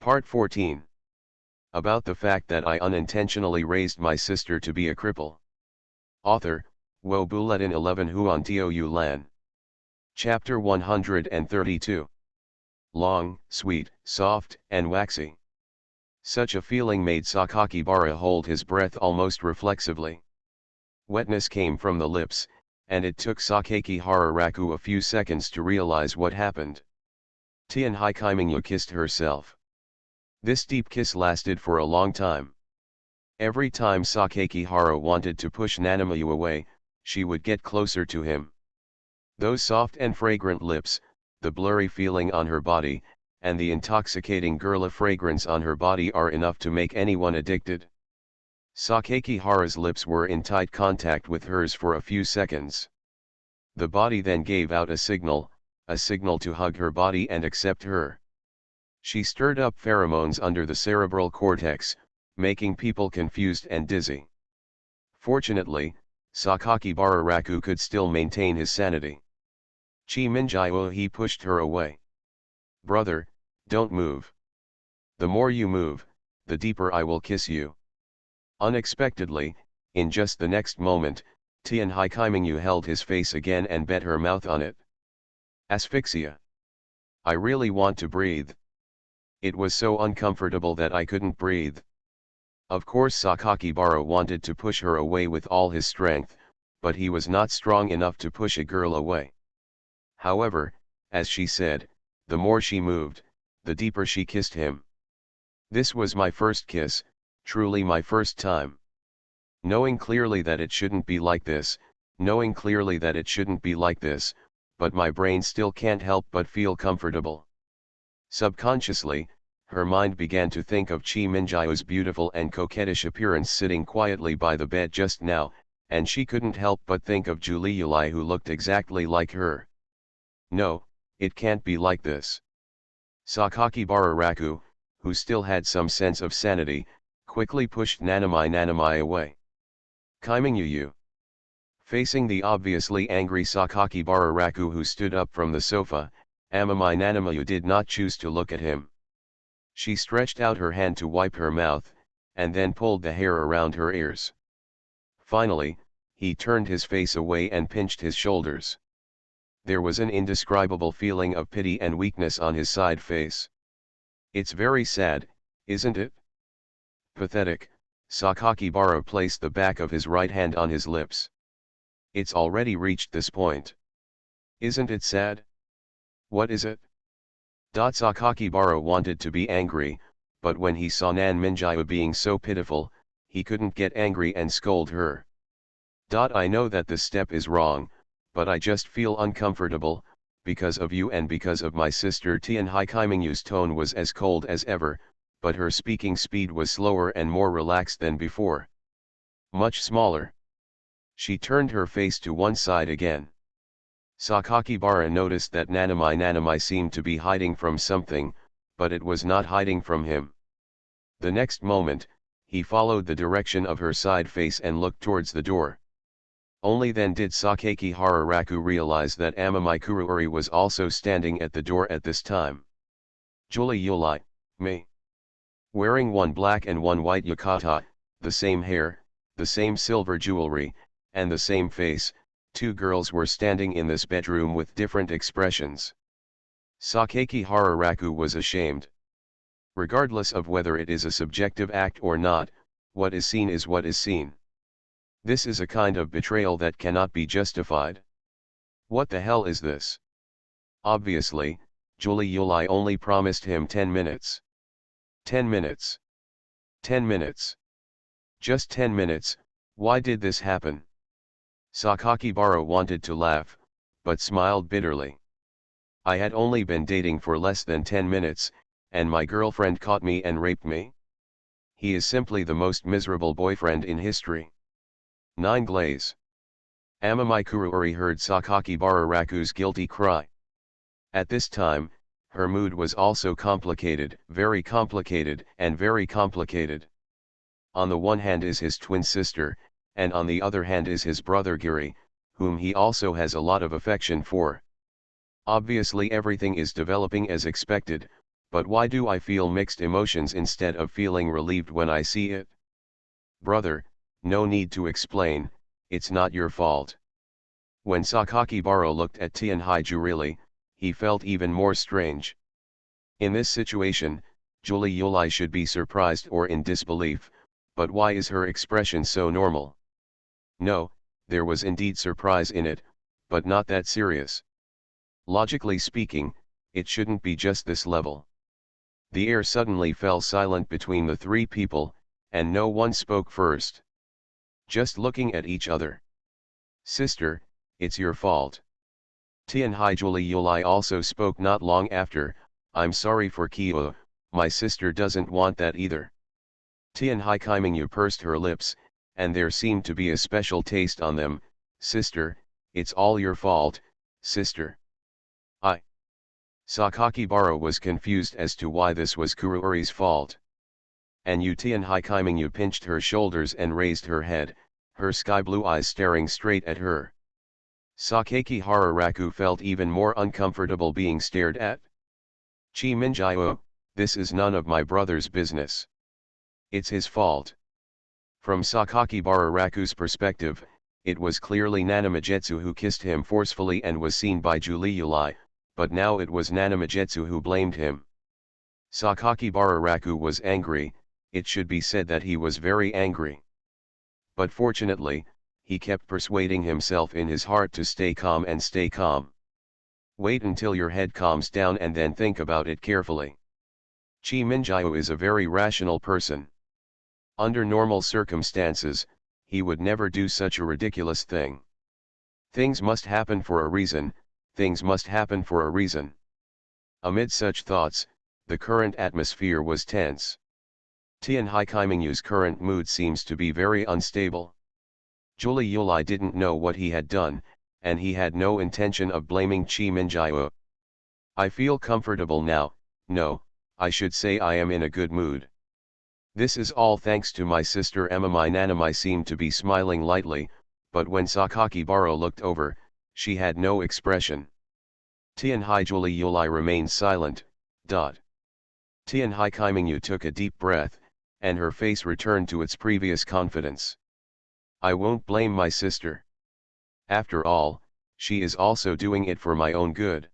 Part 14. About the fact that I unintentionally raised my sister to be a cripple. Author, Wo Bulletin 11 Huan Tiu Lan. Chapter 132. Long, sweet, soft, and waxy. Such a feeling made Sakakibara hold his breath almost reflexively. Wetness came from the lips, and it took Sakakihara Raku a few seconds to realize what happened. Tian Haikaiminyu kissed herself. This deep kiss lasted for a long time. Every time Sakakihara wanted to push Nanamayu away, she would get closer to him. Those soft and fragrant lips, the blurry feeling on her body, and the intoxicating girla fragrance on her body are enough to make anyone addicted. Sakakihara's lips were in tight contact with hers for a few seconds. The body then gave out a signal to hug her body and accept her. She stirred up pheromones under the cerebral cortex, making people confused and dizzy. Fortunately, Sakakibara Raku could still maintain his sanity. Chi Minjio he pushed her away. "Brother, don't move. The more you move, the deeper I will kiss you." Unexpectedly, in just the next moment, Tian Haikaiminyu held his face again and bet her mouth on it. Asphyxia. I really want to breathe. It was so uncomfortable that I couldn't breathe. Of course Sakakibara wanted to push her away with all his strength, but he was not strong enough to push a girl away. However, as she said, the more she moved, the deeper she kissed him. This was my first kiss, truly my first time. Knowing clearly that it shouldn't be like this, but my brain still can't help but feel comfortable. Subconsciously, her mind began to think of Chi Minjio's beautiful and coquettish appearance sitting quietly by the bed just now, and she couldn't help but think of Julie Yulai who looked exactly like her. No, it can't be like this. Sakakibara Raku, who still had some sense of sanity, quickly pushed Nanamai away. Kaiminyu. Facing the obviously angry Sakakibara Raku who stood up from the sofa, Amamai Nanamayu did not choose to look at him. She stretched out her hand to wipe her mouth, and then pulled the hair around her ears. Finally, he turned his face away and pinched his shoulders. There was an indescribable feeling of pity and weakness on his side face. "It's very sad, isn't it?" Pathetic, Sakakibara placed the back of his right hand on his lips. "It's already reached this point. Isn't it sad?" "What is it?" Sakakibara wanted to be angry, but when he saw Nan Minjio being so pitiful, he couldn't get angry and scold her. "I know that this step is wrong, but I just feel uncomfortable, because of you and because of my sister." Tian Haikaimingyu's tone was as cold as ever, but her speaking speed was slower and more relaxed than before. Much smaller. She turned her face to one side again. Sakakibara noticed that Nanamai seemed to be hiding from something, but it was not hiding from him. The next moment, he followed the direction of her side face and looked towards the door. Only then did Sakakihara Raku realize that Amamai Kuruori was also standing at the door at this time. Julie Yulai, me. Wearing one black and one white yukata, the same hair, the same silver jewelry, and the same face, two girls were standing in this bedroom with different expressions. Sakakihara Raku was ashamed. Regardless of whether it is a subjective act or not, what is seen is what is seen. This is a kind of betrayal that cannot be justified. What the hell is this? Obviously, Julie Yulai only promised him 10 minutes. 10 minutes. 10 minutes. Just 10 minutes, why did this happen? Sakakibara wanted to laugh, but smiled bitterly. I had only been dating for less than 10 minutes, and my girlfriend caught me and raped me. He is simply the most miserable boyfriend in history. 9 glaze. Amamai Kuruori heard Sakakibara Raku's guilty cry. At this time, her mood was also complicated, very complicated, and very complicated. On the one hand is his twin sister, and on the other hand is his brother Giri, whom he also has a lot of affection for. Obviously everything is developing as expected, But why do I feel mixed emotions instead of feeling relieved when I see it? Brother, no need to explain, it's not your fault. When Sakakibara looked at Tianhaijurili, he felt even more strange. In this situation, Julie Yulai should be surprised or in disbelief, but why is her expression so normal? No, there was indeed surprise in it, but not that serious. Logically speaking, it shouldn't be just this level. The air suddenly fell silent between the three people, and no one spoke first. Just looking at each other. Sister, it's your fault. Tianhaijuli Yulai also spoke not long after, I'm sorry for Kyo, my sister doesn't want that either. Tianhai Kaimingyu pursed her lips, and there seemed to be a special taste on them, sister, it's all your fault, sister. Sakakibara was confused as to why this was Kuruori's fault. And Tianhai Kaimingyu pinched her shoulders and raised her head, her sky-blue eyes staring straight at her. Sakaki Hararaku felt even more uncomfortable being stared at. Chi Minjio, this is none of my brother's business. It's his fault. From Sakakibara Raku's perspective, it was clearly Nanamajetsu who kissed him forcefully and was seen by Julie Yulai, but now it was Nanamajetsu who blamed him. Sakakibara Raku was angry, it should be said that he was very angry. But fortunately, he kept persuading himself in his heart to stay calm and stay calm. Wait until your head calms down and then think about it carefully. Chi Minjio is a very rational person. Under normal circumstances, he would never do such a ridiculous thing. Things must happen for a reason, things must happen for a reason. Amid such thoughts, the current atmosphere was tense. Tianhai Kaimingyu's current mood seems to be very unstable. Julie Yulai didn't know what he had done, and he had no intention of blaming Chi Minjio. I feel comfortable now, no, I should say I am in a good mood. This is all thanks to my sister Emma. My Nanamai seemed to be smiling lightly, but when Sakakibara looked over, she had no expression. Tianhai Julie Yulai remained silent. Tianhai Kaimingyu took a deep breath, and her face returned to its previous confidence. I won't blame my sister. After all, she is also doing it for my own good.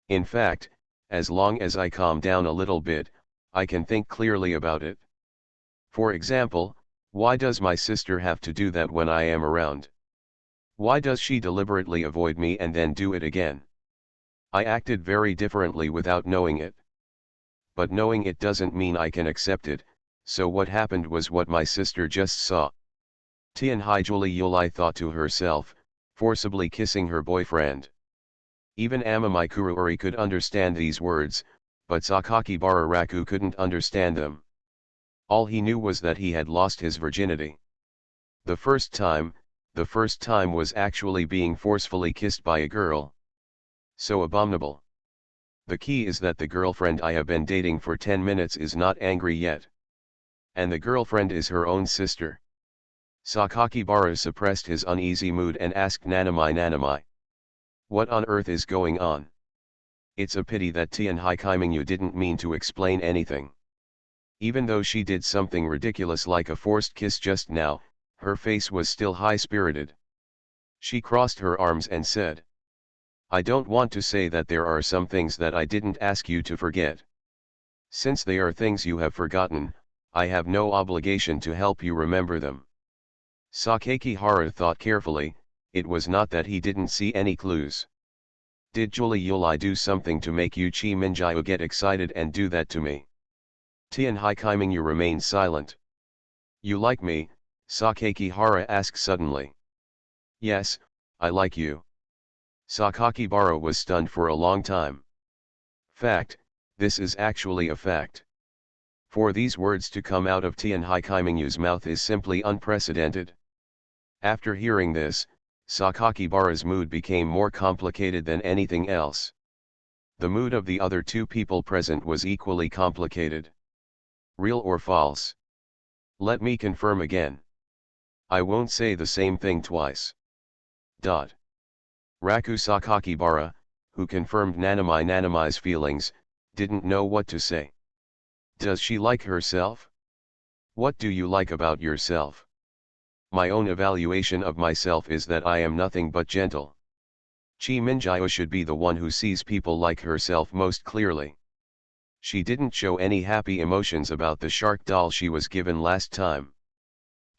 In fact, as long as I calm down a little bit, I can think clearly about it. For example, why does my sister have to do that when I am around? Why does she deliberately avoid me and then do it again? I acted very differently without knowing it. But knowing it doesn't mean I can accept it, so what happened was what my sister just saw. Tianhai Julie Yulai thought to herself, forcibly kissing her boyfriend. Even Amamai Kuruori could understand these words, but Sakakibara Raku couldn't understand them. All he knew was that he had lost his virginity. The first time was actually being forcefully kissed by a girl. So abominable. The key is that the girlfriend I have been dating for 10 minutes is not angry yet. And the girlfriend is her own sister. Sakakibara suppressed his uneasy mood and asked Nanamai. What on earth is going on? It's a pity that Tianhai Kaimingyu didn't mean to explain anything. Even though she did something ridiculous like a forced kiss just now, her face was still high-spirited. She crossed her arms and said, I don't want to say that there are some things that I didn't ask you to forget. Since they are things you have forgotten, I have no obligation to help you remember them. Sakakibara thought carefully, it was not that he didn't see any clues. Did Julie Yulai do something to make you Chi Minjio get excited and do that to me? Tianhai Kaimingyu remained silent. You like me? Sakakibara asked suddenly. Yes, I like you. Sakakibara was stunned for a long time. Fact, this is actually a fact. For these words to come out of Tianhai Kaimingyu's mouth is simply unprecedented. After hearing this, Sakakibara's mood became more complicated than anything else. The mood of the other two people present was equally complicated. Real or false? Let me confirm again. I won't say the same thing twice. Raku Sakakibara, who confirmed Nanamai's feelings, Didn't know what to say. Does she like herself? What do you like about yourself? My own evaluation of myself is that I am nothing but gentle. Chi Minjio should be the one who sees people like herself most clearly. She didn't show any happy emotions about the shark doll she was given last time.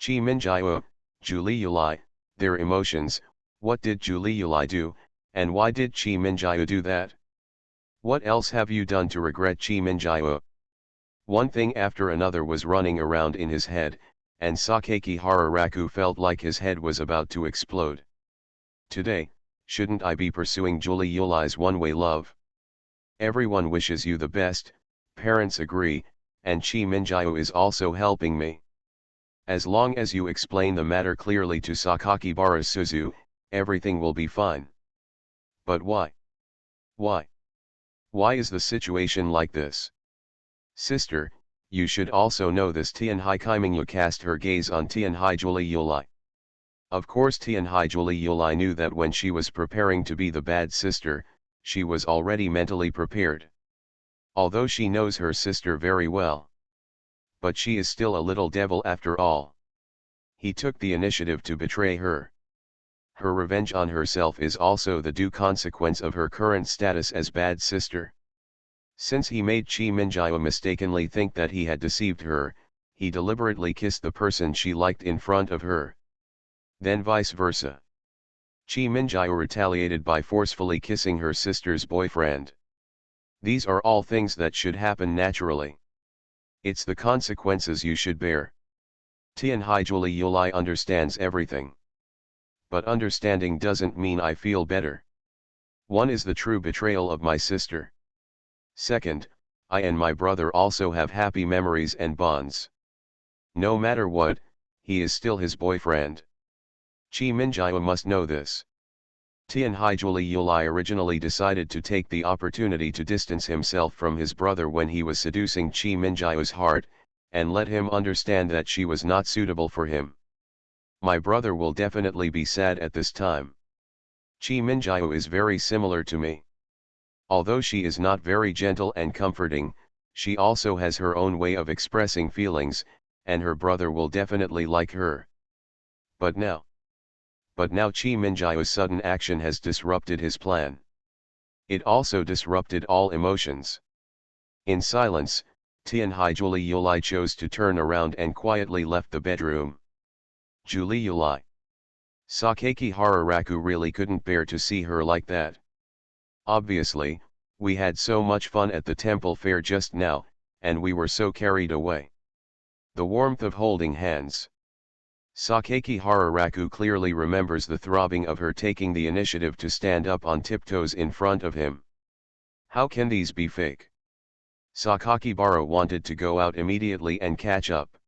Chi Minjio, Julie Yulai, their emotions. What did Julie Yulai do, and why did Chi Minjio do that? What else have you done to regret Chi Minjio? One thing after another was running around in his head, and Sakaki Hararaku felt like his head was about to explode. Today, shouldn't I be pursuing Julie Yulai's one-way love? Everyone wishes you the best, parents agree, and Chi Minjio is also helping me. As long as you explain the matter clearly to Sakakibara Suzu, everything will be fine. But why? Why? Why is the situation like this? Sister, you should also know this. Tianhai Kaimingyu cast her gaze on Tianhai Julie Yulai. Of course Tianhai Julie Yulai knew that when she was preparing to be the bad sister, she was already mentally prepared. Although she knows her sister very well. But she is still a little devil after all. He took the initiative to betray her. Her revenge on herself is also the due consequence of her current status as bad sister. Since he made Chi Minjio mistakenly think that he had deceived her, he deliberately kissed the person she liked in front of her. Then vice versa. Chi Minjio retaliated by forcefully kissing her sister's boyfriend. These are all things that should happen naturally. It's the consequences you should bear. Tianhai Julie Yulai understands everything. But understanding doesn't mean I feel better. One is the true betrayal of my sister. Second, I and my brother also have happy memories and bonds. No matter what, he is still his boyfriend. Chi Minjio must know this. Tianhai Julie Yulai originally decided to take the opportunity to distance himself from his brother when he was seducing Chi Minjio's heart, and let him understand that she was not suitable for him. My brother will definitely be sad at this time. Chi Minjio is very similar to me. Although she is not very gentle and comforting, she also has her own way of expressing feelings, and her brother will definitely like her. But now Chi Minjio's sudden action has disrupted his plan. It also disrupted all emotions. In silence, Tianhai Julie Yulai chose to turn around and quietly left the bedroom. Julie Yulai. Sakaki Hararaku really couldn't bear to see her like that. Obviously, we had so much fun at the temple fair just now, and we were so carried away. The warmth of holding hands. Sakaki Hararaku clearly remembers the throbbing of her taking the initiative to stand up on tiptoes in front of him. How can these be fake? Sakakibara wanted to go out immediately and catch up.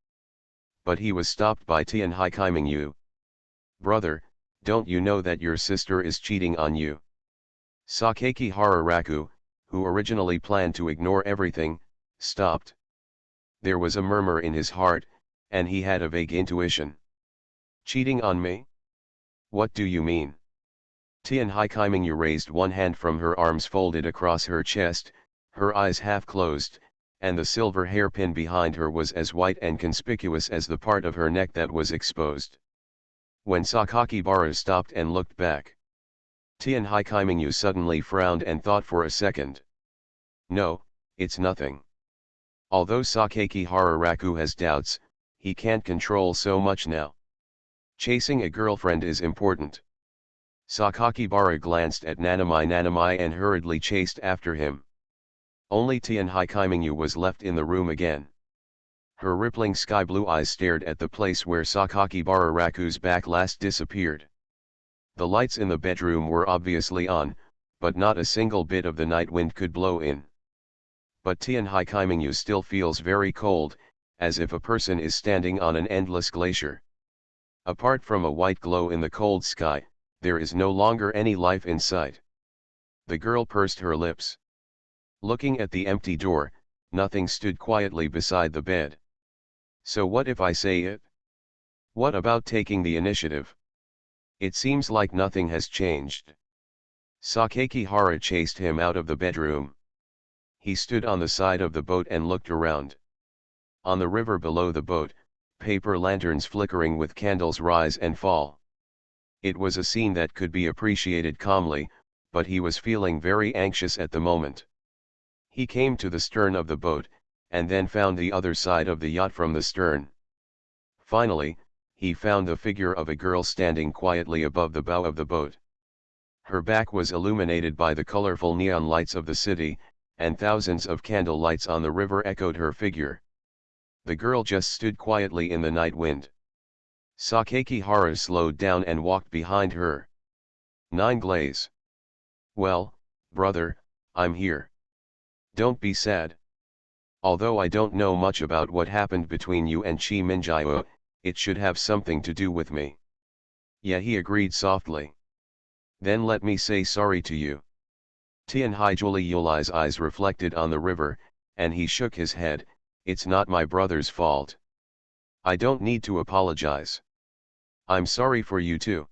But he was stopped by Tianhai Kaimingyu. Brother, don't you know that your sister is cheating on you? Sakaki Hararaku, who originally planned to ignore everything, stopped. There was a murmur in his heart, and he had a vague intuition. Cheating on me? What do you mean? Tianhai Kaimingyu raised one hand from her arms folded across her chest, her eyes half closed, and the silver hairpin behind her was as white and conspicuous as the part of her neck that was exposed. When Sakakibara stopped and looked back, Tianhai Kaimingyu suddenly frowned and thought for a second. No, it's nothing. Although Sakaki Hararaku has doubts, he can't control so much now. Chasing a girlfriend is important. Sakakibara glanced at Nanamai and hurriedly chased after him. Only Tianhai Kaimingyu was left in the room again. Her rippling sky blue eyes stared at the place where Sakakibara Raku's back last disappeared. The lights in the bedroom were obviously on, but not a single bit of the night wind could blow in. But Tianhai Kaimingyu still feels very cold, as if a person is standing on an endless glacier. Apart from a white glow in the cold sky, there is no longer any life in sight. The girl pursed her lips. Looking at the empty door, nothing stood quietly beside the bed. So what if I say it? What about taking the initiative? It seems like nothing has changed. Sakaki Hara chased him out of the bedroom. He stood on the side of the boat and looked around. On the river below the boat, paper lanterns flickering with candles rise and fall. It was a scene that could be appreciated calmly, but he was feeling very anxious at the moment. He came to the stern of the boat, and then found the other side of the yacht from the stern. Finally, he found the figure of a girl standing quietly above the bow of the boat. Her back was illuminated by the colorful neon lights of the city, and thousands of candle lights on the river echoed her figure. The girl just stood quietly in the night wind. Sakakihara slowed down and walked behind her. 9 Glaze. Well, brother, I'm here. Don't be sad. Although I don't know much about what happened between you and Chi Minjio, it should have something to do with me. Yeah, he agreed softly. Then let me say sorry to you. Tianhaijuli Yuli's eyes reflected on the river, and he shook his head. It's not my brother's fault. I don't need to apologize. I'm sorry for you too.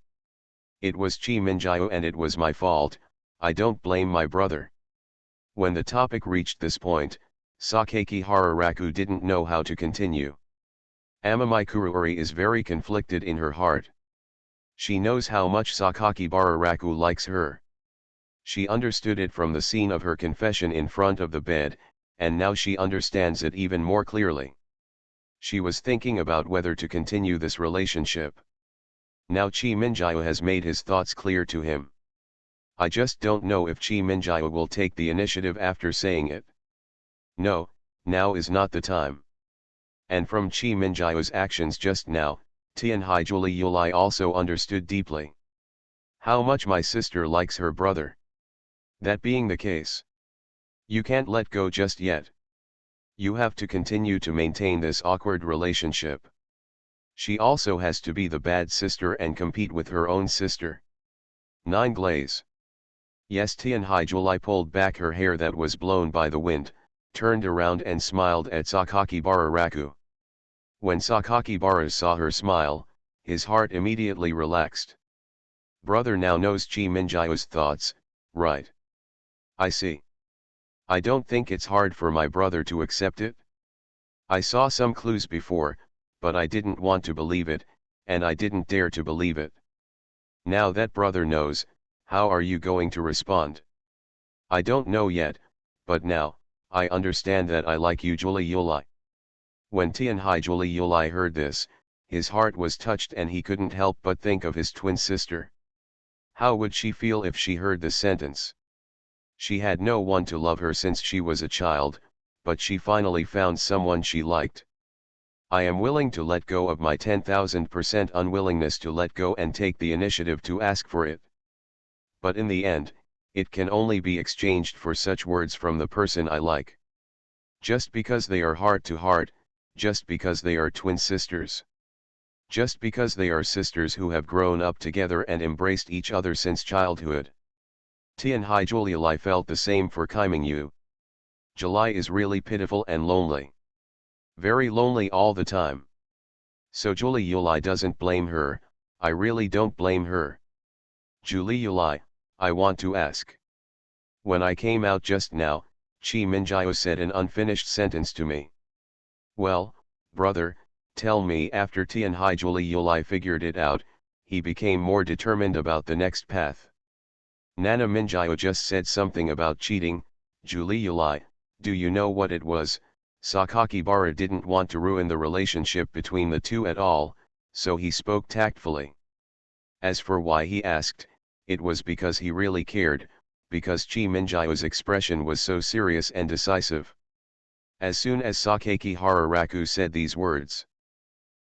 It was Chi Minjio and it was my fault. I don't blame my brother. When the topic reached this point, Sakakihara Raku didn't know how to continue. Amamai Kuruori is very conflicted in her heart. She knows how much Sakakibara Raku likes her. She understood it from the scene of her confession in front of the bed, and now she understands it even more clearly. She was thinking about whether to continue this relationship. Now Chi Minjio has made his thoughts clear to him. I just don't know if Chi Minjio will take the initiative after saying it. No, now is not the time. And from Chi Minjio's actions just now, Tianhaijuli Yuli also understood deeply how much my sister likes her brother. That being the case, you can't let go just yet. You have to continue to maintain this awkward relationship. She also has to be the bad sister and compete with her own sister. 9 Glaze. Yes, Tianhaijuli pulled back her hair that was blown by the wind, turned around and smiled at Sakakibara Raku. When Sakakibara saw her smile, his heart immediately relaxed. Brother now knows Chi Minjio's thoughts, right? I see. I don't think it's hard for my brother to accept it. I saw some clues before, but I didn't want to believe it, and I didn't dare to believe it. Now that brother knows, how are you going to respond? I don't know yet, but now, I understand that I like you Juli Yuli. When Tianhaijuli Yuli heard this, his heart was touched and he couldn't help but think of his twin sister. How would she feel if she heard this sentence? She had no one to love her since she was a child, but she finally found someone she liked. I am willing to let go of my 10,000% unwillingness to let go and take the initiative to ask for it. But in the end, it can only be exchanged for such words from the person I like. Just because they are heart to heart, just because they are twin sisters. Just because they are sisters who have grown up together and embraced each other since childhood. Tianhaijuli felt the same for Kaimingyu. July is really pitiful and lonely. Very lonely all the time. So Julie Yuli doesn't blame her, I really don't blame her. Julie Yuli, I want to ask. When I came out just now, Chi Minjio said an unfinished sentence to me. Well, brother, tell me. After Tianhaijuli Yuli figured it out, he became more determined about the next path. Nana Minjio just said something about cheating. Julie Yuli, do you know what it was? Sakakibara didn't want to ruin the relationship between the two at all, so he spoke tactfully. As for why he asked, it was because he really cared, because Chi Minjio's expression was so serious and decisive. As soon as Sakakihara Raku said these words,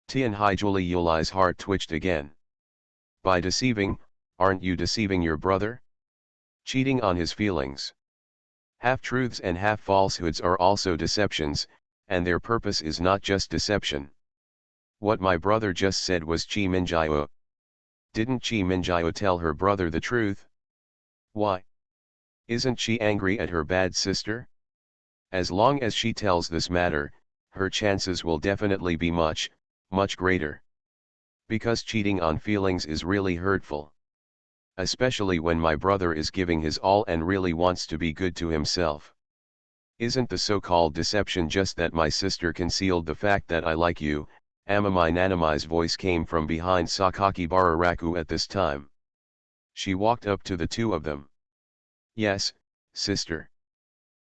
Tianhaijuli Yuli's heart twitched again. By deceiving, aren't you deceiving your brother? Cheating on his feelings. Half-truths and half-falsehoods are also deceptions, and their purpose is not just deception. What my brother just said was Chi Minjio. Didn't Chi Minjio tell her brother the truth? Why? Isn't she angry at her bad sister? As long as she tells this matter, her chances will definitely be much, much greater. Because cheating on feelings is really hurtful. Especially when my brother is giving his all and really wants to be good to himself. Isn't the so-called deception just that my sister concealed the fact that I like you? Amami Nanami's voice came from behind Sakakibara Raku at this time. She walked up to the two of them. Yes, sister.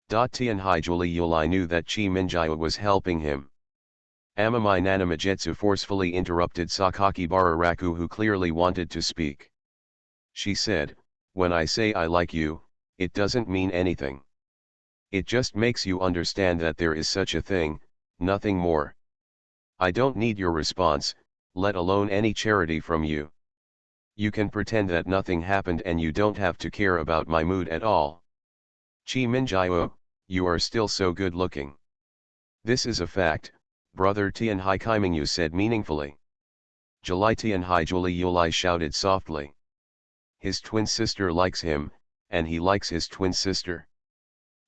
Tianhai Juliuli knew that Chi Minjia was helping him. Amami Nanamajetsu forcefully interrupted Sakakibara Raku, who clearly wanted to speak. She said, when I say I like you, it doesn't mean anything. It just makes you understand that there is such a thing, nothing more. I don't need your response, let alone any charity from you. You can pretend that nothing happened and you don't have to care about my mood at all. Chi Minjia, you are still so good looking. This is a fact, brother Tianhai Kaimingyu said meaningfully. July Tianhai Juliuli shouted softly. His twin sister likes him, and he likes his twin sister.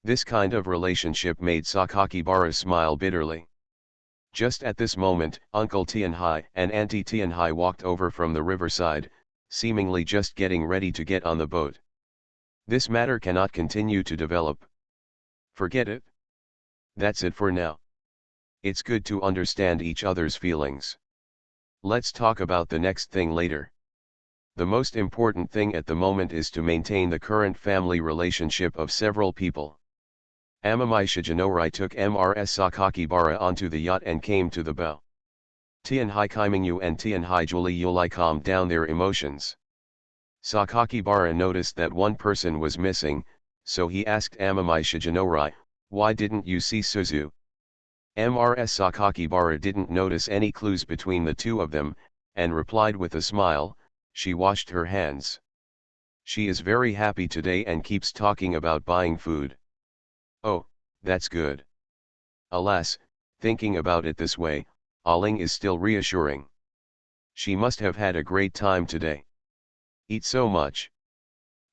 This kind of relationship made Sakakibara smile bitterly. Just at this moment, Uncle Tianhai and Auntie Tianhai walked over from the riverside, seemingly just getting ready to get on the boat. This matter cannot continue to develop. Forget it. That's it for now. It's good to understand each other's feelings. Let's talk about the next thing later. The most important thing at the moment is to maintain the current family relationship of several people. Amami Shijinorai took Mrs. Sakakibara onto the yacht and came to the bow. Tianhai Kaimingyu and Tianhai Juliuli calmed down their emotions. Sakakibara noticed that one person was missing, so he asked Amami Shijinorai, why didn't you see Suzu? Mrs. Sakakibara didn't notice any clues between the two of them, and replied with a smile, she washed her hands. She is very happy today and keeps talking about buying food. Oh, that's good. Alas, thinking about it this way, Aling is still reassuring. She must have had a great time today. Eat so much.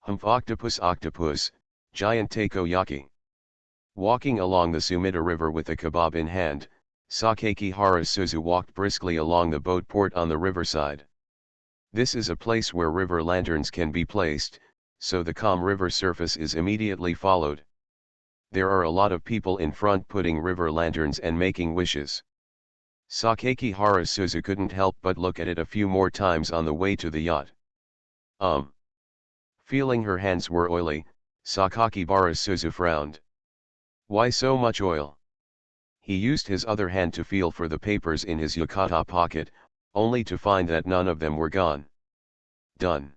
Humph octopus, giant takoyaki. Walking along the Sumida River with a kebab in hand, Sakakihara Suzu walked briskly along the boat port on the riverside. This is a place where river lanterns can be placed, so the calm river surface is immediately followed. There are a lot of people in front putting river lanterns and making wishes. Sakakihara Suzu couldn't help but look at it a few more times on the way to the yacht. Feeling her hands were oily, Sakakibara Suzu frowned. Why so much oil? He used his other hand to feel for the papers in his yukata pocket, only to find that none of them were gone. Done.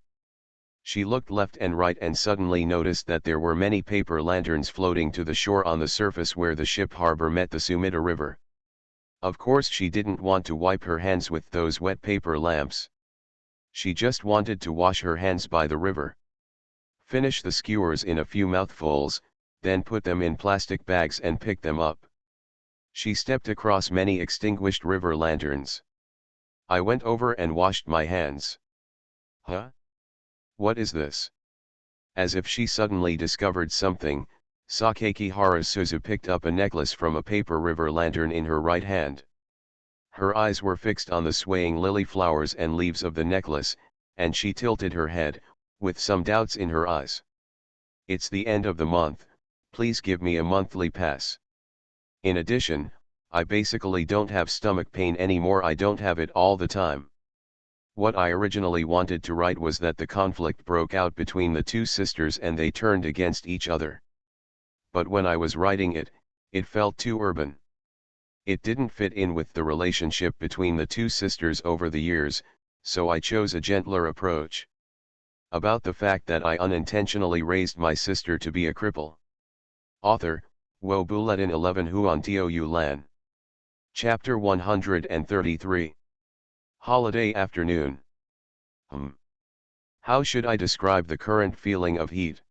She looked left and right and suddenly noticed that there were many paper lanterns floating to the shore on the surface where the ship harbor met the Sumida River. Of course she didn't want to wipe her hands with those wet paper lamps. She just wanted to wash her hands by the river. Finish the skewers in a few mouthfuls, then put them in plastic bags and pick them up. She stepped across many extinguished river lanterns. I went over and washed my hands. Huh? What is this? As if she suddenly discovered something, Sakakihara Suzu picked up a necklace from a paper river lantern in her right hand. Her eyes were fixed on the swaying lily flowers and leaves of the necklace, and she tilted her head, with some doubts in her eyes. It's the end of the month, please give me a monthly pass. In addition, I basically don't have stomach pain anymore, I don't have it all the time. What I originally wanted to write was that the conflict broke out between the two sisters and they turned against each other. But when I was writing it, it felt too urban. It didn't fit in with the relationship between the two sisters over the years, so I chose a gentler approach. About the fact that I unintentionally raised my sister to be a cripple. Author, Wo Bulletin 11 Huan Tiu Lan. Chapter 133. Holiday afternoon. How should I describe the current feeling of heat?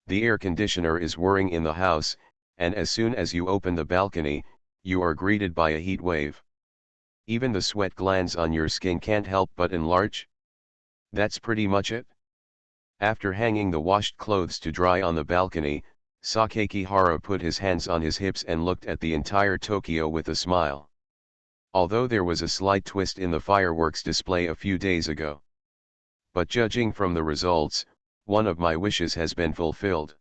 The air conditioner is whirring in the house, and as soon as you open the balcony, you are greeted by a heat wave. Even the sweat glands on your skin can't help but enlarge. That's pretty much it. After hanging the washed clothes to dry on the balcony, Sakakihara put his hands on his hips and looked at the entire Tokyo with a smile. Although there was a slight twist in the fireworks display a few days ago. But judging from the results, one of my wishes has been fulfilled.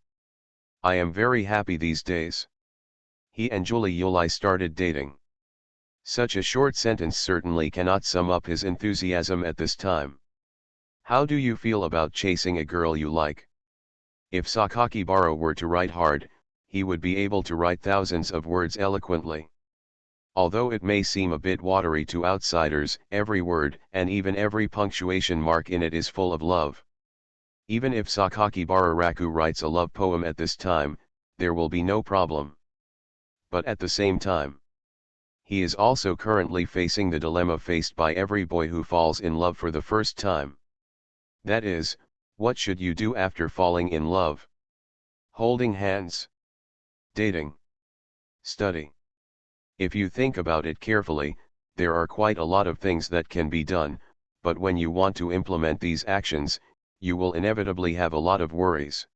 I am very happy these days. He and Julie Yuli started dating. Such a short sentence certainly cannot sum up his enthusiasm at this time. How do you feel about chasing a girl you like? If Sakakibara were to write hard, he would be able to write thousands of words eloquently. Although it may seem a bit watery to outsiders, every word and even every punctuation mark in it is full of love. Even if Sakakibara Raku writes a love poem at this time, there will be no problem. But at the same time, he is also currently facing the dilemma faced by every boy who falls in love for the first time. That is, what should you do after falling in love? Holding hands. Dating. Study. If you think about it carefully, there are quite a lot of things that can be done, but when you want to implement these actions, you will inevitably have a lot of worries.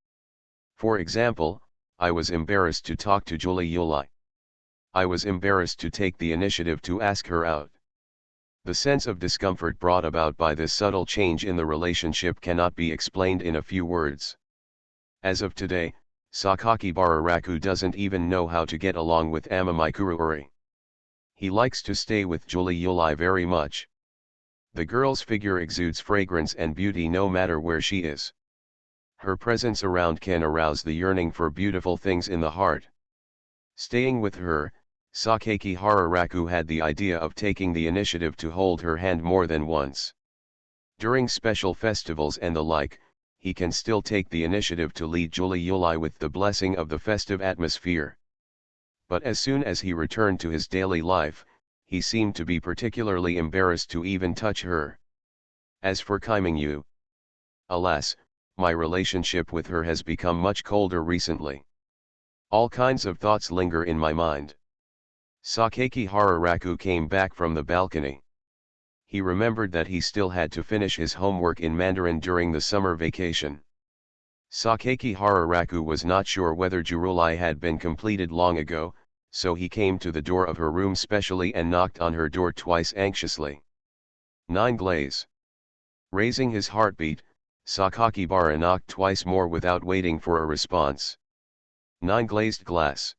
For example, I was embarrassed to talk to Julie Yuli. I was embarrassed to take the initiative to ask her out. The sense of discomfort brought about by this subtle change in the relationship cannot be explained in a few words. As of today, Sakakibara Raku doesn't even know how to get along with Amami Kuruori. He likes to stay with Julie Yuli very much. The girl's figure exudes fragrance and beauty no matter where she is. Her presence around can arouse the yearning for beautiful things in the heart. Staying with her, Sakakibara Raku had the idea of taking the initiative to hold her hand more than once. During special festivals and the like, he can still take the initiative to lead Julie Yuli with the blessing of the festive atmosphere. But as soon as he returned to his daily life, he seemed to be particularly embarrassed to even touch her. As for Kaiminyu, alas, my relationship with her has become much colder recently. All kinds of thoughts linger in my mind. Sakakibara Raku came back from the balcony. He remembered that he still had to finish his homework in Mandarin during the summer vacation. Sakakibara Raku was not sure whether Jurulai had been completed long ago, so he came to the door of her room specially and knocked on her door twice anxiously. 9 glaze. Raising his heartbeat, Sakakibara knocked twice more without waiting for a response. 9 glazed glass.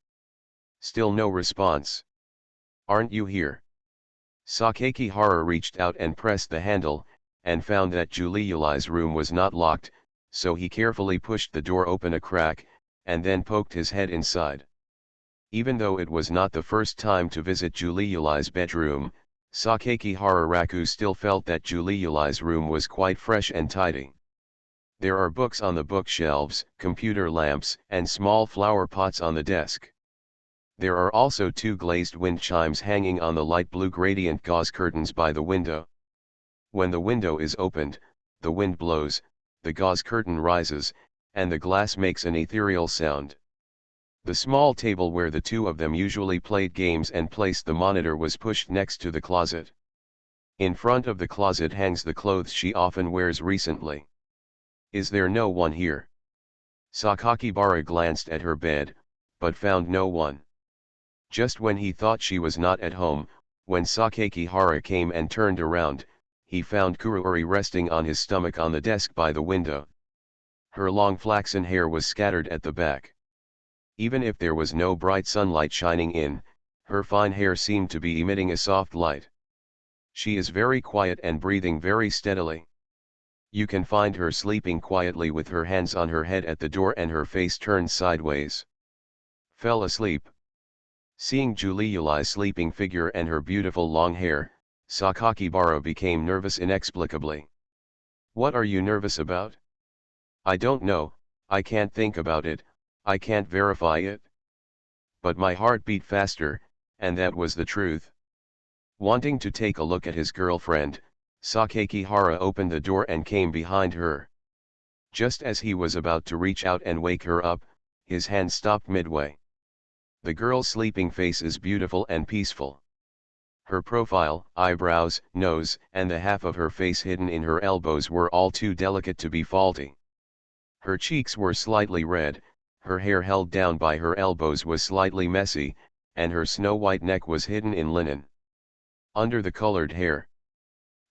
Still no response. Aren't you here? Sakakibara reached out and pressed the handle, and found that Julie Yuli's room was not locked, so he carefully pushed the door open a crack, and then poked his head inside. Even though it was not the first time to visit Julie Yuli's bedroom, Sakakibara Raku still felt that Julie Yuli's room was quite fresh and tidy. There are books on the bookshelves, computer lamps, and small flower pots on the desk. There are also 2 glazed wind chimes hanging on the light blue gradient gauze curtains by the window. When the window is opened, the wind blows, the gauze curtain rises, and the glass makes an ethereal sound. The small table where the 2 of them usually played games and placed the monitor was pushed next to the closet. In front of the closet hangs the clothes she often wears recently. Is there no one here? Sakakibara glanced at her bed, but found no one. Just when he thought she was not at home, when Sakakibara came and turned around, he found Kuruori resting on his stomach on the desk by the window. Her long flaxen hair was scattered at the back. Even if there was no bright sunlight shining in, her fine hair seemed to be emitting a soft light. She is very quiet and breathing very steadily. You can find her sleeping quietly with her hands on her head at the door and her face turned sideways. Fell asleep. Seeing Julie Yuli's sleeping figure and her beautiful long hair, Sakakibara became nervous inexplicably. What are you nervous about? I don't know, I can't think about it, I can't verify it. But my heart beat faster, and that was the truth. Wanting to take a look at his girlfriend, Sakakibara opened the door and came behind her. Just as he was about to reach out and wake her up, his hand stopped midway. The girl's sleeping face is beautiful and peaceful. Her profile, eyebrows, nose, and the half of her face hidden in her elbows were all too delicate to be faulty. Her cheeks were slightly red, her hair held down by her elbows was slightly messy, and her snow-white neck was hidden in linen. Under the colored hair.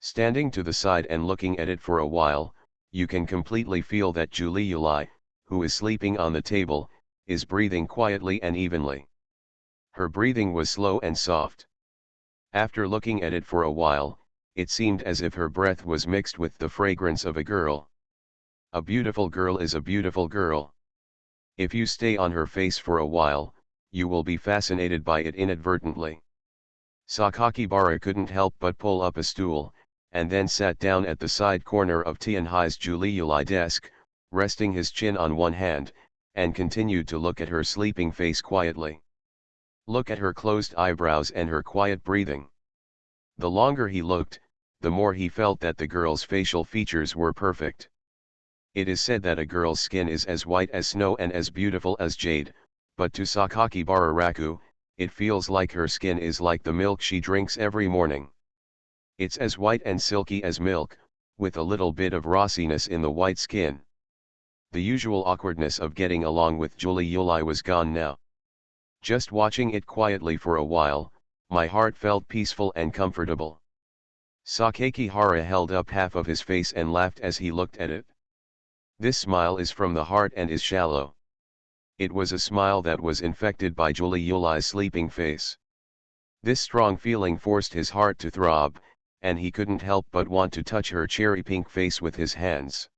Standing to the side and looking at it for a while, you can completely feel that Julie Yuli, who is sleeping on the table, is breathing quietly and evenly. Her breathing was slow and soft. After looking at it for a while, it seemed as if her breath was mixed with the fragrance of a girl. A beautiful girl is a beautiful girl. If you stay on her face for a while, you will be fascinated by it inadvertently. Sakakibara couldn't help but pull up a stool, and then sat down at the side corner of Tianhai's Juliuli desk, resting his chin on one hand, and continued to look at her sleeping face quietly. Look at her closed eyebrows and her quiet breathing. The longer he looked, the more he felt that the girl's facial features were perfect. It is said that a girl's skin is as white as snow and as beautiful as jade, but to Sakakibara Raku, it feels like her skin is like the milk she drinks every morning. It's as white and silky as milk, with a little bit of rossiness in the white skin. The usual awkwardness of getting along with Juliuli was gone now. Just watching it quietly for a while, my heart felt peaceful and comfortable. Sakakihara held up half of his face and laughed as he looked at it. This smile is from the heart and is shallow. It was a smile that was infected by Juliuli's sleeping face. This strong feeling forced his heart to throb, and he couldn't help but want to touch her cherry-pink face with his hands.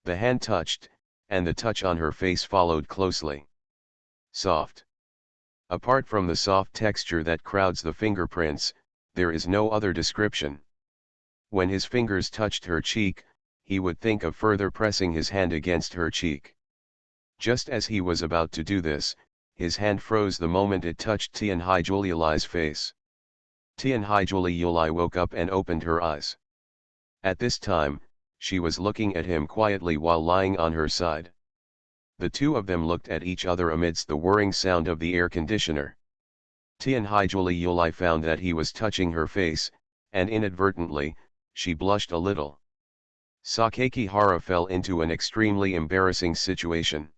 The hand touched, and the touch on her face followed closely. Soft. Apart from the soft texture that crowds the fingerprints, there is no other description. When his fingers touched her cheek, he would think of further pressing his hand against her cheek. Just as he was about to do this, his hand froze the moment it touched Tianhai Juliuli's face. Tianhai Juliuli woke up and opened her eyes. At this time, she was looking at him quietly while lying on her side. The two of them looked at each other amidst the whirring sound of the air conditioner. Tianhai Juliuli found that he was touching her face, and inadvertently, she blushed a little. Sakakihara fell into an extremely embarrassing situation.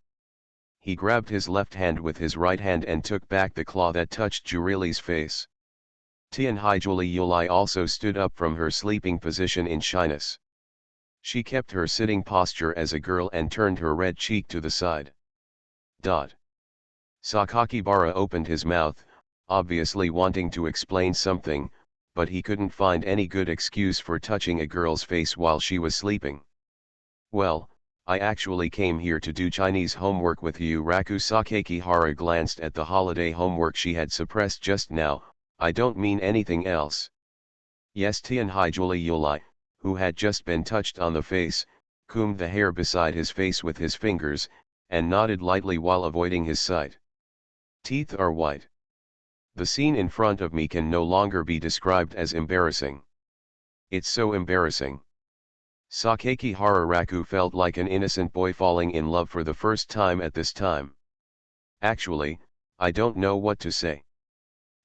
He grabbed his left hand with his right hand and took back the claw that touched Jurili's face. Tianhai Juliuli also stood up from her sleeping position in shyness. She kept her sitting posture as a girl and turned her red cheek to the side. Sakakibara opened his mouth, obviously wanting to explain something, but he couldn't find any good excuse for touching a girl's face while she was sleeping. Well, I actually came here to do Chinese homework with you. Raku Sakakihara glanced at the holiday homework she had suppressed just now. I don't mean anything else. Yes, Tianhai Juliuli, who had just been touched on the face, combed the hair beside his face with his fingers, and nodded lightly while avoiding his sight. Teeth are white. The scene in front of me can no longer be described as embarrassing. It's so embarrassing. Sakakihara Raku felt like an innocent boy falling in love for the first time at this time. Actually, I don't know what to say.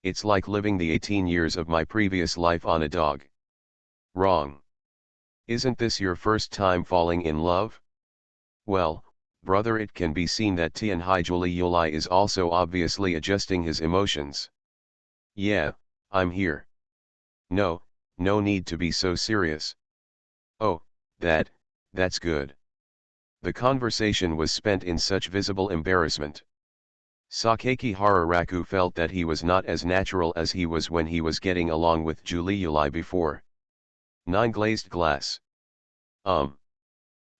It's like living the 18 years of my previous life on a dog. Wrong. Isn't this your first time falling in love? Well, brother, it can be seen that Tianhai Juliuli is also obviously adjusting his emotions. Yeah, I'm here. No need to be so serious. Oh, that's good. The conversation was spent in such visible embarrassment. Sakakihara Raku felt that he was not as natural as he was when he was getting along with Juliuli before. 9 glazed glass.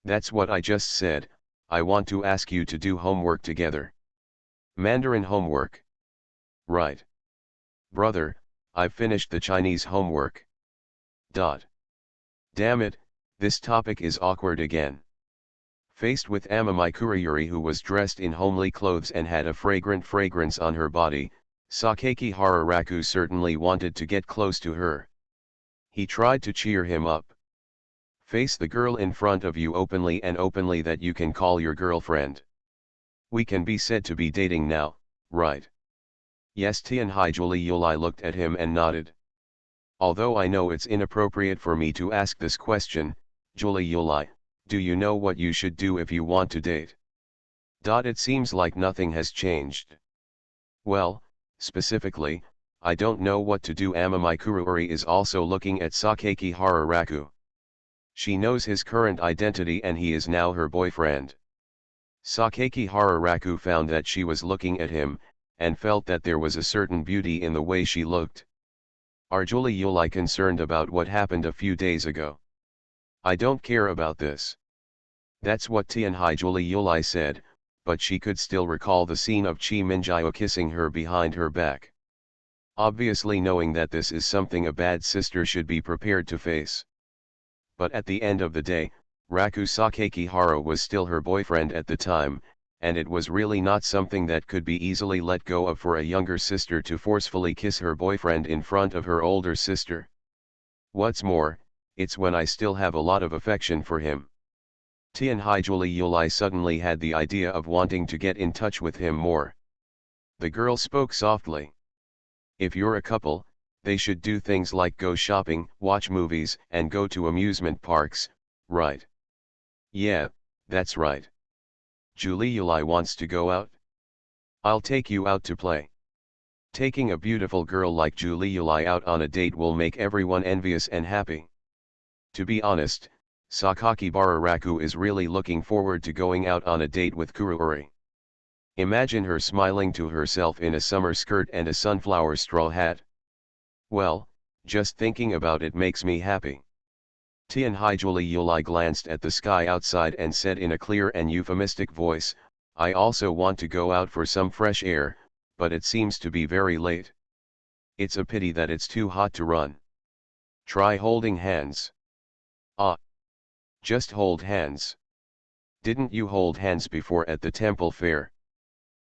That's what I just said. I want to ask you to do homework together. Mandarin homework. Right. Brother, I've finished the Chinese homework. Damn it, this topic is awkward again. Faced with Amami Kuriyuri, who was dressed in homely clothes and had a fragrant fragrance on her body, Sakakihara Raku certainly wanted to get close to her. He tried to cheer him up. Face the girl in front of you openly, and openly that you can call your girlfriend. We can be said to be dating now, right? Yes. Tianhai Juliuli looked at him and nodded. Although I know it's inappropriate for me to ask this question, Juliuli, do you know what you should do if you want to date? It seems like nothing has changed. Well, specifically, I don't know what to do. Amami Kuriyuri is also looking at Sakakihara Raku. She knows his current identity and he is now her boyfriend. Sakakihara Raku found that she was looking at him, and felt that there was a certain beauty in the way she looked. Are Julie Yuli concerned about what happened a few days ago? I don't care about this. That's what Tianhai Julie Yuli said, but she could still recall the scene of Chi Minjiao kissing her behind her back. Obviously knowing that this is something a bad sister should be prepared to face. But at the end of the day, Raku Sakakihara was still her boyfriend at the time, and it was really not something that could be easily let go of for a younger sister to forcefully kiss her boyfriend in front of her older sister. What's more, it's when I still have a lot of affection for him. Tianhai Julie Yuli suddenly had the idea of wanting to get in touch with him more. The girl spoke softly. If you're a couple, they should do things like go shopping, watch movies, and go to amusement parks, right? Yeah, that's right. Julie Yuli wants to go out? I'll take you out to play. Taking a beautiful girl like Julie Yuli out on a date will make everyone envious and happy. To be honest, Sakakibara Raku is really looking forward to going out on a date with Kuruori. Imagine her smiling to herself in a summer skirt and a sunflower straw hat. Well, just thinking about it makes me happy. Tianhai Julie Yuli glanced at the sky outside and said in a clear and euphemistic voice, I also want to go out for some fresh air, but it seems to be very late. It's a pity that it's too hot to run. Try holding hands. Ah. Just hold hands. Didn't you hold hands before at the temple fair?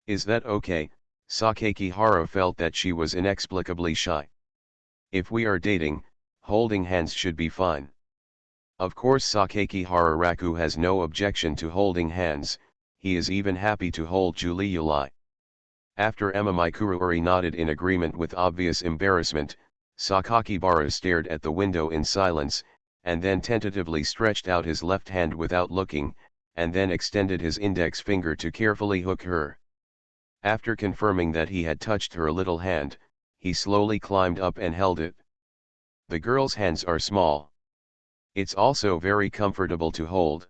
Is that okay? Sakakihara felt that she was inexplicably shy. If we are dating, holding hands should be fine. Of course Sakakihara Raku has no objection to holding hands, he is even happy to hold Julie Yuli. After Amamai Kuruori nodded in agreement with obvious embarrassment, Sakakibara stared at the window in silence, and then tentatively stretched out his left hand without looking, and then extended his index finger to carefully hook her. After confirming that he had touched her little hand, he slowly climbed up and held it. The girl's hands are small. It's also very comfortable to hold.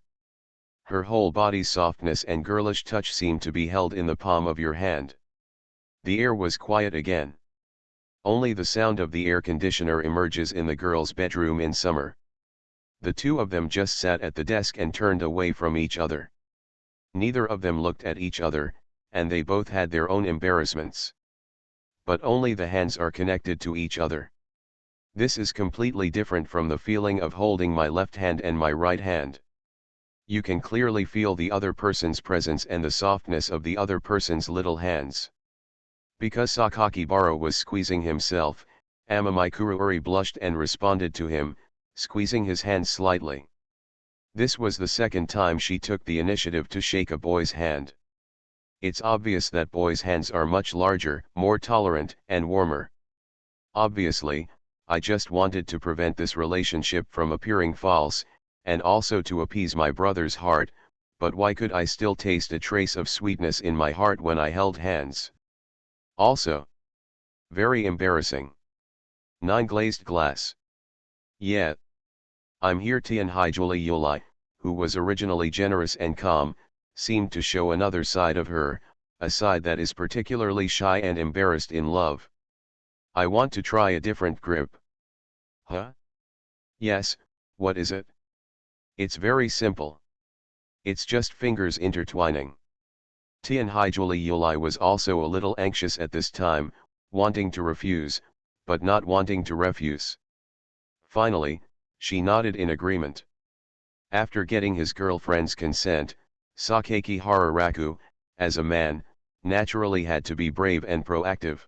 Her whole body's softness and girlish touch seem to be held in the palm of your hand. The air was quiet again. Only the sound of the air conditioner emerges in the girl's bedroom in summer. The two of them just sat at the desk and turned away from each other. Neither of them looked at each other, and they both had their own embarrassments. But only the hands are connected to each other. This is completely different from the feeling of holding my left hand and my right hand. You can clearly feel the other person's presence and the softness of the other person's little hands. Because Sakakibara was squeezing himself, Amamai Kuruori blushed and responded to him, squeezing his hand slightly. This was the second time she took the initiative to shake a boy's hand. It's obvious that boys' hands are much larger, more tolerant, and warmer. Obviously, I just wanted to prevent this relationship from appearing false, and also to appease my brother's heart, but why could I still taste a trace of sweetness in my heart when I held hands? Also, very embarrassing. 9 glazed glass. Yeah. I'm here. Tianhai Julie Yuli, who was originally generous and calm, seemed to show another side of her, a side that is particularly shy and embarrassed in love. I want to try a different grip. Huh? Yes, what is it? It's very simple. It's just fingers intertwining. Tianhai Julie Yuli was also a little anxious at this time, wanting to refuse, but not wanting to refuse. Finally, she nodded in agreement. After getting his girlfriend's consent, Sakakihara Raku, as a man, naturally had to be brave and proactive.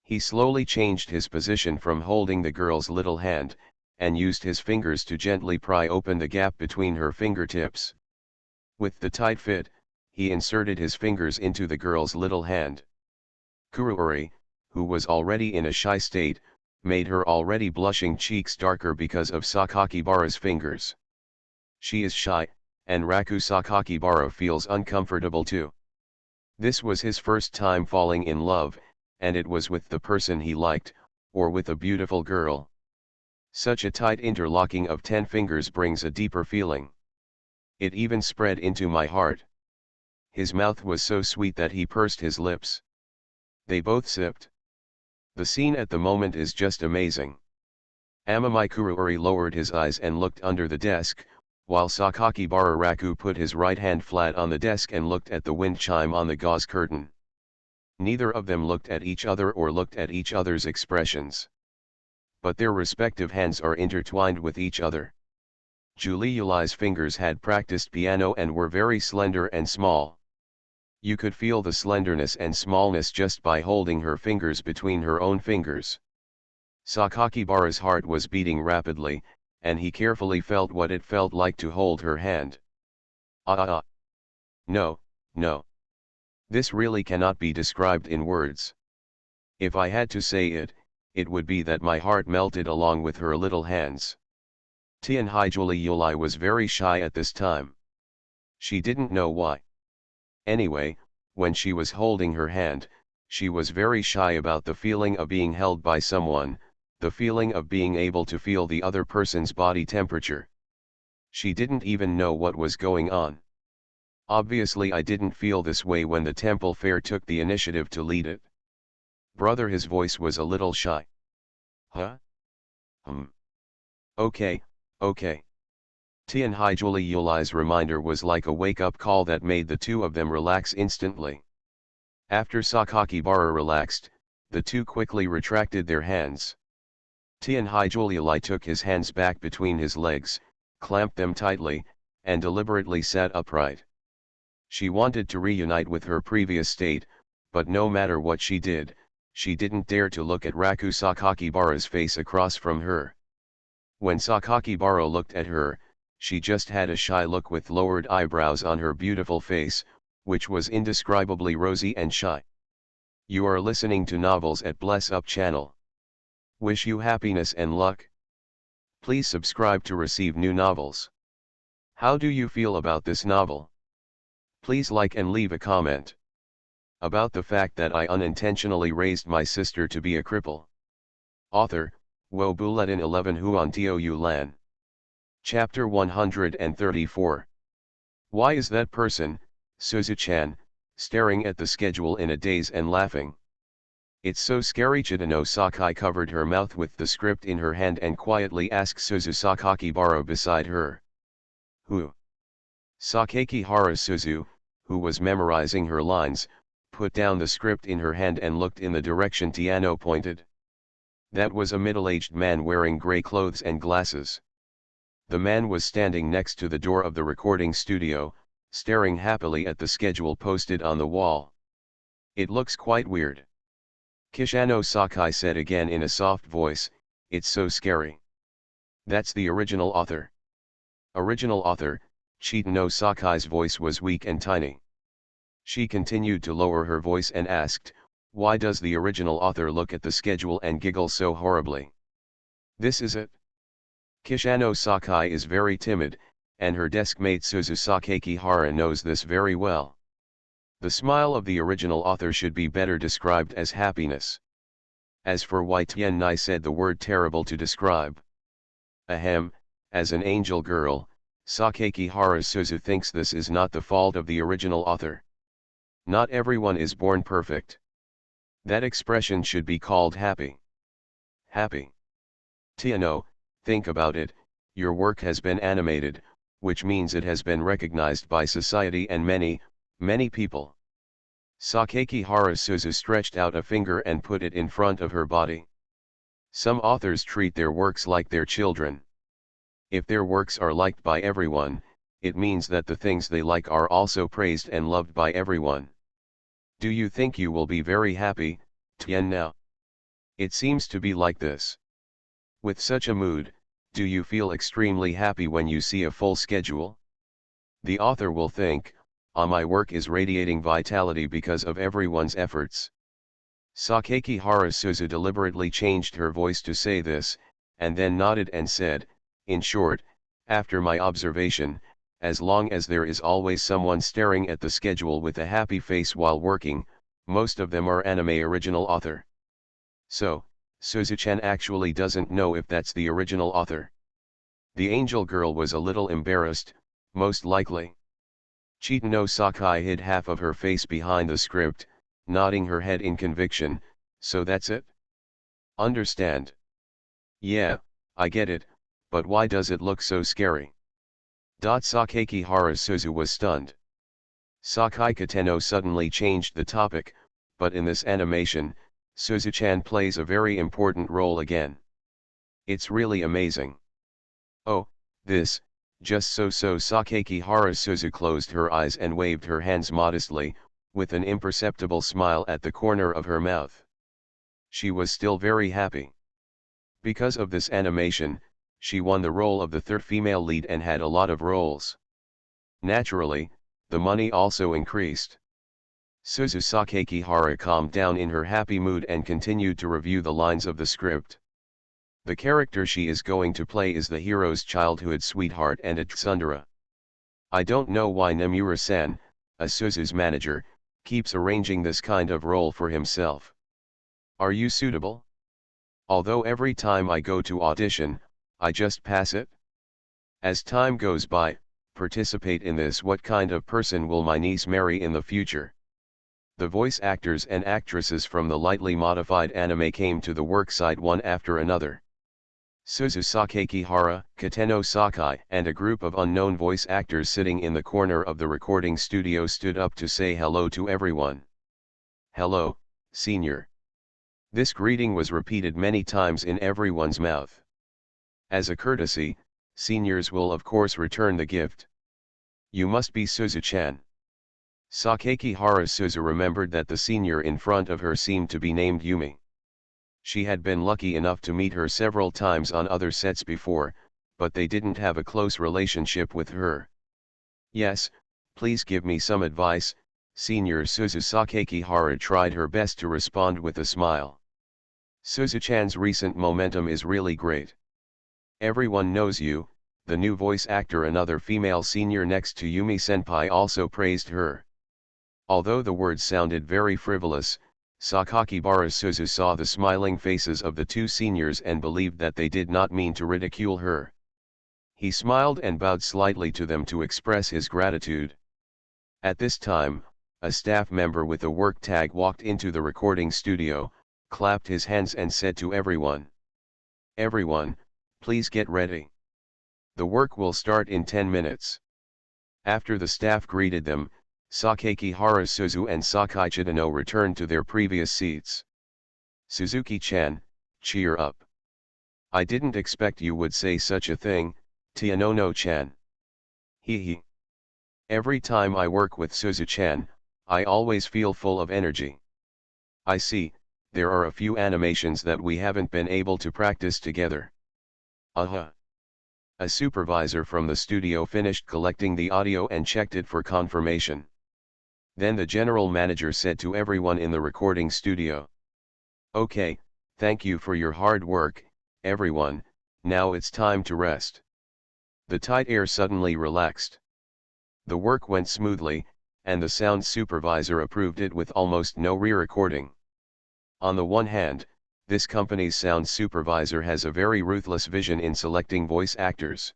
He slowly changed his position from holding the girl's little hand, and used his fingers to gently pry open the gap between her fingertips. With the tight fit, he inserted his fingers into the girl's little hand. Kuruori, who was already in a shy state, made her already blushing cheeks darker because of Sakakibara's fingers. She is shy, and Raku Sakakibara feels uncomfortable too. This was his first time falling in love, and it was with the person he liked, or with a beautiful girl. Such a tight interlocking of 10 fingers brings a deeper feeling. It even spread into my heart. His mouth was so sweet that he pursed his lips. They both sipped. The scene at the moment is just amazing. Amamai lowered his eyes and looked under the desk, while Sakakibara Raku put his right hand flat on the desk and looked at the wind chime on the gauze curtain. Neither of them looked at each other or looked at each other's expressions. But their respective hands are intertwined with each other. Juliuli's fingers had practiced piano and were very slender and small. You could feel the slenderness and smallness just by holding her fingers between her own fingers. Sakakibara's heart was beating rapidly, and he carefully felt what it felt like to hold her hand. No, no. This really cannot be described in words. If I had to say it, it would be that my heart melted along with her little hands. Tianhaijuli was very shy at this time. She didn't know why. Anyway, when she was holding her hand, she was very shy about the feeling of being held by someone, the feeling of being able to feel the other person's body temperature. She didn't even know what was going on. Obviously I didn't feel this way when the temple fair took the initiative to lead it. Brother, his voice was a little shy. Huh? Okay, okay. Tianhaijuli reminder was like a wake-up call that made the two of them relax instantly. After Sakakibara relaxed, the two quickly retracted their hands. Tianhaijuli took his hands back between his legs, clamped them tightly, and deliberately sat upright. She wanted to reunite with her previous state, but no matter what she did, she didn't dare to look at Raku Sakakibara's face across from her. When Sakakibara looked at her, she just had a shy look with lowered eyebrows on her beautiful face, which was indescribably rosy and shy. You are listening to Novels at Bless Up channel. Wish you happiness and luck. Please subscribe to receive new novels. How do you feel about this novel? Please like and leave a comment. About the fact that I unintentionally raised my sister to be a cripple. Author, Wo Buletin 11 Huan Tiu Lan. Chapter 134. Why is that person, Suzu-chan, staring at the schedule in a daze and laughing? It's so scary. Chitano Sakai covered her mouth with the script in her hand and quietly asked Suzu Sakakibara beside her. Who? Sakakihara Suzu, who was memorizing her lines, put down the script in her hand and looked in the direction Tiano pointed. That was a middle-aged man wearing gray clothes and glasses. The man was standing next to the door of the recording studio, staring happily at the schedule posted on the wall. It looks quite weird. Kishano Sakai said again in a soft voice, it's so scary. That's the original author. Original author, Chitano Sakai's voice was weak and tiny. She continued to lower her voice and asked, why does the original author look at the schedule and giggle so horribly? This is it. Kishano Sakai is very timid, and her desk mate Suzu Sakakihara knows this very well. The smile of the original author should be better described as happiness. As for why Tian-Nai said the word terrible to describe. Ahem, as an angel girl, Sakakihara Suzu thinks this is not the fault of the original author. Not everyone is born perfect. That expression should be called happy. Happy. Tiano, think about it, your work has been animated, which means it has been recognized by society and many, many people. Sakakihara Suzu stretched out a finger and put it in front of her body. Some authors treat their works like their children. If their works are liked by everyone, it means that the things they like are also praised and loved by everyone. Do you think you will be very happy, Tian now? It seems to be like this. With such a mood, do you feel extremely happy when you see a full schedule? The author will think, my work is radiating vitality because of everyone's efforts. Sakakihara Suzu deliberately changed her voice to say this, and then nodded and said, in short, after my observation, as long as there is always someone staring at the schedule with a happy face while working, most of them are anime original author. So, Suzu-chan actually doesn't know if that's the original author. The angel girl was a little embarrassed, most likely. Chitano Sakai hid half of her face behind the script, nodding her head in conviction. So that's it? Understand? Yeah, I get it, but why does it look so scary? Sakakihara Suzu was stunned. Sakai Kateno suddenly changed the topic, but in this animation, Suzu-chan plays a very important role again. It's really amazing. Oh, this, just so Sakakihara Suzu closed her eyes and waved her hands modestly, with an imperceptible smile at the corner of her mouth. She was still very happy. Because of this animation, she won the role of the third female lead and had a lot of roles. Naturally, the money also increased. Suzu Sakakihara calmed down in her happy mood and continued to review the lines of the script. The character she is going to play is the hero's childhood sweetheart and a tsundere. I don't know why Nemura-san, a Suzu's manager, keeps arranging this kind of role for himself. Are you suitable? Although every time I go to audition, I just pass it? As time goes by, participate in this. What kind of person will my niece marry in the future? The voice actors and actresses from the lightly modified anime came to the worksite one after another. Suzu Sakakihara, Kateno Sakai and a group of unknown voice actors sitting in the corner of the recording studio stood up to say hello to everyone. Hello, senior. This greeting was repeated many times in everyone's mouth. As a courtesy, seniors will of course return the gift. You must be Suzu-chan. Sakakihara Suzu remembered that the senior in front of her seemed to be named Yumi. She had been lucky enough to meet her several times on other sets before, but they didn't have a close relationship with her. Yes, please give me some advice, Senior Suzu. Sakakihara tried her best to respond with a smile. Suzu-chan's recent momentum is really great. Everyone knows you, the new voice actor. Another female senior next to Yumi-senpai also praised her. Although the words sounded very frivolous, Sakakibara Suzu saw the smiling faces of the two seniors and believed that they did not mean to ridicule her. He smiled and bowed slightly to them to express his gratitude. At this time, a staff member with a work tag walked into the recording studio, clapped his hands and said to everyone, "Everyone, please get ready. The work will start in 10 minutes. After the staff greeted them, Sakakihara Suzu and Sakai Chitano returned to their previous seats. Suzuki-chan, cheer up. I didn't expect you would say such a thing, Tianono-chan. Hee. Every time I work with Suzu-chan, I always feel full of energy. I see, there are a few animations that we haven't been able to practice together. A supervisor from the studio finished collecting the audio and checked it for confirmation. Then the general manager said to everyone in the recording studio, "Okay, thank you for your hard work, everyone, now it's time to rest." The tight air suddenly relaxed. The work went smoothly, and the sound supervisor approved it with almost no re-recording. On the one hand, this company's sound supervisor has a very ruthless vision in selecting voice actors.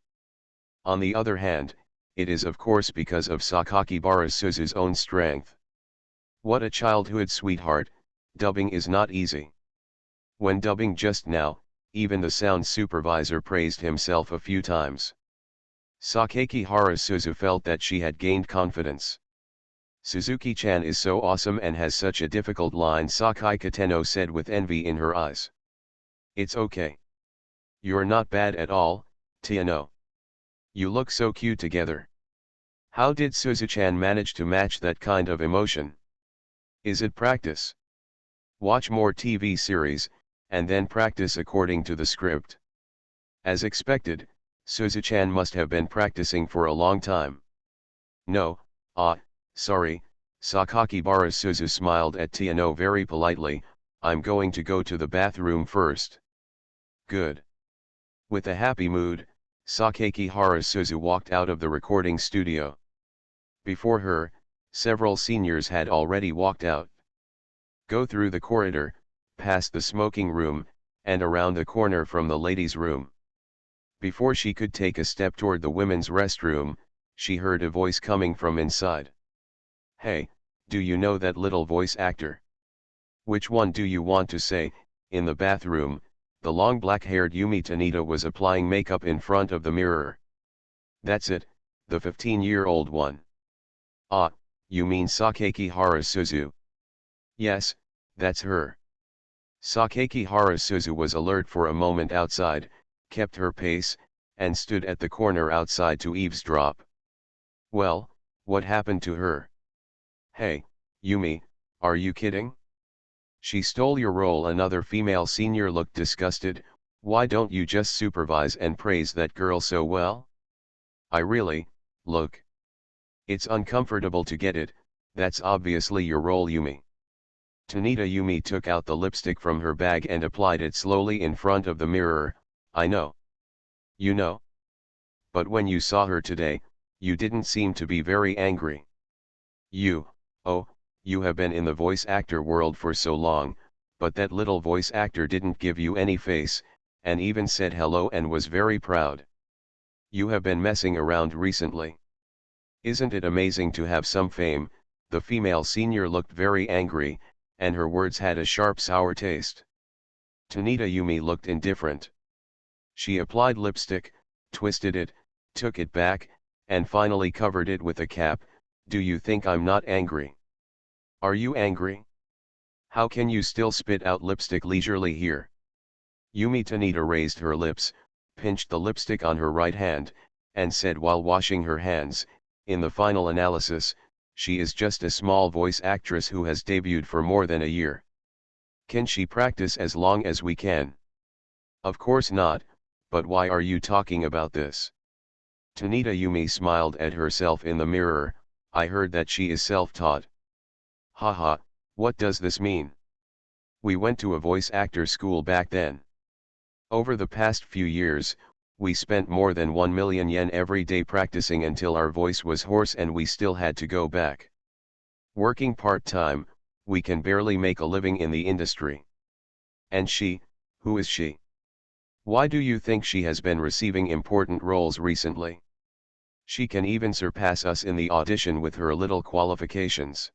On the other hand, it is of course because of Sakakibara Suzu's own strength. What a childhood sweetheart, dubbing is not easy. When dubbing just now, even the sound supervisor praised himself a few times. Sakakihara Suzu felt that she had gained confidence. Suzuki-chan is so awesome and has such a difficult line, Sakai Kateno said with envy in her eyes. It's okay. You're not bad at all, Tiano. You look so cute together. How did Suzu-chan manage to match that kind of emotion? Is it practice? Watch more TV series, and then practice according to the script. As expected, Suzu-chan must have been practicing for a long time. No, sorry, Sakakibara Suzu smiled at Tiano very politely, I'm going to go to the bathroom first. Good. With a happy mood, Sakakihara Suzu walked out of the recording studio. Before her, several seniors had already walked out. Go through the corridor, past the smoking room, and around the corner from the ladies' room. Before she could take a step toward the women's restroom, she heard a voice coming from inside. Hey, do you know that little voice actor? Which one do you want to say? In the bathroom, the long black-haired Yumi Tanita was applying makeup in front of the mirror. That's it, the 15-year-old one. Ah, you mean Sakakihara Suzu? Yes, that's her. Sakakihara Suzu was alert for a moment outside, kept her pace, and stood at the corner outside to eavesdrop. Well, what happened to her? Hey, Yumi, are you kidding? She stole your role. Another female senior looked disgusted. Why don't you just supervise and praise that girl so well? I really, look. It's uncomfortable to get it, that's obviously your role, Yumi. Tanita. Yumi took out the lipstick from her bag and applied it slowly in front of the mirror. I know. You know? But when you saw her today, you didn't seem to be very angry. Oh, you have been in the voice actor world for so long, but that little voice actor didn't give you any face, and even said hello and was very proud. You have been messing around recently. Isn't it amazing to have some fame? The female senior looked very angry, and her words had a sharp sour taste. Tanita. Yumi looked indifferent. She applied lipstick, twisted it, took it back, and finally covered it with a cap. Do you think I'm not angry? Are you angry? How can you still spit out lipstick leisurely here? Yumi Tanita raised her lips, pinched the lipstick on her right hand, and said while washing her hands, in the final analysis, she is just a small voice actress who has debuted for more than a year. Can she practice as long as we can? Of course not, but why are you talking about this? Tanita. Yumi smiled at herself in the mirror. I heard that she is self-taught. Haha, what does this mean? We went to a voice actor school back then. Over the past few years, we spent more than 1 million yen every day practicing until our voice was hoarse and we still had to go back. Working part-time, we can barely make a living in the industry. And she, who is she? Why do you think she has been receiving important roles recently? She can even surpass us in the audition with her little qualifications.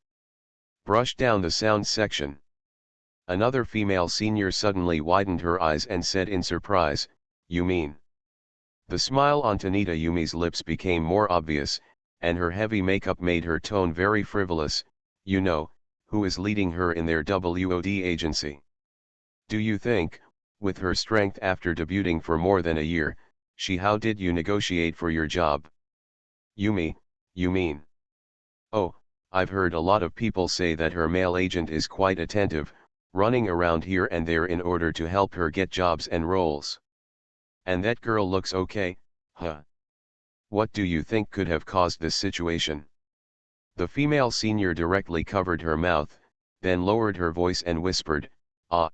Brush down the sound section. Another female senior suddenly widened her eyes and said in surprise, you mean? The smile on Tanita. Yumi's lips became more obvious, and her heavy makeup made her tone very frivolous. You know, who is leading her in their WOD agency? Do you think, with her strength after debuting for more than a year, how did you negotiate for your job? Yumi, you mean? Oh, I've heard a lot of people say that her male agent is quite attentive, running around here and there in order to help her get jobs and roles. And that girl looks okay, huh? What do you think could have caused this situation? The female senior directly covered her mouth, then lowered her voice and whispered, ah.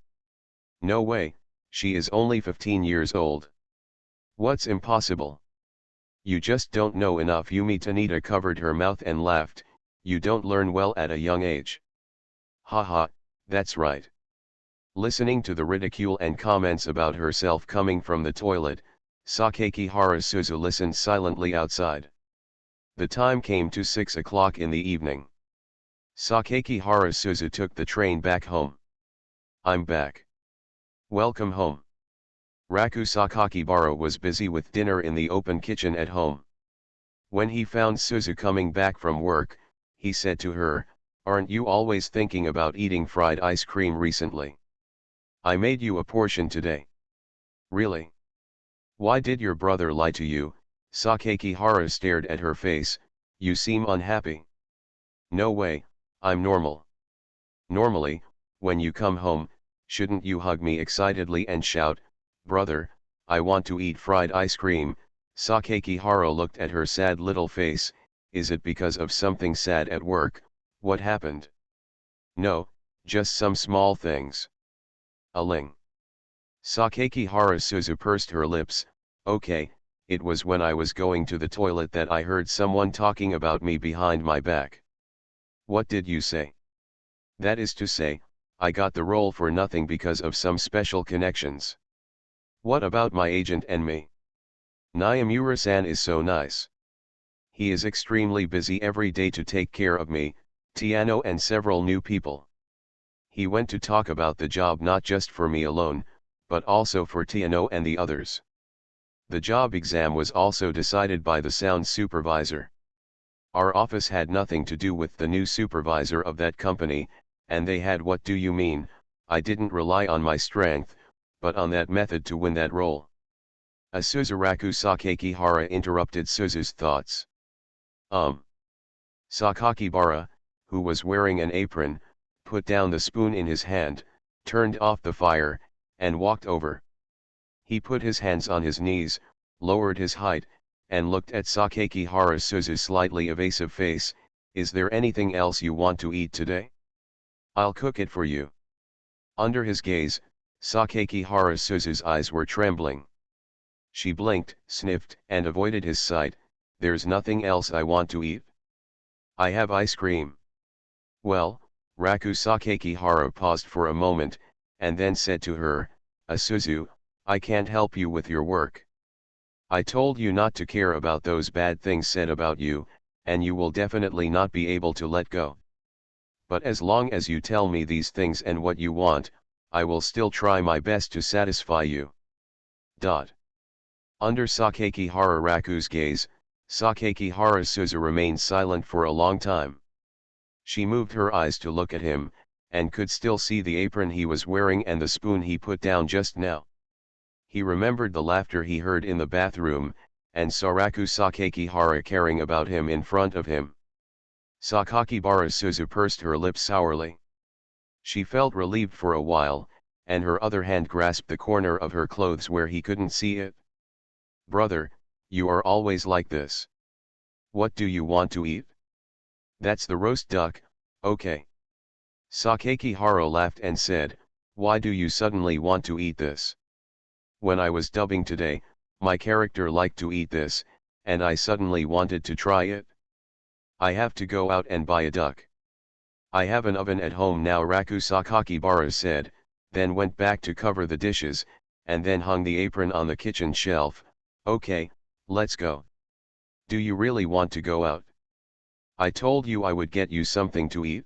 No way, she is only 15 years old. What's impossible? You just don't know enough. Yumi Tanita covered her mouth and laughed. You don't learn well at a young age. Haha, that's right. Listening to the ridicule and comments about herself coming from the toilet, Sakakihara Suzu listened silently outside. The time came to 6 o'clock in the evening. Sakakihara Suzu took the train back home. I'm back. Welcome home. Raku Sakakibara was busy with dinner in the open kitchen at home. When he found Suzu coming back from work, he said to her, aren't you always thinking about eating fried ice cream recently? I made you a portion today. Really? Why did your brother lie to you? Sakakihara stared at her face. You seem unhappy. No way, I'm normal. Normally, when you come home, shouldn't you hug me excitedly and shout, brother, I want to eat fried ice cream? Sakakihara looked at her sad little face. Is it because of something sad at work? What happened? No, just some small things. Aling. Sakakihara Suzu pursed her lips. Okay, it was when I was going to the toilet that I heard someone talking about me behind my back. What did you say? That is to say, I got the role for nothing because of some special connections. What about my agent and me? Naimura-san is so nice. He is extremely busy every day to take care of me, Tiano and several new people. He went to talk about the job not just for me alone, but also for Tiano and the others. The job exam was also decided by the sound supervisor. Our office had nothing to do with the new supervisor of that company, and they had what do you mean, I didn't rely on my strength, but on that method to win that role. Suzuraku Sakakibara interrupted Suzu's thoughts. Sakakibara, who was wearing an apron, put down the spoon in his hand, turned off the fire, and walked over. He put his hands on his knees, lowered his height, and looked at Sakakibara Suzu's slightly evasive face. Is there anything else you want to eat today? I'll cook it for you. Under his gaze, Sakakibara Suzu's eyes were trembling. She blinked, sniffed, and avoided his sight. There's nothing else I want to eat. I have ice cream. Well, Raku Sakakibara paused for a moment, and then said to her, Suzu, I can't help you with your work. I told you not to care about those bad things said about you, and you will definitely not be able to let go. But as long as you tell me these things and what you want, I will still try my best to satisfy you. Under Sakakibara Raku's gaze, Sakakibara Suzu remained silent for a long time. She moved her eyes to look at him, and could still see the apron he was wearing and the spoon he put down just now. He remembered the laughter he heard in the bathroom, and saw Raku Sakakibara caring about him in front of him. Sakakibara Suzu pursed her lips sourly. She felt relieved for a while, and her other hand grasped the corner of her clothes where he couldn't see it. Brother, you are always like this. What do you want to eat? That's the roast duck, okay. Sakakibara laughed and said, why do you suddenly want to eat this? When I was dubbing today, my character liked to eat this, and I suddenly wanted to try it. I have to go out and buy a duck. I have an oven at home now, Raku Sakakibara said, then went back to cover the dishes, and then hung the apron on the kitchen shelf. Okay, let's go. Do you really want to go out? I told you I would get you something to eat.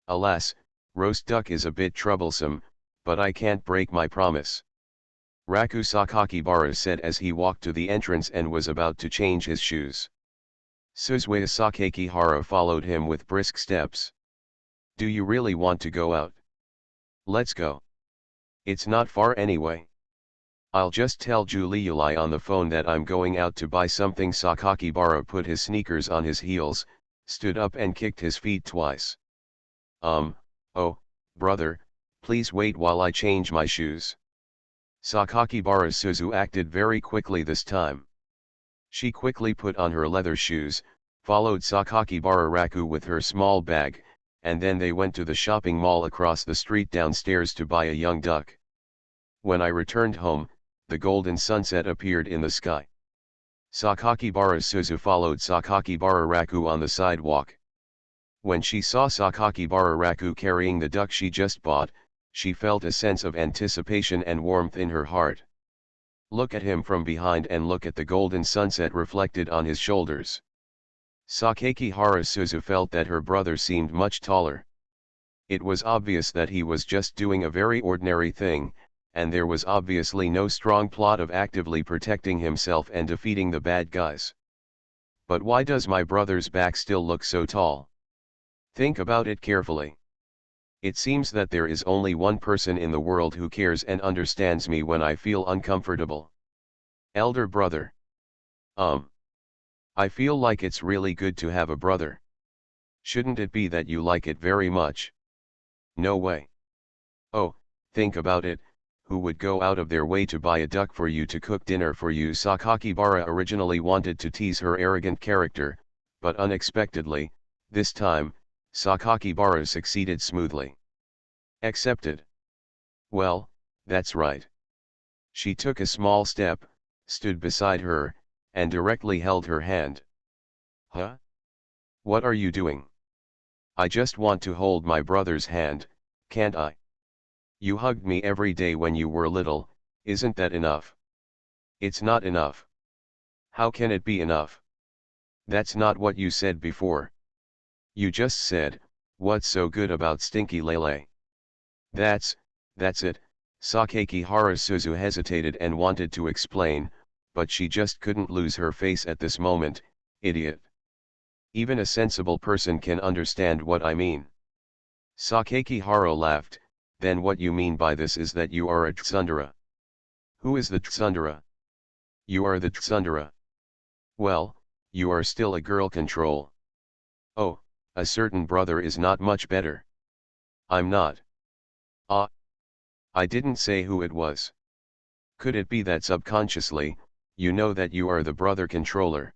Alas, roast duck is a bit troublesome, but I can't break my promise. Raku Sakakibara said as he walked to the entrance and was about to change his shoes. Suzuya Sakakibara followed him with brisk steps. Do you really want to go out? Let's go. It's not far anyway. I'll just tell Juliuli on the phone that I'm going out to buy something. Sakakibara put his sneakers on his heels, stood up and kicked his feet twice. Oh, brother, please wait while I change my shoes. Sakakibara Suzu acted very quickly this time. She quickly put on her leather shoes, followed Sakakibara Raku with her small bag, and then they went to the shopping mall across the street downstairs to buy a young duck. When I returned home, the golden sunset appeared in the sky. Sakakibara Suzu followed Sakakibara Raku on the sidewalk. When she saw Sakakibara Raku carrying the duck she just bought, she felt a sense of anticipation and warmth in her heart. Look at him from behind and look at the golden sunset reflected on his shoulders. Sakakibara Suzu felt that her brother seemed much taller. It was obvious that he was just doing a very ordinary thing, and there was obviously no strong plot of actively protecting himself and defeating the bad guys. But why does my brother's back still look so tall? Think about it carefully. It seems that there is only one person in the world who cares and understands me when I feel uncomfortable. Elder brother. I feel like it's really good to have a brother. Shouldn't it be that you like it very much? No way. Oh, think about it. Who would go out of their way to buy a duck for you to cook dinner for you? Sakakibara originally wanted to tease her arrogant character, but unexpectedly, this time, Sakakibara succeeded smoothly. Accepted. Well, that's right. She took a small step, stood beside her, and directly held her hand. Huh? What are you doing? I just want to hold my brother's hand, can't I? You hugged me every day when you were little, isn't that enough? It's not enough. How can it be enough? That's not what you said before. You just said, what's so good about Stinky Lele? That's it. Sakakihara Suzu hesitated and wanted to explain, but she just couldn't lose her face at this moment. Idiot. Even a sensible person can understand what I mean. Sakakihara laughed. Then what you mean by this is that you are a tsundere. Who is the tsundere? You are the tsundere. Well, you are still a girl control. Oh, a certain brother is not much better. I'm not. Ah. I didn't say who it was. Could it be that subconsciously, you know that you are the brother controller?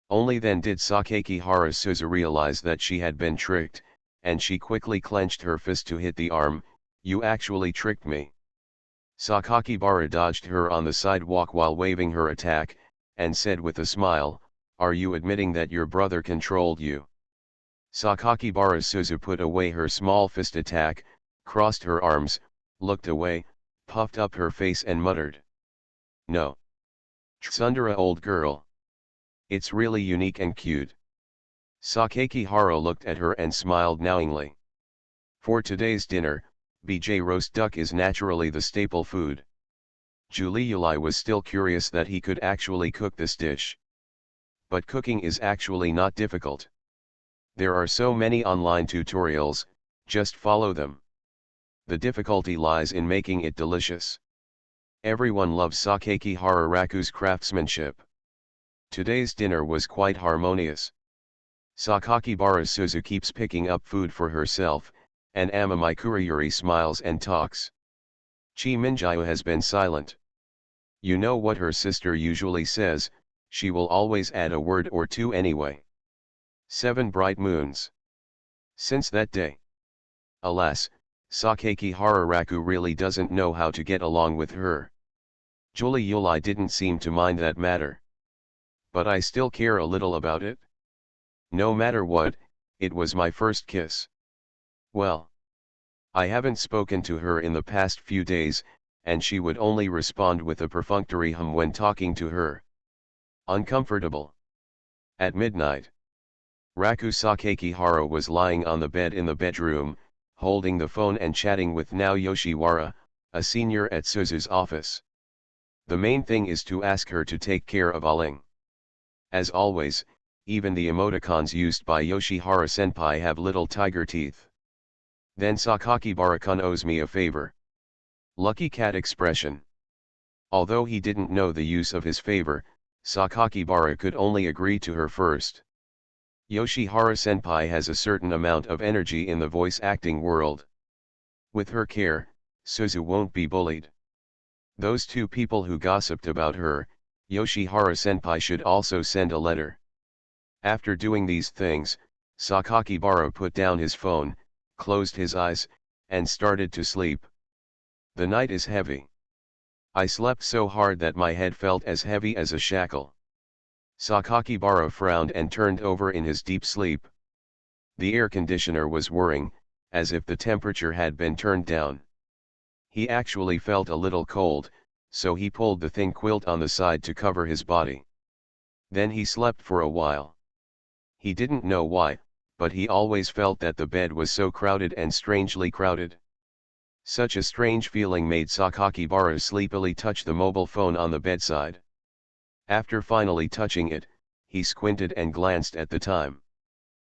Only then did Sakakihara Suzu realize that she had been tricked, and she quickly clenched her fist to hit the arm. You actually tricked me. Sakakibara dodged her on the sidewalk while waving her attack, and said with a smile, are you admitting that your brother controlled you? Sakakibara Suzu put away her small fist attack, crossed her arms, looked away, puffed up her face and muttered. No. Tsundere old girl. It's really unique and cute. Sakakihara looked at her and smiled knowingly. For today's dinner, BJ roast duck is naturally the staple food. Juliuli was still curious that he could actually cook this dish. But cooking is actually not difficult. There are so many online tutorials, just follow them. The difficulty lies in making it delicious. Everyone loves Sakakihara Raku's craftsmanship. Today's dinner was quite harmonious. Sakakibara Suzu keeps picking up food for herself, and Amamai Kuriyuri smiles and talks. Chi Minjiu has been silent. You know what her sister usually says, she will always add a word or two anyway. 7 bright moons. Since that day. Alas, Sakakihara Raku really doesn't know how to get along with her. Juliuli didn't seem to mind that matter. But I still care a little about it. No matter what, it was my first kiss. Well. I haven't spoken to her in the past few days, and she would only respond with a perfunctory hum when talking to her. Uncomfortable. At midnight. Raku Sakakihara was lying on the bed in the bedroom, holding the phone and chatting with Nao Yoshiwara, a senior at Suzu's office. The main thing is to ask her to take care of Aling. As always, even the emoticons used by Yoshihara-senpai have little tiger teeth. Then Sakakibara-kun owes me a favor. Lucky cat expression. Although he didn't know the use of his favor, Sakakibara could only agree to her first. Yoshihara-senpai has a certain amount of energy in the voice acting world. With her care, Suzu won't be bullied. Those 2 people who gossiped about her, Yoshihara-senpai should also send a letter. After doing these things, Sakakibara put down his phone, closed his eyes, and started to sleep. The night is heavy. I slept so hard that my head felt as heavy as a shackle. Sakakibara frowned and turned over in his deep sleep. The air conditioner was whirring, as if the temperature had been turned down. He actually felt a little cold, so he pulled the thin quilt on the side to cover his body. Then he slept for a while. He didn't know why, but he always felt that the bed was so crowded and strangely crowded. Such a strange feeling made Sakakibara sleepily touch the mobile phone on the bedside. After finally touching it, he squinted and glanced at the time.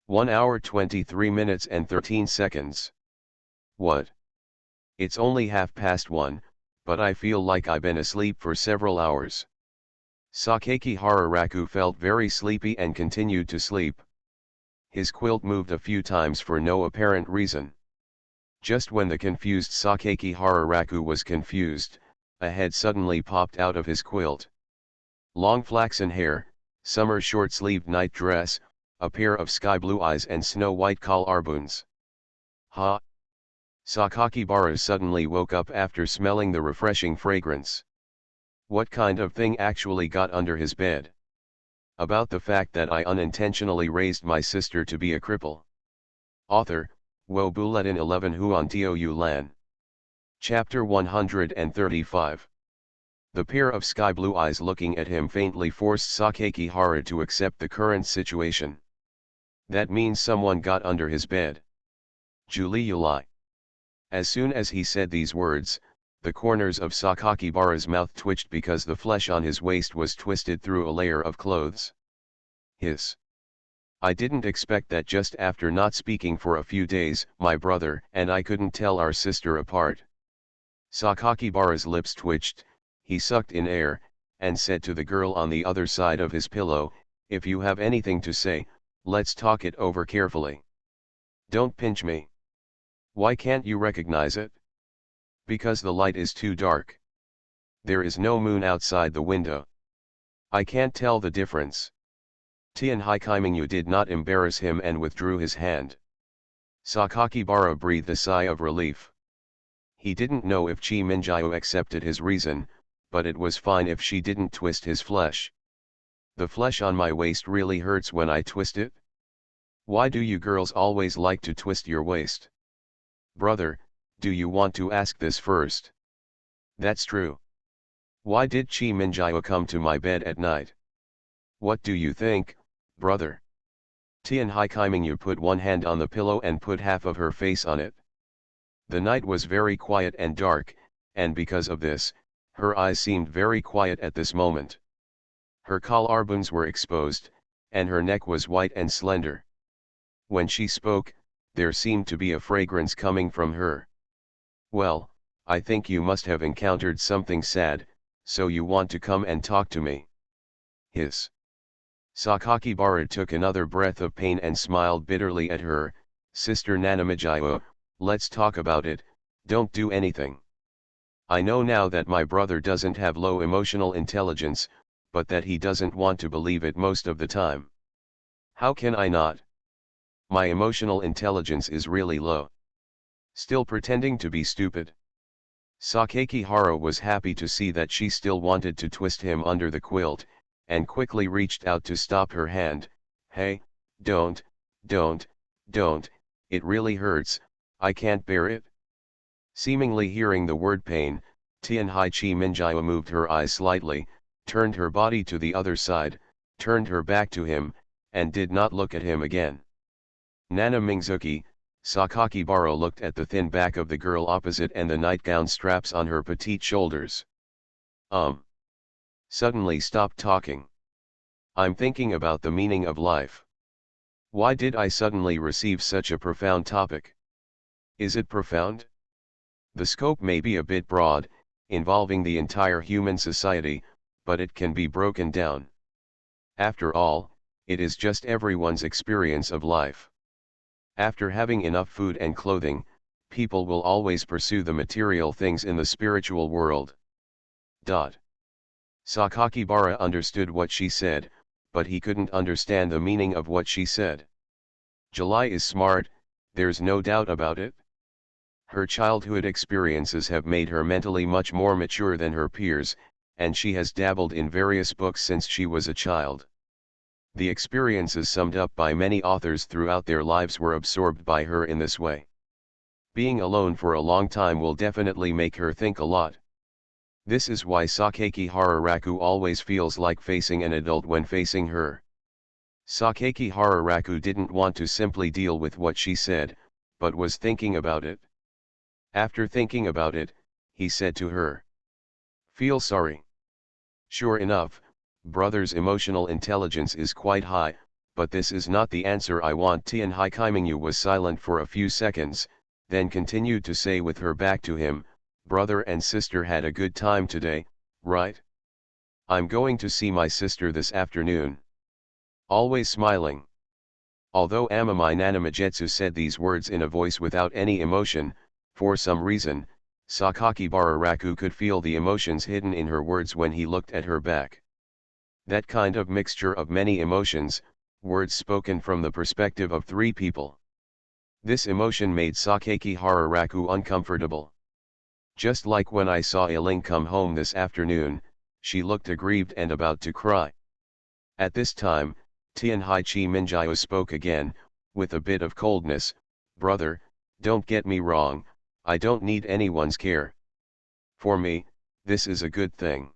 1 hour 23 minutes and 13 seconds. What? It's only 1:30, but I feel like I've been asleep for several hours. Sakakihara Raku felt very sleepy and continued to sleep. His quilt moved a few times for no apparent reason. Just when the confused Sakakihara Raku was confused, a head suddenly popped out of his quilt. Long flaxen hair, summer short-sleeved night dress, a pair of sky blue eyes and snow-white collarbones. Ha! Sakakibara suddenly woke up after smelling the refreshing fragrance. What kind of thing actually got under his bed? About the fact that I unintentionally raised my sister to be a cripple. Author, Wo Bulletin 11 Huan Tio Lan. Chapter 135. The pair of sky blue eyes looking at him faintly forced Sakakihara to accept the current situation. That means someone got under his bed. Juliuli. As soon as he said these words, the corners of Sakakibara's mouth twitched because the flesh on his waist was twisted through a layer of clothes. Hiss. I didn't expect that just after not speaking for a few days, my brother and I couldn't tell our sister apart. Sakakibara's lips twitched, he sucked in air, and said to the girl on the other side of his pillow, "If you have anything to say, let's talk it over carefully. Don't pinch me. Why can't you recognize it? Because the light is too dark. There is no moon outside the window. I can't tell the difference." Tian Haikaiminyu did not embarrass him and withdrew his hand. Sakakibara breathed a sigh of relief. He didn't know if Chi Minjiu accepted his reason, but it was fine if she didn't twist his flesh. The flesh on my waist really hurts when I twist it? Why do you girls always like to twist your waist? Brother, do you want to ask this first? That's true. Why did Chi Minjiu come to my bed at night? What do you think, brother? Tian Haikaiminyu put one hand on the pillow and put half of her face on it. The night was very quiet and dark, and because of this, her eyes seemed very quiet at this moment. Her collarbones were exposed, and her neck was white and slender. When she spoke, there seemed to be a fragrance coming from her. Well, I think you must have encountered something sad, so you want to come and talk to me. Hiss. Sakakibara took another breath of pain and smiled bitterly at her. Sister Nanamijiu, let's talk about it, don't do anything. I know now that my brother doesn't have low emotional intelligence, but that he doesn't want to believe it most of the time. How can I not? My emotional intelligence is really low. Still pretending to be stupid. Sakakihara was happy to see that she still wanted to twist him under the quilt, and quickly reached out to stop her hand. Hey, don't, it really hurts, I can't bear it. Seemingly hearing the word pain, Tianhai Chi Minjiu moved her eyes slightly, turned her body to the other side, turned her back to him, and did not look at him again. Nana Mingzuki, Sakakibara looked at the thin back of the girl opposite and the nightgown straps on her petite shoulders. Suddenly stopped talking. I'm thinking about the meaning of life. Why did I suddenly receive such a profound topic? Is it profound? The scope may be a bit broad, involving the entire human society, but it can be broken down. After all, it is just everyone's experience of life. After having enough food and clothing, people will always pursue the material things in the spiritual world. Sakakibara understood what she said, but he couldn't understand the meaning of what she said. July is smart, there's no doubt about it. Her childhood experiences have made her mentally much more mature than her peers, and she has dabbled in various books since she was a child. The experiences summed up by many authors throughout their lives were absorbed by her in this way. Being alone for a long time will definitely make her think a lot. This is why Sakakihara Raku always feels like facing an adult when facing her. Sakakihara Raku didn't want to simply deal with what she said, but was thinking about it. After thinking about it, he said to her, "Feel sorry." Sure enough, brother's emotional intelligence is quite high, but this is not the answer I want. Tian Haikaiminyu was silent for a few seconds, then continued to say with her back to him, "Brother and sister had a good time today, right? I'm going to see my sister this afternoon." Always smiling. Although Amamai Nanamijetsu said these words in a voice without any emotion, for some reason, Sakakibara Raku could feel the emotions hidden in her words when he looked at her back. That kind of mixture of many emotions, words spoken from the perspective of three people. This emotion made Sakakihara Raku uncomfortable. Just like when I saw Ailing come home this afternoon, she looked aggrieved and about to cry. At this time, Tianhai Chi Minjiu spoke again, with a bit of coldness, "Brother, don't get me wrong, I don't need anyone's care. For me, this is a good thing."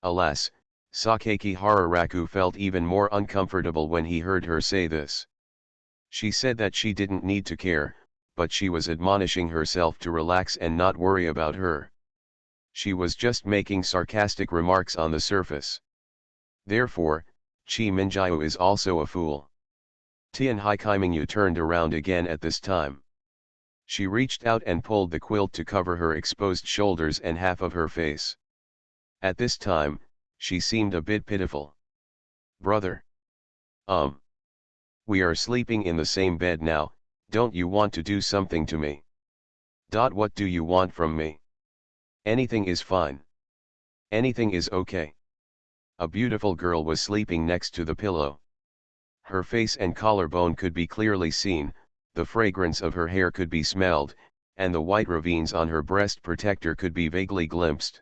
Alas, Sakakihara Raku felt even more uncomfortable when he heard her say this. She said that she didn't need to care, but she was admonishing herself to relax and not worry about her. She was just making sarcastic remarks on the surface. Therefore, Chi Minjiu is also a fool. Tian Haikimingyu turned around again at this time. She reached out and pulled the quilt to cover her exposed shoulders and half of her face. At this time, she seemed a bit pitiful. Brother. We are sleeping in the same bed now, don't you want to do something to me? What do you want from me? Anything is fine. Anything is okay. A beautiful girl was sleeping next to the pillow. Her face and collarbone could be clearly seen, the fragrance of her hair could be smelled, and the white ravines on her breast protector could be vaguely glimpsed.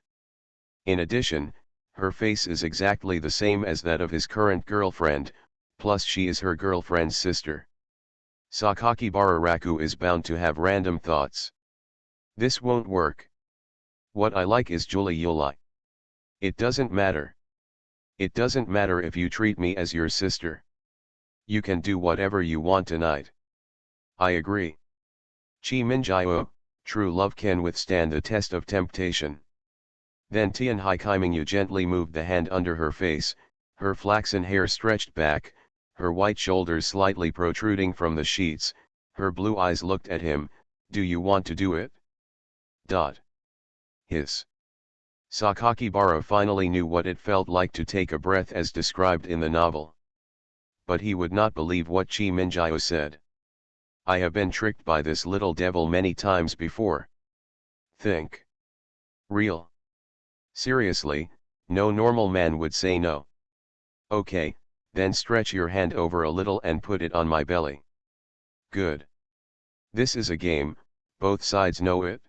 In addition, her face is exactly the same as that of his current girlfriend, plus she is her girlfriend's sister. Sakakibara Raku is bound to have random thoughts. This won't work. What I like is Julie Yulai. It doesn't matter. It doesn't matter if you treat me as your sister. You can do whatever you want tonight. I agree. Chi Minjiu, true love can withstand the test of temptation. Then Tian Haikimingyu gently moved the hand under her face, her flaxen hair stretched back, her white shoulders slightly protruding from the sheets, her blue eyes looked at him. Do you want to do it? Hiss. Sakakibara finally knew what it felt like to take a breath as described in the novel. But he would not believe what Chi Minjiu said. I have been tricked by this little devil many times before. Think. Real. Seriously, no normal man would say no. Okay, then stretch your hand over a little and put it on my belly. Good. This is a game, both sides know it.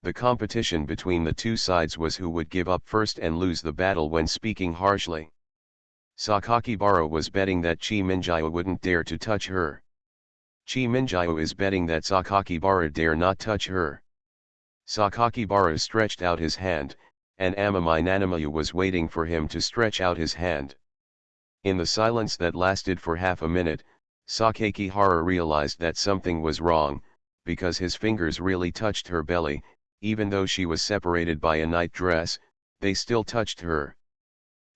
The competition between the two sides was who would give up first and lose the battle when speaking harshly. Sakakibara was betting that Chi Minjiu wouldn't dare to touch her. Chi Minjiu is betting that Sakakibara dare not touch her. Sakakibara stretched out his hand, and Amamai Nanamayu was waiting for him to stretch out his hand. In the silence that lasted for half a minute, Sakakibara realized that something was wrong, because his fingers really touched her belly. Even though she was separated by a night dress, they still touched her.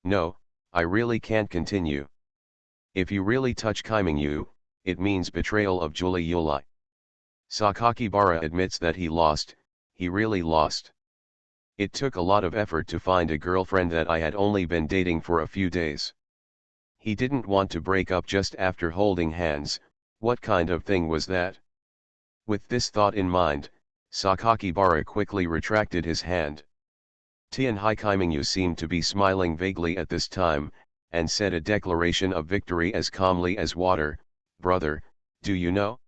No, I really can't continue. If you really touch Kimingyu, it means betrayal of Julie Yulai. Sakakibara admits that he lost, he really lost. It took a lot of effort to find a girlfriend that I had only been dating for a few days. He didn't want to break up just after holding hands. What kind of thing was that? With this thought in mind, Sakakibara quickly retracted his hand. Tian Haikimingyu seemed to be smiling vaguely at this time, and said a declaration of victory as calmly as water. Brother, do you know?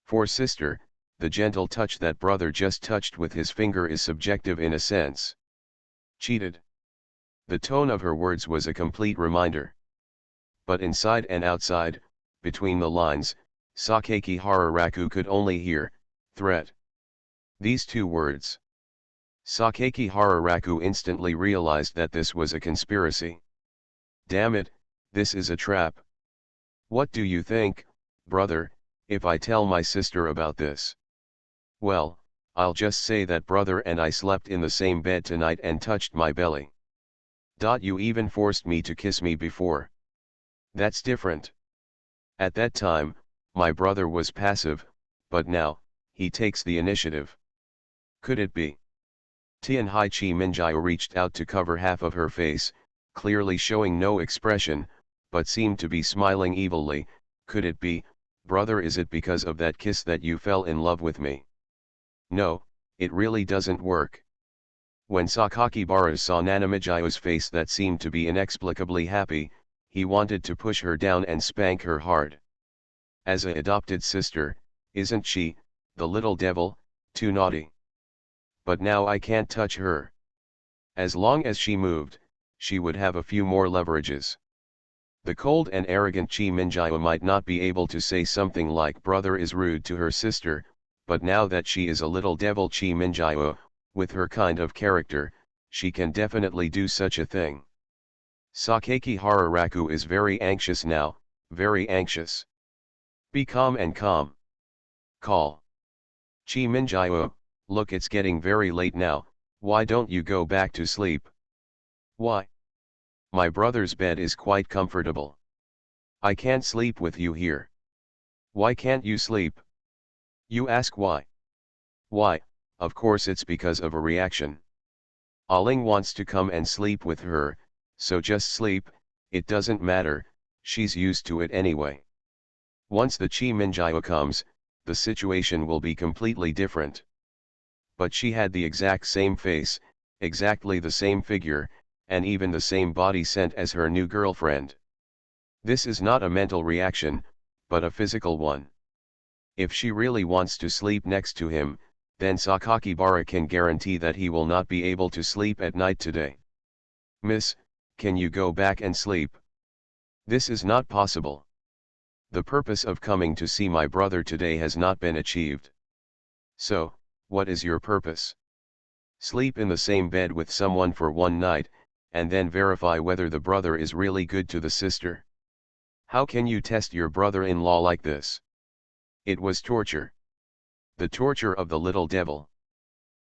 For sister, the gentle touch that brother just touched with his finger is subjective in a sense. Cheated. The tone of her words was a complete reminder. But inside and outside, between the lines, Sakakibara Raku could only hear, threat. These two words. Sakakibara Raku instantly realized that this was a conspiracy. Damn it, this is a trap. What do you think, brother, if I tell my sister about this? Well, I'll just say that brother and I slept in the same bed tonight and touched my belly. You even forced me to kiss me before. That's different. At that time, my brother was passive, but now, he takes the initiative. Could it be? Tian Hai Chi Minjiu reached out to cover half of her face, clearly showing no expression, but seemed to be smiling evilly. Could it be, brother, is it because of that kiss that you fell in love with me? No, it really doesn't work. When Sakakibara saw Nanamijiu's face that seemed to be inexplicably happy, he wanted to push her down and spank her hard. As a adopted sister, isn't she, the little devil, too naughty? But now I can't touch her. As long as she moved, she would have a few more leverages. The cold and arrogant Chi Minjiu might not be able to say something like brother is rude to her sister, but now that she is a little devil Chi Minjiu, with her kind of character, she can definitely do such a thing. Sakakibara Raku is very anxious now, very anxious. Be calm and calm. Call. Chi Minjio, look, it's getting very late now, why don't you go back to sleep? Why? My brother's bed is quite comfortable. I can't sleep with you here. Why can't you sleep? You ask why? Why, of course it's because of a reaction. Aling wants to come and sleep with her, so just sleep, it doesn't matter, she's used to it anyway. Once the Chi Minjio comes, the situation will be completely different. But she had the exact same face, exactly the same figure, and even the same body scent as her new girlfriend. This is not a mental reaction, but a physical one. If she really wants to sleep next to him, then Sakakibara can guarantee that he will not be able to sleep at night today. Miss, can you go back and sleep? This is not possible. The purpose of coming to see my brother today has not been achieved. So, what is your purpose? Sleep in the same bed with someone for one night, and then verify whether the brother is really good to the sister? How can you test your brother-in-law like this? It was torture. The torture of the little devil.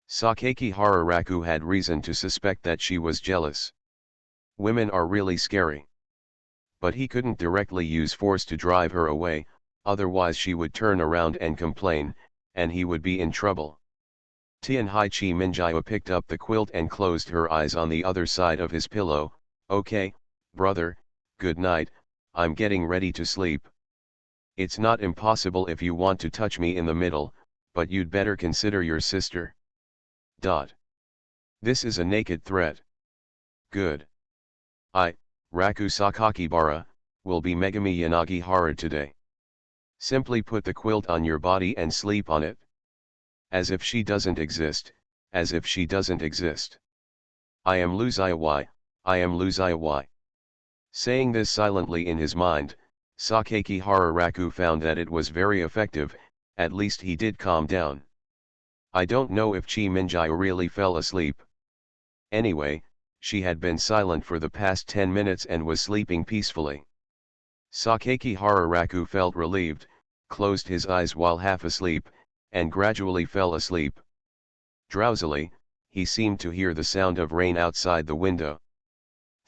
Sakaki Hararaku had reason to suspect that she was jealous. Women are really scary. But he couldn't directly use force to drive her away, otherwise she would turn around and complain, and he would be in trouble. Tianhai Chi Minjia picked up the quilt and closed her eyes on the other side of his pillow. Okay, brother, good night, I'm getting ready to sleep. It's not impossible if you want to touch me in the middle, but you'd better consider your sister. This is a naked threat. Good. Raku Sakakibara, will be Megami Yanagi Hara today. Simply put the quilt on your body and sleep on it. As if she doesn't exist, as if she doesn't exist. I am Luzai, I am Luzai. Saying this silently in his mind, Sakaki Hararaku found that it was very effective, at least he did calm down. I don't know if Chi Minjia really fell asleep. Anyway, she had been silent for the past 10 minutes and was sleeping peacefully. Sakaki Hararaku felt relieved, closed his eyes while half asleep, and gradually fell asleep. Drowsily, he seemed to hear the sound of rain outside the window.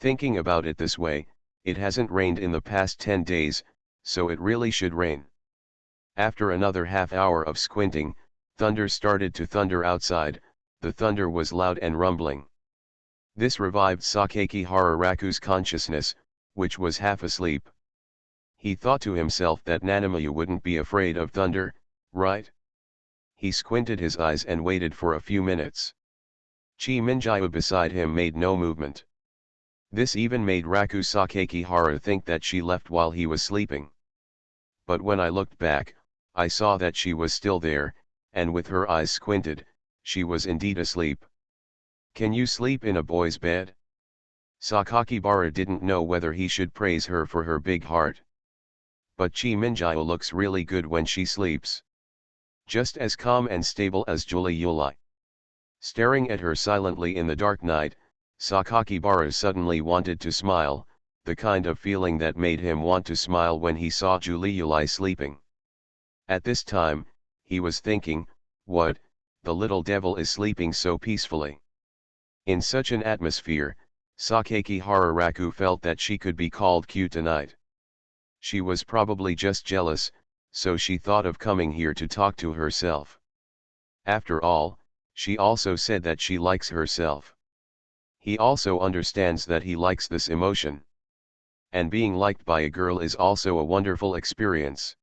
Thinking about it this way, it hasn't rained in the past 10 days, so it really should rain. After another half hour of squinting, thunder started to thunder outside. The thunder was loud and rumbling. This revived Sakaki Hararaku's consciousness, which was half asleep. He thought to himself that Nanamayu wouldn't be afraid of thunder, right? He squinted his eyes and waited for a few minutes. Chi Minjia beside him made no movement. This even made Raku Sakaki Hara think that she left while he was sleeping. But when I looked back, I saw that she was still there, and with her eyes squinted, she was indeed asleep. Can you sleep in a boy's bed? Sakakibara didn't know whether he should praise her for her big heart. But Chi Minjia looks really good when she sleeps. Just as calm and stable as Julie Yulai. Staring at her silently in the dark night, Sakakibara suddenly wanted to smile, the kind of feeling that made him want to smile when he saw Julie Yulai sleeping. At this time, he was thinking, what, the little devil is sleeping so peacefully. In such an atmosphere, Sakaki Hararaku felt that she could be called cute tonight. She was probably just jealous, so she thought of coming here to talk to herself. After all, she also said that she likes herself. He also understands that he likes this emotion. And being liked by a girl is also a wonderful experience.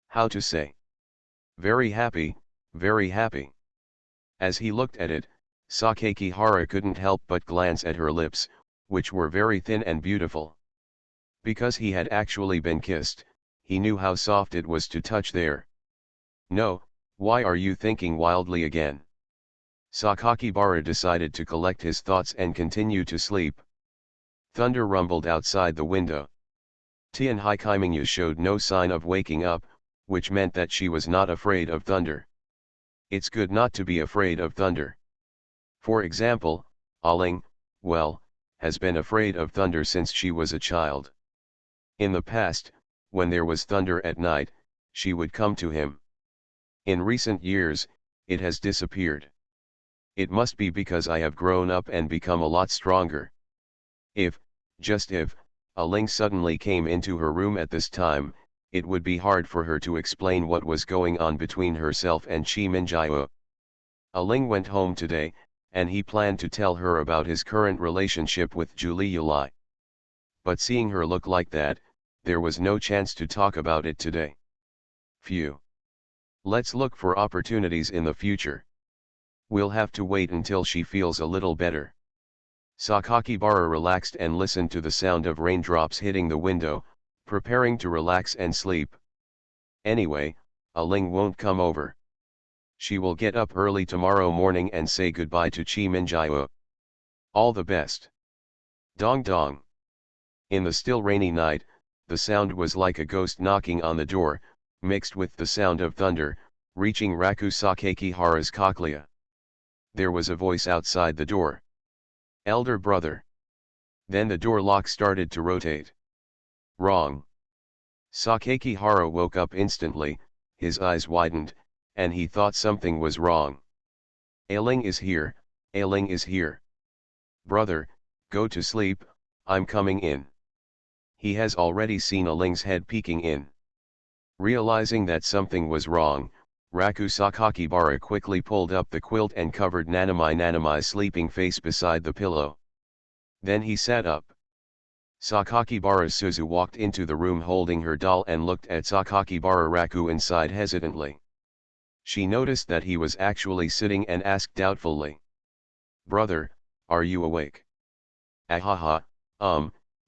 How to say? Very happy, very happy. As he looked at it, Sakaki Hara couldn't help but glance at her lips, which were very thin and beautiful. Because he had actually been kissed, he knew how soft it was to touch there. No, why are you thinking wildly again? Sakakibara decided to collect his thoughts and continue to sleep. Thunder rumbled outside the window. Tianhai Kaimingyu showed no sign of waking up, which meant that she was not afraid of thunder. It's good not to be afraid of thunder. For example, Aling, well, has been afraid of thunder since she was a child. In the past, when there was thunder at night, she would come to him. In recent years, It has disappeared. It must be because I have grown up and become a lot stronger. If, just if, Aling suddenly came into her room at this time, it would be hard for her to explain what was going on between herself and Chi Minjiao. Aling went home today, and he planned to tell her about his current relationship with Julie Yulai. But seeing her look like that, there was no chance to talk about it today. Phew. Let's look for opportunities in the future. We'll have to wait until she feels a little better. Sakakibara relaxed and listened to the sound of raindrops hitting the window, preparing to relax and sleep. Anyway, Aling won't come over. She will get up early tomorrow morning and say goodbye to Chi Minjiao. All the best. Dong dong. In the still rainy night, the sound was like a ghost knocking on the door, mixed with the sound of thunder, reaching Raku Sakakihara's cochlea. There was a voice outside the door. Elder brother. Then the door lock started to rotate. Wrong. Sakakihara woke up instantly, his eyes widened, and he thought something was wrong. Ailing is here, Ailing is here. Brother, go to sleep, I'm coming in. He has already seen Ailing's head peeking in. Realizing that something was wrong, Raku Sakakibara quickly pulled up the quilt and covered Nanami's sleeping face beside the pillow. Then he sat up. Sakakibara Suzu walked into the room holding her doll and looked at Sakakibara Raku and sighed hesitantly. She noticed that he was actually sitting and asked doubtfully. Brother, are you awake? Ahaha,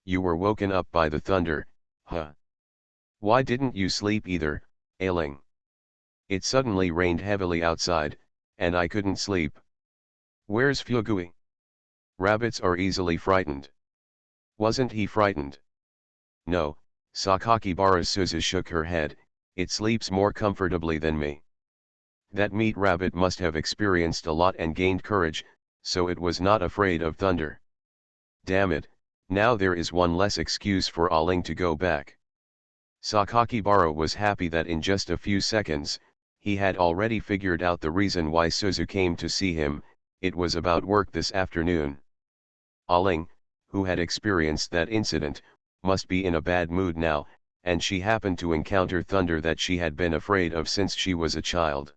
you were woken up by the thunder, huh? Why didn't you sleep either, Ailing? It suddenly rained heavily outside, and I couldn't sleep. Where's Fugui? Rabbits are easily frightened. Wasn't he frightened? No, Sakakibara Suzu shook her head, it sleeps more comfortably than me. That meat rabbit must have experienced a lot and gained courage, so it was not afraid of thunder. Damn it, now there is one less excuse for Ailing to go back. Sakakibara was happy that in just a few seconds, he had already figured out the reason why Suzu came to see him. It was about work this afternoon. Ailing, who had experienced that incident, must be in a bad mood now, and she happened to encounter thunder that she had been afraid of since she was a child.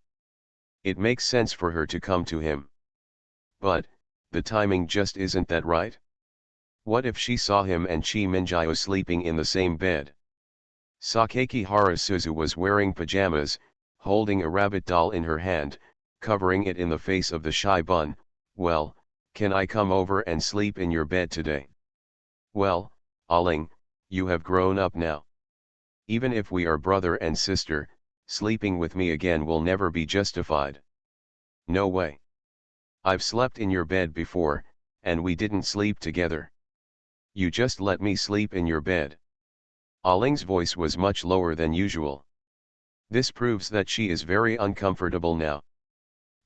It makes sense for her to come to him. But, the timing just isn't that right? What if she saw him and Chi Minjiao sleeping in the same bed? Sakakihara Suzu was wearing pajamas, holding a rabbit doll in her hand, covering it in the face of the shy bun. Well, can I come over and sleep in your bed today? Well, Ailing, you have grown up now. Even if we are brother and sister, sleeping with me again will never be justified. No way. I've slept in your bed before, and we didn't sleep together. You just let me sleep in your bed. Ailing's voice was much lower than usual. This proves that she is very uncomfortable now.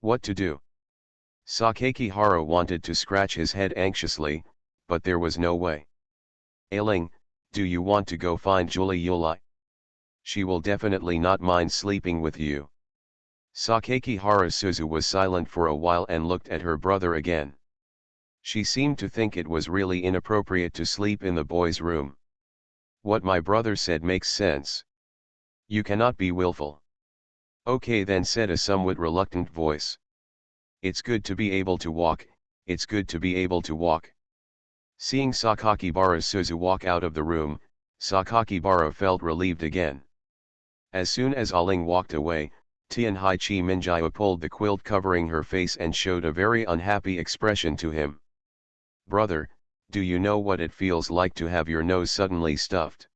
What to do? Sakakihara wanted to scratch his head anxiously, but there was no way. Ailing, do you want to go find Julie Yulai? She will definitely not mind sleeping with you. Sakakihara Suzu was silent for a while and looked at her brother again. She seemed to think it was really inappropriate to sleep in the boys' room. What my brother said makes sense. You cannot be willful. Okay then, said a somewhat reluctant voice. It's good to be able to walk, it's good to be able to walk. Seeing Sakakibara Suzu walk out of the room, Sakakibara felt relieved again. As soon as Ailing walked away, Tianhai Chi Minjiao pulled the quilt covering her face and showed a very unhappy expression to him. Brother, do you know what it feels like to have your nose suddenly stuffed?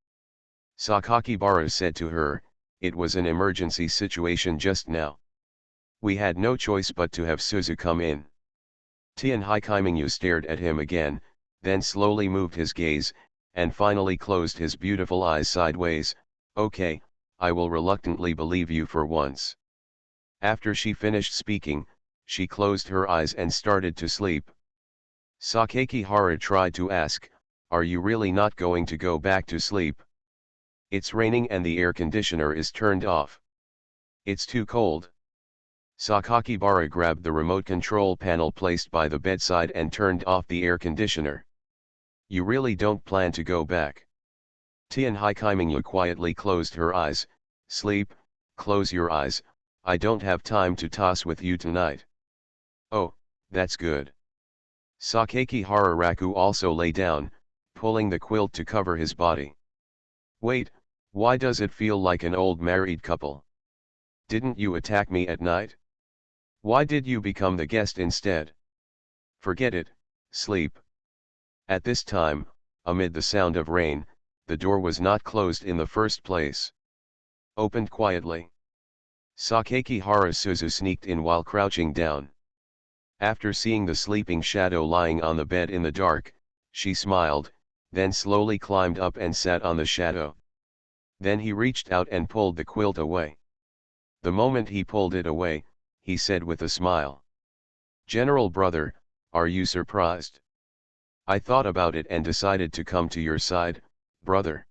Sakakibara said to her, it was an emergency situation just now. We had no choice but to have Suzu come in. Tianhai Kaimingyu stared at him again, then slowly moved his gaze, and finally closed his beautiful eyes sideways. Okay, I will reluctantly believe you for once. After she finished speaking, she closed her eyes and started to sleep. Sakakihara tried to ask, are you really not going to go back to sleep? It's raining and the air conditioner is turned off. It's too cold. Sakakibara grabbed the remote control panel placed by the bedside and turned off the air conditioner. You really don't plan to go back? Tian Haikaiminyu quietly closed her eyes. Sleep, close your eyes, I don't have time to toss with you tonight. Oh, that's good. Sakaki Hararaku also lay down, pulling the quilt to cover his body. Wait, why does it feel like an old married couple? Didn't you attack me at night? Why did you become the guest instead? Forget it, sleep. At this time, amid the sound of rain, the door was not closed in the first place. Opened quietly. Sakaki Harasuzu sneaked in while crouching down. After seeing the sleeping shadow lying on the bed in the dark, she smiled, then slowly climbed up and sat on the shadow. Then he reached out and pulled the quilt away. The moment he pulled it away, he said with a smile. General brother, are you surprised? I thought about it and decided to come to your side, brother.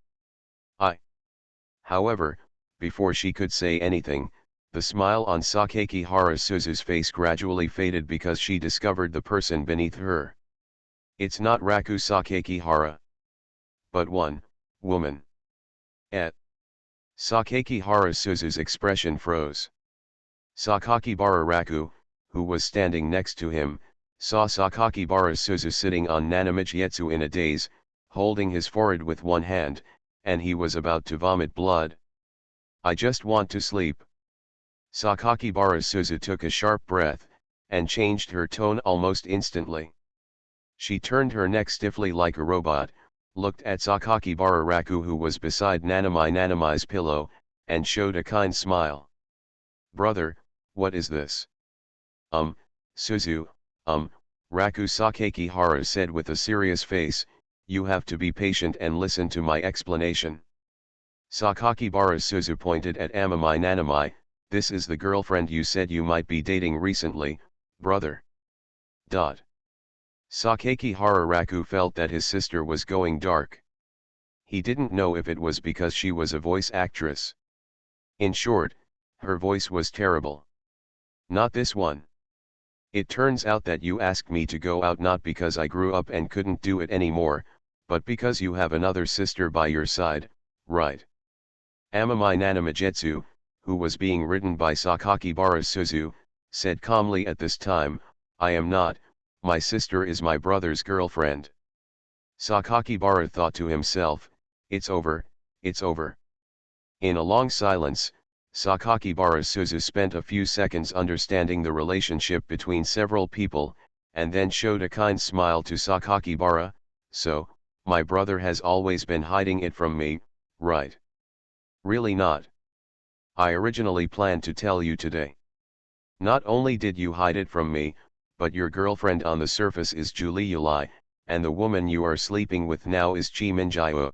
However, before she could say anything, the smile on Sakaki Harasuzu's face gradually faded because she discovered the person beneath her. It's not Raku Sakaki Hara. But one, woman. Sakaki Harasuzu's expression froze. Sakakibara Raku, who was standing next to him, saw Sakakibara Suzu sitting on Nanamichietsu in a daze, holding his forehead with one hand, and he was about to vomit blood. I just want to sleep. Sakakibara Suzu took a sharp breath, and changed her tone almost instantly. She turned her neck stiffly like a robot, looked at Sakakibara Raku who was beside Nanami's pillow, and showed a kind smile. Brother, what is this? Suzu, Raku Sakaki Hara said with a serious face, you have to be patient and listen to my explanation. Sakakibara Suzu pointed at Nanami, this is the girlfriend you said you might be dating recently, brother. Sakaki Hararaku felt that his sister was going dark. He didn't know if it was because she was a voice actress. In short, her voice was terrible. Not this one. It turns out that you asked me to go out not because I grew up and couldn't do it anymore, but because you have another sister by your side, right? Amami Nanamijetsu, who was being ridden by Sakakibara Suzu, said calmly at this time, I am not, my sister is my brother's girlfriend. Sakakibara thought to himself, it's over, it's over. In a long silence, Sakakibara Suzu spent a few seconds understanding the relationship between several people, and then showed a kind smile to Sakakibara, so, my brother has always been hiding it from me, right? Really not. I originally planned to tell you today. Not only did you hide it from me, but your girlfriend on the surface is Julie Yulai, and the woman you are sleeping with now is Chi Minjiu.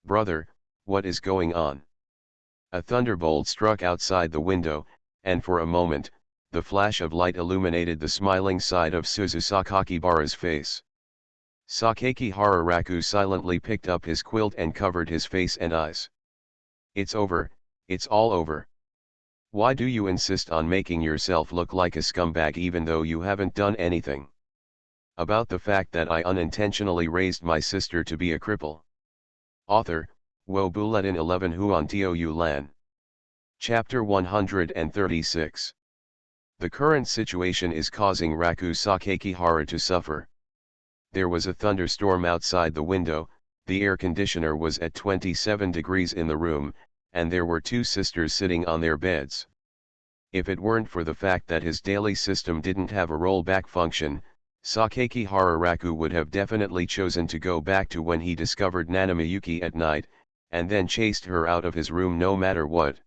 Brother, what is going on? A thunderbolt struck outside the window, and for a moment, the flash of light illuminated the smiling side of Suzu Sakakibara's face. Sakaki Hararaku silently picked up his quilt and covered his face and eyes. It's over, it's all over. Why do you insist on making yourself look like a scumbag even though you haven't done anything? About the fact that I unintentionally raised my sister to be a cripple. Author, Wo Bulletin 11 Huan Tio Yu Lan. Chapter 136. The current situation is causing Raku Sakakihara to suffer. There was a thunderstorm outside the window, the air conditioner was at 27 degrees in the room, and there were two sisters sitting on their beds. If it weren't for the fact that his daily system didn't have a rollback function, Sakakihara Raku would have definitely chosen to go back to when he discovered Nanamiyuki at night, and then chased her out of his room no matter what.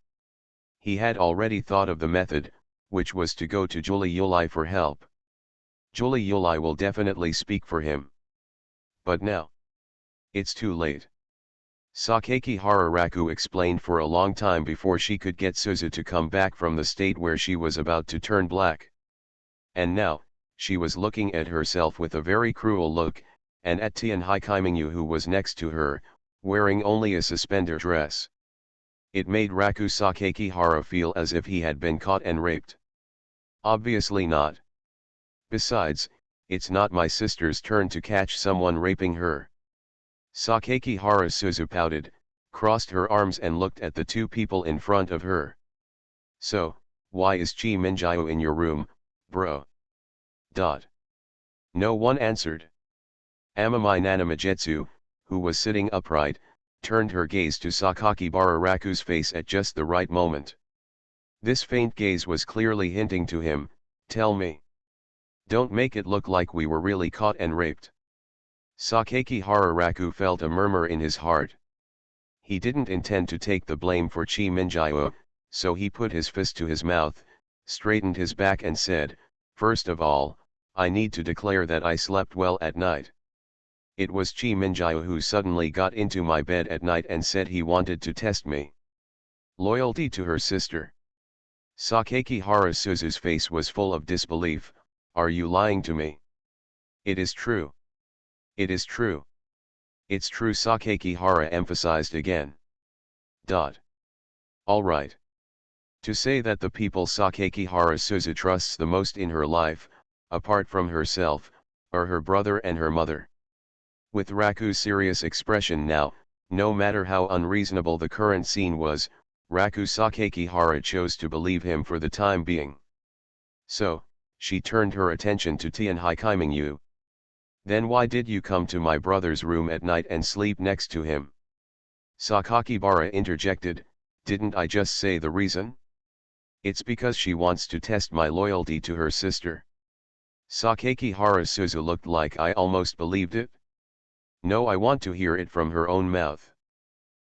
He had already thought of the method, which was to go to Julie Yulai for help. Julie Yulai will definitely speak for him. But now, it's too late. Sakaki Hararaku explained for a long time before she could get Suzu to come back from the state where she was about to turn black. And now, she was looking at herself with a very cruel look, and at Tian Haikaiminyu who was next to her, wearing only a suspender dress. It made Raku Sakakihara feel as if he had been caught and raped. Obviously not. Besides, it's not my sister's turn to catch someone raping her. Sakakihara Suzu pouted, crossed her arms and looked at the two people in front of her. So, why is Chi Minjio in your room, bro? No one answered. Amami Nanamajetsu, who was sitting upright, turned her gaze to Sakakibara Raku's face at just the right moment. This faint gaze was clearly hinting to him, tell me. Don't make it look like we were really caught and raped. Sakakihara Raku felt a murmur in his heart. He didn't intend to take the blame for Chi Minjio, so he put his fist to his mouth, straightened his back and said, first of all, I need to declare that I slept well at night. It was Chi Minjio who suddenly got into my bed at night and said he wanted to test me. Loyalty to her sister. Sakakihara Suzu's face was full of disbelief. Are you lying to me? It is true. It is true. It's true, Sakakihara emphasized again. All right. To say that the people Sakakihara Suzu trusts the most in her life, apart from herself, are her brother and her mother. With Raku's serious expression now, no matter how unreasonable the current scene was, Raku Sakakihara chose to believe him for the time being. So, she turned her attention to Tianhai Kaimingyu. Then why did you come to my brother's room at night and sleep next to him? Sakakibara interjected, didn't I just say the reason? It's because she wants to test my loyalty to her sister. Sakakihara Suzu looked like I almost believed it. No, I want to hear it from her own mouth.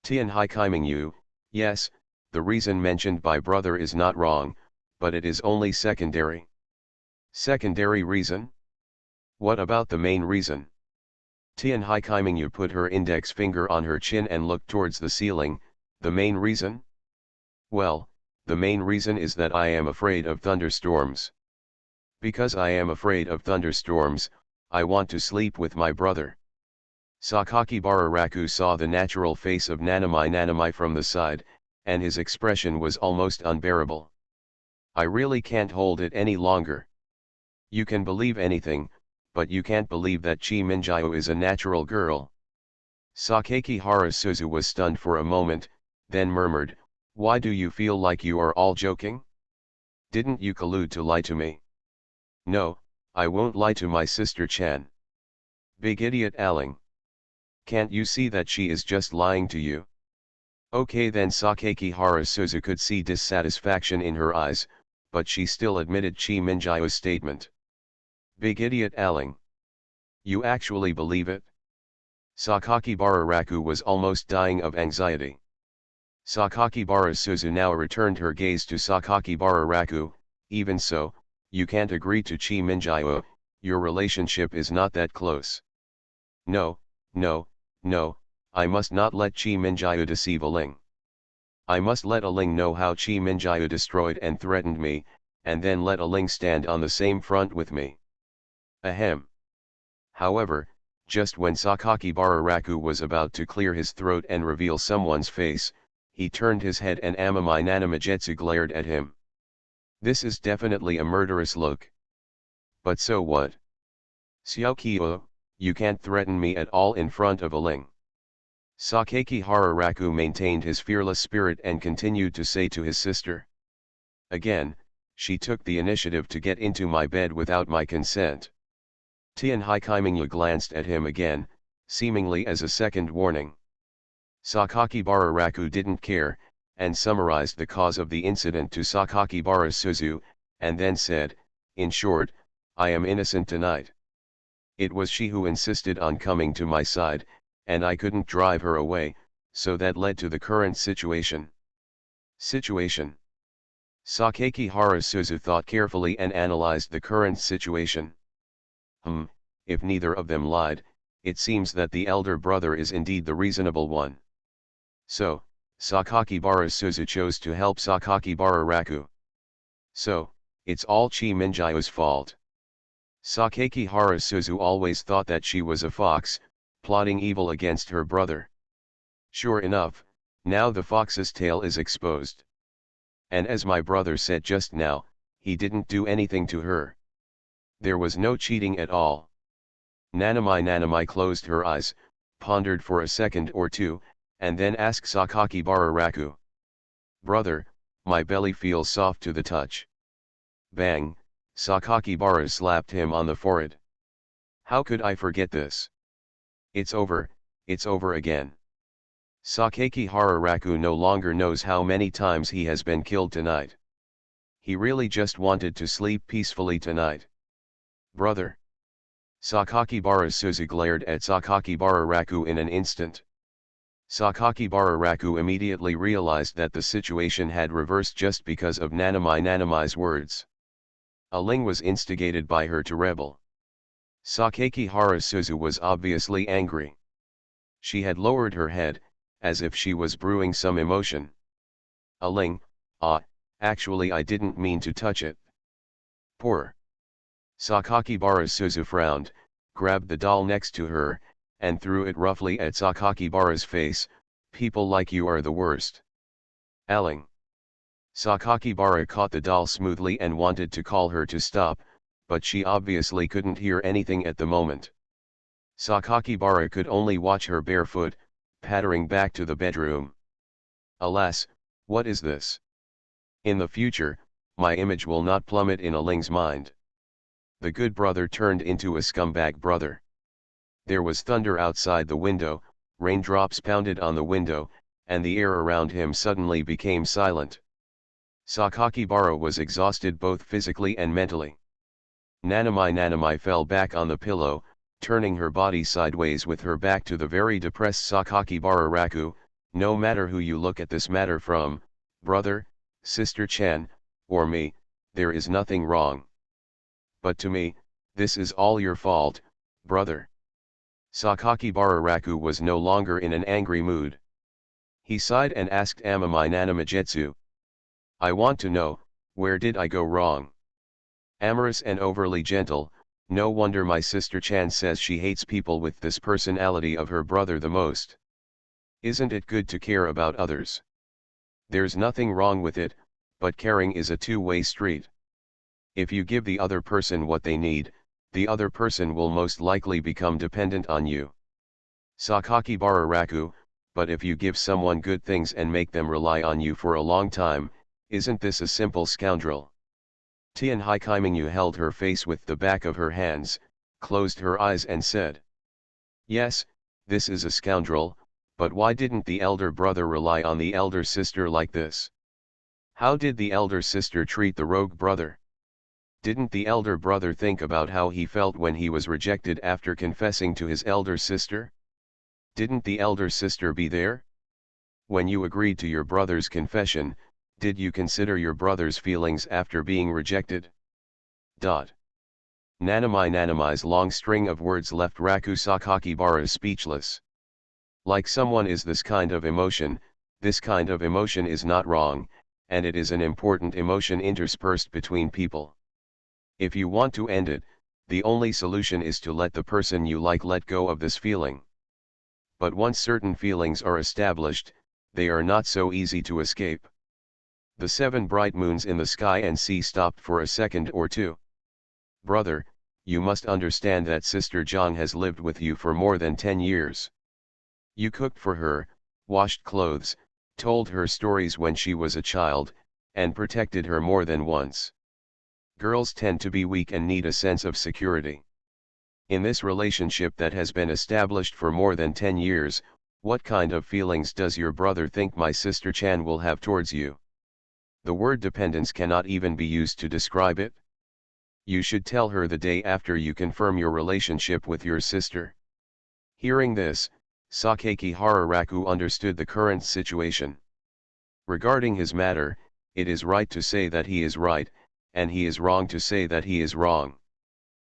Tianhai Kaimingyu, yes, the reason mentioned by brother is not wrong, but it is only secondary. Secondary reason? What about the main reason? Tianhai Kaimingyu put her index finger on her chin and looked towards the ceiling. The main reason? Well, the main reason is that I am afraid of thunderstorms. Because I am afraid of thunderstorms, I want to sleep with my brother. Sakakibara Raku saw the natural face of Nanami from the side, and his expression was almost unbearable. I really can't hold it any longer. You can believe anything, but you can't believe that Chi Minjio is a natural girl. Sakakihara Suzu was stunned for a moment, then murmured, why do you feel like you are all joking? Didn't you collude to lie to me? No, I won't lie to my sister Chan. Big idiot Aling. Can't you see that she is just lying to you? Okay then. Sakakihara Suzu could see dissatisfaction in her eyes, but she still admitted Chi Minjio's statement. Big idiot Aling. You actually believe it? Sakakibara Raku was almost dying of anxiety. Sakakibara Suzu now returned her gaze to Sakakibara Raku, even so, you can't agree to Chi Minjio, your relationship is not that close. No, I must not let Chi Minjio deceive Aling. I must let Aling know how Chi Minjio destroyed and threatened me, and then let Aling stand on the same front with me. Ahem. However, just when Sakakibara Raku was about to clear his throat and reveal someone's face, he turned his head and Amami Nanamajetsu glared at him. This is definitely a murderous look. But so what? Xiaokio, you can't threaten me at all in front of Aling. Sakakihara Raku maintained his fearless spirit and continued to say to his sister. Again, she took the initiative to get into my bed without my consent. Tianhai Kaimingyu glanced at him again, seemingly as a second warning. Sakakibara Raku didn't care, and summarized the cause of the incident to Sakakibara Suzu, and then said, in short, I am innocent tonight. It was she who insisted on coming to my side, and I couldn't drive her away, so that led to the current situation. Sakakihara Suzu thought carefully and analyzed the current situation. If neither of them lied, it seems that the elder brother is indeed the reasonable one. So, Sakakibara Suzu chose to help Sakakibara Raku. So, it's all Chi Minjio's fault. Sakakihara Suzu always thought that she was a fox, plotting evil against her brother. Sure enough, now the fox's tail is exposed. And as my brother said just now, he didn't do anything to her. There was no cheating at all. Nanami closed her eyes, pondered for a second or two, and then asked Sakakibara Raku. Brother, my belly feels soft to the touch. Bang, Sakakibara slapped him on the forehead. How could I forget this? It's over again. Sakakibara Raku no longer knows how many times he has been killed tonight. He really just wanted to sleep peacefully tonight. Brother. Sakakibara Suzu glared at Sakakibara Raku in an instant. Sakakibara Raku immediately realized that the situation had reversed just because of Nanami's words. A Ling was instigated by her to rebel. Sakakibara Suzu was obviously angry. She had lowered her head, as if she was brewing some emotion. A Ling, actually I didn't mean to touch it. Poor. Sakakibara Suzu frowned, grabbed the doll next to her, and threw it roughly at Sakakibara's face. People like you are the worst. Aling. Sakakibara caught the doll smoothly and wanted to call her to stop, but she obviously couldn't hear anything at the moment. Sakakibara could only watch her barefoot, pattering back to the bedroom. Alas, what is this? In the future, my image will not plummet in Aling's mind. The good brother turned into a scumbag brother. There was thunder outside the window, raindrops pounded on the window, and the air around him suddenly became silent. Sakakibara was exhausted both physically and mentally. Nanami fell back on the pillow, turning her body sideways with her back to the very depressed Sakakibara Raku. No matter who you look at this matter from, brother, sister Chan, or me, there is nothing wrong. But to me, this is all your fault, brother. Sakakibara Raku was no longer in an angry mood. He sighed and asked Amami Nanamijetsu. I want to know, where did I go wrong? Amorous and overly gentle, no wonder my sister Chan says she hates people with this personality of her brother the most. Isn't it good to care about others? There's nothing wrong with it, but caring is a two-way street. If you give the other person what they need, the other person will most likely become dependent on you. Sakakibara Raku, but if you give someone good things and make them rely on you for a long time, isn't this a simple scoundrel? Tian Haikaiminyu held her face with the back of her hands, closed her eyes and said. Yes, this is a scoundrel, but why didn't the elder brother rely on the elder sister like this? How did the elder sister treat the rogue brother? Didn't the elder brother think about how he felt when he was rejected after confessing to his elder sister? Didn't the elder sister be there? When you agreed to your brother's confession, did you consider your brother's feelings after being rejected? Nanami's long string of words left Raku Sakakibara speechless. Like someone is this kind of emotion is not wrong, and it is an important emotion interspersed between people. If you want to end it, the only solution is to let the person you like let go of this feeling. But once certain feelings are established, they are not so easy to escape. The 7 bright moons in the sky and sea stopped for a second or two. Brother, you must understand that Sister Zhang has lived with you for more than 10 years. You cooked for her, washed clothes, told her stories when she was a child, and protected her more than once. Girls tend to be weak and need a sense of security. In this relationship that has been established for more than 10 years, what kind of feelings does your brother think my sister Chan will have towards you? The word dependence cannot even be used to describe it. You should tell her the day after you confirm your relationship with your sister. Hearing this, Sakakibara Raku understood the current situation. Regarding his matter, it is right to say that he is right, and he is wrong to say that he is wrong.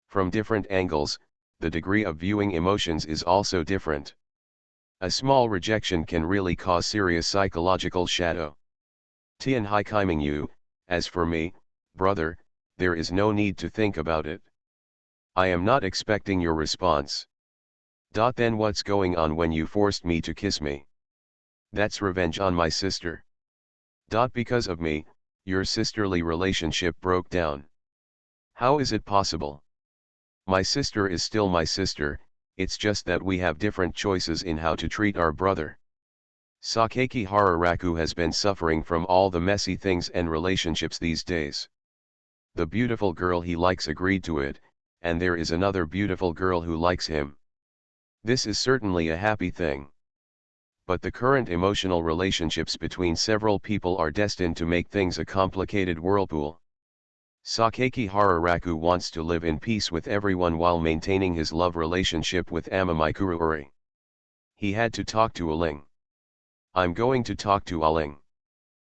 From different angles, the degree of viewing emotions is also different. A small rejection can really cause serious psychological shadow. Tian Haikaiminyu, as for me, brother, there is no need to think about it. I am not expecting your response. Then what's going on when you forced me to kiss me? That's revenge on my sister. Because of me, Your sisterly relationship broke down. How is it possible? My sister is still my sister, it's just that we have different choices in how to treat our brother. Sakaki Hararaku has been suffering from all the messy things and relationships these days. The beautiful girl he likes agreed to it, and there is another beautiful girl who likes him. This is certainly a happy thing. But the current emotional relationships between several people are destined to make things a complicated whirlpool. Sakaki Hararaku wants to live in peace with everyone while maintaining his love relationship with Amami Kuruori. He had to talk to Aling. I'm going to talk to Aling.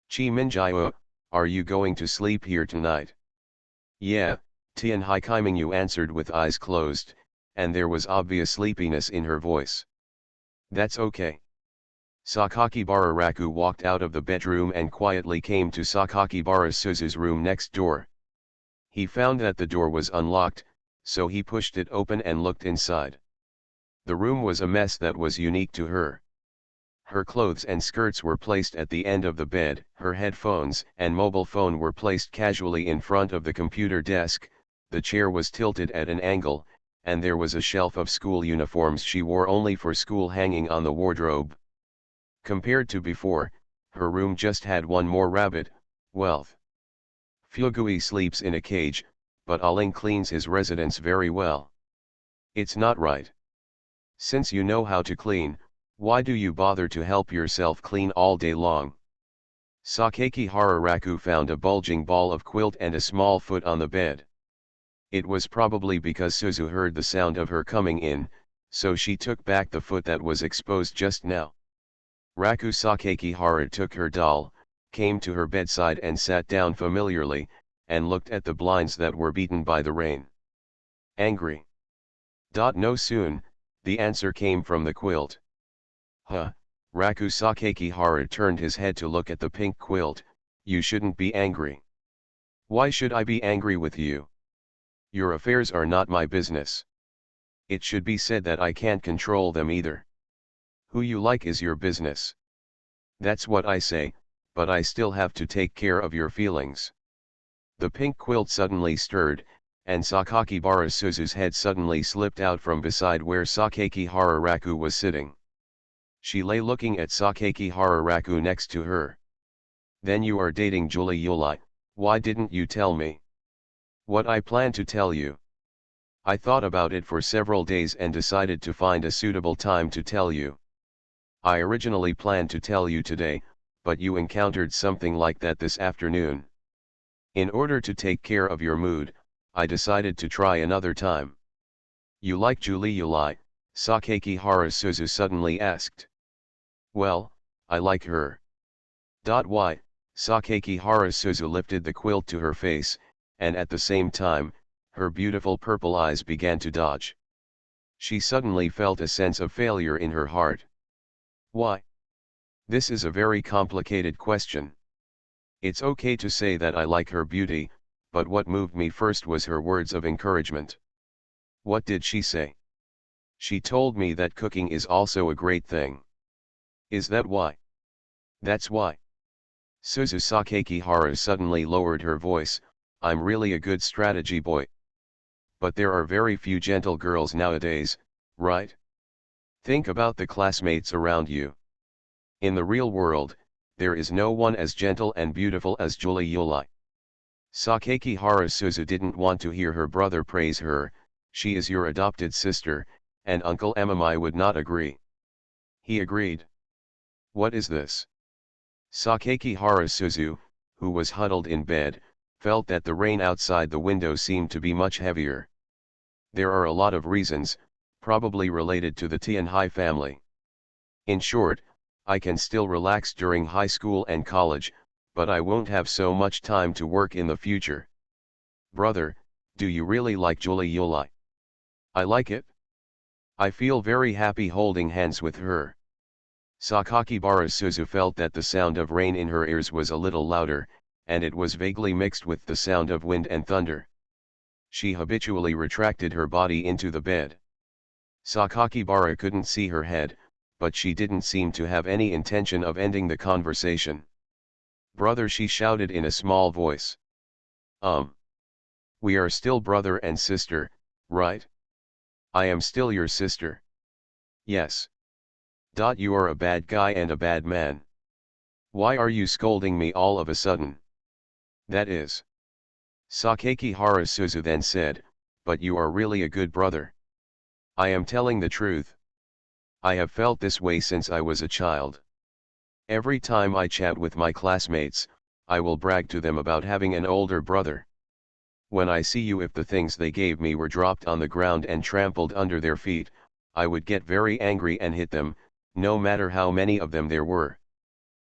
Chi Minjio, are you going to sleep here tonight? Yeah, Tian Haikaimingu answered with eyes closed, and there was obvious sleepiness in her voice. That's okay. Sakakibara Raku walked out of the bedroom and quietly came to Sakakibara Suzu's room next door. He found that the door was unlocked, so he pushed it open and looked inside. The room was a mess that was unique to her. Her clothes and skirts were placed at the end of the bed, her headphones and mobile phone were placed casually in front of the computer desk, the chair was tilted at an angle, and there was a shelf of school uniforms she wore only for school hanging on the wardrobe. Compared to before, her room just had one more rabbit, wealth. Fugui sleeps in a cage, but Aling cleans his residence very well. It's not right. Since you know how to clean, why do you bother to help yourself clean all day long? Sakaki Hararaku found a bulging ball of quilt and a small foot on the bed. It was probably because Suzu heard the sound of her coming in, so she took back the foot that was exposed just now. Raku Sakaki Hara took her doll, came to her bedside and sat down familiarly, and looked at the blinds that were beaten by the rain. Angry. No soon, the answer came from the quilt. Huh, Raku Sakaki Hara turned his head to look at the pink quilt. You shouldn't be angry. Why should I be angry with you? Your affairs are not my business. It should be said that I can't control them either. Who you like is your business. That's what I say, but I still have to take care of your feelings. The pink quilt suddenly stirred, and Sakakibara Suzu's head suddenly slipped out from beside where Sakaki Hararaku was sitting. She lay looking at Sakaki Hararaku next to her. Then you are dating Julie Yulai, why didn't you tell me? What I plan to tell you. I thought about it for several days and decided to find a suitable time to tell you. I originally planned to tell you today, but you encountered something like that this afternoon. In order to take care of your mood, I decided to try another time. You like Julie Yulai? Sakaki Hara Suzu suddenly asked. Well, I like her. Why? Sakaki Hara Suzu lifted the quilt to her face, and at the same time, her beautiful purple eyes began to dodge. She suddenly felt a sense of failure in her heart. Why? This is a very complicated question. It's okay to say that I like her beauty, but what moved me first was her words of encouragement. What did she say? She told me that cooking is also a great thing. Is that why? That's why. Suzu Sakaki Hara suddenly lowered her voice, I'm really a good strategy boy. But there are very few gentle girls nowadays, right? Think about the classmates around you. In the real world, there is no one as gentle and beautiful as Julie Yulai. Sakaki Hara Suzu didn't want to hear her brother praise her, she is your adopted sister, and Uncle Amami would not agree. He agreed. What is this? Sakaki Hara Suzu, who was huddled in bed, felt that the rain outside the window seemed to be much heavier. There are a lot of reasons, probably related to the Tianhai family. In short, I can still relax during high school and college, but I won't have so much time to work in the future. Brother, do you really like Julie Yulai? I like it. I feel very happy holding hands with her. Sakakibara Suzu felt that the sound of rain in her ears was a little louder, and it was vaguely mixed with the sound of wind and thunder. She habitually retracted her body into the bed. Sakakibara couldn't see her head, but she didn't seem to have any intention of ending the conversation. Brother, she shouted in a small voice. We are still brother and sister, right? I am still your sister. Yes. You are a bad guy and a bad man. Why are you scolding me all of a sudden? That is. Sakakihara Suzu then said, but you are really a good brother. I am telling the truth. I have felt this way since I was a child. Every time I chat with my classmates, I will brag to them about having an older brother. When I see you, if the things they gave me were dropped on the ground and trampled under their feet, I would get very angry and hit them, no matter how many of them there were.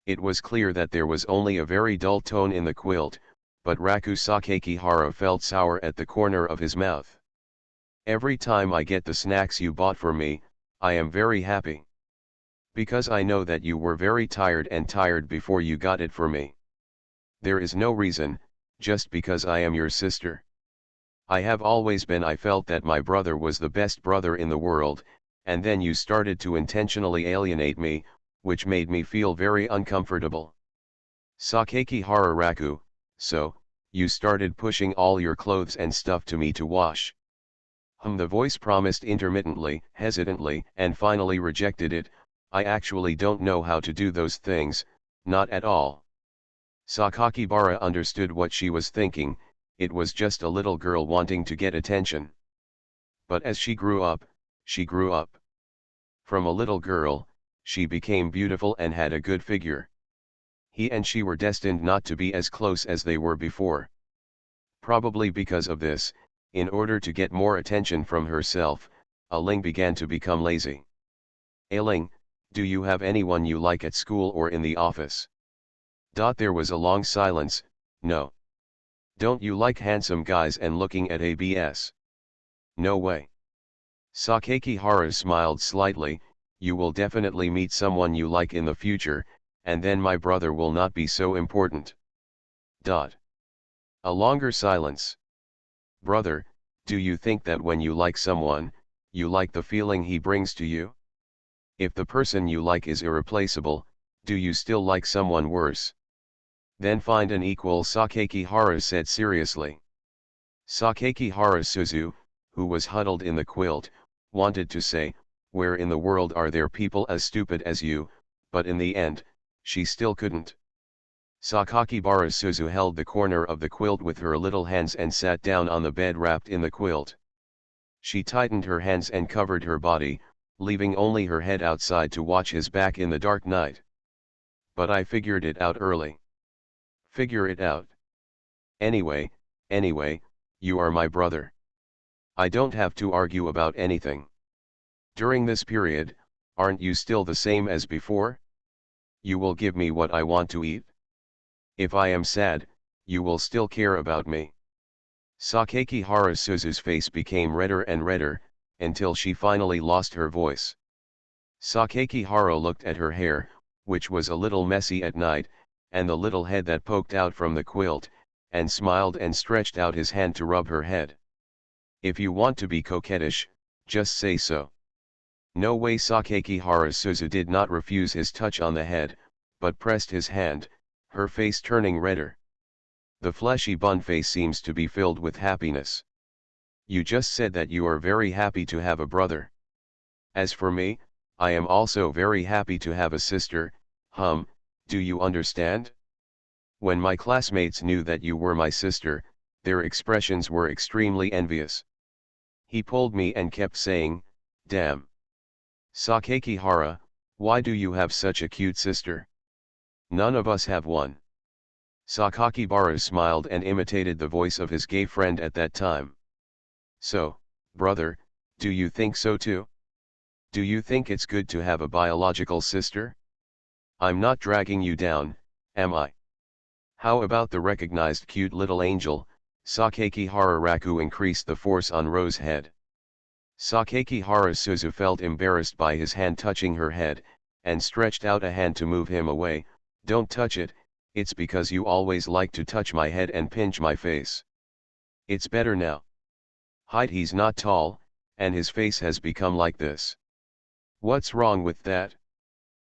It was clear that there was only a very dull tone in the quilt, but Raku Sakakihara felt sour at the corner of his mouth. Every time I get the snacks you bought for me, I am very happy. Because I know that you were very tired before you got it for me. There is no reason, just because I am your sister. I have always been. I felt that my brother was the best brother in the world, and then you started to intentionally alienate me, which made me feel very uncomfortable. Sakakihara Raku, so, you started pushing all your clothes and stuff to me to wash. The voice promised intermittently, hesitantly, and finally rejected it. I actually don't know how to do those things, not at all. Sakakibara understood what she was thinking. It was just a little girl wanting to get attention. But as she grew up, she grew up. From a little girl, she became beautiful and had a good figure. He and she were destined not to be as close as they were before. Probably because of this, in order to get more attention from herself, Aling began to become lazy. Aling, do you have anyone you like at school or in the office? There was a long silence. No. Don't you like handsome guys and looking at ABS? No way. Sakakihara smiled slightly. You will definitely meet someone you like in the future, and then my brother will not be so important. A longer silence. Brother, do you think that when you like someone, you like the feeling he brings to you? If the person you like is irreplaceable, do you still like someone worse? Then find an equal, Sakakihara said seriously. Sakakihara Suzu, who was huddled in the quilt, wanted to say, where in the world are there people as stupid as you, but in the end, she still couldn't. Sakakibara Suzu held the corner of the quilt with her little hands and sat down on the bed wrapped in the quilt. She tightened her hands and covered her body, leaving only her head outside to watch his back in the dark night. But I figured it out early. Figure it out. Anyway, you are my brother. I don't have to argue about anything. During this period, aren't you still the same as before? You will give me what I want to eat? If I am sad, you will still care about me. Sakakihara Suzu's face became redder and redder, until she finally lost her voice. Sakakihara looked at her hair, which was a little messy at night, and the little head that poked out from the quilt, and smiled and stretched out his hand to rub her head. If you want to be coquettish, just say so. No way. Sakakihara Suzu did not refuse his touch on the head, but pressed his hand, her face turning redder. The fleshy bun face seems to be filled with happiness. You just said that you are very happy to have a brother. As for me, I am also very happy to have a sister. Do you understand? When my classmates knew that you were my sister, their expressions were extremely envious. He pulled me and kept saying, damn. Sakakihara, why do you have such a cute sister? None of us have one. Sakakibara smiled and imitated the voice of his gay friend at that time. So, brother, do you think so too? Do you think it's good to have a biological sister? I'm not dragging you down, am I? How about the recognized cute little angel? Sakakihara Raku increased the force on Rose's head. Sakakihara Suzu felt embarrassed by his hand touching her head, and stretched out a hand to move him away. Don't touch it, it's because you always like to touch my head and pinch my face. It's better now. He's not tall, and his face has become like this. What's wrong with that?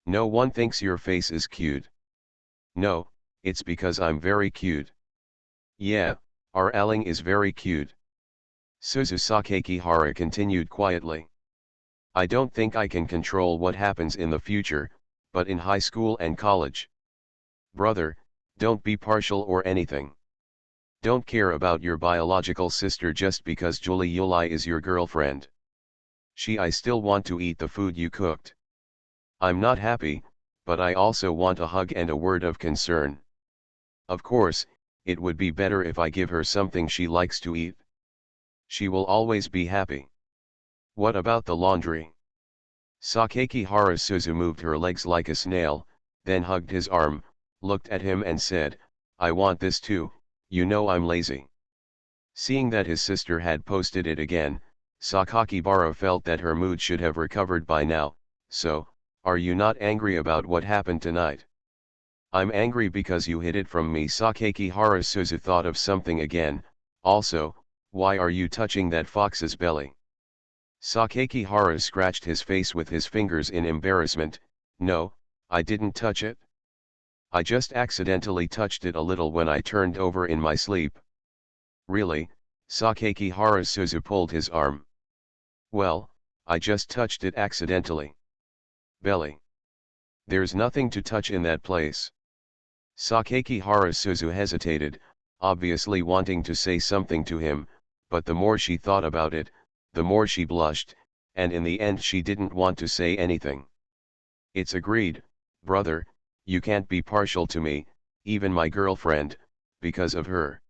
No one thinks your face is cute. No, It's because I'm very cute. Yeah, our Aling is very cute. Suzu Sakakihara continued quietly. I don't think I can control what happens in the future, but in high school and college. Brother, don't be partial or anything. Don't care about your biological sister just because Julie Yulai is your girlfriend. I still want to eat the food you cooked. I'm not happy, but I also want a hug and a word of concern. Of course, it would be better if I give her something she likes to eat. She will always be happy. What about the laundry? Sakakihara Suzu moved her legs like a snail, then hugged his arm, looked at him and said, I want this too, you know I'm lazy. Seeing that his sister had posted it again, Sakakibara felt that her mood should have recovered by now. So, are you not angry about what happened tonight? I'm angry because you hid it from me. Sakakihara Suzu thought of something again. Also, why are you touching that fox's belly? Sakakihara scratched his face with his fingers in embarrassment. No, I didn't touch it. I just accidentally touched it a little when I turned over in my sleep. Really? Sakakihara Suzu pulled his arm. Well, I just touched it accidentally. Belly. There's nothing to touch in that place. Sakakihara Suzu hesitated, obviously wanting to say something to him, but the more she thought about it, the more she blushed, and in the end she didn't want to say anything. It's agreed, brother, you can't be partial to me, even my girlfriend, because of her.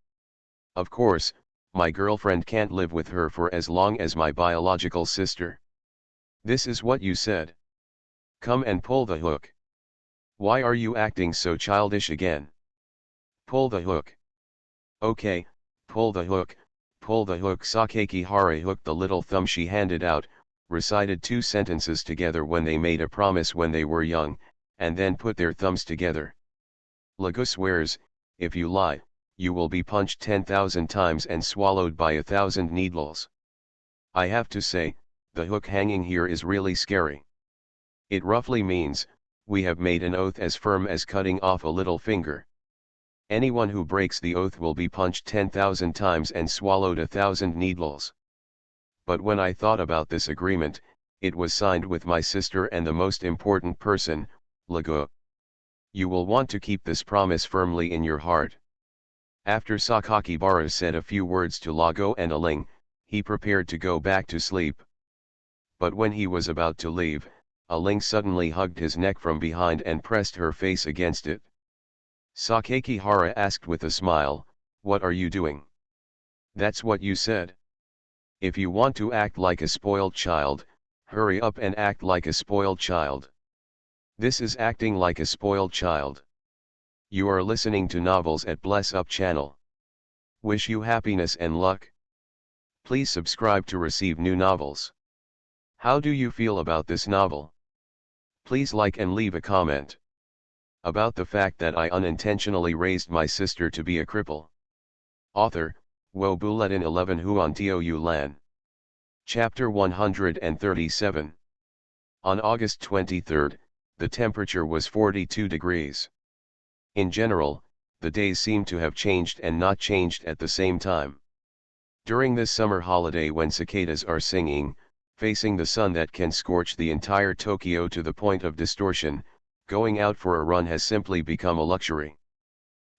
Of course, my girlfriend can't live with her for as long as my biological sister. This is what you said. Come and pull the hook. Why are you acting so childish again? Pull the hook. Okay, pull the hook, pull the hook. Sakakihara hooked the little thumb she handed out, recited 2 sentences together when they made a promise when they were young, and then put their thumbs together. Lagu swears, if you lie, you will be punched 10,000 times and swallowed by 1,000 needles. I have to say, the hook hanging here is really scary. It roughly means, we have made an oath as firm as cutting off a little finger. Anyone who breaks the oath will be punched 10,000 times and swallowed 1,000 needles. But when I thought about this agreement, it was signed with my sister and the most important person, Lagu. You will want to keep this promise firmly in your heart. After Sakakibara said a few words to Lago and Aling, he prepared to go back to sleep. But when he was about to leave, Aling suddenly hugged his neck from behind and pressed her face against it. Sakakihara asked with a smile, what are you doing? That's what you said. If you want to act like a spoiled child, hurry up and act like a spoiled child. This is acting like a spoiled child. You are listening to novels at Bless Up channel. Wish you happiness and luck. Please subscribe to receive new novels. How do you feel about this novel? Please like and leave a comment. About the fact that I unintentionally raised my sister to be a cripple. Author, Wo Bulletin 11 Huan Tio Yu Lan. Chapter 137. On August 23, the temperature was 42 degrees. In general, the days seemed to have changed and not changed at the same time. During this summer holiday when cicadas are singing, facing the sun that can scorch the entire Tokyo to the point of distortion, going out for a run has simply become a luxury.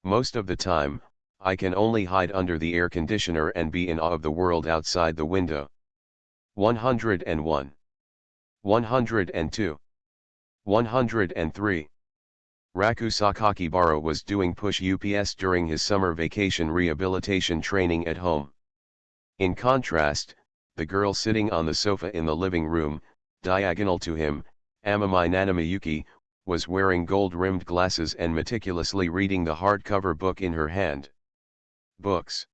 Most of the time, I can only hide under the air conditioner and be in awe of the world outside the window. 101. 102. 103. Raku Sakakibara was doing push UPS during his summer vacation rehabilitation training at home. In contrast, the girl sitting on the sofa in the living room, diagonal to him, Amami Nanamayuki, was wearing gold-rimmed glasses and meticulously reading the hardcover book in her hand. Books.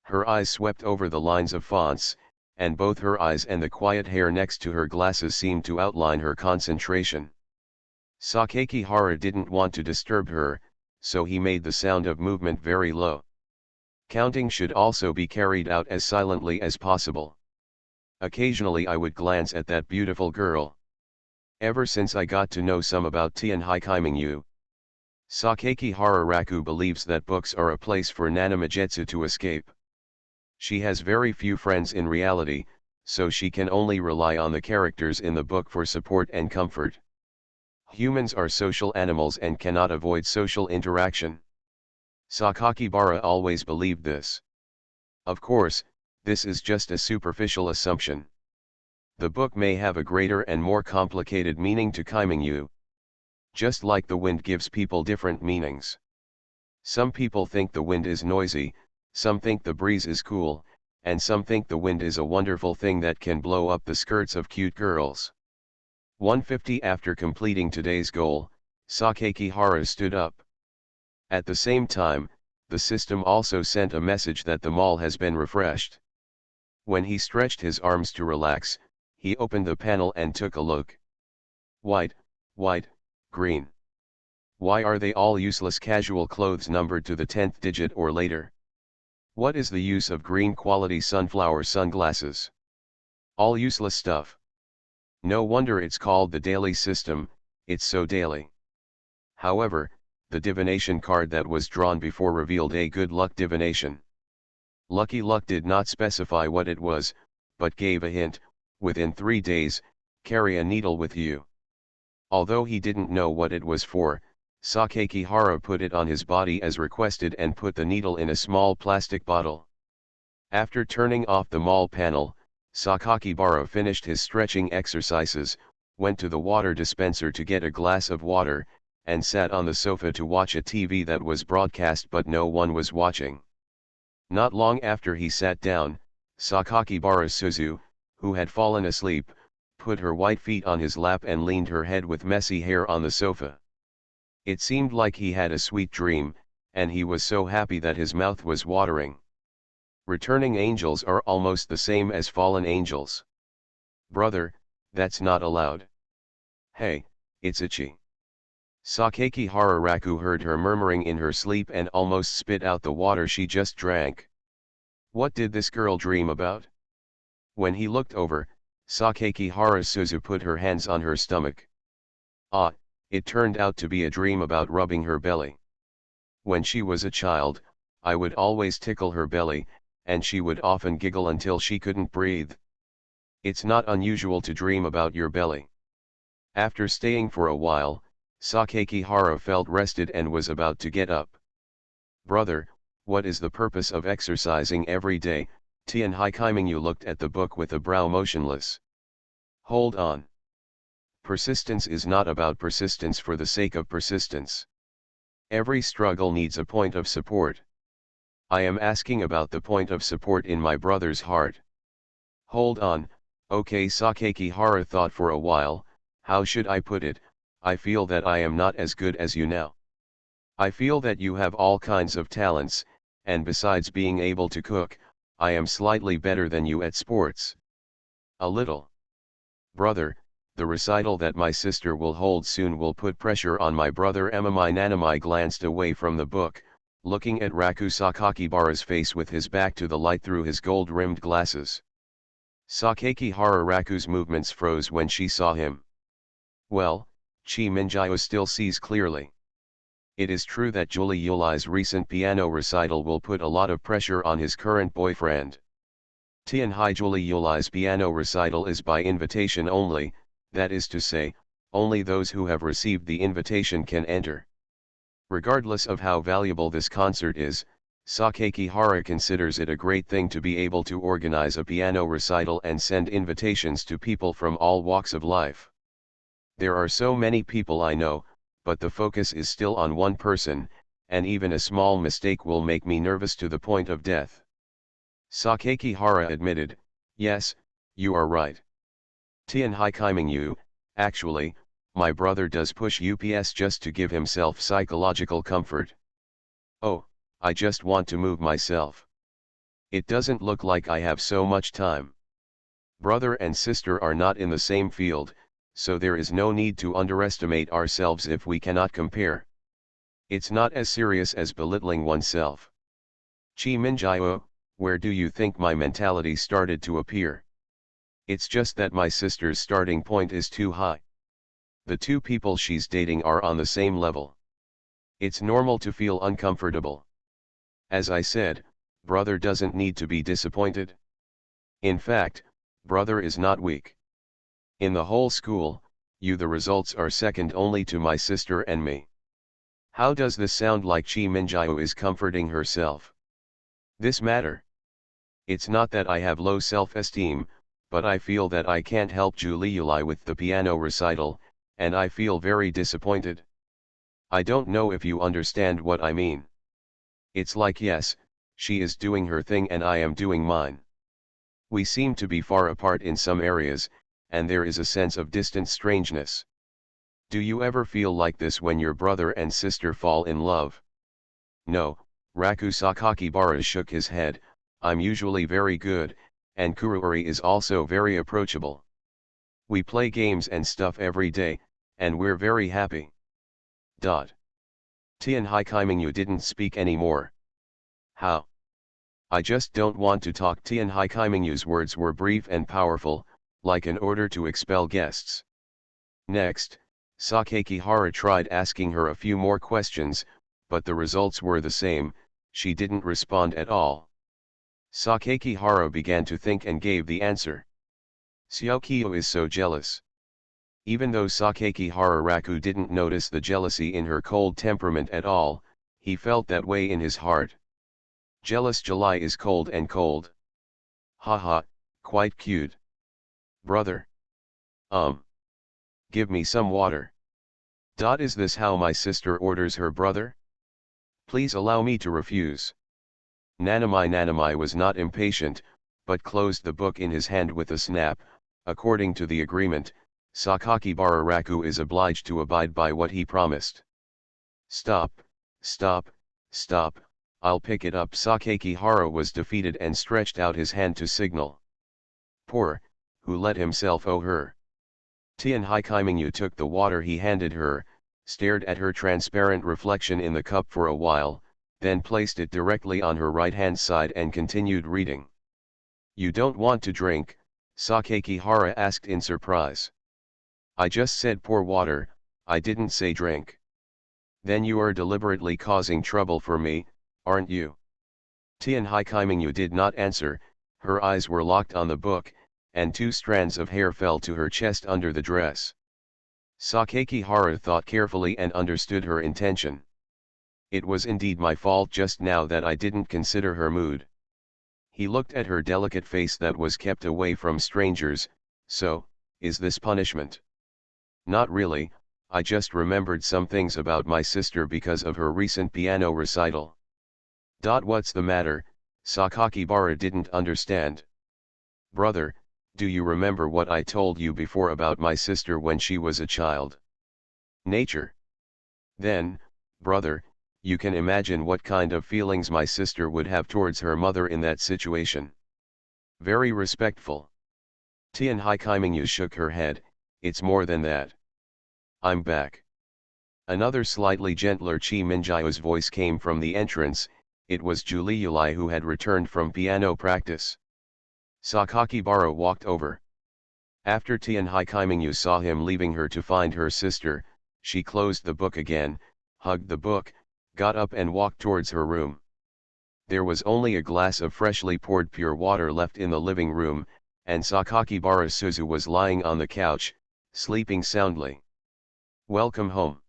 Her eyes swept over the lines of fonts, and both her eyes and the quiet hair next to her glasses seemed to outline her concentration. Sakakihara didn't want to disturb her, so he made the sound of movement very low. Counting should also be carried out as silently as possible. Occasionally I would glance at that beautiful girl. Ever since I got to know some about Tian Haikiming Yu. Sakeki Hararaku believes that books are a place for nanamagetsu to escape. She has very few friends in reality, so she can only rely on the characters in the book for support and comfort. Humans are social animals and cannot avoid social interaction. Sakakibara always believed this. Of course, this is just a superficial assumption. The book may have a greater and more complicated meaning to Kaimingyu. Just like the wind gives people different meanings. Some people think the wind is noisy, some think the breeze is cool, and some think the wind is a wonderful thing that can blow up the skirts of cute girls. 150 After completing today's goal, Sakeki Hara stood up. At the same time, the system also sent a message that the mall has been refreshed. When he stretched his arms to relax, he opened the panel and took a look. White, green. Why are they all useless casual clothes numbered to the 10th digit or later? What is the use of green quality sunflower sunglasses? All useless stuff. No wonder it's called the daily system, it's so daily. However, the divination card that was drawn before revealed a good luck divination. Lucky Luck did not specify what it was, but gave a hint: within 3 days, carry a needle with you. Although he didn't know what it was for, Sakeki Hara put it on his body as requested and put the needle in a small plastic bottle. After turning off the mall panel, Sakakibara finished his stretching exercises, went to the water dispenser to get a glass of water, and sat on the sofa to watch a TV that was broadcast but no one was watching. Not long after he sat down, Sakakibara Suzu, who had fallen asleep, put her white feet on his lap and leaned her head with messy hair on the sofa. It seemed like he had a sweet dream, and he was so happy that his mouth was watering. Returning angels are almost the same as fallen angels. Brother, that's not allowed. Hey, it's itchy. Sakeki Hararaku heard her murmuring in her sleep and almost spit out the water she just drank. What did this girl dream about? When he looked over, Sakeki Harasuzu put her hands on her stomach. Ah, it turned out to be a dream about rubbing her belly. When she was a child, I would always tickle her belly, and she would often giggle until she couldn't breathe. It's not unusual to dream about your belly. After staying for a while, Sakeki Hara felt rested and was about to get up. Brother, what is the purpose of exercising every day? Tian Haikaimingu looked at the book with a brow motionless. Hold on. Persistence is not about persistence for the sake of persistence. Every struggle needs a point of support. I am asking about the point of support in my brother's heart. Hold on, okay. Sakeki Hara thought for a while. How should I put it? I feel that I am not as good as you now. I feel that you have all kinds of talents, and besides being able to cook, I am slightly better than you at sports. A little. Brother, the recital that my sister will hold soon will put pressure on my brother. Emamai Nanamai glanced away from the book, looking at Raku Sakakibara's face with his back to the light through his gold-rimmed glasses. Sakeki Hararaku's movements froze when she saw him. Well, Chi Minjio still sees clearly. It is true that Julie Yuli's recent piano recital will put a lot of pressure on his current boyfriend. Tianhai Julie Yuli's piano recital is by invitation only, that is to say, only those who have received the invitation can enter. Regardless of how valuable this concert is, Sakeki Hara considers it a great thing to be able to organize a piano recital and send invitations to people from all walks of life. There are so many people I know, but the focus is still on one person, and even a small mistake will make me nervous to the point of death. Sakeki Hara admitted, yes, you are right. Tian Haikaimingu, actually, my brother does push UPS just to give himself psychological comfort. Oh, I just want to move myself. It doesn't look like I have so much time. Brother and sister are not in the same field, so there is no need to underestimate ourselves if we cannot compare. It's not as serious as belittling oneself. Chi Minjio, where do you think my mentality started to appear? It's just that my sister's starting point is too high. The two people she's dating are on the same level. It's normal to feel uncomfortable. As I said, brother doesn't need to be disappointed. In fact, brother is not weak. In the whole school, the results are second only to my sister and me. How does this sound like Chi Minjiu is comforting herself? This matter. It's not that I have low self-esteem, but I feel that I can't help Juliuli with the piano recital, and I feel very disappointed. I don't know if you understand what I mean. It's like yes, she is doing her thing and I am doing mine. We seem to be far apart in some areas, and there is a sense of distant strangeness. Do you ever feel like this when your brother and sister fall in love? No, Raku Sakakibara shook his head. I'm usually very good, and Kuruori is also very approachable. We play games and stuff every day, and we're very happy. Tian Haikimingyu didn't speak anymore. How? I just don't want to talk. Tian Haikiminyu's words were brief and powerful, like an order to expel guests. Next, Sakakihara tried asking her a few more questions, but the results were the same. She didn't respond at all. Sakakihara began to think and gave the answer. Xiaoqiu is so jealous. Even though Sakakihara Raku didn't notice the jealousy in her cold temperament at all, he felt that way in his heart. Jealous July is cold and cold. Haha, quite cute. Brother. Give me some water. Is this how my sister orders her brother? Please allow me to refuse. Nanamai was not impatient, but closed the book in his hand with a snap. According to the agreement, Sakakibara Raku is obliged to abide by what he promised. Stop, stop, stop, I'll pick it up. Sakakihara was defeated and stretched out his hand to signal. Poor, who let himself owe her. Tian Haikimingyu took the water he handed her, stared at her transparent reflection in the cup for a while, then placed it directly on her right-hand side and continued reading. You don't want to drink? Sakakihara asked in surprise. I just said pour water, I didn't say drink. Then you are deliberately causing trouble for me, aren't you? Tian Haikimingyu did not answer. Her eyes were locked on the book, and 2 strands of hair fell to her chest under the dress. Sakakihara thought carefully and understood her intention. It was indeed my fault just now that I didn't consider her mood. He looked at her delicate face that was kept away from strangers. So, is this punishment? Not really, I just remembered some things about my sister because of her recent piano recital. What's the matter? Sakakibara didn't understand. Brother, do you remember what I told you before about my sister when she was a child? Nature. Then, brother, you can imagine what kind of feelings my sister would have towards her mother in that situation. Very respectful. Tian Haikimingyu shook her head. It's more than that. I'm back. Another slightly gentler Chi Minjiu's voice came from the entrance. It was Juliuli who had returned from piano practice. Sakakibara walked over. After Tian Haikimingyu saw him leaving her to find her sister, she closed the book again, hugged the book, got up and walked towards her room. There was only a glass of freshly poured pure water left in the living room, and Sakakibara Suzu was lying on the couch, sleeping soundly. Welcome home.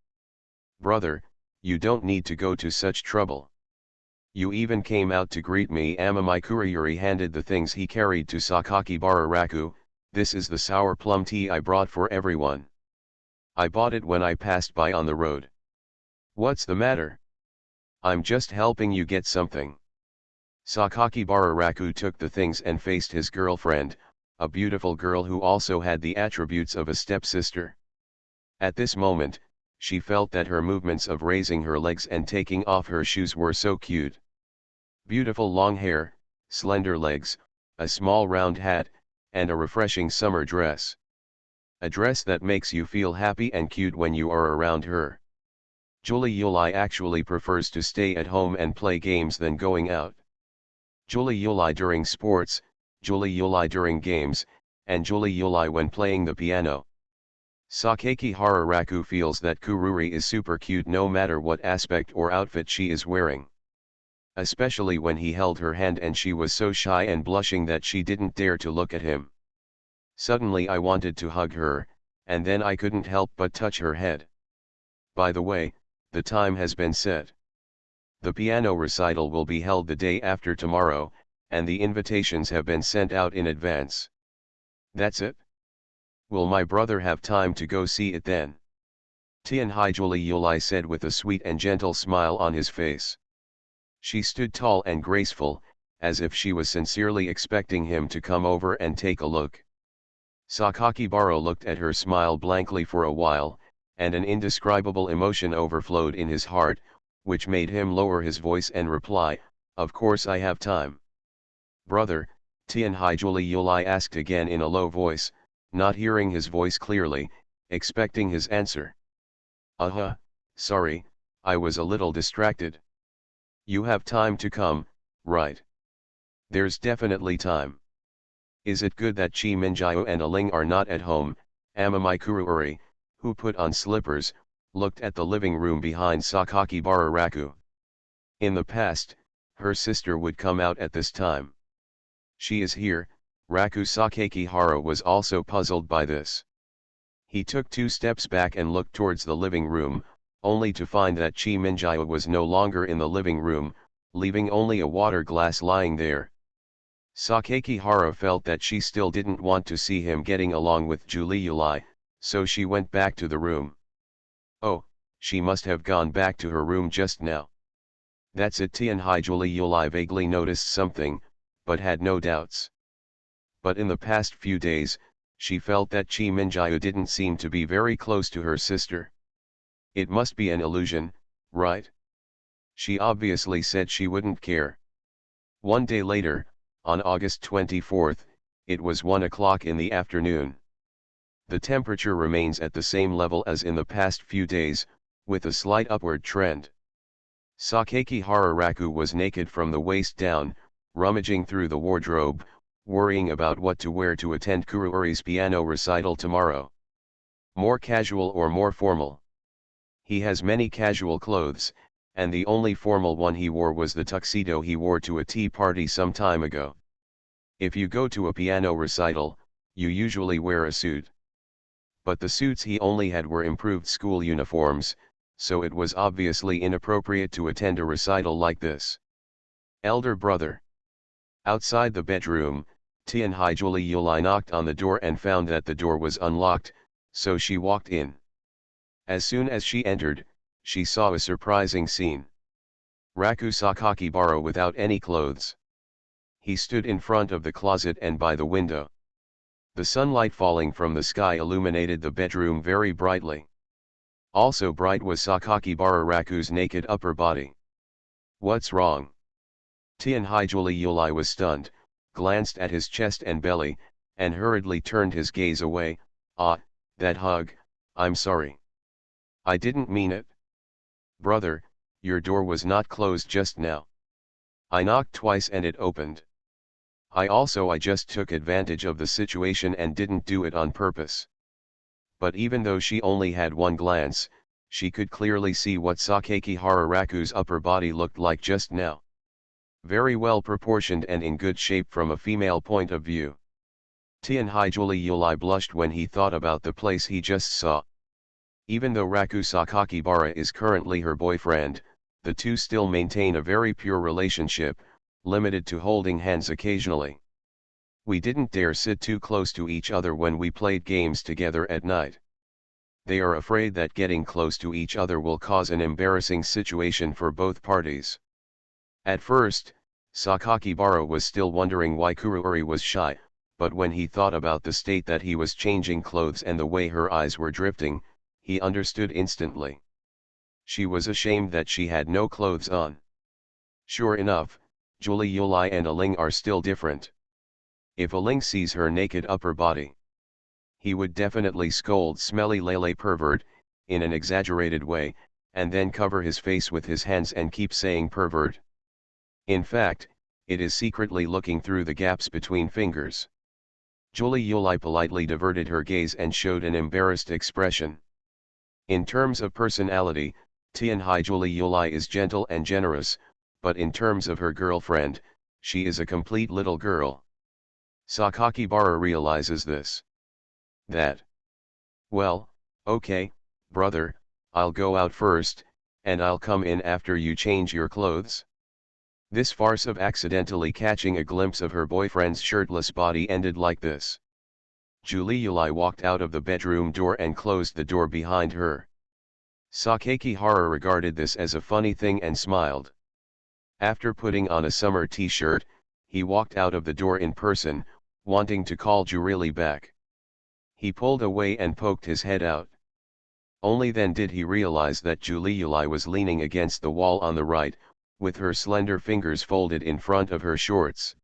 Brother, you don't need to go to such trouble. You even came out to greet me. Amamai Kuriyuri handed the things he carried to Sakakibara Raku. This is the sour plum tea I brought for everyone. I bought it when I passed by on the road. What's the matter? I'm just helping you get something. Sakakibara Raku took the things and faced his girlfriend, a beautiful girl who also had the attributes of a stepsister. At this moment, she felt that her movements of raising her legs and taking off her shoes were so cute. Beautiful long hair, slender legs, a small round hat, and a refreshing summer dress. A dress that makes you feel happy and cute when you are around her. Juliuli actually prefers to stay at home and play games than going out. Juliuli during sports, Juliuli during games, and Juliuli when playing the piano. Sakaki Hararaku feels that Kururi is super cute no matter what aspect or outfit she is wearing. Especially when he held her hand and she was so shy and blushing that she didn't dare to look at him. Suddenly I wanted to hug her, and then I couldn't help but touch her head. By the way, the time has been set. The piano recital will be held the day after tomorrow, and the invitations have been sent out in advance. That's it? Will my brother have time to go see it then? Tianhaijuli Yulai said with a sweet and gentle smile on his face. She stood tall and graceful, as if she was sincerely expecting him to come over and take a look. Sakakibara looked at her smile blankly for a while, and an indescribable emotion overflowed in his heart, which made him lower his voice and reply, "Of course I have time." "Brother," Tianhaijuli Yulai asked again in a low voice, not hearing his voice clearly, expecting his answer. Sorry, I was a little distracted." "You have time to come, right?" "There's definitely time." "Is it good that Chi Minjio and Aling are not at home?" Amamai Kururi, who put on slippers, looked at the living room behind Sakakibara Raku. In the past, her sister would come out at this time. She is here. Raku Sakakihara was also puzzled by this. He took 2 steps back and looked towards the living room, only to find that Chi Minjio was no longer in the living room, leaving only a water glass lying there. Sakakihara felt that she still didn't want to see him getting along with Julie Yulai, so she went back to the room. Oh, she must have gone back to her room just now. That's it. Tianhaijuli Yulai vaguely noticed something, but had no doubts. But in the past few days, she felt that Chi Minjio didn't seem to be very close to her sister. It must be an illusion, right? She obviously said she wouldn't care. One day later, on August 24th, it was 1 o'clock in the afternoon. The temperature remains at the same level as in the past few days, with a slight upward trend. Sakakihara Raku was naked from the waist down, rummaging through the wardrobe, worrying about what to wear to attend Kururi's piano recital tomorrow. More casual or more formal? He has many casual clothes, and the only formal one he wore was the tuxedo he wore to a tea party some time ago. If you go to a piano recital, you usually wear a suit. But the suits he only had were improved school uniforms, so it was obviously inappropriate to attend a recital like this. Elder brother. Outside the bedroom, Tianhaijuli Yulai knocked on the door and found that the door was unlocked, so she walked in. As soon as she entered, she saw a surprising scene. Raku Sakakibara without any clothes. He stood in front of the closet and by the window. The sunlight falling from the sky illuminated the bedroom very brightly. Also bright was Sakakibara Raku's naked upper body. "What's wrong?" Tianhaijuli Yulai was stunned, glanced at his chest and belly, and hurriedly turned his gaze away. "Ah, that hug, I'm sorry. I didn't mean it." "Brother, your door was not closed just now. I knocked twice and it opened. I just took advantage of the situation and didn't do it on purpose." But even though she only had one glance, she could clearly see what Sakakihara Raku's upper body looked like just now. Very well proportioned and in good shape from a female point of view. Tianhaijuli Yulai blushed when he thought about the place he just saw. Even though Raku Sakakibara is currently her boyfriend, the two still maintain a very pure relationship, limited to holding hands occasionally. "We didn't dare sit too close to each other when we played games together at night. They are afraid that getting close to each other will cause an embarrassing situation for both parties." At first, Sakakibara was still wondering why Kururi was shy, but when he thought about the state that he was changing clothes and the way her eyes were drifting, he understood instantly. She was ashamed that she had no clothes on. Sure enough, Julie Yulai and Aling are still different. If Aling sees her naked upper body, he would definitely scold "smelly Lele pervert," in an exaggerated way, and then cover his face with his hands and keep saying "pervert." In fact, it is secretly looking through the gaps between fingers. Julie Yulai politely diverted her gaze and showed an embarrassed expression. In terms of personality, Tianhai Julie Yulai is gentle and generous, but in terms of her girlfriend, she is a complete little girl. Sakakibara realizes this. That. Well, okay, brother, I'll go out first, and I'll come in after you change your clothes. This farce of accidentally catching a glimpse of her boyfriend's shirtless body ended like this. Julie Yulai walked out of the bedroom door and closed the door behind her. Sakakihara regarded this as a funny thing and smiled. After putting on a summer t-shirt, he walked out of the door in person, wanting to call Julie back. He pulled away and poked his head out. Only then did he realize that Julie Yulai was leaning against the wall on the right, with her slender fingers folded in front of her shorts.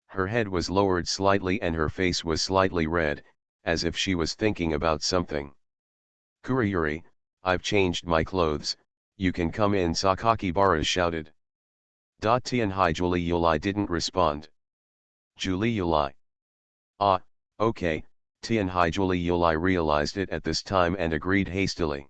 Her head was lowered slightly and her face was slightly red, as if she was thinking about something. "Kurayuri, I've changed my clothes, you can come in," Sakakibara shouted. Tianhai Julie Yulai didn't respond. Julie Yulai. Ah, okay, Tianhai Julie Yulai realized it at this time and agreed hastily.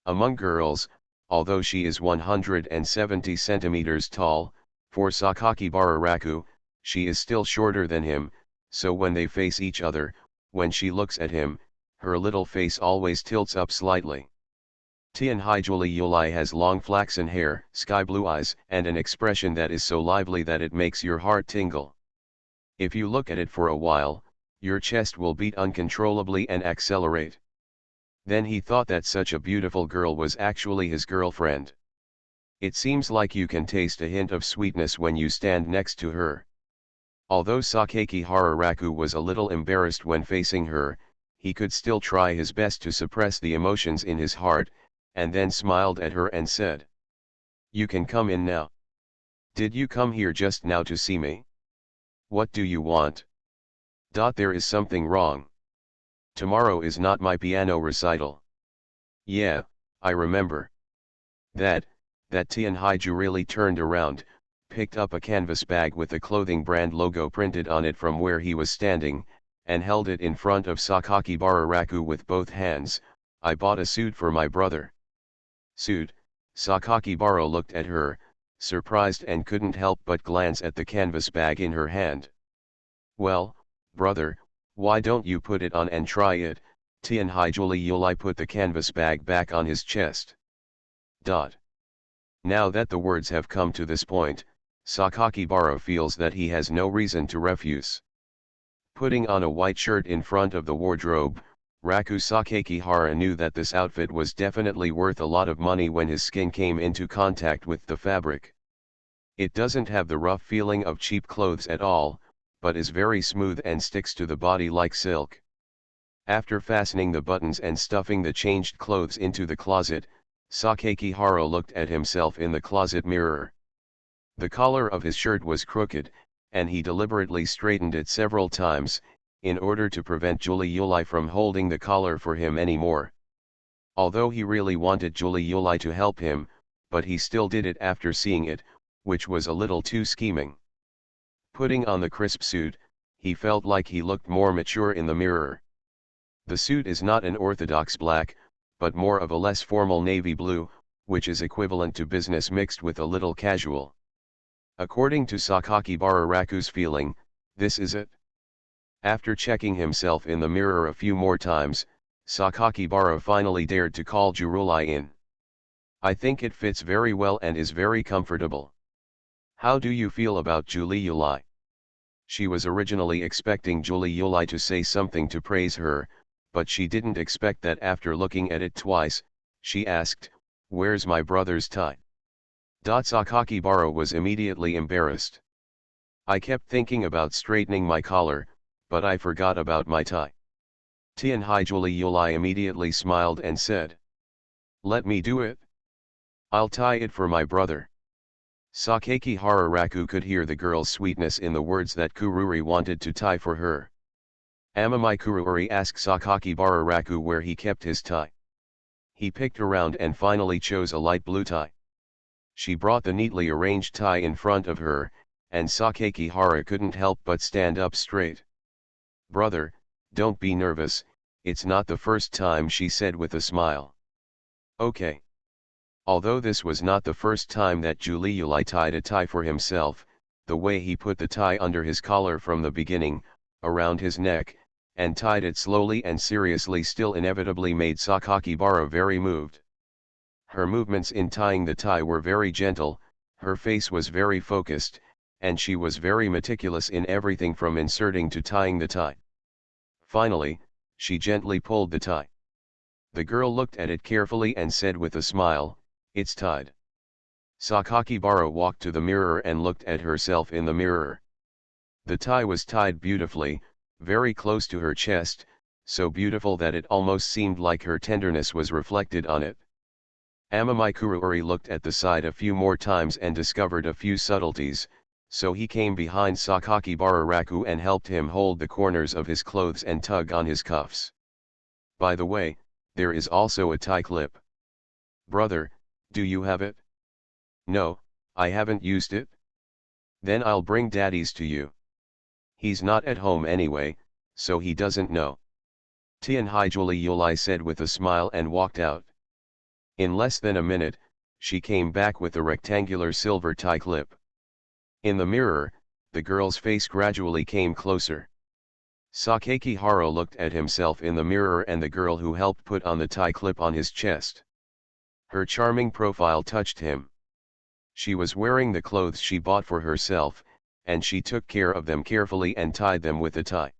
Among girls, although she is 170 centimeters tall, for Sakakibara Raku, she is still shorter than him, so when they face each other, when she looks at him, her little face always tilts up slightly. Tianhai Julie Yulai has long flaxen hair, sky blue eyes, and an expression that is so lively that it makes your heart tingle. If you look at it for a while, your chest will beat uncontrollably and accelerate. Then he thought that such a beautiful girl was actually his girlfriend. It seems like you can taste a hint of sweetness when you stand next to her. Although Sakakihara Raku was a little embarrassed when facing her, he could still try his best to suppress the emotions in his heart, and then smiled at her and said, "You can come in now. Did you come here just now to see me? What do you want?" There is something wrong. Tomorrow is not my piano recital. Yeah, I remember. That Tianhai Julie turned around, picked up a canvas bag with the clothing brand logo printed on it from where he was standing, and held it in front of Sakakibara Raku with both hands. "I bought a suit for my brother." Suit? Sakakibara looked at her, surprised, and couldn't help but glance at the canvas bag in her hand. "Well, brother, why don't you put it on and try it?" Tianhai Julie Yulai put the canvas bag back on his chest. Now that the words have come to this point, Sakakibara feels that he has no reason to refuse. Putting on a white shirt in front of the wardrobe, Raku Sakakihara knew that this outfit was definitely worth a lot of money when his skin came into contact with the fabric. It doesn't have the rough feeling of cheap clothes at all, but is very smooth and sticks to the body like silk. After fastening the buttons and stuffing the changed clothes into the closet, Sakakihara looked at himself in the closet mirror. The collar of his shirt was crooked, and he deliberately straightened it several times, in order to prevent Julie Yulai from holding the collar for him anymore. Although he really wanted Julie Yulai to help him, but he still did it after seeing it, which was a little too scheming. Putting on the crisp suit, he felt like he looked more mature in the mirror. The suit is not an orthodox black, but more of a less formal navy blue, which is equivalent to business mixed with a little casual. According to Sakakibara Raku's feeling, this is it. After checking himself in the mirror a few more times, Sakakibara finally dared to call Julie in. "I think it fits very well and is very comfortable. How do you feel about Julie Yulai?" She was originally expecting Julie Yulai to say something to praise her, but she didn't expect that. After looking at it twice, she asked, "Where's my brother's tie?" Sakakibara was immediately embarrassed. "I kept thinking about straightening my collar, but I forgot about my tie." Tianhai Julie Yulai immediately smiled and said, "Let me do it. I'll tie it for my brother." Sakakihara Raku could hear the girl's sweetness in the words that Kururi wanted to tie for her. "Amamai Kururi?" asked Sakakibara Raku where he kept his tie. He picked around and finally chose a light blue tie. She brought the neatly arranged tie in front of her, and Sakakihara couldn't help but stand up straight. Brother, don't be nervous, it's not the first time, she said with a smile. Okay. Although this was not the first time that Giuliuli tied a tie for himself, the way he put the tie under his collar from the beginning, around his neck, and tied it slowly and seriously still inevitably made Sakakibara very moved. Her movements in tying the tie were very gentle, her face was very focused, and she was very meticulous in everything from inserting to tying the tie. Finally, she gently pulled the tie. The girl looked at it carefully and said with a smile, "It's tied." Sakakibara walked to the mirror and looked at herself in the mirror. The tie was tied beautifully, very close to her chest, so beautiful that it almost seemed like her tenderness was reflected on it. Amamai Kuruori looked at the side a few more times and discovered a few subtleties, so he came behind Sakakibara Raku and helped him hold the corners of his clothes and tug on his cuffs. By the way, there is also a tie clip. Brother, do you have it? No, I haven't used it. Then I'll bring daddy's to you. He's not at home anyway, so he doesn't know. Tianhai Giuliuli said with a smile and walked out. In less than a minute, she came back with a rectangular silver tie clip. In the mirror, the girl's face gradually came closer. Sakakihara looked at himself in the mirror and the girl who helped put on the tie clip on his chest. Her charming profile touched him. She was wearing the clothes she bought for herself, and she took care of them carefully and tied them with a tie.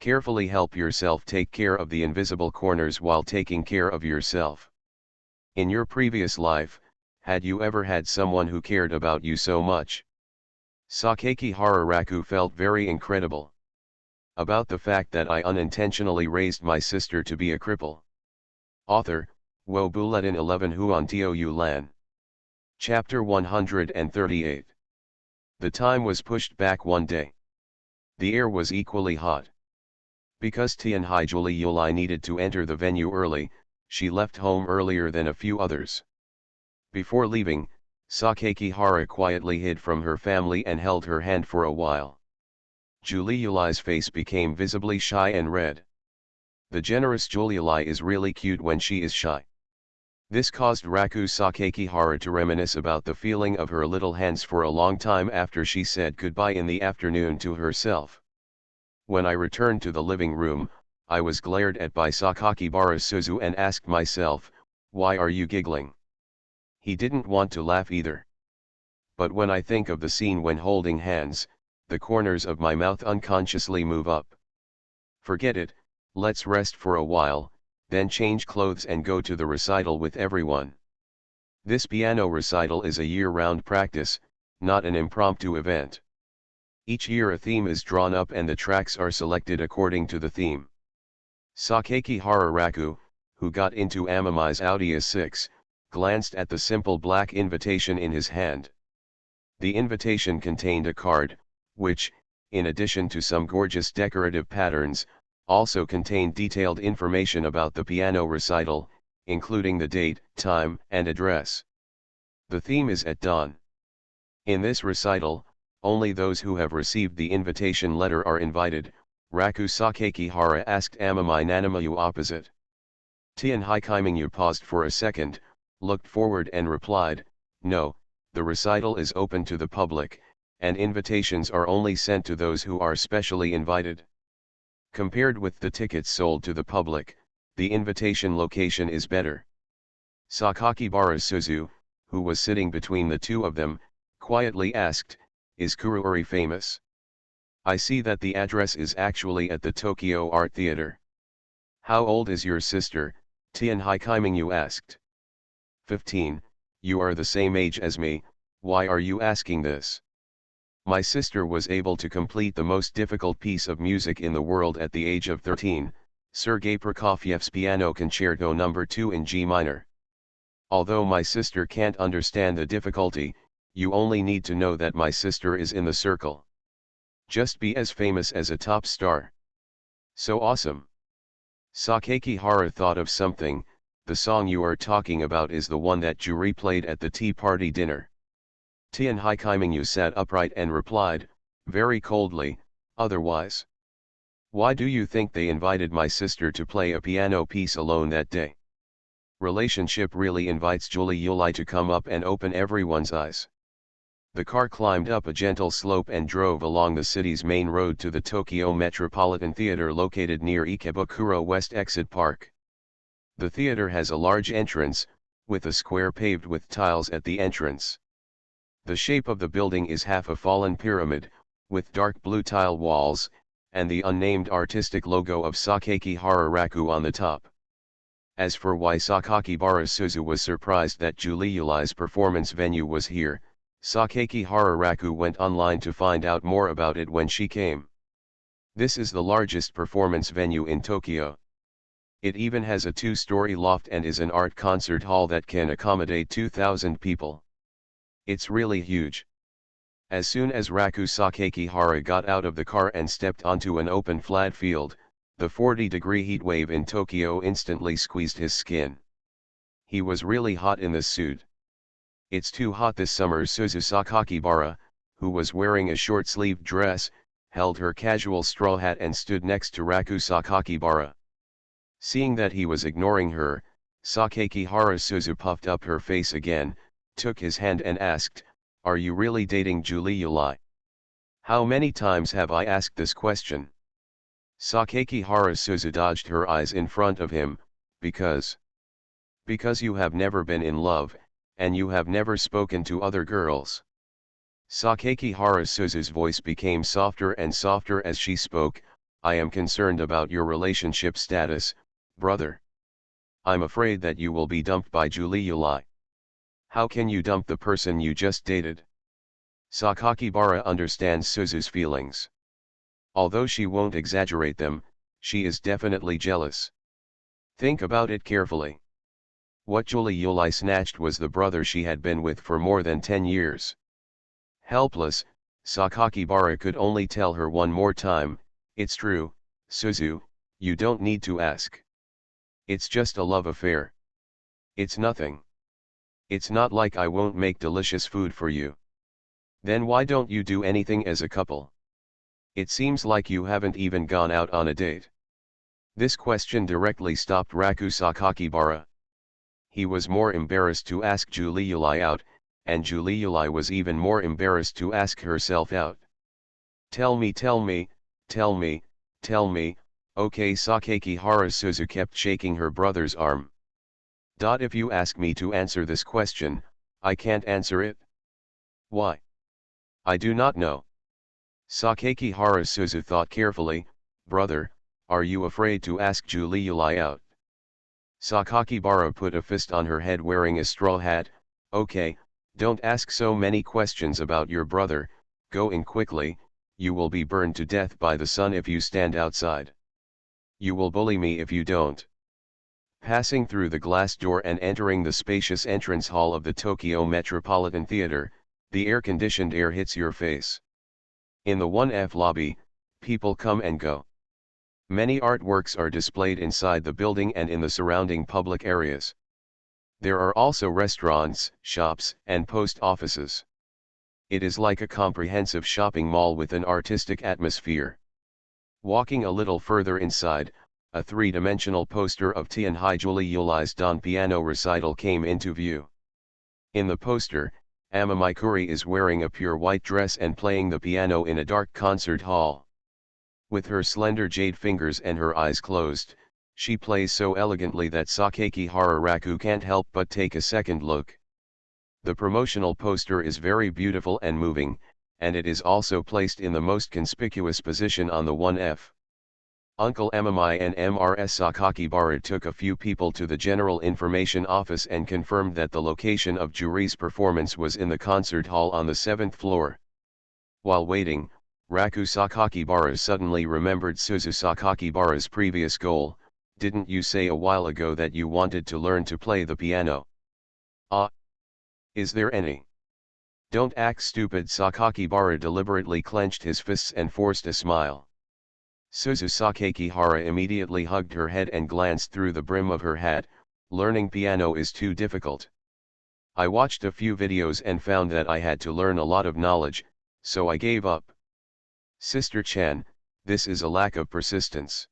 Carefully help yourself take care of the invisible corners while taking care of yourself. In your previous life, had you ever had someone who cared about you so much? Sakakihara Raku felt very incredible. About the fact that I unintentionally raised my sister to be a cripple. Author, Wo Bulletin 11 Huan Tio Yu Lan. Chapter 138. The time was pushed back one day. The air was equally hot. Because Tianhai Giuliuli needed to enter the venue early, she left home earlier than a few others. Before leaving, Sakakihara quietly hid from her family and held her hand for a while. Giuliuli's face became visibly shy and red. The generous Giuliuli is really cute when she is shy. This caused Raku Sakakihara to reminisce about the feeling of her little hands for a long time after she said goodbye in the afternoon to herself. When I returned to the living room, I was glared at by Sakakibara Suzu and asked myself, "Why are you giggling?" He didn't want to laugh either. But when I think of the scene when holding hands, the corners of my mouth unconsciously move up. Forget it, let's rest for a while, then change clothes and go to the recital with everyone. This piano recital is a year-round practice, not an impromptu event. Each year a theme is drawn up and the tracks are selected according to the theme. Sakakihara Raku, who got into Amamai's Audi A6, glanced at the simple black invitation in his hand. The invitation contained a card, which, in addition to some gorgeous decorative patterns, also contained detailed information about the piano recital, including the date, time, and address. The theme is at dawn. In this recital, only those who have received the invitation letter are invited. Raku Sakakihara asked Amamai Nanamayu opposite. Tianhai Kaimingyu paused for a second, looked forward and replied, "No, the recital is open to the public, and invitations are only sent to those who are specially invited. Compared with the tickets sold to the public, the invitation location is better." Sakakibara Suzu, who was sitting between the two of them, quietly asked, "Is Kuruori famous?" "I see that the address is actually at the Tokyo Art Theater." "How old is your sister?" Tianhai Kaimingyu asked. 15, you are the same age as me, why are you asking this? My sister was able to complete the most difficult piece of music in the world at the age of 13, Sergei Prokofiev's Piano Concerto No. 2 in G minor. Although my sister can't understand the difficulty, you only need to know that my sister is in the circle. Just be as famous as a top star. So awesome. Sakakihara thought of something. The song you are talking about is the one that Juri played at the tea party dinner. Tianhai Kaimingyu sat upright and replied, very coldly, "Otherwise." Why do you think they invited my sister to play a piano piece alone that day? Relationship really invites Julie Yulai to come up and open everyone's eyes. The car climbed up a gentle slope and drove along the city's main road to the Tokyo Metropolitan Theater located near Ikebukuro West Exit Park. The theater has a large entrance, with a square paved with tiles at the entrance. The shape of the building is half a fallen pyramid, with dark blue tile walls, and the unnamed artistic logo of Sakakibara Raku on the top. As for why Sakakibara Suzu was surprised that Julie Yulai's performance venue was here, Sakakibara Raku went online to find out more about it when she came. This is the largest performance venue in Tokyo. It even has a 2-story loft and is an art concert hall that can accommodate 2,000 people. It's really huge. As soon as Raku Sakakibara got out of the car and stepped onto an open flat field, the 40-degree heat wave in Tokyo instantly squeezed his skin. He was really hot in this suit. It's too hot this summer. Suzu Sakakibara, who was wearing a short-sleeved dress, held her casual straw hat and stood next to Raku Sakakibara. Seeing that he was ignoring her, Sakakibara Suzu puffed up her face again, took his hand and asked, "Are you really dating Julie Yulai?" "How many times have I asked this question?" Sakakibara Suzu dodged her eyes in front of him, because you have never been in love, and you have never spoken to other girls." Sakakibara Suzu's voice became softer and softer as she spoke. "I am concerned about your relationship status, brother. I'm afraid that you will be dumped by Julie Yulai." "How can you dump the person you just dated?" Sakakibara understands Suzu's feelings. Although she won't exaggerate them, she is definitely jealous. Think about it carefully. What Julie Yulai snatched was the brother she had been with for more than 10 years. Helpless, Sakakibara could only tell her one more time, "It's true, Suzu, you don't need to ask. It's just a love affair. It's nothing. It's not like I won't make delicious food for you. Then why don't you do anything as a couple? It seems like you haven't even gone out on a date." This question directly stopped Raku Sakakibara. He was more embarrassed to ask Julie Yulai out, and Julie Yulai was even more embarrassed to ask herself out. Tell me, okay." Sakakibara Suzu kept shaking her brother's arm. "If you ask me to answer this question, I can't answer it." "Why?" "I do not know." Sakakibara Suzu thought carefully. "Brother, are you afraid to ask Julie Yulai out?" Sakakibara put a fist on her head wearing a straw hat. "Okay, don't ask so many questions about your brother, go in quickly, you will be burned to death by the sun if you stand outside. You will bully me if you don't." Passing through the glass door and entering the spacious entrance hall of the Tokyo Metropolitan Theater, the air-conditioned air hits your face. In the 1F lobby, people come and go. Many artworks are displayed inside the building and in the surrounding public areas. There are also restaurants, shops, and post offices. It is like a comprehensive shopping mall with an artistic atmosphere. Walking a little further inside, a 3-dimensional poster of Tianhai Julie Yulai's Don piano recital came into view. In the poster, Ama Mikuri is wearing a pure white dress and playing the piano in a dark concert hall. With her slender jade fingers and her eyes closed, she plays so elegantly that Sakakibara Raku can't help but take a second look. The promotional poster is very beautiful and moving, and it is also placed in the most conspicuous position on the 1F. Uncle MMI and MRS Sakakibara took a few people to the General Information Office and confirmed that the location of Juri's performance was in the concert hall on the 7th floor. While waiting, Raku Sakakibara suddenly remembered Suzu Sakakibara's previous goal. "Didn't you say a while ago that you wanted to learn to play the piano?" "Ah. Is there any?" "Don't act stupid." Sakakibara deliberately clenched his fists and forced a smile. Suzu Sakakibara immediately hugged her head and glanced through the brim of her hat. "Learning piano is too difficult. I watched a few videos and found that I had to learn a lot of knowledge, so I gave up." "Sister Chan, This is a lack of persistence.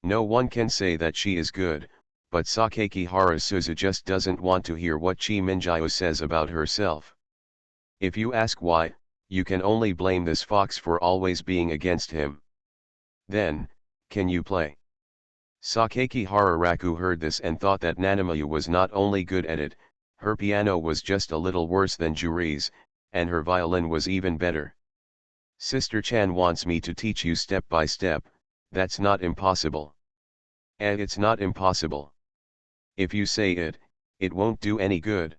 No one can say that she is good, but Sakakihara Suzu just doesn't want to hear what Chi Minjio says about herself. If you ask why, you can only blame this fox for always being against him. Then, can you play? Sakakihara Raku heard this and thought that Nanamayu was not only good at it, her piano was just a little worse than Juri's, and her violin was even better. Sister Chan wants me to teach you step by step. That's not impossible. And it's not impossible. If you say it, it won't do any good.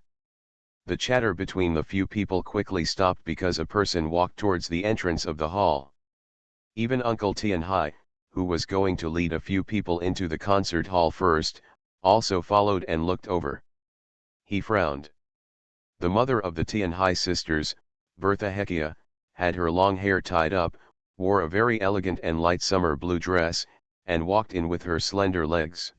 The chatter between the few people quickly stopped because a person walked towards the entrance of the hall. Even Uncle Tianhai, who was going to lead a few people into the concert hall first, also followed and looked over. He frowned. The mother of the Tianhai sisters, Bertha Hekia, had her long hair tied up, wore a very elegant and light summer blue dress, and walked in with her slender legs.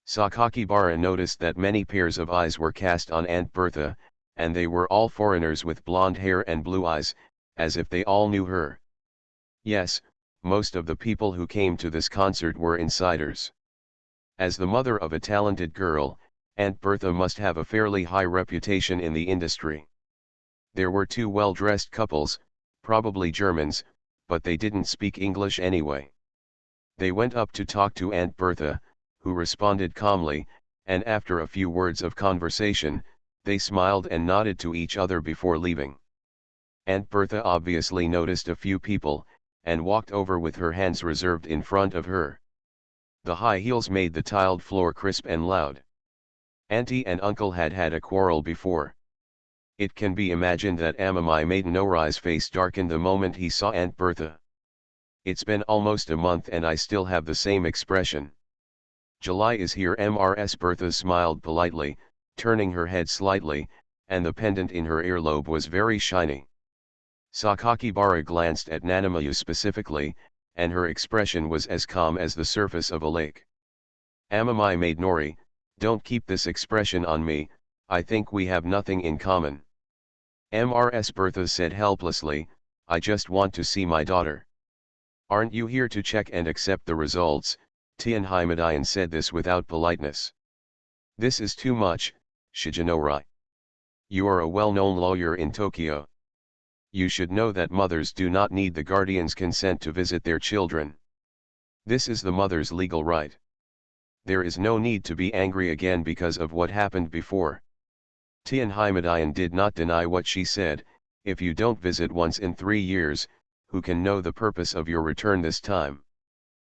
Sakakibara noticed that many pairs of eyes were cast on Aunt Bertha, and they were all foreigners with blonde hair and blue eyes, as if they all knew her. Yes, most of the people who came to this concert were insiders. As the mother of a talented girl, Aunt Bertha must have a fairly high reputation in the industry. There were two well-dressed couples, probably Germans, but they didn't speak English anyway. They went up to talk to Aunt Bertha, who responded calmly, and after a few words of conversation, they smiled and nodded to each other before leaving. Aunt Bertha obviously noticed a few people, and walked over with her hands reserved in front of her. The high heels made the tiled floor crisp and loud. Auntie and uncle had had a quarrel before. It can be imagined that Amamai Maiden-Ori's face darkened the moment he saw Aunt Bertha. It's been almost a month and I still have the same expression. July is here. Mrs. Bertha smiled politely, turning her head slightly, and the pendant in her earlobe was very shiny. Sakakibara glanced at Nanamayu specifically, and her expression was as calm as the surface of a lake. Amamai Maiden-Ori, don't keep this expression on me, I think we have nothing in common. Mrs. Bertha said helplessly, I just want to see my daughter. Aren't you here to check and accept the results? Tianhai Madayan said this without politeness. This is too much, Shijinori. You are a well-known lawyer in Tokyo. You should know that mothers do not need the guardian's consent to visit their children. This is the mother's legal right. There is no need to be angry again because of what happened before. Tianhai Madayan did not deny what she said, if you don't visit once in 3 years, who can know the purpose of your return this time?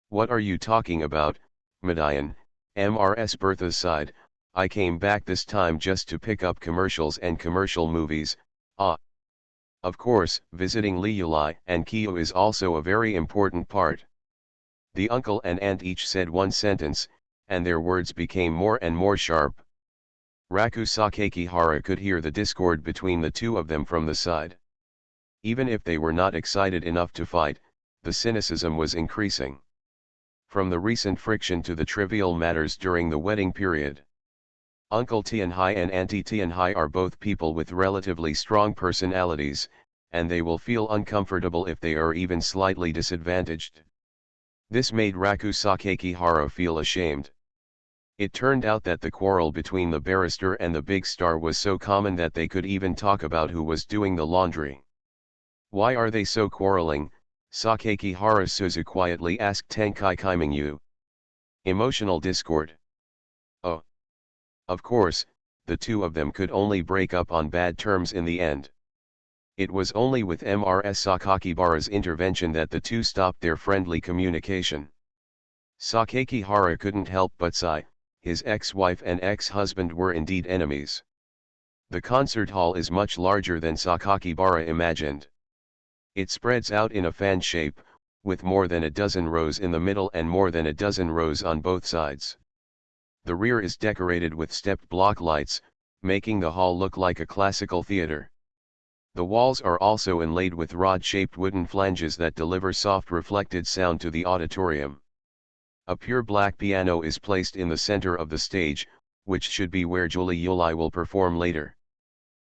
What are you talking about, Madayan? Mrs. Bertha sighed, I came back this time just to pick up commercials and commercial movies. Of course, visiting Liulai and Kyo is also a very important part. The uncle and aunt each said one sentence, and their words became more and more sharp. Raku Sakakihara could hear the discord between the two of them from the side. Even if they were not excited enough to fight, the cynicism was increasing. From the recent friction to the trivial matters during the wedding period. Uncle Tianhai and Auntie Tianhai are both people with relatively strong personalities, and they will feel uncomfortable if they are even slightly disadvantaged. This made Raku Sakakihara feel ashamed. It turned out that the quarrel between the barrister and the big star was so common that they could even talk about who was doing the laundry. Why are they so quarreling? Sakakihara Suzu quietly asked Tenkai Kaimingyu. Emotional discord. Oh. Of course, the two of them could only break up on bad terms in the end. It was only with Mrs. Sakakibara's intervention that the two stopped their friendly communication. Sakakihara couldn't help but sigh, his ex-wife and ex-husband were indeed enemies. The concert hall is much larger than Sakakibara imagined. It spreads out in a fan shape, with more than a dozen rows in the middle and more than a dozen rows on both sides. The rear is decorated with stepped block lights, making the hall look like a classical theater. The walls are also inlaid with rod-shaped wooden flanges that deliver soft reflected sound to the auditorium. A pure black piano is placed in the center of the stage, which should be where Julie Yulai will perform later.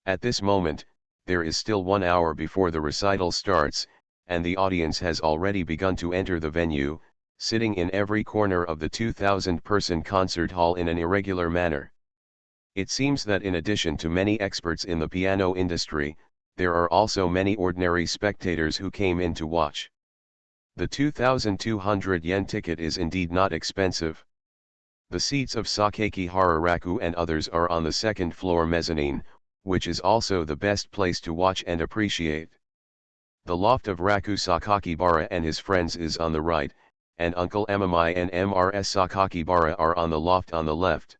At this moment, there is still 1 hour before the recital starts, and the audience has already begun to enter the venue, sitting in every corner of the 2,000-person concert hall in an irregular manner. It seems that in addition to many experts in the piano industry, there are also many ordinary spectators who came in to watch. The 2,200 yen ticket is indeed not expensive. The seats of Sakakihara Raku and others are on the second floor mezzanine, which is also the best place to watch and appreciate. The loft of Raku Sakakibara and his friends is on the right, and Uncle Amamai and Mrs. Sakakibara are on the loft on the left.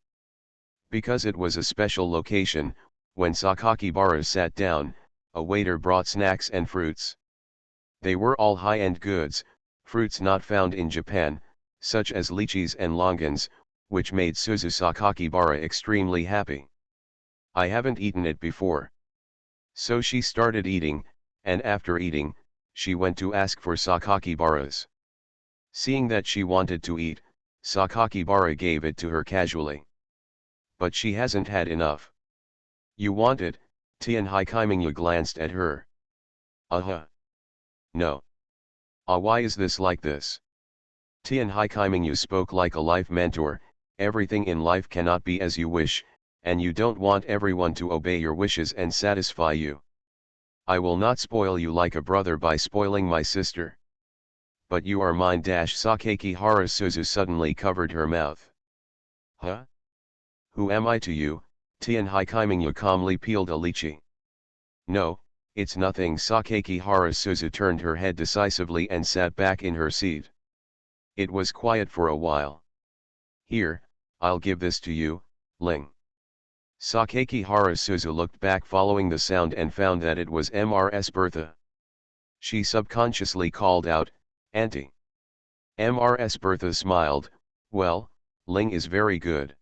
Because it was a special location, when Sakakibara sat down, a waiter brought snacks and fruits. They were all high-end goods, fruits not found in Japan, such as lychees and longans, which made Suzu Sakakibara extremely happy. I haven't eaten it before. So she started eating, and after eating, she went to ask for Sakakibara's. Seeing that she wanted to eat, Sakakibara gave it to her casually. But she hasn't had enough. You want it? Tian Haikimingyu glanced at her. No. Why is this like this? Tian Haikimingyu spoke like a life mentor. Everything in life cannot be as you wish, and you don't want everyone to obey your wishes and satisfy you. I will not spoil you like a brother by spoiling my sister. But you are mine. Sakakihara Suzu suddenly covered her mouth. Huh? Who am I to you? Tian Haikimingyu calmly peeled a lychee. No, it's nothing. Sakakihara Suzu turned her head decisively and sat back in her seat. It was quiet for a while. Here, I'll give this to you, Ling. Sakakihara Suzu looked back following the sound and found that it was Mrs. Bertha. She subconsciously called out, Auntie. Mrs. Bertha smiled, well, Ling is very good.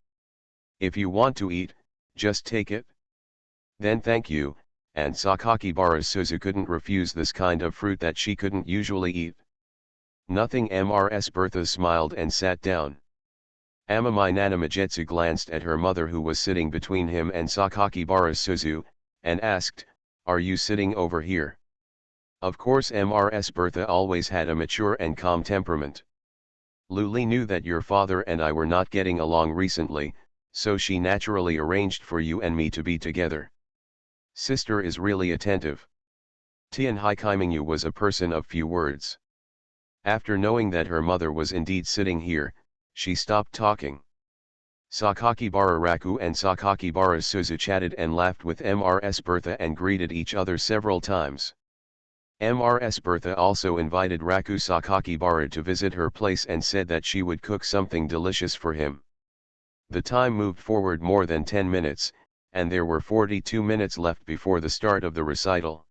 If you want to eat, just take it. Then thank you, and Sakakibara Suzu couldn't refuse this kind of fruit that she couldn't usually eat. Nothing. Mrs. Bertha smiled and sat down. Amamai Nanamajetsu glanced at her mother who was sitting between him and Sakakibara Suzu, and asked, Are you sitting over here? Of course Mrs. Bertha always had a mature and calm temperament. Luli knew that your father and I were not getting along recently, so she naturally arranged for you and me to be together. Sister is really attentive. Tian Haikimingyu was a person of few words. After knowing that her mother was indeed sitting here, she stopped talking. Sakakibara Raku and Sakakibara Suzu chatted and laughed with Mrs. Bertha and greeted each other several times. Mrs. Bertha also invited Raku Sakakibara to visit her place and said that she would cook something delicious for him. The time moved forward more than 10 minutes, and there were 42 minutes left before the start of the recital.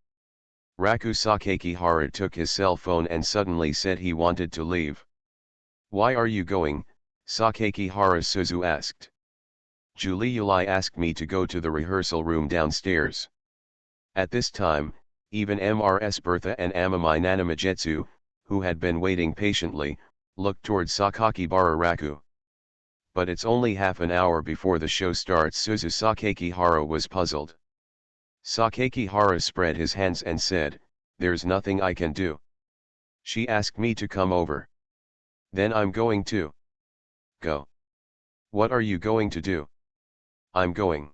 Raku Sakakihara took his cell phone and suddenly said he wanted to leave. Why are you going? Sakakihara Suzu asked. Juliuli asked me to go to the rehearsal room downstairs. At this time, even Mrs. Bertha and Amamai Nanamajetsu, who had been waiting patiently, looked towards Sakakibara Raku. But it's only half an hour before the show starts. Suzu Sakakihara was puzzled. Sakakihara spread his hands and said, There's nothing I can do. She asked me to come over. Then I'm going to go. What are you going to do? I'm going.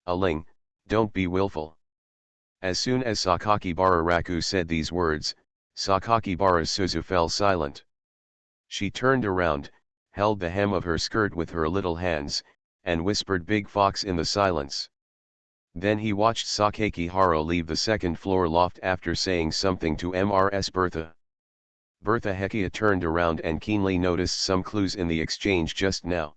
Ling, don't be willful. As soon as Sakakibara Raku said these words, Sakakibara Suzu fell silent. She turned around, held the hem of her skirt with her little hands, and whispered Big Fox in the silence. Then he watched Sakakihara leave the second floor loft after saying something to Mrs. Bertha. Bertha Hekia turned around and keenly noticed some clues in the exchange just now.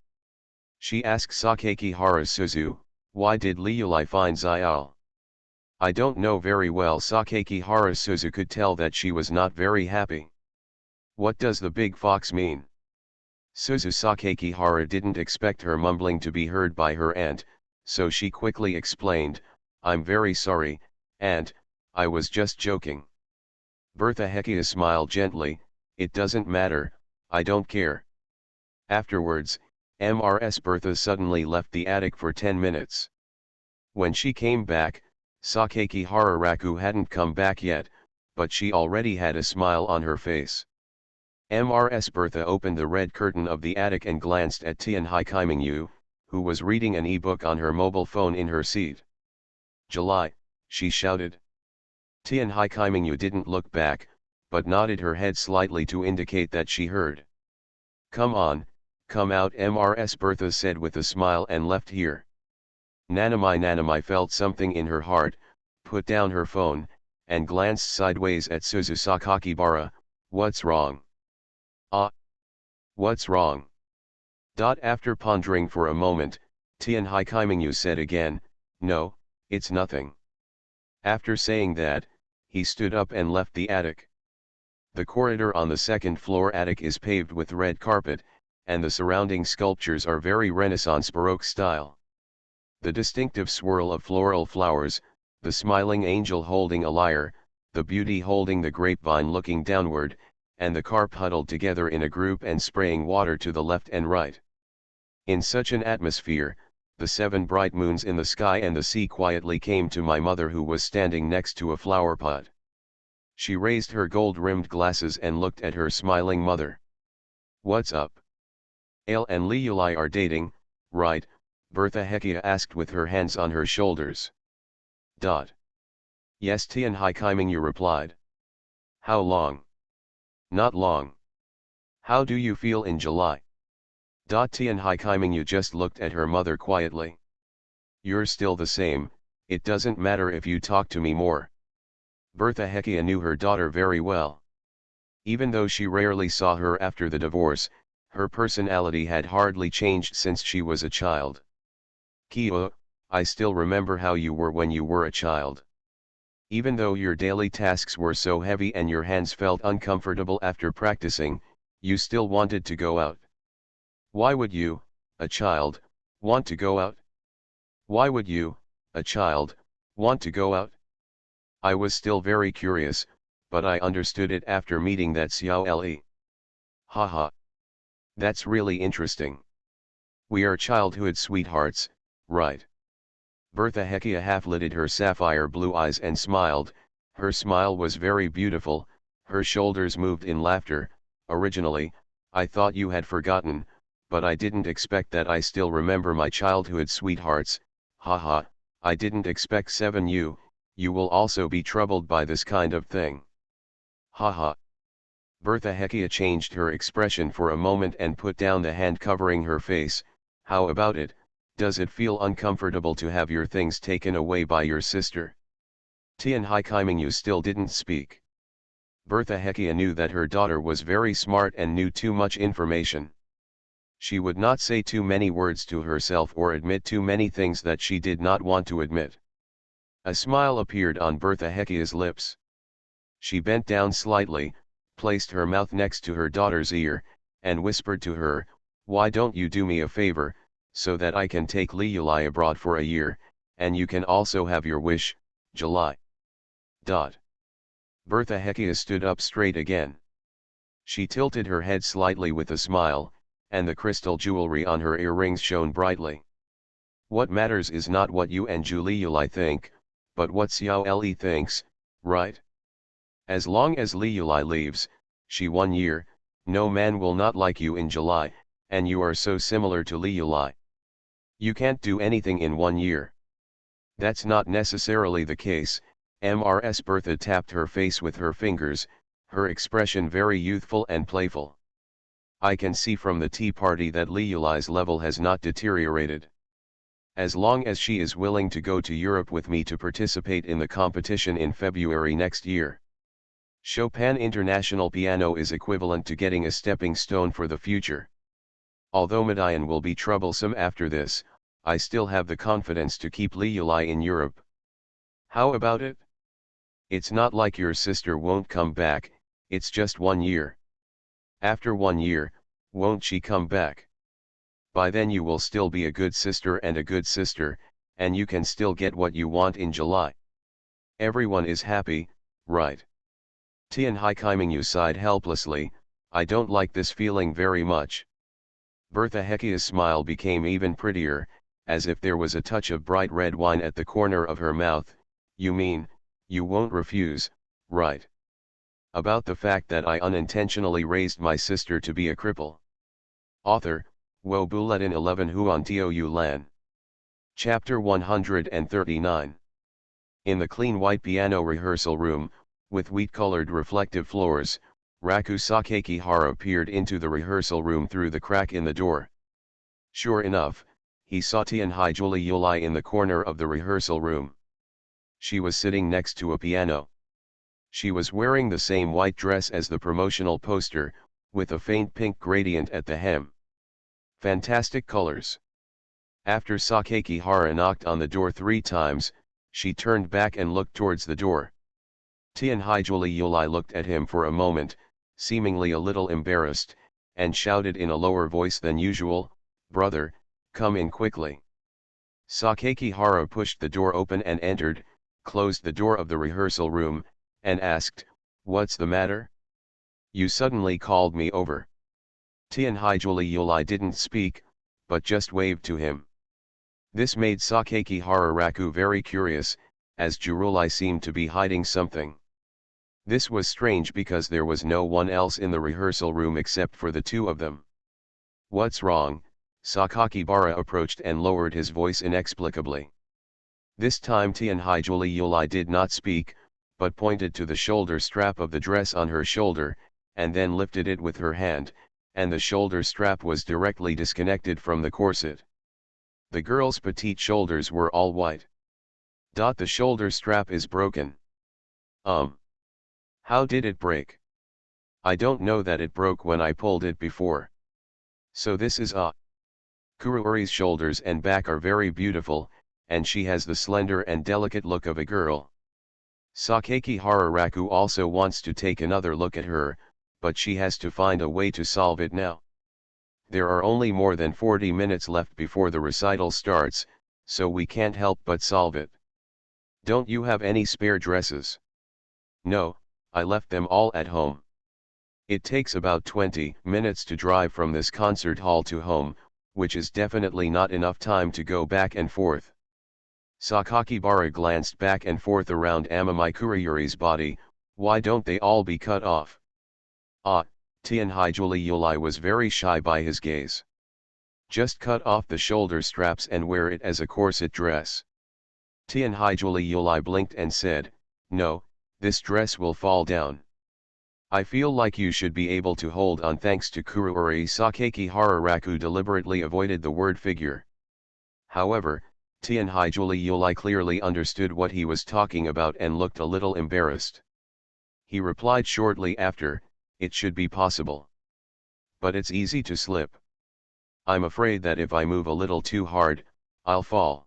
She asked Sakakihara Suzu, why did Liuli find Xiao? I don't know very well. Sakakihara Suzu could tell that she was not very happy. What does the big fox mean? Suzu Sakakihara didn't expect her mumbling to be heard by her aunt, so she quickly explained, I'm very sorry, aunt, I was just joking. Bertha Hekia smiled gently, it doesn't matter, I don't care. Afterwards, Mrs. Bertha suddenly left the attic for 10 minutes. When she came back, Sakakihara Raku hadn't come back yet, but she already had a smile on her face. Mrs. Bertha opened the red curtain of the attic and glanced at Tian Haikaimingu, who was reading an e-book on her mobile phone in her seat. "July," she shouted. Tian Haikaimingu didn't look back, but nodded her head slightly to indicate that she heard. "Come on, come out," Mrs. Bertha said with a smile and left here. Nanamai felt something in her heart, put down her phone, and glanced sideways at Suzu Sakakibara. "What's wrong?" "Ah. What's wrong?" After pondering for a moment, Tian Haikaimingu said again, "No, it's nothing." After saying that, he stood up and left the attic. The corridor on the second floor attic is paved with red carpet, and the surrounding sculptures are very Renaissance Baroque style. The distinctive swirl of floral flowers, the smiling angel holding a lyre, the beauty holding the grapevine looking downward, and the carp huddled together in a group and spraying water to the left and right. In such an atmosphere, the 7 bright moons in the sky and the sea quietly came to my mother, who was standing next to a flower pot. She raised her gold-rimmed glasses and looked at her smiling mother. "What's up? Ale and Liulai are dating, right?" Bertha Hekia asked with her hands on her shoulders. "Yes," Tian Haikaimingu replied. "How long?" "Not long." "How do you feel in July?" Tian Haikaimingu just looked at her mother quietly. "You're still the same, it doesn't matter if you talk to me more." Bertha Hekia knew her daughter very well. Even though she rarely saw her after the divorce, her personality had hardly changed since she was a child. "Kyo, I still remember how you were when you were a child. Even though your daily tasks were so heavy and your hands felt uncomfortable after practicing, you still wanted to go out. Why would you, a child, want to go out? Why would you, a child, want to go out?" I was still very curious, but I understood it after meeting that Xiao Le. Haha. That's really interesting. We are childhood sweethearts, right? Bertha Hekia half-lidded her sapphire blue eyes and smiled. Her smile was very beautiful, her shoulders moved in laughter. "Originally, I thought you had forgotten, but I didn't expect that I still remember my childhood sweethearts. Haha, I didn't expect 7 you will also be troubled by this kind of thing. Haha." Bertha Hekia changed her expression for a moment and put down the hand covering her face. "How about it? Does it feel uncomfortable to have your things taken away by your sister?" Tian Haikaimingu still didn't speak. Bertha Hekia knew that her daughter was very smart and knew too much information. She would not say too many words to herself or admit too many things that she did not want to admit. A smile appeared on Bertha Hekia's lips. She bent down slightly, placed her mouth next to her daughter's ear, and whispered to her, "Why don't you do me a favor, so that I can take Liulai abroad for a year, and you can also have your wish, July." Bertha Hekia stood up straight again. She tilted her head slightly with a smile, and the crystal jewelry on her earrings shone brightly. "What matters is not what you and Liulai think, but what Xiao Le thinks, right? As long as Liulai leaves, she 1 year, no man will not like you in July, and you are so similar to Liulai. You can't do anything in 1 year." "That's not necessarily the case." Mrs. Bertha tapped her face with her fingers, her expression very youthful and playful. "I can see from the tea party that Liulai's level has not deteriorated. As long as she is willing to go to Europe with me to participate in the competition in February next year. Chopin International Piano is equivalent to getting a stepping stone for the future. Although Madian will be troublesome after this, I still have the confidence to keep Liulai in Europe. How about it? It's not like your sister won't come back, it's just 1 year. After 1 year, won't she come back? By then you will still be a good sister, and you can still get what you want in July. Everyone is happy, right?" Tian Haikaimingu sighed helplessly. "I don't like this feeling very much." Bertha Hekia's smile became even prettier, as if there was a touch of bright red wine at the corner of her mouth. "You mean, you won't refuse, right?" About the fact that I unintentionally raised my sister to be a cripple. Author, Wo Bulletin 11 Huan Tiu Lan. Chapter 139. In the clean white piano rehearsal room, with wheat-colored reflective floors, Raku Sakakihara peered into the rehearsal room through the crack in the door. Sure enough, he saw Tianhai Julie Yulai in the corner of the rehearsal room. She was sitting next to a piano. She was wearing the same white dress as the promotional poster, with a faint pink gradient at the hem. Fantastic colors. After Sakakihara knocked on the door 3 times, she turned back and looked towards the door. Tianhai Julie Yulai looked at him for a moment, seemingly a little embarrassed, and shouted in a lower voice than usual, "Brother, come in quickly." Sakakihara pushed the door open and entered, closed the door of the rehearsal room, and asked, "What's the matter? You suddenly called me over." Tianhai Julie Yulai didn't speak, but just waved to him. This made Sakakihara Raku very curious, as Jurulai seemed to be hiding something. This was strange because there was no one else in the rehearsal room except for the 2 of them. "What's wrong?" Sakakibara approached and lowered his voice inexplicably. This time Tianhai Julie Yulai did not speak, but pointed to the shoulder strap of the dress on her shoulder, and then lifted it with her hand, and the shoulder strap was directly disconnected from the corset. The girl's petite shoulders were all white. The shoulder strap is broken. How did it break? I don't know that it broke when I pulled it before. So this is Kuruori's shoulders and back are very beautiful, and she has the slender and delicate look of a girl. Sakakihara Raku also wants to take another look at her, but she has to find a way to solve it now. There are only more than 40 minutes left before the recital starts, so we can't help but solve it. Don't you have any spare dresses? No, I left them all at home. It takes about 20 minutes to drive from this concert hall to home, which is definitely not enough time to go back and forth. Sakakibara glanced back and forth around Amami Kuriyuri's body. Why don't they all be cut off? Tianhai Julie Yulai was very shy by his gaze. Just cut off the shoulder straps and wear it as a corset dress. Tianhai Julie Yulai blinked and said, "No, this dress will fall down. I feel like you should be able to hold on." Thanks to Kuruori, Sakakihara Raku deliberately avoided the word figure. However, Tianhai Julie Yulai clearly understood what he was talking about and looked a little embarrassed. He replied shortly after, "It should be possible. But it's easy to slip. I'm afraid that if I move a little too hard, I'll fall."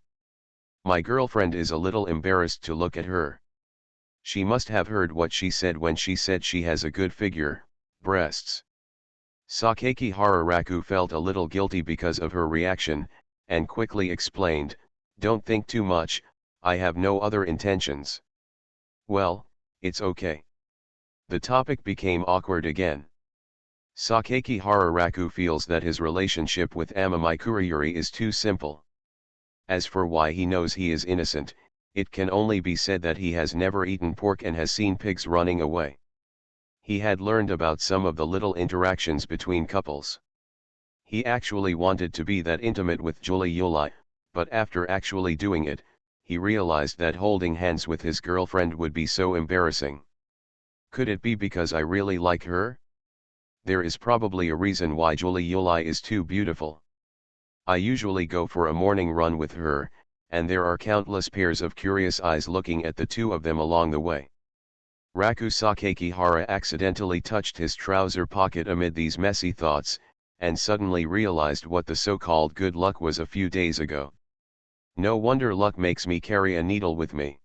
My girlfriend is a little embarrassed to look at her. She must have heard what she said when she said she has a good figure, breasts. Sakakihara Raku felt a little guilty because of her reaction, and quickly explained, "Don't think too much, I have no other intentions." Well, it's okay. The topic became awkward again. Sakakihara Raku feels that his relationship with Amami Kuriyuri is too simple. As for why he knows he is innocent, it can only be said that he has never eaten pork and has seen pigs running away. He had learned about some of the little interactions between couples. He actually wanted to be that intimate with Julie Yulai, but after actually doing it, he realized that holding hands with his girlfriend would be so embarrassing. Could it be because I really like her? There is probably a reason why Julie Yulai is too beautiful. I usually go for a morning run with her, and there are countless pairs of curious eyes looking at the 2 of them along the way. Raku Sakakihara accidentally touched his trouser pocket amid these messy thoughts, and suddenly realized what the so-called good luck was a few days ago. No wonder luck makes me carry a needle with me.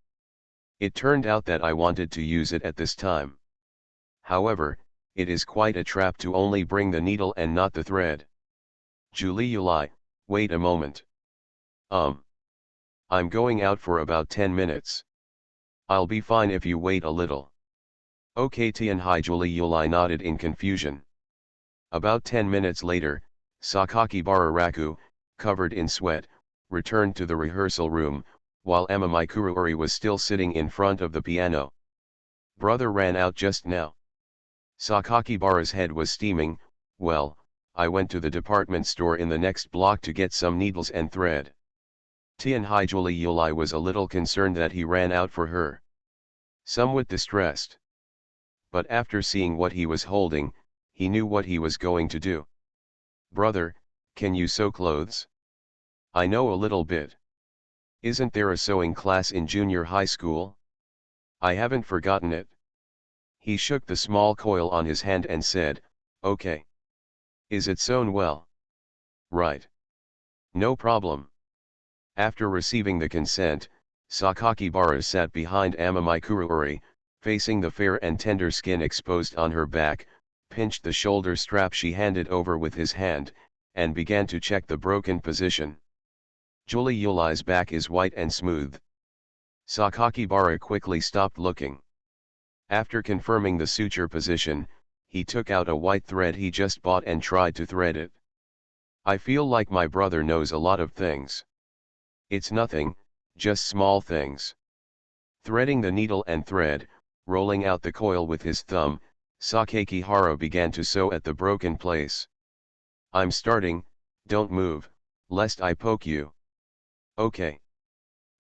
It turned out that I wanted to use it at this time. However, it is quite a trap to only bring the needle and not the thread. Julie Yulai, wait a moment. I'm going out for about 10 minutes. I'll be fine if you wait a little. Okay. Tianhai Julie Yulai nodded in confusion. About 10 minutes later, Sakakibara Raku, covered in sweat, returned to the rehearsal room, while Amami Kuruori was still sitting in front of the piano. "Brother ran out just now. Sakakibara's head was steaming. Well, I went to the department store in the next block to get some needles and thread. Tianhai Yuli was a little concerned that he ran out for her. Somewhat distressed. But after seeing what he was holding, he knew what he was going to do. Brother, can you sew clothes? I know a little bit. Isn't there a sewing class in junior high school? I haven't forgotten it. He shook the small coil on his hand and said, okay. Is it sewn well? Right. No problem. After receiving the consent, Sakakibara sat behind Amamai, facing the fair and tender skin exposed on her back, pinched the shoulder strap she handed over with his hand, and began to check the broken position. Yuli's back is white and smooth. Sakakibara quickly stopped looking. After confirming the suture position, he took out a white thread he just bought and tried to thread it. I feel like my brother knows a lot of things. It's nothing, just small things. Threading the needle and thread, rolling out the coil with his thumb, Sakakibara began to sew at the broken place. I'm starting, don't move, lest I poke you. Okay.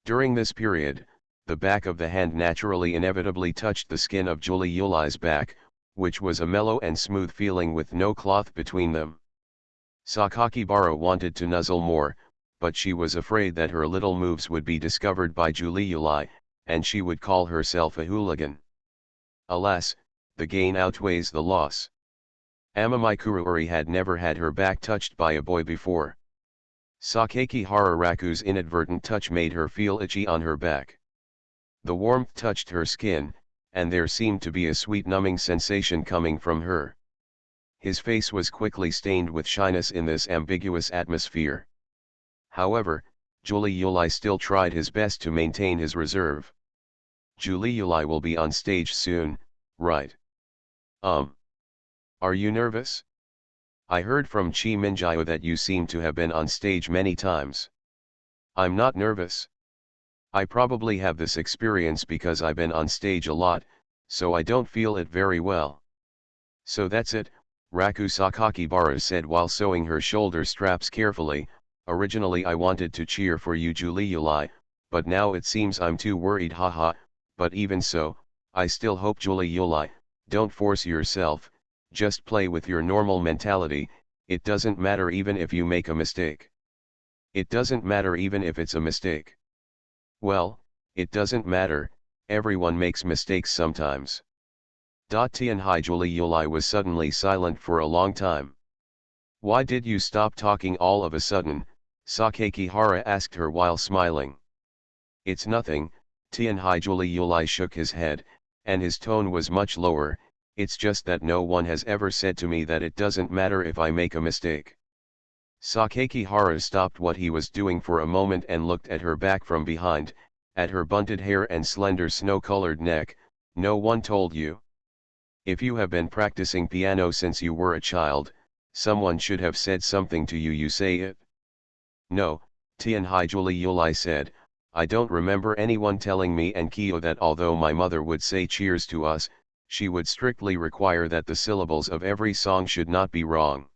During this period, the back of the hand naturally inevitably touched the skin of Yuli's back, which was a mellow and smooth feeling with no cloth between them. Sakakibara wanted to nuzzle more, but she was afraid that her little moves would be discovered by Yuli, and she would call herself a hooligan. Alas, the gain outweighs the loss. Amamai had never had her back touched by a boy before. Sakakibara's inadvertent touch made her feel itchy on her back. The warmth touched her skin, and there seemed to be a sweet numbing sensation coming from her. His face was quickly stained with shyness in this ambiguous atmosphere. However, Yuli still tried his best to maintain his reserve. Yuli will be on stage soon, right? Are you nervous? I heard from Chi Minjiao that you seem to have been on stage many times. I'm not nervous. I probably have this experience because I've been on stage a lot, so I don't feel it very well. So that's it, Raku Sakakibara said while sewing her shoulder straps carefully. Originally I wanted to cheer for you Yuli, but now it seems I'm too worried haha, but even so, I still hope Yuli, don't force yourself, just play with your normal mentality, it doesn't matter even if you make a mistake. It doesn't matter even if it's a mistake. Well, it doesn't matter, everyone makes mistakes sometimes. Tianhai Yuli was suddenly silent for a long time. Why did you stop talking all of a sudden? Sakakibara asked her while smiling. It's nothing, Tianhai Yuli shook his head, and his tone was much lower, it's just that no one has ever said to me that it doesn't matter if I make a mistake. Sakakibara stopped what he was doing for a moment and looked at her back from behind, at her bunted hair and slender snow-colored neck. No one told you? If you have been practicing piano since you were a child, someone should have said something to you. You say it? No, Tianhai Yuli said, I don't remember anyone telling me and Kyo that although my mother would say cheers to us, she would strictly require that the syllables of every song should not be wrong.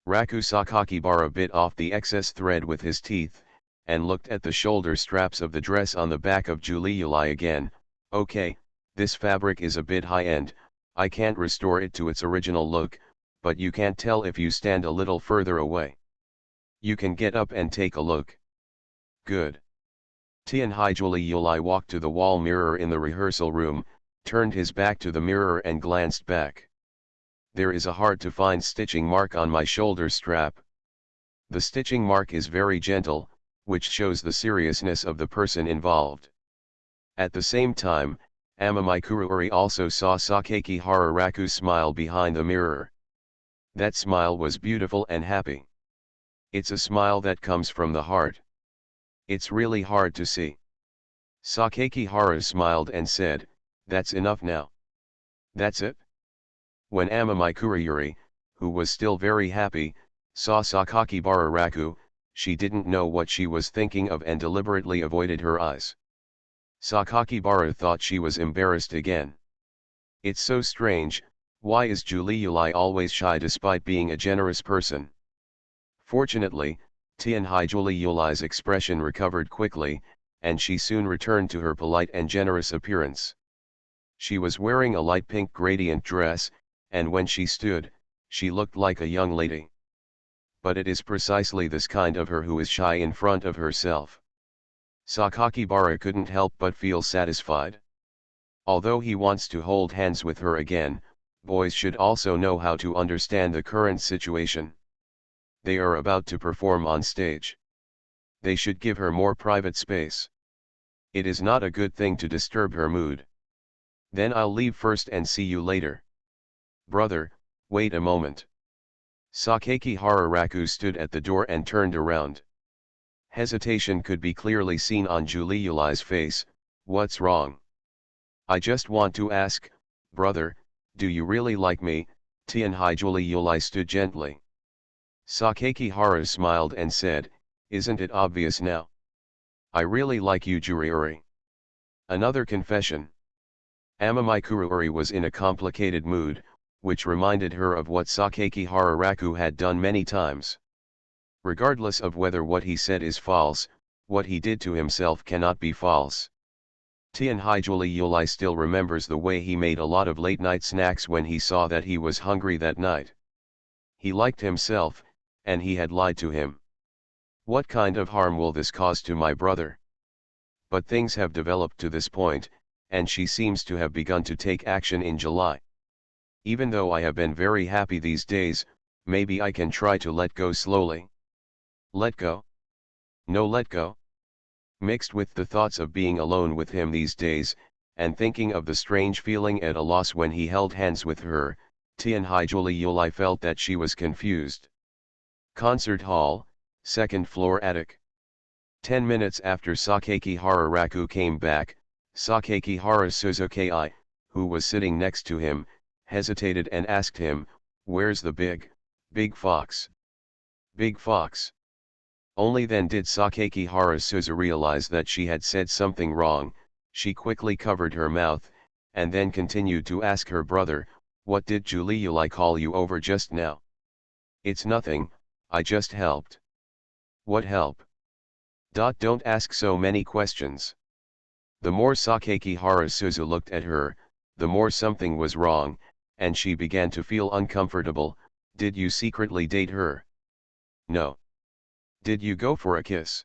Raku Sakakibara bit off the excess thread with his teeth, and looked at the shoulder straps of the dress on the back of Yuli again. Okay, this fabric is a bit high-end, I can't restore it to its original look, but you can't tell if you stand a little further away. You can get up and take a look. Good. Tianhai Yuli walked to the wall mirror in the rehearsal room, turned his back to the mirror and glanced back. There is a hard-to-find stitching mark on my shoulder strap. The stitching mark is very gentle, which shows the seriousness of the person involved. At the same time, Amamai also saw Sakakibara smile behind the mirror. That smile was beautiful and happy. It's a smile that comes from the heart. It's really hard to see. Sakakibara smiled and said, that's enough now. That's it? When Amamai, who was still very happy, saw Sakakibara, she didn't know what she was thinking of and deliberately avoided her eyes. Sakakibara thought she was embarrassed again. It's so strange, Why is Julie always shy despite being a generous person? Fortunately, Tianhai Juliuli's expression recovered quickly, and she soon returned to her polite and generous appearance. She was wearing a light pink gradient dress, and when she stood, she looked like a young lady. But it is precisely this kind of her who is shy in front of herself. Sakakibara couldn't help but feel satisfied. Although he wants to hold hands with her again, boys should also know how to understand the current situation. They are about to perform on stage. They should give her more private space. It is not a good thing to disturb her mood. Then I'll leave first and see you later. Brother, wait a moment. Sakaki Hararaku stood at the door and turned around. Hesitation could be clearly seen on Juliuli's face. What's wrong? I just want to ask, brother, do you really like me? Tianhai Juliuli stood gently. Sakaki Hara smiled and said, isn't it obvious now? I really like you, Juriuri. Another confession. Amamai Kuruuri was in a complicated mood, which reminded her of what Sakaki Hararaku had done many times. Regardless of whether what he said is false, what he did to himself cannot be false. Tianhai Juliuli still remembers the way he made a lot of late-night snacks when he saw that he was hungry that night. He liked himself, and he had lied to him. What kind of harm will this cause to my brother? But things have developed to this point, and she seems to have begun to take action in July. Even though I have been very happy these days, maybe I can try to let go slowly. Let go? No, let go? Mixed with the thoughts of being alone with him these days, and thinking of the strange feeling at a loss when he held hands with her, Tianhai Juliuli felt that she was confused. Concert hall, second floor attic. 10 minutes after Sakaki Hararaku came back, Sakaki Hara Suzuki, who was sitting next to him, hesitated and asked him, where's the big fox? Big fox. Only then did Sakaki Hara Suzu realize that she had said something wrong. She quickly covered her mouth, and then continued to ask her brother, what did Juliuli call you over just now? It's nothing, I just helped. What help? Don't ask so many questions. The more Sakaki Hara Suzu looked at her, the more something was wrong, and she began to feel uncomfortable. Did you secretly date her? No. Did you go for a kiss?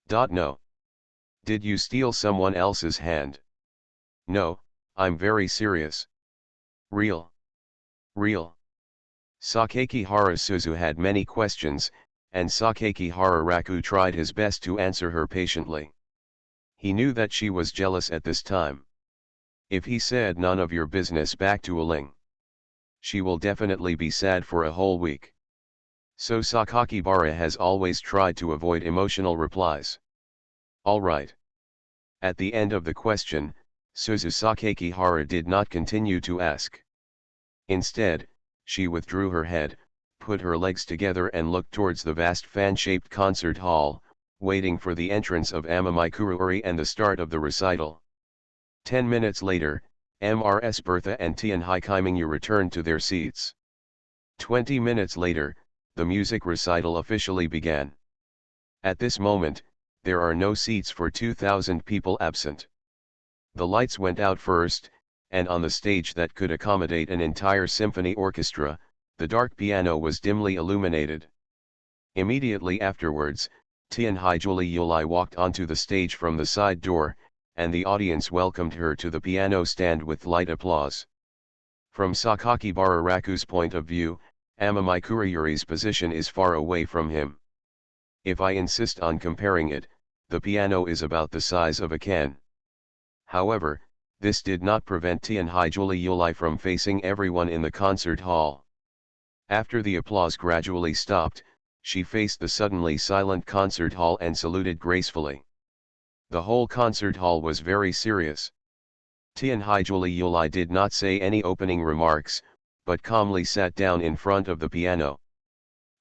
No. Did you steal someone else's hand? No, I'm very serious. Real. Real. Sakaki Hara Suzu had many questions, and Sakaki Hararaku tried his best to answer her patiently. He knew that she was jealous at this time. If he said none of your business back to Aling, she will definitely be sad for a whole week. So Sakakibara has always tried to avoid emotional replies. Alright. At the end of the question, Suzu Sakaki Hara did not continue to ask. Instead, she withdrew her head, put her legs together and looked towards the vast fan-shaped concert hall, waiting for the entrance of Amamai Kuruuri and the start of the recital. 10 minutes later, Mrs. Bertha and Tianhai Kaimingyu returned to their seats. 20 minutes later, the music recital officially began. At this moment, there are no seats for 2,000 people absent. The lights went out first, and on the stage that could accommodate an entire symphony orchestra, the dark piano was dimly illuminated. Immediately afterwards, Tianhai Juliuli walked onto the stage from the side door, and the audience welcomed her to the piano stand with light applause. From Sakaki Bararaku's point of view, Amamai Kuruuri's position is far away from him. If I insist on comparing it, the piano is about the size of a can. However, this did not prevent Tianhai Juliuli from facing everyone in the concert hall. After the applause gradually stopped, she faced the suddenly silent concert hall and saluted gracefully. The whole concert hall was very serious. Tianhai Juliuli did not say any opening remarks, but calmly sat down in front of the piano.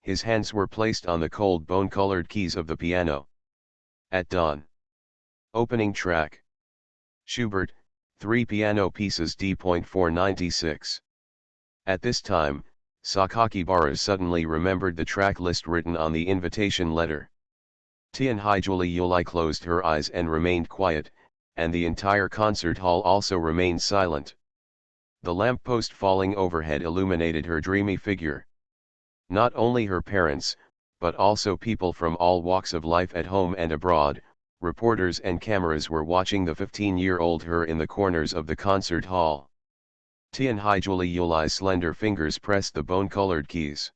His hands were placed on the cold bone-colored keys of the piano. At dawn. Opening track. Schubert, 3 piano pieces D.496. At this time, Sakakibara suddenly remembered the track list written on the invitation letter. Tianhaijuli Yuli closed her eyes and remained quiet, and the entire concert hall also remained silent. The lamppost falling overhead illuminated her dreamy figure. Not only her parents, but also people from all walks of life at home and abroad, reporters and cameras were watching the 15-year-old her in the corners of the concert hall. Tianhaijuli Yuli's slender fingers pressed the bone-colored keys.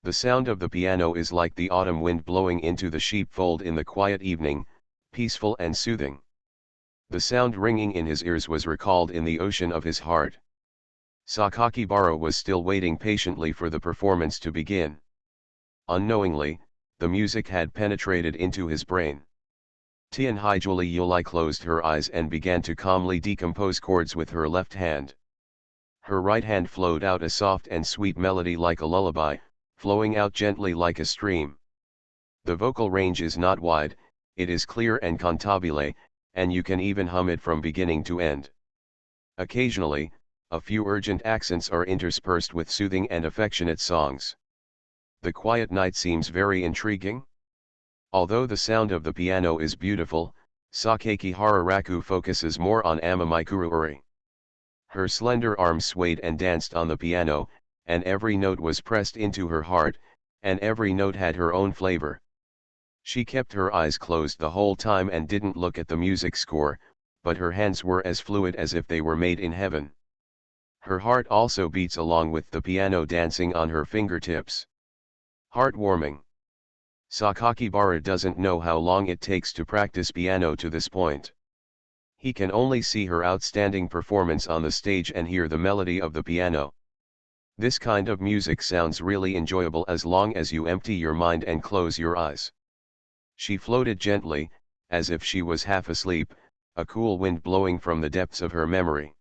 The sound of the piano is like the autumn wind blowing into the sheepfold in the quiet evening, peaceful and soothing. The sound ringing in his ears was recalled in the ocean of his heart. Sakakibara was still waiting patiently for the performance to begin. Unknowingly, the music had penetrated into his brain. Tianhaijuli Yuli closed her eyes and began to calmly decompose chords with her left hand. Her right hand flowed out a soft and sweet melody like a lullaby, flowing out gently like a stream. The vocal range is not wide, it is clear and cantabile, and you can even hum it from beginning to end. Occasionally, a few urgent accents are interspersed with soothing and affectionate songs. The quiet night seems very intriguing. Although the sound of the piano is beautiful, Sakakibara Raku focuses more on Amamikuru-uri. Her slender arms swayed and danced on the piano, and every note was pressed into her heart, and every note had her own flavor. She kept her eyes closed the whole time and didn't look at the music score, but her hands were as fluid as if they were made in heaven. Her heart also beats along with the piano dancing on her fingertips. Heartwarming. Sakakibara doesn't know how long it takes to practice piano to this point. He can only see her outstanding performance on the stage and hear the melody of the piano. This kind of music sounds really enjoyable as long as you empty your mind and close your eyes. She floated gently, as if she was half asleep, a cool wind blowing from the depths of her memory.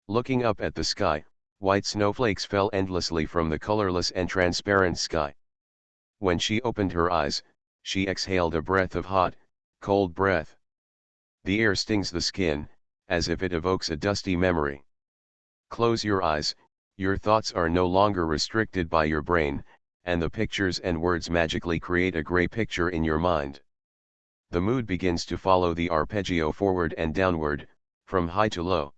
Looking up at the sky, white snowflakes fell endlessly from the colorless and transparent sky. When she opened her eyes, she exhaled a breath of hot, cold breath. The air stings the skin, as if it evokes a dusty memory. Close your eyes, your thoughts are no longer restricted by your brain, and the pictures and words magically create a gray picture in your mind. The mood begins to follow the arpeggio forward and downward, from high to low.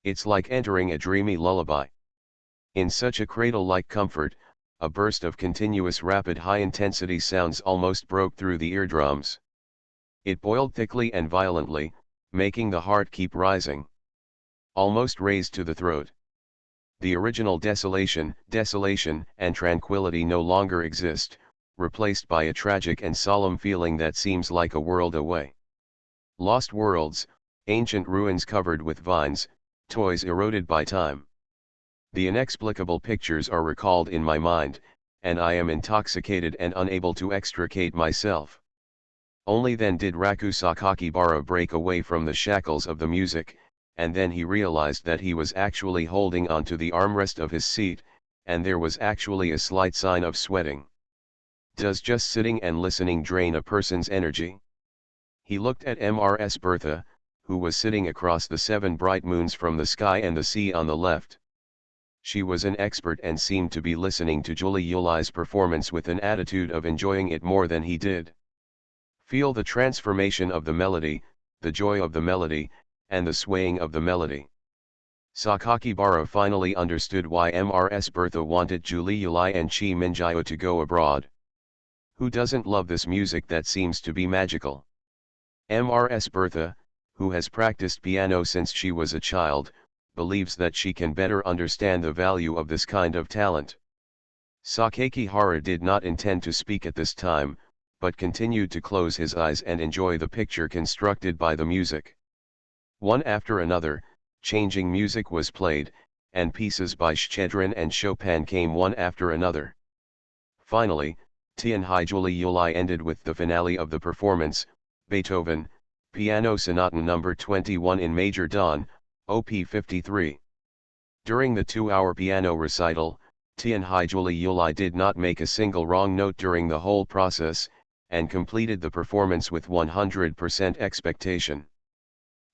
It's like entering a dreamy lullaby. In such a cradle-like comfort, a burst of continuous rapid high-intensity sounds almost broke through the eardrums. It boiled thickly and violently, making the heart keep rising. Almost raised to the throat. The original desolation, and tranquility no longer exist, replaced by a tragic and solemn feeling that seems like a world away. Lost worlds, ancient ruins covered with vines, toys eroded by time. The inexplicable pictures are recalled in my mind, and I am intoxicated and unable to extricate myself. Only then did Raku Sakakibara break away from the shackles of the music, and then he realized that he was actually holding onto the armrest of his seat, and there was actually a slight sign of sweating. Does just sitting and listening drain a person's energy? He looked at Mrs. Bertha, who was sitting across the 7 bright moons from the sky and the sea on the left. She was an expert and seemed to be listening to Julie Yuli's performance with an attitude of enjoying it more than he did. Feel the transformation of the melody, the joy of the melody, and the swaying of the melody. Sakakibara finally understood why Mrs. Bertha wanted Julie Yuli and Chi Minjio to go abroad. Who doesn't love this music that seems to be magical? Mrs. Bertha, who has practiced piano since she was a child, believes that she can better understand the value of this kind of talent. Sakakibara did not intend to speak at this time, but continued to close his eyes and enjoy the picture constructed by the music. One after another, changing music was played, and pieces by Shchedrin and Chopin came one after another. Finally, Tianhaijuli Yuli ended with the finale of the performance, Beethoven, Piano Sonata No. 21 in Major Dawn, Op. 53. During the 2-hour piano recital, Tianhaijuli Yuli did not make a single wrong note during the whole process, and completed the performance with 100% expectation.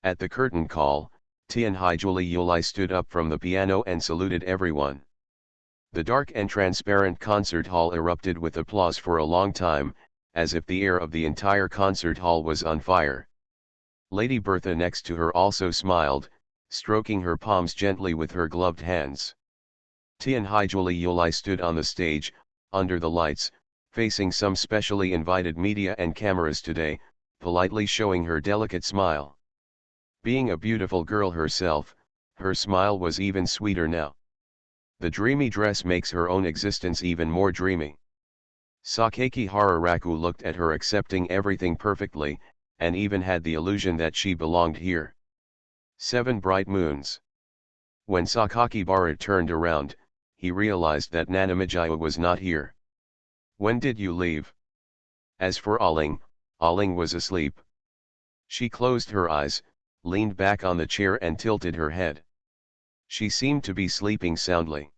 At the curtain call, Tianhai Yuli stood up from the piano and saluted everyone. The dark and transparent concert hall erupted with applause for a long time, as if the air of the entire concert hall was on fire. Lady Bertha next to her also smiled, stroking her palms gently with her gloved hands. Tianhai Yuli stood on the stage, under the lights, facing some specially invited media and cameras today, politely showing her delicate smile. Being a beautiful girl herself, her smile was even sweeter now. The dreamy dress makes her own existence even more dreamy. Sakaki Hararaku looked at her accepting everything perfectly, and even had the illusion that she belonged here. 7 bright moons. When Sakakibara turned around, he realized that Nanamijiwa was not here. When did you leave? As for Aling was asleep. She closed her eyes, leaned back on the chair and tilted her head. She seemed to be sleeping soundly.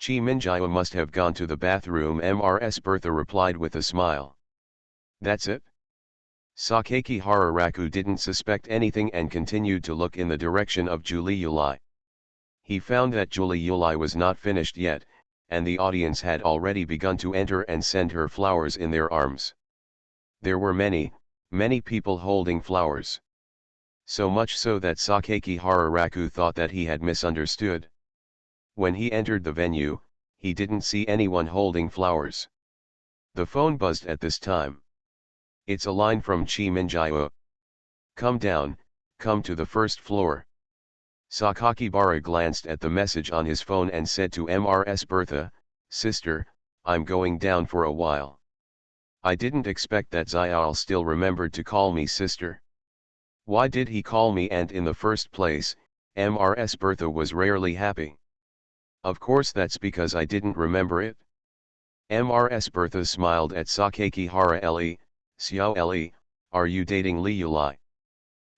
Chi Minjiwa must have gone to the bathroom, Mrs. Bertha replied with a smile. That's it? Sakaki Hararaku didn't suspect anything and continued to look in the direction of Julie Yuli. He found that Julie Yuli was not finished yet, and the audience had already begun to enter and send her flowers in their arms. There were many people holding flowers. So much so that Sakaki Hararaku thought that he had misunderstood. When he entered the venue, he didn't see anyone holding flowers. The phone buzzed at this time. It's a line from Chi Minjiwa. Come down, come to the first floor. Sakakibara glanced at the message on his phone and said to Mrs. Bertha, Sister, I'm going down for a while. I didn't expect that Xiao still remembered to call me sister. Why did he call me aunt in the first place? Mrs. Bertha was rarely happy. Of course that's because I didn't remember it. Mrs. Bertha smiled at Sakaki Hara Eli, Xiao Eli, are you dating Li Yuli?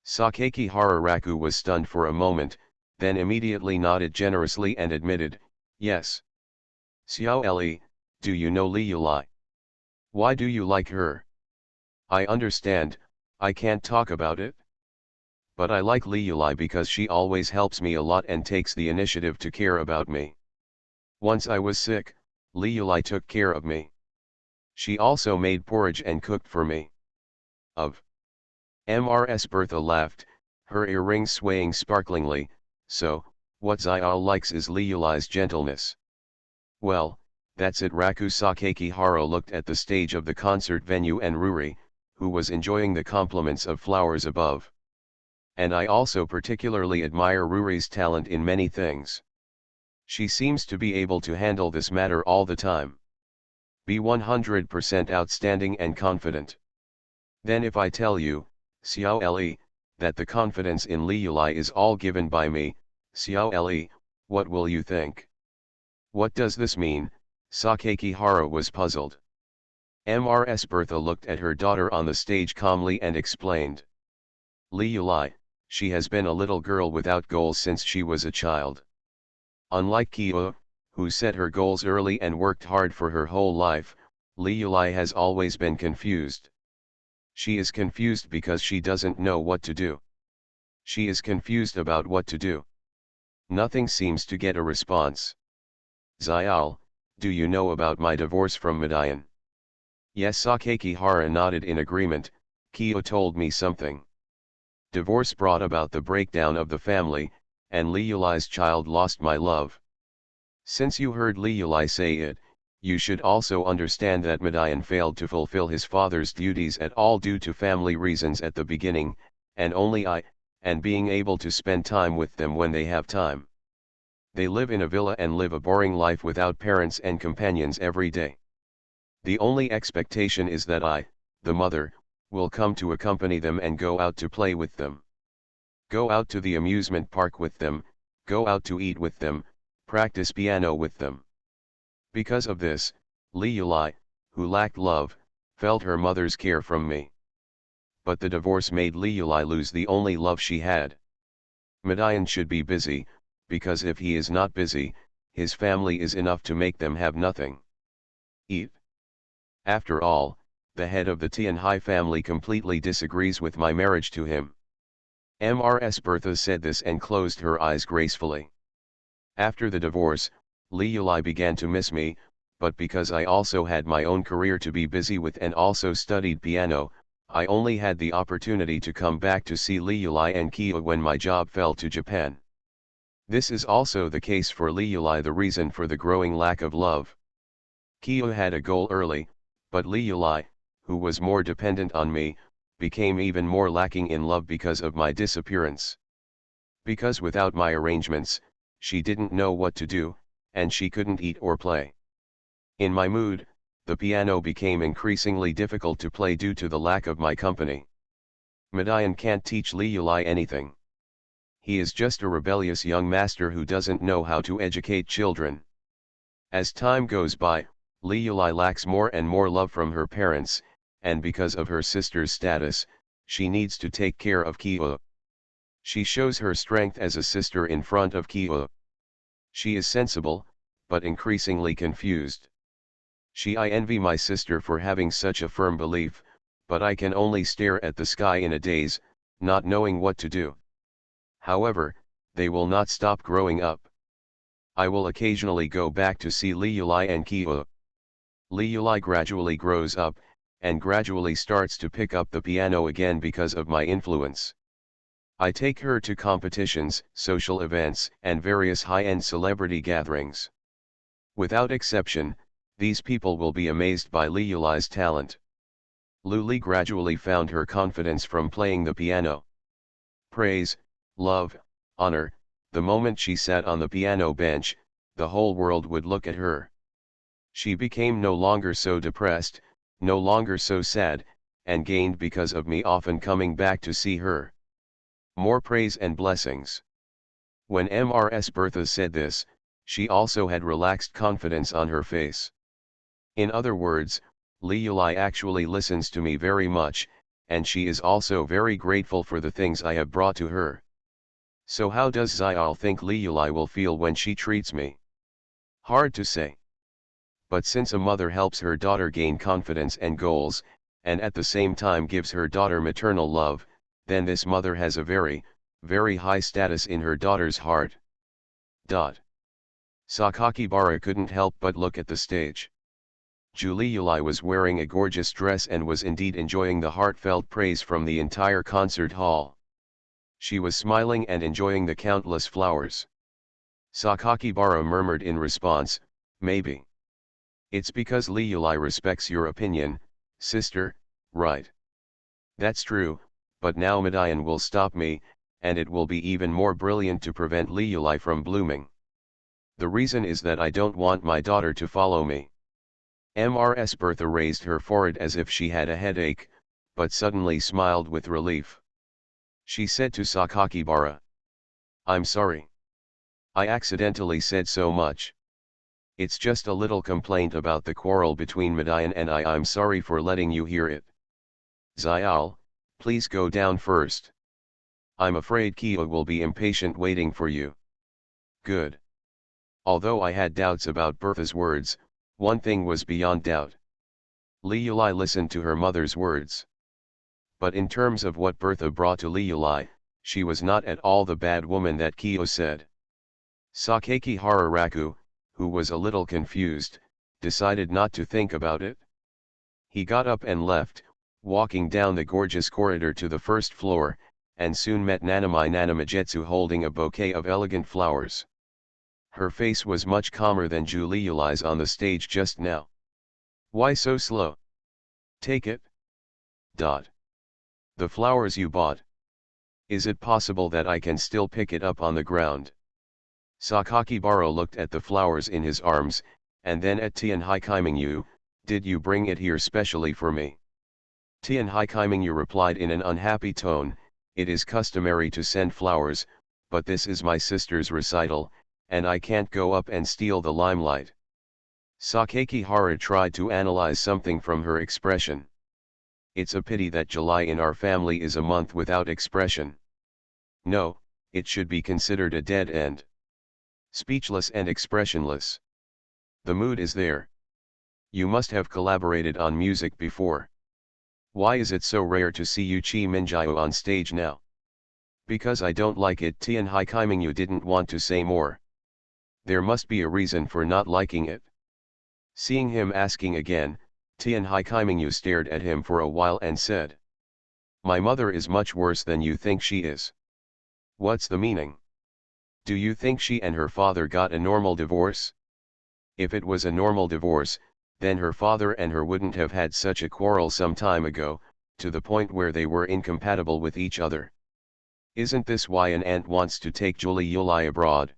Sakaki Hararaku was stunned for a moment, then immediately nodded generously and admitted, yes. Xiao Eli, do you know Li Yuli? Why do you like her? I understand, I can't talk about it. But I like Li Yuli because she always helps me a lot and takes the initiative to care about me. Once I was sick, Li Yuli took care of me. She also made porridge and cooked for me. Mrs. Bertha laughed, her earrings swaying sparklingly, so, what Xiao likes is Li Yuli's gentleness. Well, that's it. Raku Sakaki Hara looked at the stage of the concert venue and Ruri, who was enjoying the compliments of flowers above. And I also particularly admire Ruri's talent in many things. She seems to be able to handle this matter all the time. Be 100% outstanding and confident. Then if I tell you, Xiao Eli, that the confidence in Li Yuli is all given by me, Xiao Eli, what will you think? What does this mean? Sakaki Hara was puzzled. Mrs. Bertha looked at her daughter on the stage calmly and explained. Li Yuli, she has been a little girl without goals since she was a child. Unlike Kyo, who set her goals early and worked hard for her whole life, Li Yuli has always been confused. She is confused because she doesn't know what to do. She is confused about what to do. Nothing seems to get a response. Xiao, do you know about my divorce from Madayan? Yes, Sakaki Hara nodded in agreement. Kyo told me something. Divorce brought about the breakdown of the family, and Li Yuli's child lost my love. Since you heard Li Yuli say it, you should also understand that Madayan failed to fulfill his father's duties at all due to family reasons at the beginning, and only I, and being able to spend time with them when they have time. They live in a villa and live a boring life without parents and companions every day. The only expectation is that I, the mother, will come to accompany them and go out to play with them. Go out to the amusement park with them, go out to eat with them, practice piano with them. Because of this, Li Yuli, who lacked love, felt her mother's care from me. But the divorce made Li Yuli lose the only love she had. Madayan should be busy, because if he is not busy, his family is enough to make them have nothing. Eat. After all, the head of the Tianhai family completely disagrees with my marriage to him. Mrs. Bertha said this and closed her eyes gracefully. After the divorce, Lee Yuli began to miss me, but because I also had my own career to be busy with and also studied piano, I only had the opportunity to come back to see Lee Yuli and Kia when my job fell to Japan. This is also the case for Lee Yuli, the reason for the growing lack of love. Kia had a goal early, but Lee Yuli, who was more dependent on me, became even more lacking in love because of my disappearance. Because without my arrangements, she didn't know what to do, and she couldn't eat or play. In my mood, the piano became increasingly difficult to play due to the lack of my company. Madayan can't teach Lee Yuli anything. He is just a rebellious young master who doesn't know how to educate children. As time goes by, Lee Yuli lacks more and more love from her parents, and because of her sister's status, she needs to take care of Kia. She shows her strength as a sister in front of Kia. She is sensible, but increasingly confused. I envy my sister for having such a firm belief, but I can only stare at the sky in a daze, not knowing what to do. However, they will not stop growing up. I will occasionally go back to see Lee Yuli and Kia. Lee Yuli gradually grows up, and gradually starts to pick up the piano again because of my influence. I take her to competitions, social events, and various high-end celebrity gatherings. Without exception, these people will be amazed by Lee Yuli's talent. Luli gradually found her confidence from playing the piano. Praise, love, honor, the moment she sat on the piano bench, the whole world would look at her. She became no longer so depressed, no longer so sad, and gained because of me often coming back to see her. More praise and blessings. When Mrs. Bertha said this, she also had relaxed confidence on her face. In other words, Lee Yuli actually listens to me very much, and she is also very grateful for the things I have brought to her. So how does Xiao think Lee Yuli will feel when she treats me? Hard to say. But since a mother helps her daughter gain confidence and goals, and at the same time gives her daughter maternal love, then this mother has a very, very high status in her daughter's heart. Sakakibara couldn't help but look at the stage. Julie Yuli was wearing a gorgeous dress and was indeed enjoying the heartfelt praise from the entire concert hall. She was smiling and enjoying the countless flowers. Sakakibara murmured in response, "Maybe. It's because Lee Yuli respects your opinion, sister, right?" "That's true, but now Madayan will stop me, and it will be even more brilliant to prevent Lee Yuli from blooming. The reason is that I don't want my daughter to follow me." Mrs. Bertha raised her forehead as if she had a headache, but suddenly smiled with relief. She said to Sakakibara, "I'm sorry. I accidentally said so much. It's just a little complaint about the quarrel between Madayan and I'm sorry for letting you hear it. Xiao, please go down first. I'm afraid Kia will be impatient waiting for you." Good. Although I had doubts about Bertha's words, one thing was beyond doubt. Lee Yuli listened to her mother's words. But in terms of what Bertha brought to Lee Yuli, she was not at all the bad woman that Kia said. Sakaki Hararaku, who was a little confused, decided not to think about it. He got up and left, walking down the gorgeous corridor to the first floor, and soon met Nanami Nanamajetsu holding a bouquet of elegant flowers. Her face was much calmer than Julie Yuli's on the stage just now. "Why so slow? Take it." "The flowers you bought. Is it possible that I can still pick it up on the ground?" Sakakibara looked at the flowers in his arms, and then at Tian Haikimingyu. "Did you bring it here specially for me?" Tian Haikimingyu replied in an unhappy tone, "It is customary to send flowers, but this is my sister's recital, and I can't go up and steal the limelight." Sakaki Hara tried to analyze something from her expression. "It's a pity that July in our family is a month without expression. No, it should be considered a dead end. Speechless and expressionless. The mood is there. You must have collaborated on music before. Why is it so rare to see Uchi Minjio on stage now?" Because I don't like it. Tianhai Kaimingyu didn't want to say more. There must be a reason for not liking it. Seeing him asking again, Tianhai Kaimingyu stared at him for a while and said, "My mother is much worse than you think she is." "What's the meaning? Do you think she and her father got a normal divorce? If it was a normal divorce, then her father and her wouldn't have had such a quarrel some time ago, to the point where they were incompatible with each other. Isn't this why an aunt wants to take Julie Yulai abroad?"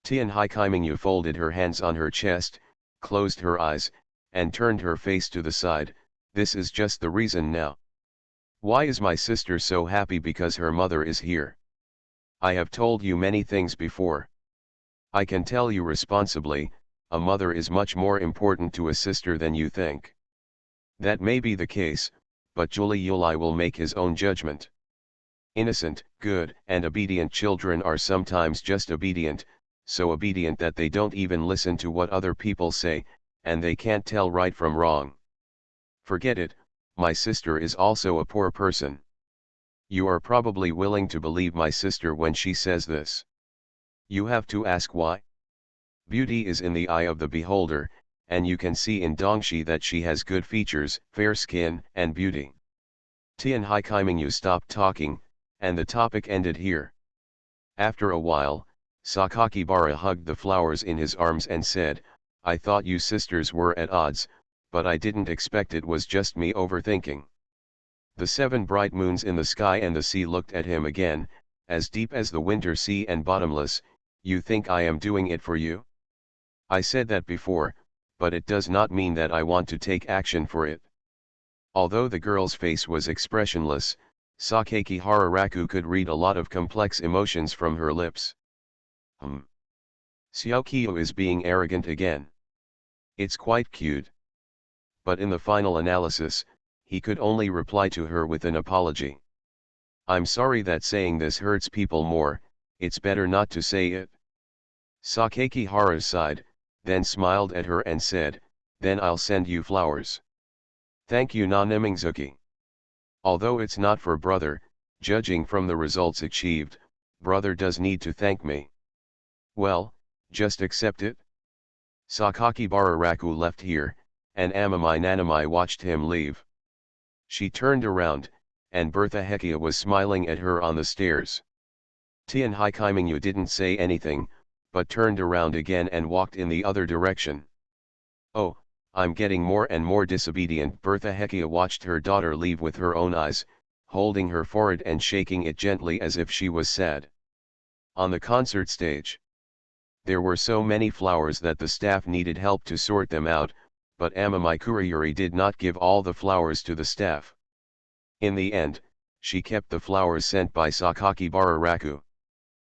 Tianhai Kaimingyu folded her hands on her chest, closed her eyes, and turned her face to the side. "This is just the reason now. Why is my sister so happy? Because her mother is here. I have told you many things before. I can tell you responsibly, a mother is much more important to a sister than you think. That may be the case, but Julie Yulai will make his own judgment. Innocent, good, and obedient children are sometimes just obedient, so obedient that they don't even listen to what other people say, and they can't tell right from wrong. Forget it, my sister is also a poor person. You are probably willing to believe my sister when she says this. You have to ask why. Beauty is in the eye of the beholder, and you can see in Dongxi that she has good features, fair skin, and beauty." Tianhai Kaimingyu stopped talking, and the topic ended here. After a while, Sakakibara hugged the flowers in his arms and said, "I thought you sisters were at odds, but I didn't expect it was just me overthinking." The 7 bright moons in the sky and the sea looked at him again, as deep as the winter sea and bottomless. "You think I am doing it for you? I said that before, but it does not mean that I want to take action for it." Although the girl's face was expressionless, Sakaki Hararaku could read a lot of complex emotions from her lips. Xiaoqiu is being arrogant again. It's quite cute. But in the final analysis, he could only reply to her with an apology. "I'm sorry that saying this hurts people more, it's better not to say it." Sakaki Hara sighed, then smiled at her and said, "Then I'll send you flowers." "Thank you Nanemingzuki. Although it's not for brother, judging from the results achieved, brother does need to thank me." "Well, just accept it." Sakakibara Raku left here, and Amamai Nanamai watched him leave. She turned around, and Bertha Hekia was smiling at her on the stairs. Tianhai Kaimingyu didn't say anything, but turned around again and walked in the other direction. "Oh, I'm getting more and more disobedient." Bertha Hekia watched her daughter leave with her own eyes, holding her forehead and shaking it gently as if she was sad. On the concert stage, there were so many flowers that the staff needed help to sort them out, but Amamai Kuriyuri did not give all the flowers to the staff. In the end, she kept the flowers sent by Sakakibara Raku.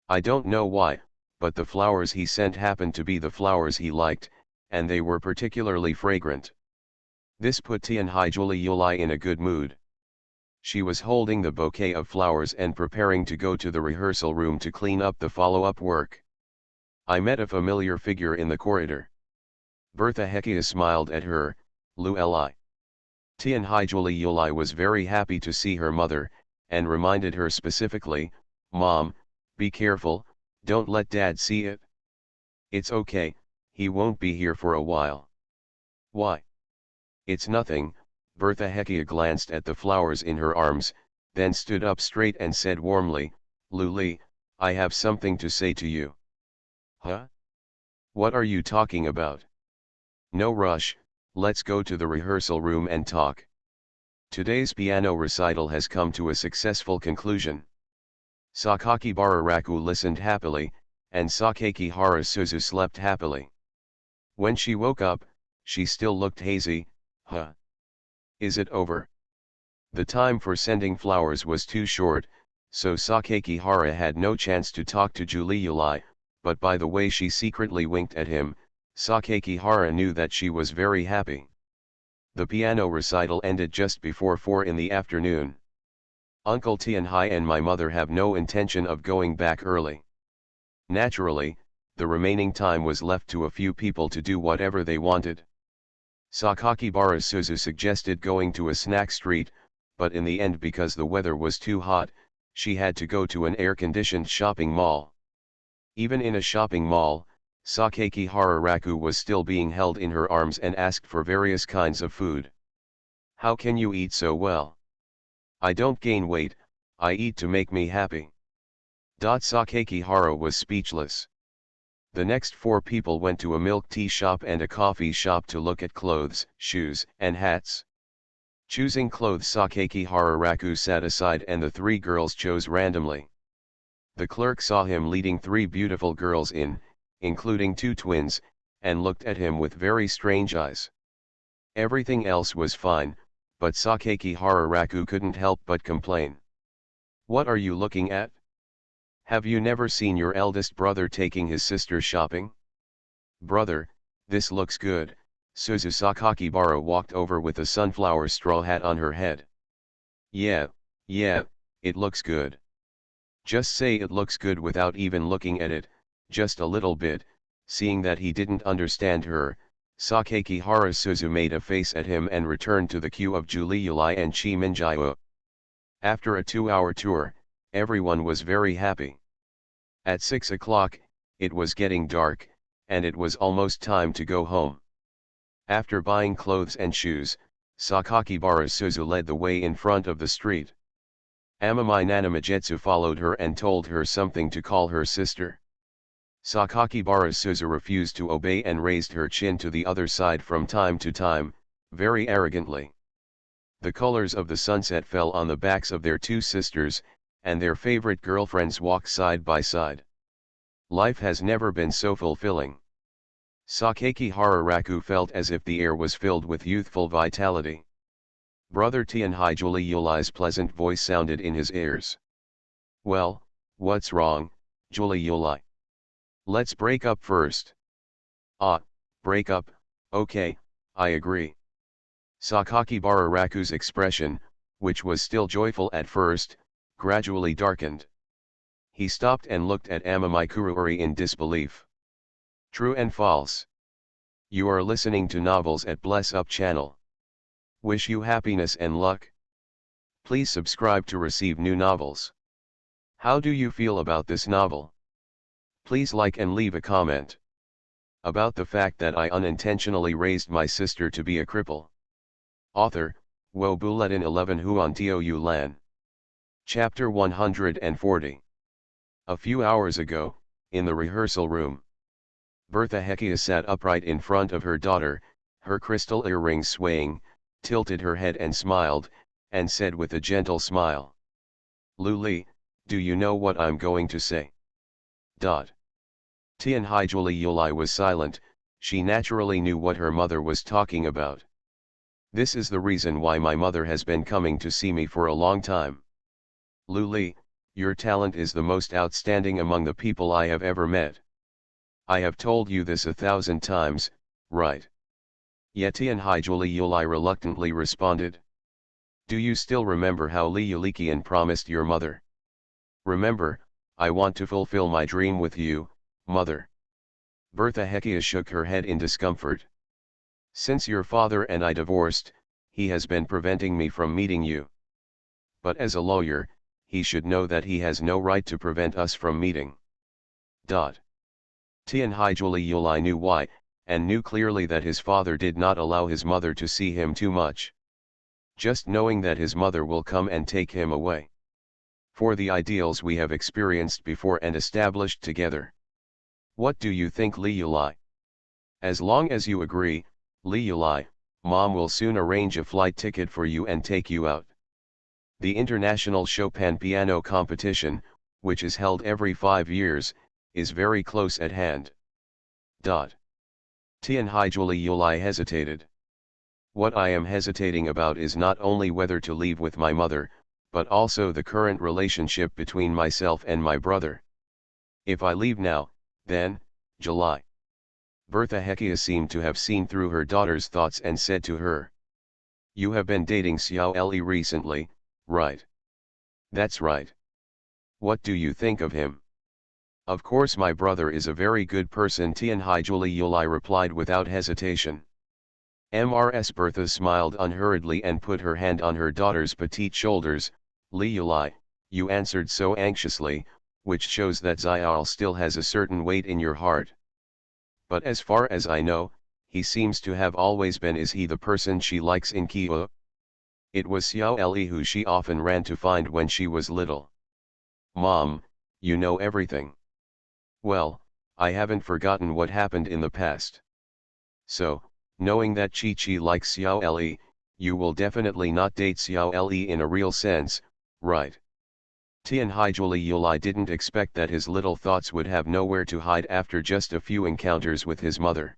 I don't know why, but the flowers he sent happened to be the flowers he liked, and they were particularly fragrant. This put Tianhai Julie Yulai in a good mood. She was holding the bouquet of flowers and preparing to go to the rehearsal room to clean up the follow-up work. I met a familiar figure in the corridor. Bertha Hekia smiled at her, Lu Li. Tianhai Julie Yulai was very happy to see her mother, and reminded her specifically, "Mom, be careful, don't let Dad see it." "It's okay, he won't be here for a while." "Why?" "It's nothing." Bertha Hekia glanced at the flowers in her arms, then stood up straight and said warmly, "Lu Li, I have something to say to you." "Huh? What are you talking about?" "No rush, let's go to the rehearsal room and talk. Today's piano recital has come to a successful conclusion." Sakakibara Raku listened happily, and Sakaki Hara Suzu slept happily. When she woke up, she still looked hazy. "Huh? Is it over?" The time for sending flowers was too short, so Sakaki Hara had no chance to talk to Julie Yulai, but by the way she secretly winked at him, Sakaki Hara knew that she was very happy. The piano recital ended just before 4 in the afternoon. Uncle Tianhai and my mother have no intention of going back early. Naturally, the remaining time was left to a few people to do whatever they wanted. Sakakibara Suzu suggested going to a snack street, but in the end, because the weather was too hot, she had to go to an air-conditioned shopping mall. Even in a shopping mall, Sakaki Hararaku was still being held in her arms and asked for various kinds of food. How can you eat so well? I don't gain weight, I eat to make me happy. Sakaki Hara was speechless. The next 4 people went to a milk tea shop and a coffee shop to look at clothes, shoes, and hats. Choosing clothes, Sakaki Hararaku sat aside and the 3 girls chose randomly. The clerk saw him leading 3 beautiful girls in, including 2 twins, and looked at him with very strange eyes. Everything else was fine, but Sakaki Hararaku couldn't help but complain. What are you looking at? Have you never seen your eldest brother taking his sister shopping? Brother, this looks good. Suzu Sakakibara walked over with a sunflower straw hat on her head. Yeah, it looks good. Just say it looks good without even looking at it, just a little bit. Seeing that he didn't understand her, Sakaki Hara Suzu made a face at him and returned to the queue of Juliuli and Chi Minjiu. After a 2-hour tour, everyone was very happy. At 6 o'clock, it was getting dark, and it was almost time to go home. After buying clothes and shoes, Sakakibara Suzu led the way in front of the street. Amami Nanamajetsu followed her and told her something to call her sister. Sakakibara Suzu refused to obey and raised her chin to the other side from time to time, very arrogantly. The colors of the sunset fell on the backs of their 2 sisters, and their favorite girlfriends walked side by side. Life has never been so fulfilling. Sakaki Hararaku felt as if the air was filled with youthful vitality. Brother Tianhai Juliuli's pleasant voice sounded in his ears. Well, what's wrong, Juliuli? Let's break up first. Ah, break up, okay, I agree. Sakakibara Raku's expression, which was still joyful at first, gradually darkened. He stopped and looked at Amami Kuruori in disbelief. True and false. You are listening to novels at Bless Up channel. Wish you happiness and luck. Please subscribe to receive new novels. How do you feel about this novel? Please like and leave a comment. About the fact that I unintentionally raised my sister to be a cripple. Author, Wo Buletin 11 Huan Tio Lan. Chapter 140. A few hours ago, in the rehearsal room, Bertha Hekia sat upright in front of her daughter, her crystal earrings swaying, tilted her head and smiled, and said with a gentle smile. Luli, do you know what I'm going to say? Tianhai Juliuli was silent, she naturally knew what her mother was talking about. This is the reason why my mother has been coming to see me for a long time. Luli, your talent is the most outstanding among the people I have ever met. I have told you this 1,000 times, right? Yet Tianhai Juliuli reluctantly responded. Do you still remember how Liulikian promised your mother? Remember, I want to fulfill my dream with you, mother. Bertha Hekia shook her head in discomfort. Since your father and I divorced, he has been preventing me from meeting you. But as a lawyer, he should know that he has no right to prevent us from meeting. Tianhai Juliuli knew why, and knew clearly that his father did not allow his mother to see him too much. Just knowing that his mother will come and take him away. For the ideals we have experienced before and established together. What do you think, Liuli? As long as you agree, Liuli, Mom will soon arrange a flight ticket for you and take you out. The International Chopin Piano Competition, which is held every 5 years, is very close at hand. Tianhai Juliuli hesitated. What I am hesitating about is not only whether to leave with my mother, but also the current relationship between myself and my brother. If I leave now, then, July. Bertha Hekia seemed to have seen through her daughter's thoughts and said to her. You have been dating Xiao Li recently, right? That's right. What do you think of him? Of course my brother is a very good person, Tianhai Juliuli replied without hesitation. Mrs. Bertha smiled unhurriedly and put her hand on her daughter's petite shoulders. Liuli, you answered so anxiously, which shows that Xiao still has a certain weight in your heart. But as far as I know, he seems to have always been. Is he the person she likes in Kia? It was Xiao Li who she often ran to find when she was little. Mom, you know everything. Well, I haven't forgotten what happened in the past. So, knowing that Chi likes Xiao Li, you will definitely not date Xiao Li in a real sense, right? Tianhaijuli Yulai didn't expect that his little thoughts would have nowhere to hide after just a few encounters with his mother.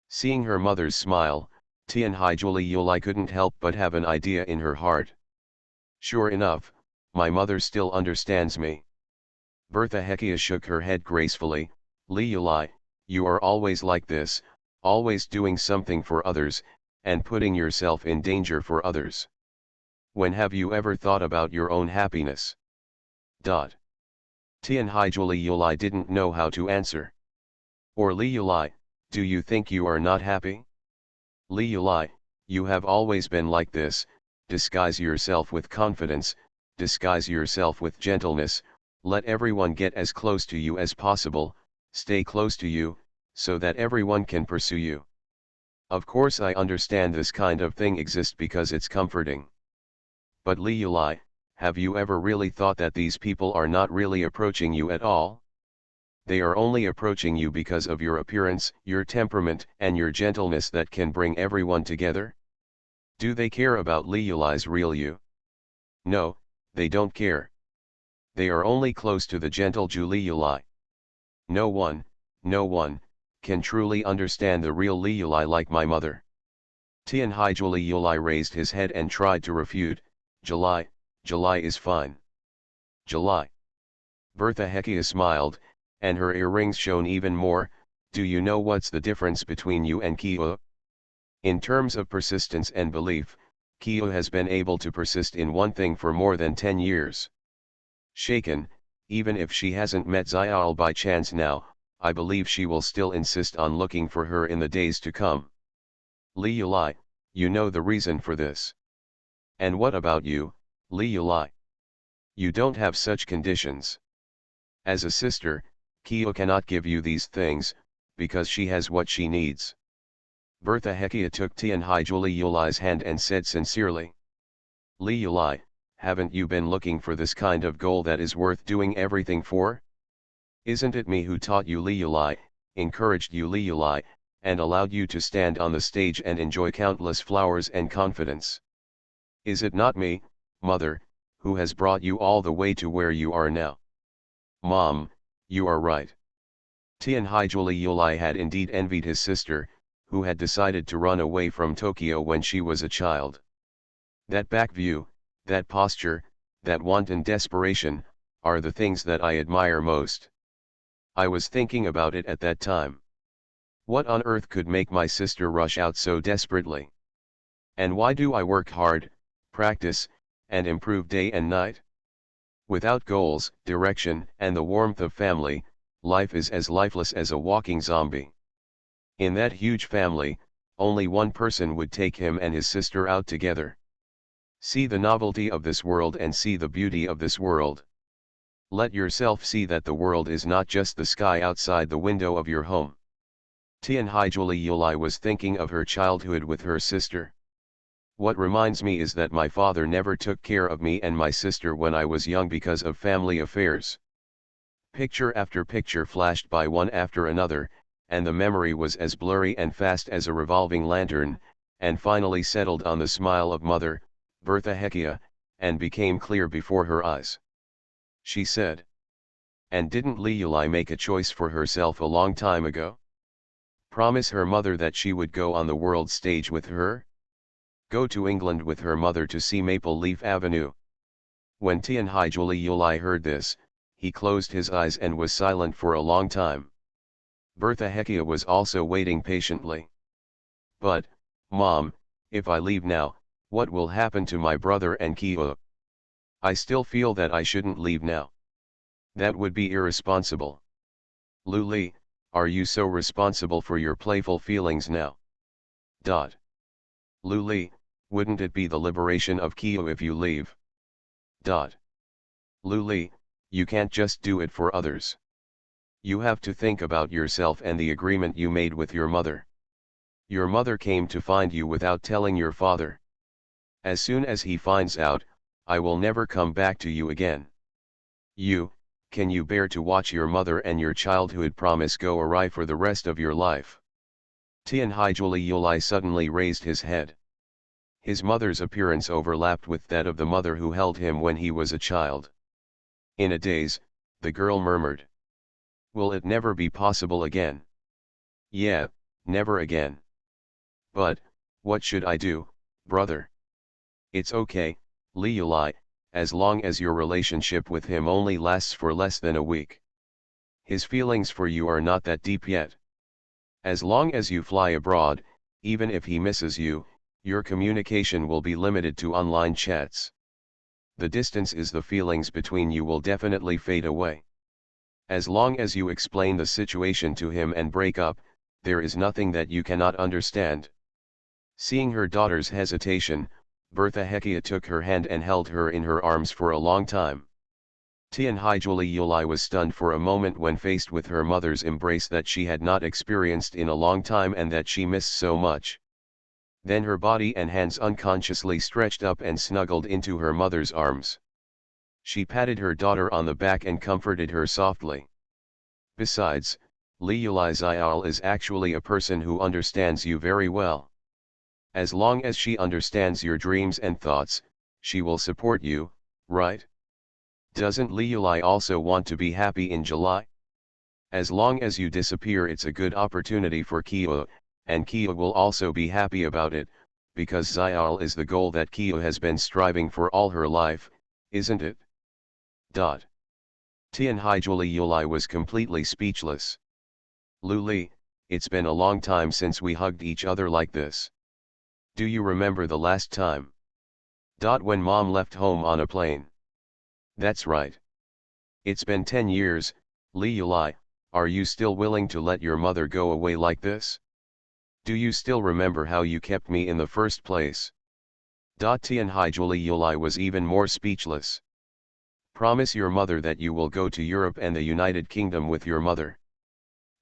Seeing her mother's smile, Tianhaijuli Yulai couldn't help but have an idea in her heart. Sure enough, my mother still understands me. Bertha Hekia shook her head gracefully. Li Yulai, you are always like this, always doing something for others, and putting yourself in danger for others. When have you ever thought about your own happiness? Tianhaijuli Yulai didn't know how to answer. Or Li Yulai, do you think you are not happy? Li Yulai, you have always been like this, disguise yourself with confidence, disguise yourself with gentleness, let everyone get as close to you as possible, stay close to you, so that everyone can pursue you. Of course I understand this kind of thing exists because it's comforting. But Li Yulai, have you ever really thought that these people are not really approaching you at all? They are only approaching you because of your appearance, your temperament, and your gentleness that can bring everyone together? Do they care about Li Yulai's real you? No, they don't care. They are only close to the gentle Li Yulai. No one, can truly understand the real Li Yulai like my mother. Tianhaijuli Yulai raised his head and tried to refute. July is fine. July. Bertha Hekia smiled, and her earrings shone even more. Do you know what's the difference between you and Kia? In terms of persistence and belief, Kia has been able to persist in one thing for more than 10 years. Shaken, even if she hasn't met Xiao by chance now, I believe she will still insist on looking for her in the days to come. Li Yulai, you know the reason for this. And what about you, Li Yulai? You don't have such conditions. As a sister, Kia cannot give you these things, because she has what she needs. Bertha Hekia took Tianhaijuli Yulai's hand and said sincerely. Li Yulai, haven't you been looking for this kind of goal that is worth doing everything for? Isn't it me who taught you Li Yulai, encouraged you Li Yulai, and allowed you to stand on the stage and enjoy countless flowers and confidence? Is it not me, mother, who has brought you all the way to where you are now? Mom, you are right. Tianhaijuli Yulai had indeed envied his sister, who had decided to run away from Tokyo when she was a child. That back view, that posture, that wanton desperation, are the things that I admire most. I was thinking about it at that time. What on earth could make my sister rush out so desperately? And why do I work hard, practice, and improve day and night? Without goals, direction, and the warmth of family, life is as lifeless as a walking zombie. In that huge family, only one person would take him and his sister out together. See the novelty of this world and see the beauty of this world. Let yourself see that the world is not just the sky outside the window of your home. Tianhaijuli Yulai was thinking of her childhood with her sister. What reminds me is that my father never took care of me and my sister when I was young because of family affairs. Picture after picture flashed by one after another, and the memory was as blurry and fast as a revolving lantern, and finally settled on the smile of mother, Bertha Hekia, and became clear before her eyes. She said. And didn't Li Yulai make a choice for herself a long time ago? Promise her mother that she would go on the world stage with her? Go to England with her mother to see Maple Leaf Avenue. When Tianhaijuli Yulai heard this, he closed his eyes and was silent for a long time. Bertha Hekia was also waiting patiently. But, Mom, if I leave now, what will happen to my brother and Kia? I still feel that I shouldn't leave now. That would be irresponsible. Luli, are you so responsible for your playful feelings now? Luli, wouldn't it be the liberation of Kia if you leave? Luli, you can't just do it for others. You have to think about yourself and the agreement you made with your mother. Your mother came to find you without telling your father. As soon as he finds out, I will never come back to you again. Can you bear to watch your mother and your childhood promise go awry for the rest of your life? Tianhaijuli Yulai suddenly raised his head. His mother's appearance overlapped with that of the mother who held him when he was a child. In a daze, the girl murmured. Will it never be possible again? Yeah, never again. But, what should I do, brother? It's okay, Li Yulai, as long as your relationship with him only lasts for less than a week. His feelings for you are not that deep yet. As long as you fly abroad, even if he misses you, your communication will be limited to online chats. The distance is the feelings between you will definitely fade away. As long as you explain the situation to him and break up, there is nothing that you cannot understand. Seeing her daughter's hesitation, Bertha Heckia took her hand and held her in her arms for a long time. Tianhaijuli Yulai was stunned for a moment when faced with her mother's embrace that she had not experienced in a long time and that she missed so much. Then her body and hands unconsciously stretched up and snuggled into her mother's arms. She patted her daughter on the back and comforted her softly. Besides, Li Yulai Xiao is actually a person who understands you very well. As long as she understands your dreams and thoughts, she will support you, right? Doesn't Li Yulai also want to be happy in July? As long as you disappear, it's a good opportunity for Kia, and Kia will also be happy about it, because Xiao is the goal that Kia has been striving for all her life, isn't it? Tianhaijuli Yulai was completely speechless. Luli, it's been a long time since we hugged each other like this. Do you remember the last time? When mom left home on a plane. That's right. It's been 10 years, Li Yulai, are you still willing to let your mother go away like this? Do you still remember how you kept me in the first place? Tianhaijuli Yulai was even more speechless. Promise your mother that you will go to Europe and the United Kingdom with your mother.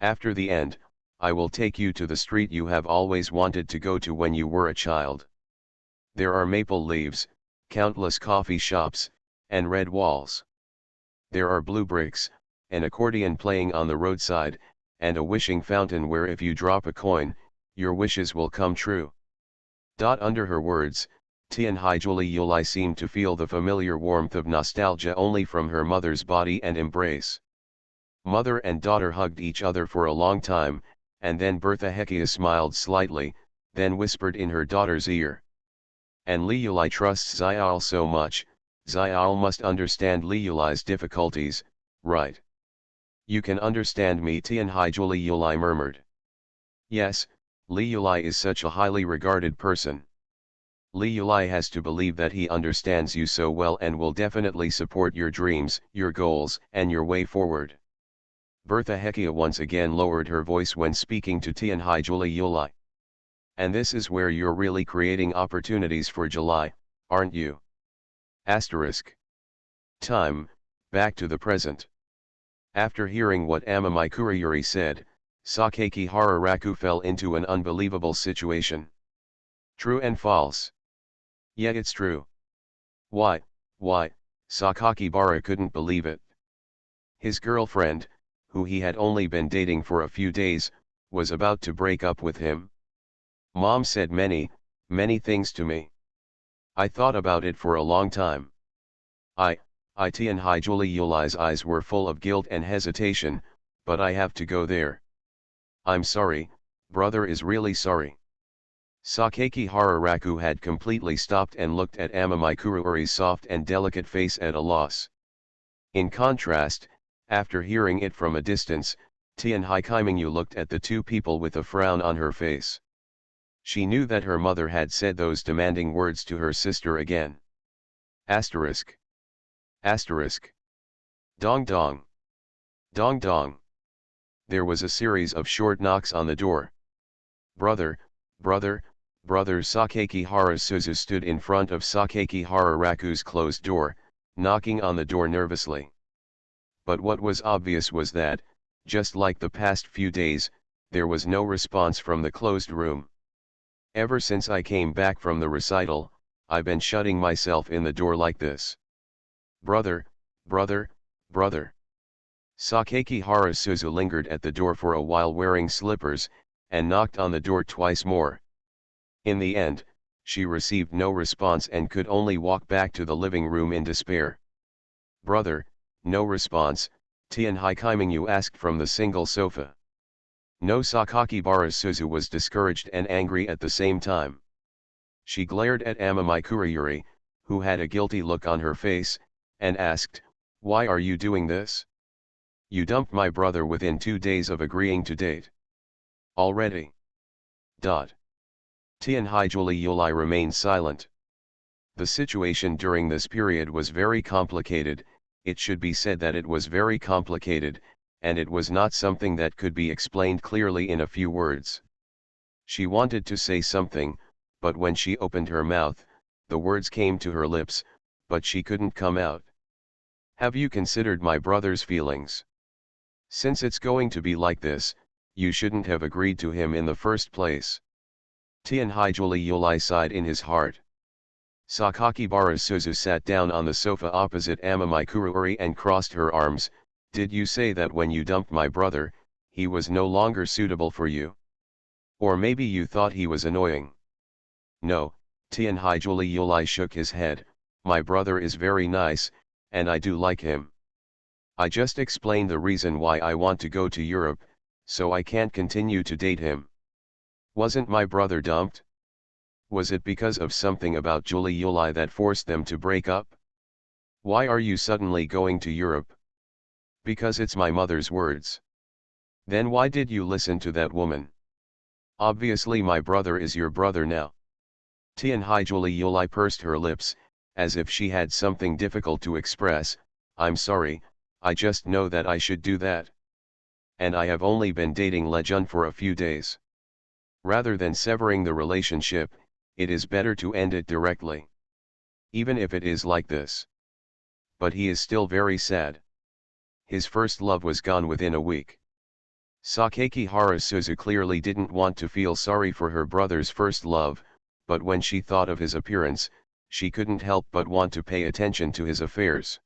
After the end, I will take you to the street you have always wanted to go to when you were a child. There are maple leaves, countless coffee shops, and red walls. There are blue bricks, an accordion playing on the roadside, and a wishing fountain where if you drop a coin, your wishes will come true. Under her words, Tianhaijuli Yulai seemed to feel the familiar warmth of nostalgia only from her mother's body and embrace. Mother and daughter hugged each other for a long time, and then Bertha Heckia smiled slightly, then whispered in her daughter's ear. And Li Yulai trusts Xiao so much, Xiao must understand Li Yulai's difficulties, right? You can understand me, Tianhaijuli Yulai murmured. Yes, Li Yulai is such a highly regarded person. Li Yulai has to believe that he understands you so well and will definitely support your dreams, your goals, and your way forward. Bertha Heckia once again lowered her voice when speaking to Tianhaijuli Yulai. And this is where you're really creating opportunities for July, aren't you? Time, back to the present. After hearing what Amamai Kuriyuri said, Sakeki Hararaku fell into an unbelievable situation. True and false. Yeah, it's true. Why, Sakakibara couldn't believe it. His girlfriend, who he had only been dating for a few days, was about to break up with him. Mom said many things to me. I thought about it for a long time. Tianhaijuli Yulai's eyes were full of guilt and hesitation, but I have to go there. I'm sorry, brother is really sorry. Sakeki Hararaku had completely stopped and looked at Amamai Kuriyuri's soft and delicate face at a loss. In contrast, after hearing it from a distance, Tianhaikaiminyu looked at the two people with a frown on her face. She knew that her mother had said those demanding words to her sister again. Asterisk. Dong dong. Dong dong. There was a series of short knocks on the door. Brother Sakeki Harasuzu stood in front of Sakeki Hararaku's closed door, knocking on the door nervously. But what was obvious was that, just like the past few days, there was no response from the closed room. Ever since I came back from the recital, I've been shutting myself in the door like this. Brother, brother, brother. Sakaki Harasuzu lingered at the door for a while wearing slippers, and knocked on the door twice more. In the end, she received no response and could only walk back to the living room in despair. Brother, no response, Tianhai Kaimingyu asked from the single sofa. No, Sakaki Barasuzu was discouraged and angry at the same time. She glared at Amamai Kurayuri, who had a guilty look on her face, and asked, "Why are you doing this? You dumped my brother within 2 days of agreeing to date. Already." Tianhai Yuli remained silent. The situation during this period was very complicated. It should be said that it was very complicated, and it was not something that could be explained clearly in a few words. She wanted to say something, but when she opened her mouth, the words came to her lips, but she couldn't come out. Have you considered my brother's feelings? Since it's going to be like this, you shouldn't have agreed to him in the first place. Tianhai Yuli sighed in his heart. Sakaki Barasuzu sat down on the sofa opposite Amamai Kururi and crossed her arms. Did you say that when you dumped my brother, he was no longer suitable for you? Or maybe you thought he was annoying? No, Tianhai Yuli shook his head. My brother is very nice, and I do like him. I just explained the reason why I want to go to Europe, so I can't continue to date him. Wasn't my brother dumped? Was it because of something about Yuli that forced them to break up? Why are you suddenly going to Europe? Because it's my mother's words. Then why did you listen to that woman? Obviously my brother is your brother now. Tianhai Yuli pursed her lips, as if she had something difficult to express. I'm sorry, I just know that I should do that. And I have only been dating Lejun for a few days. Rather than severing the relationship, it is better to end it directly. Even if it is like this. But he is still very sad. His first love was gone within a week. Sakaki Harasuzu clearly didn't want to feel sorry for her brother's first love, but when she thought of his appearance, she couldn't help but want to pay attention to his affairs.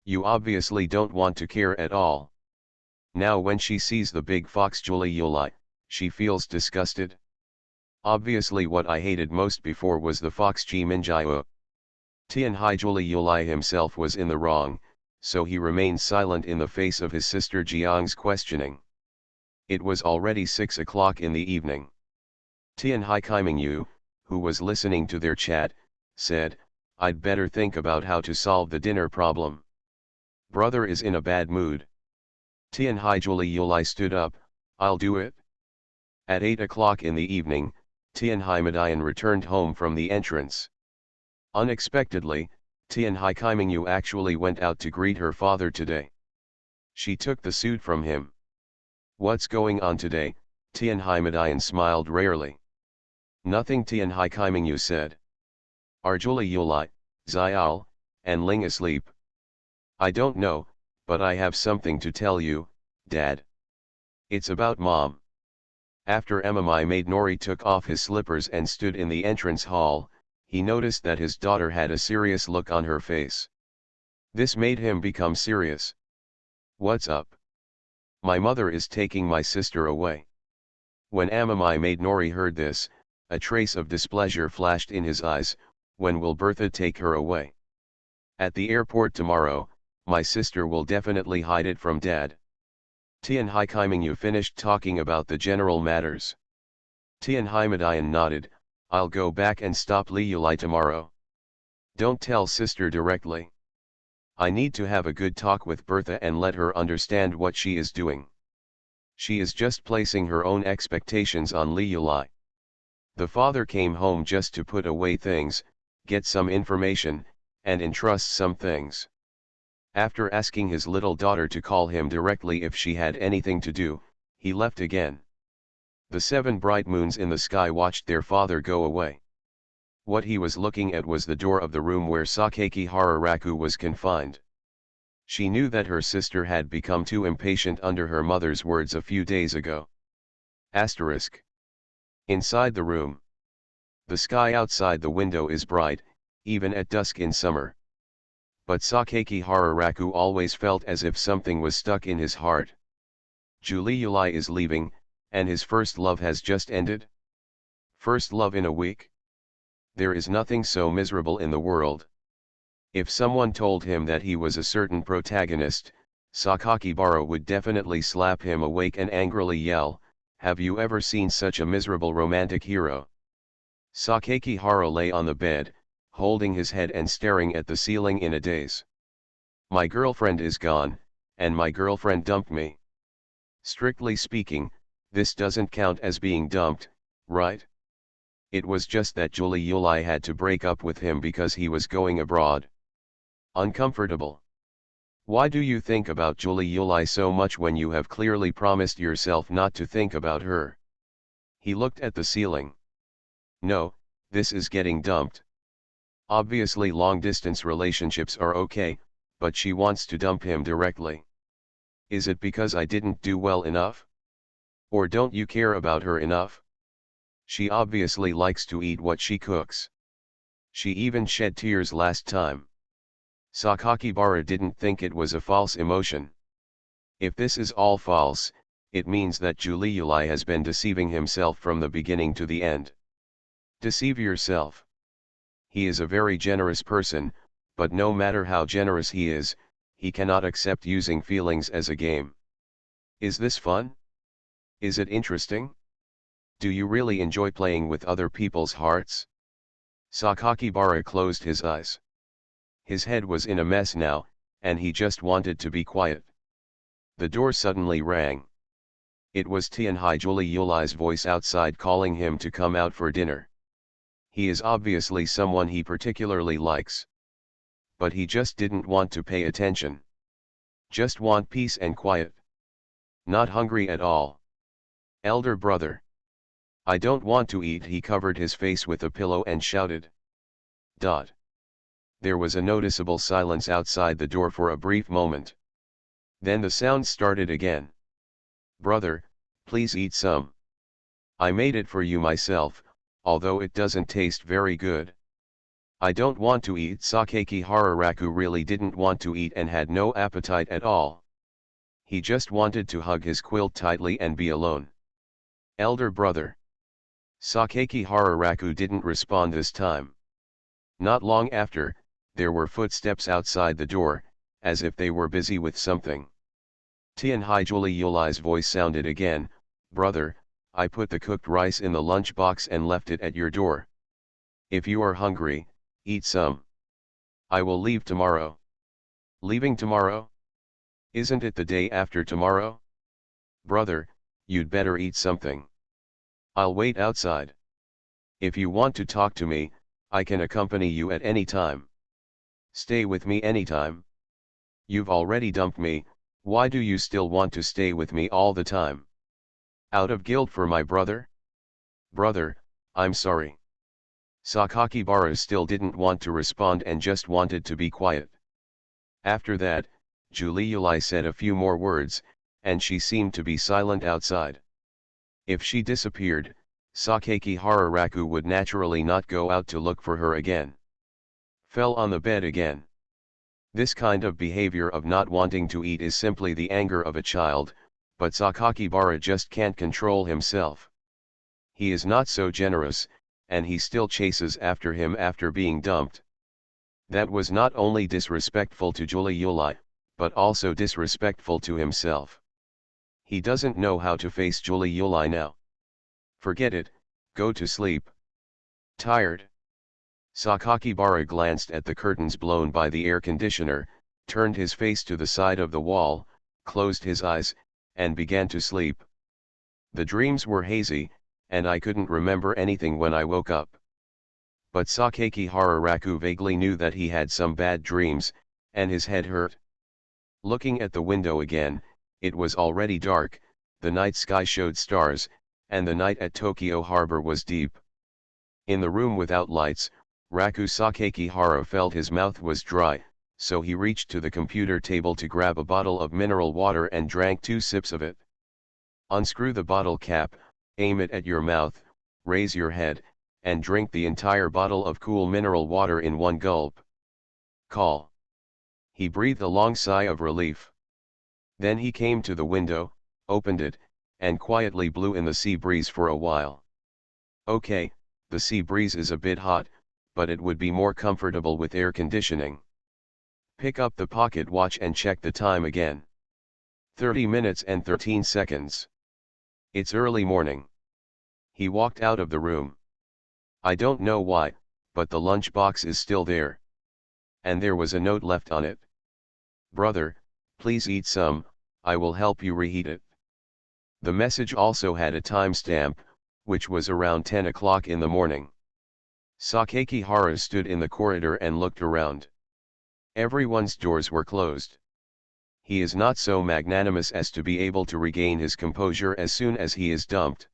You obviously don't want to care at all. Now when she sees the big fox Yuli, she feels disgusted. Obviously what I hated most before was the fox Ji Minjiu. Tianhai Yuli himself was in the wrong, so he remained silent in the face of his sister Jiang's questioning. It was already 6 o'clock in the evening. Tianhai Kaimingyu, who was listening to their chat, said, I'd better think about how to solve the dinner problem. Brother is in a bad mood. Tianhai Yuli stood up, I'll do it. At 8 o'clock in the evening, Tianhai Madayan returned home from the entrance. Unexpectedly, Tianhai Kaimingyu actually went out to greet her father today. She took the suit from him. What's going on today? Tianhai Madayan smiled rarely. Nothing, Tianhai Kaimingyu said. Are Yuli, Xiao, and Ling asleep? I don't know, but I have something to tell you, Dad. It's about Mom. After Emamai maid Nori took off his slippers and stood in the entrance hall, he noticed that his daughter had a serious look on her face. This made him become serious. What's up? My mother is taking my sister away. When Amamai maid Nori heard this, a trace of displeasure flashed in his eyes. When will Bertha take her away? At the airport tomorrow. My sister will definitely hide it from Dad. Tianhai Kaimingyu finished talking about the general matters. Tianhai Madayan nodded, I'll go back and stop Li Yuli tomorrow. Don't tell sister directly. I need to have a good talk with Bertha and let her understand what she is doing. She is just placing her own expectations on Li Yuli. The father came home just to put away things, get some information, and entrust some things. After asking his little daughter to call him directly if she had anything to do, he left again. The 7 bright moons in the sky watched their father go away. What he was looking at was the door of the room where Sakaki Hararaku was confined. She knew that her sister had become too impatient under her mother's words a few days ago. Asterisk. Inside the room. The sky outside the window is bright, even at dusk in summer. But Sakaki Hararaku always felt as if something was stuck in his heart. Juliuli is leaving, and his first love has just ended? First love in a week? There is nothing so miserable in the world. If someone told him that he was a certain protagonist, Sakakibara would definitely slap him awake and angrily yell, "Have you ever seen such a miserable romantic hero?" Sakakihara lay on the bed, holding his head and staring at the ceiling in a daze. My girlfriend is gone, and my girlfriend dumped me. Strictly speaking, this doesn't count as being dumped, right? It was just that Juliuli had to break up with him because he was going abroad. Uncomfortable. Why do you think about Juliuli so much when you have clearly promised yourself not to think about her? He looked at the ceiling. No, this is getting dumped. Obviously long-distance relationships are okay, but she wants to dump him directly. Is it because I didn't do well enough? Or don't you care about her enough? She obviously likes to eat what she cooks. She even shed tears last time. Sakakibara didn't think it was a false emotion. If this is all false, it means that Juliuli has been deceiving himself from the beginning to the end. Deceive yourself. He is a very generous person, but no matter how generous he is, he cannot accept using feelings as a game. Is this fun? Is it interesting? Do you really enjoy playing with other people's hearts? Sakakibara closed his eyes. His head was in a mess now, and he just wanted to be quiet. The door suddenly rang. It was Tianhai Juliuli's voice outside calling him to come out for dinner. He is obviously someone he particularly likes. But he just didn't want to pay attention. Just want peace and quiet. Not hungry at all. Elder brother. I don't want to eat. He covered his face with a pillow and shouted. Dot. There was a noticeable silence outside the door for a brief moment. Then the sound started again. Brother, please eat some. I made it for you myself, although it doesn't taste very good. I don't want to eat. Sakaki Hararaku really didn't want to eat and had no appetite at all. He just wanted to hug his quilt tightly and be alone. Elder brother. Sakaki Hararaku didn't respond this time. Not long after, there were footsteps outside the door, as if they were busy with something. Tianhai Juliuli's voice sounded again, brother, I put the cooked rice in the lunchbox and left it at your door. If you are hungry, eat some. I will leave tomorrow. Leaving tomorrow? Isn't it the day after tomorrow? Brother, you'd better eat something. I'll wait outside. If you want to talk to me, I can accompany you at any time. Stay with me anytime. You've already dumped me, why do you still want to stay with me all the time? Out of guilt for my brother? Brother, I'm sorry. Sakakibara still didn't want to respond and just wanted to be quiet. After that, Juliuli said a few more words, and she seemed to be silent outside. If she disappeared, Sakaki Hararaku would naturally not go out to look for her again. Fell on the bed again. This kind of behavior of not wanting to eat is simply the anger of a child, but Sakakibara just can't control himself. He is not so generous, and he still chases after him after being dumped. That was not only disrespectful to Juliuli, but also disrespectful to himself. He doesn't know how to face Juliuli now. Forget it, go to sleep. Tired? Sakakibara glanced at the curtains blown by the air conditioner, turned his face to the side of the wall, closed his eyes, and began to sleep. The dreams were hazy, and I couldn't remember anything when I woke up. But Sakaki Hararaku vaguely knew that he had some bad dreams, and his head hurt. Looking at the window again, it was already dark, the night sky showed stars, and the night at Tokyo Harbor was deep. In the room without lights, Raku Sakakihara felt his mouth was dry, so he reached to the computer table to grab a bottle of mineral water and drank 2 sips of it. Unscrew the bottle cap, aim it at your mouth, raise your head, and drink the entire bottle of cool mineral water in one gulp. Call. He breathed a long sigh of relief. Then he came to the window, opened it, and quietly blew in the sea breeze for a while. Okay, the sea breeze is a bit hot, but it would be more comfortable with air conditioning. Pick up the pocket watch and check the time again. 30 minutes and 13 seconds. It's early morning. He walked out of the room. I don't know why, but the lunchbox is still there. And there was a note left on it. Brother, please eat some, I will help you reheat it. The message also had a timestamp, which was around 10 o'clock in the morning. Sakakihara stood in the corridor and looked around. Everyone's doors were closed. He is not so magnanimous as to be able to regain his composure as soon as he is dumped.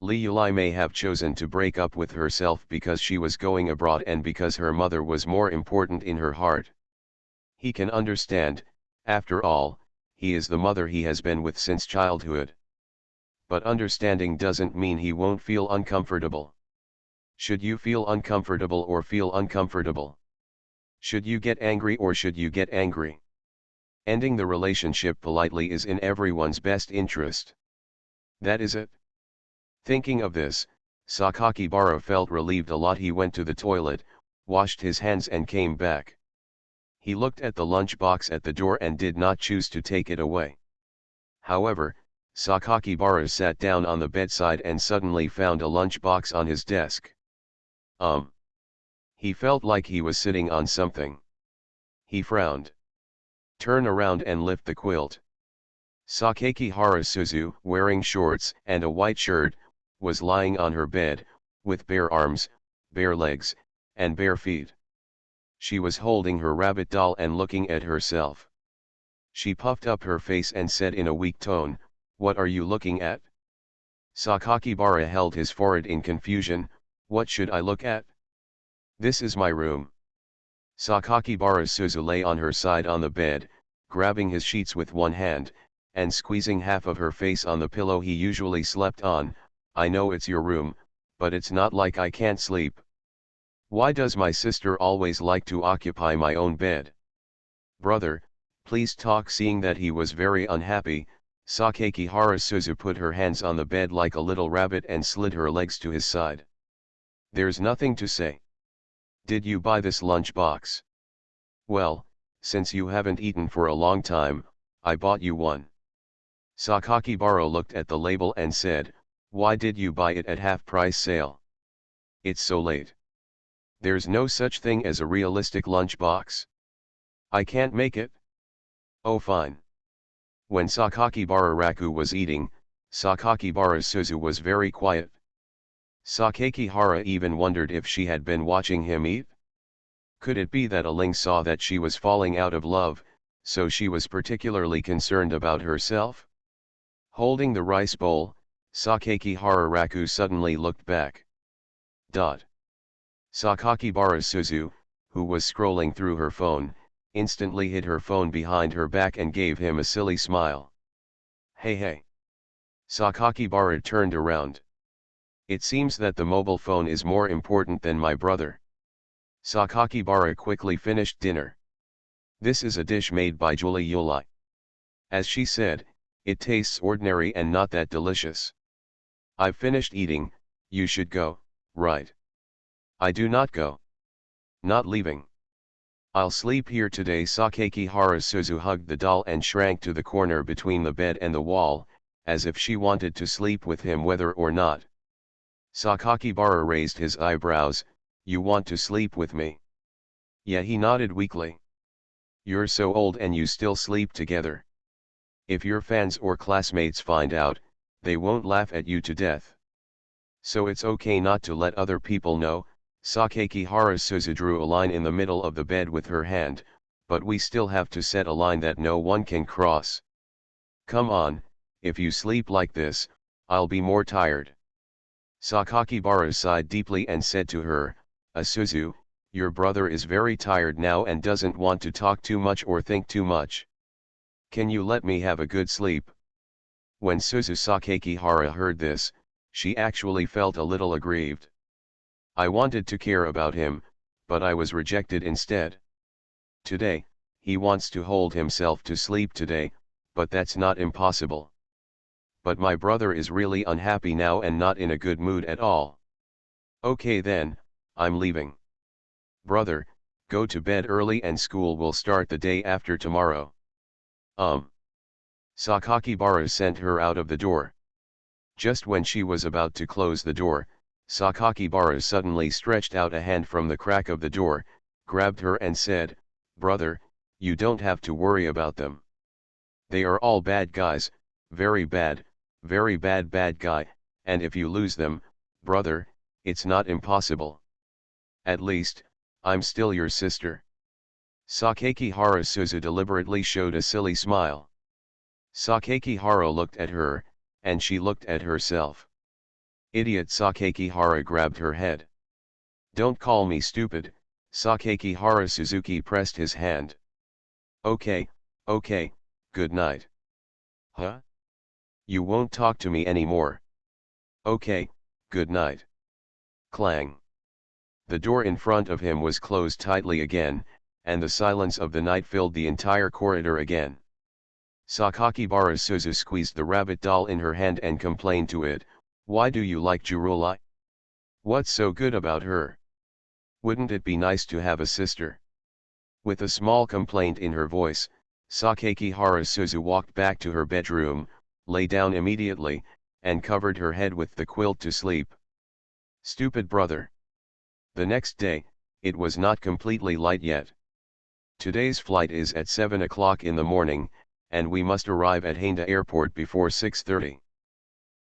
Li Yulai may have chosen to break up with herself because she was going abroad and because her mother was more important in her heart. He can understand, after all, he is the mother he has been with since childhood. But understanding doesn't mean he won't feel uncomfortable. Should you feel uncomfortable or feel uncomfortable? Should you get angry or should you get angry? Ending the relationship politely is in everyone's best interest. That is it. Thinking of this, Sakakibara felt relieved a lot. He went to the toilet, washed his hands and came back. He looked at the lunchbox at the door and did not choose to take it away. However, Sakakibara sat down on the bedside and suddenly found a lunchbox on his desk. He felt like he was sitting on something. He frowned. Turn around and lift the quilt. Sakakihara Suzu, wearing shorts and a white shirt, was lying on her bed, with bare arms, bare legs, and bare feet. She was holding her rabbit doll and looking at herself. She puffed up her face and said in a weak tone, "What are you looking at?" Sakakibara held his forehead in confusion. What should I look at? This is my room. Sakakibara Suzu lay on her side on the bed, grabbing his sheets with one hand, and squeezing half of her face on the pillow he usually slept on. I know it's your room, but it's not like I can't sleep. Why does my sister always like to occupy my own bed? Brother, please talk. Seeing that he was very unhappy, Sakakihara Suzu put her hands on the bed like a little rabbit and slid her legs to his side. There's nothing to say. Did you buy this lunchbox? Well, since you haven't eaten for a long time, I bought you one. Sakakibara looked at the label and said, why did you buy it at half-price sale? It's so late. There's no such thing as a realistic lunchbox. I can't make it. Oh fine. When Sakakibara Raku was eating, Sakakibara Suzu was very quiet. Sakakihara even wondered if she had been watching him eat. Could it be that Aling saw that she was falling out of love, so she was particularly concerned about herself? Holding the rice bowl, Sakakihara Raku suddenly looked back. Sakakibara Suzu, who was scrolling through her phone, instantly hid her phone behind her back and gave him a silly smile. Hey. Sakakibara turned around. It seems that the mobile phone is more important than my brother. Sakakibara quickly finished dinner. This is a dish made by Julie Yulai. As she said, it tastes ordinary and not that delicious. I've finished eating, you should go, right? I do not go. Not leaving. I'll sleep here today. Sakakihara Suzu hugged the doll and shrank to the corner between the bed and the wall, as if she wanted to sleep with him whether or not. Sakakibara raised his eyebrows. You want to sleep with me? Yeah, he nodded weakly. You're so old and you still sleep together. If your fans or classmates find out, they won't laugh at you to death. So it's okay not to let other people know. Sakakihara Suzu drew a line in the middle of the bed with her hand, but we still have to set a line that no one can cross. Come on, if you sleep like this, I'll be more tired. Sakakibara sighed deeply and said to her, Suzu, your brother is very tired now and doesn't want to talk too much or think too much. Can you let me have a good sleep? When Suzu Sakakihara heard this, she actually felt a little aggrieved. I wanted to care about him, but I was rejected instead. Today, he wants to hold himself to sleep today, but that's not impossible. But my brother is really unhappy now and not in a good mood at all. Okay then, I'm leaving. Brother, go to bed early and school will start the day after tomorrow. Sakakibara sent her out of the door. Just when she was about to close the door, Sakakibara suddenly stretched out a hand from the crack of the door, grabbed her and said, "Brother, you don't have to worry about them. They are all bad guys, very bad bad guy, and if you lose them, brother, it's not impossible. At least, I'm still your sister." Sakakihara Suzu deliberately showed a silly smile. Sakakihara looked at her, and she looked at herself. Idiot Sakakihara grabbed her head. "Don't call me stupid," Sakakihara Suzuki pressed his hand. Okay, good night." Huh? You won't talk to me anymore. Okay, good night. Clang. The door in front of him was closed tightly again, and the silence of the night filled the entire corridor again. Sakakibara Suzu squeezed the rabbit doll in her hand and complained to it, "Why do you like Jurulai? What's so good about her? Wouldn't it be nice to have a sister?" With a small complaint in her voice, Sakakihara Suzu walked back to her bedroom, lay down immediately, and covered her head with the quilt to sleep. Stupid brother. The next day, it was not completely light yet. Today's flight is at 7 o'clock in the morning, and we must arrive at Haneda Airport before 6:30.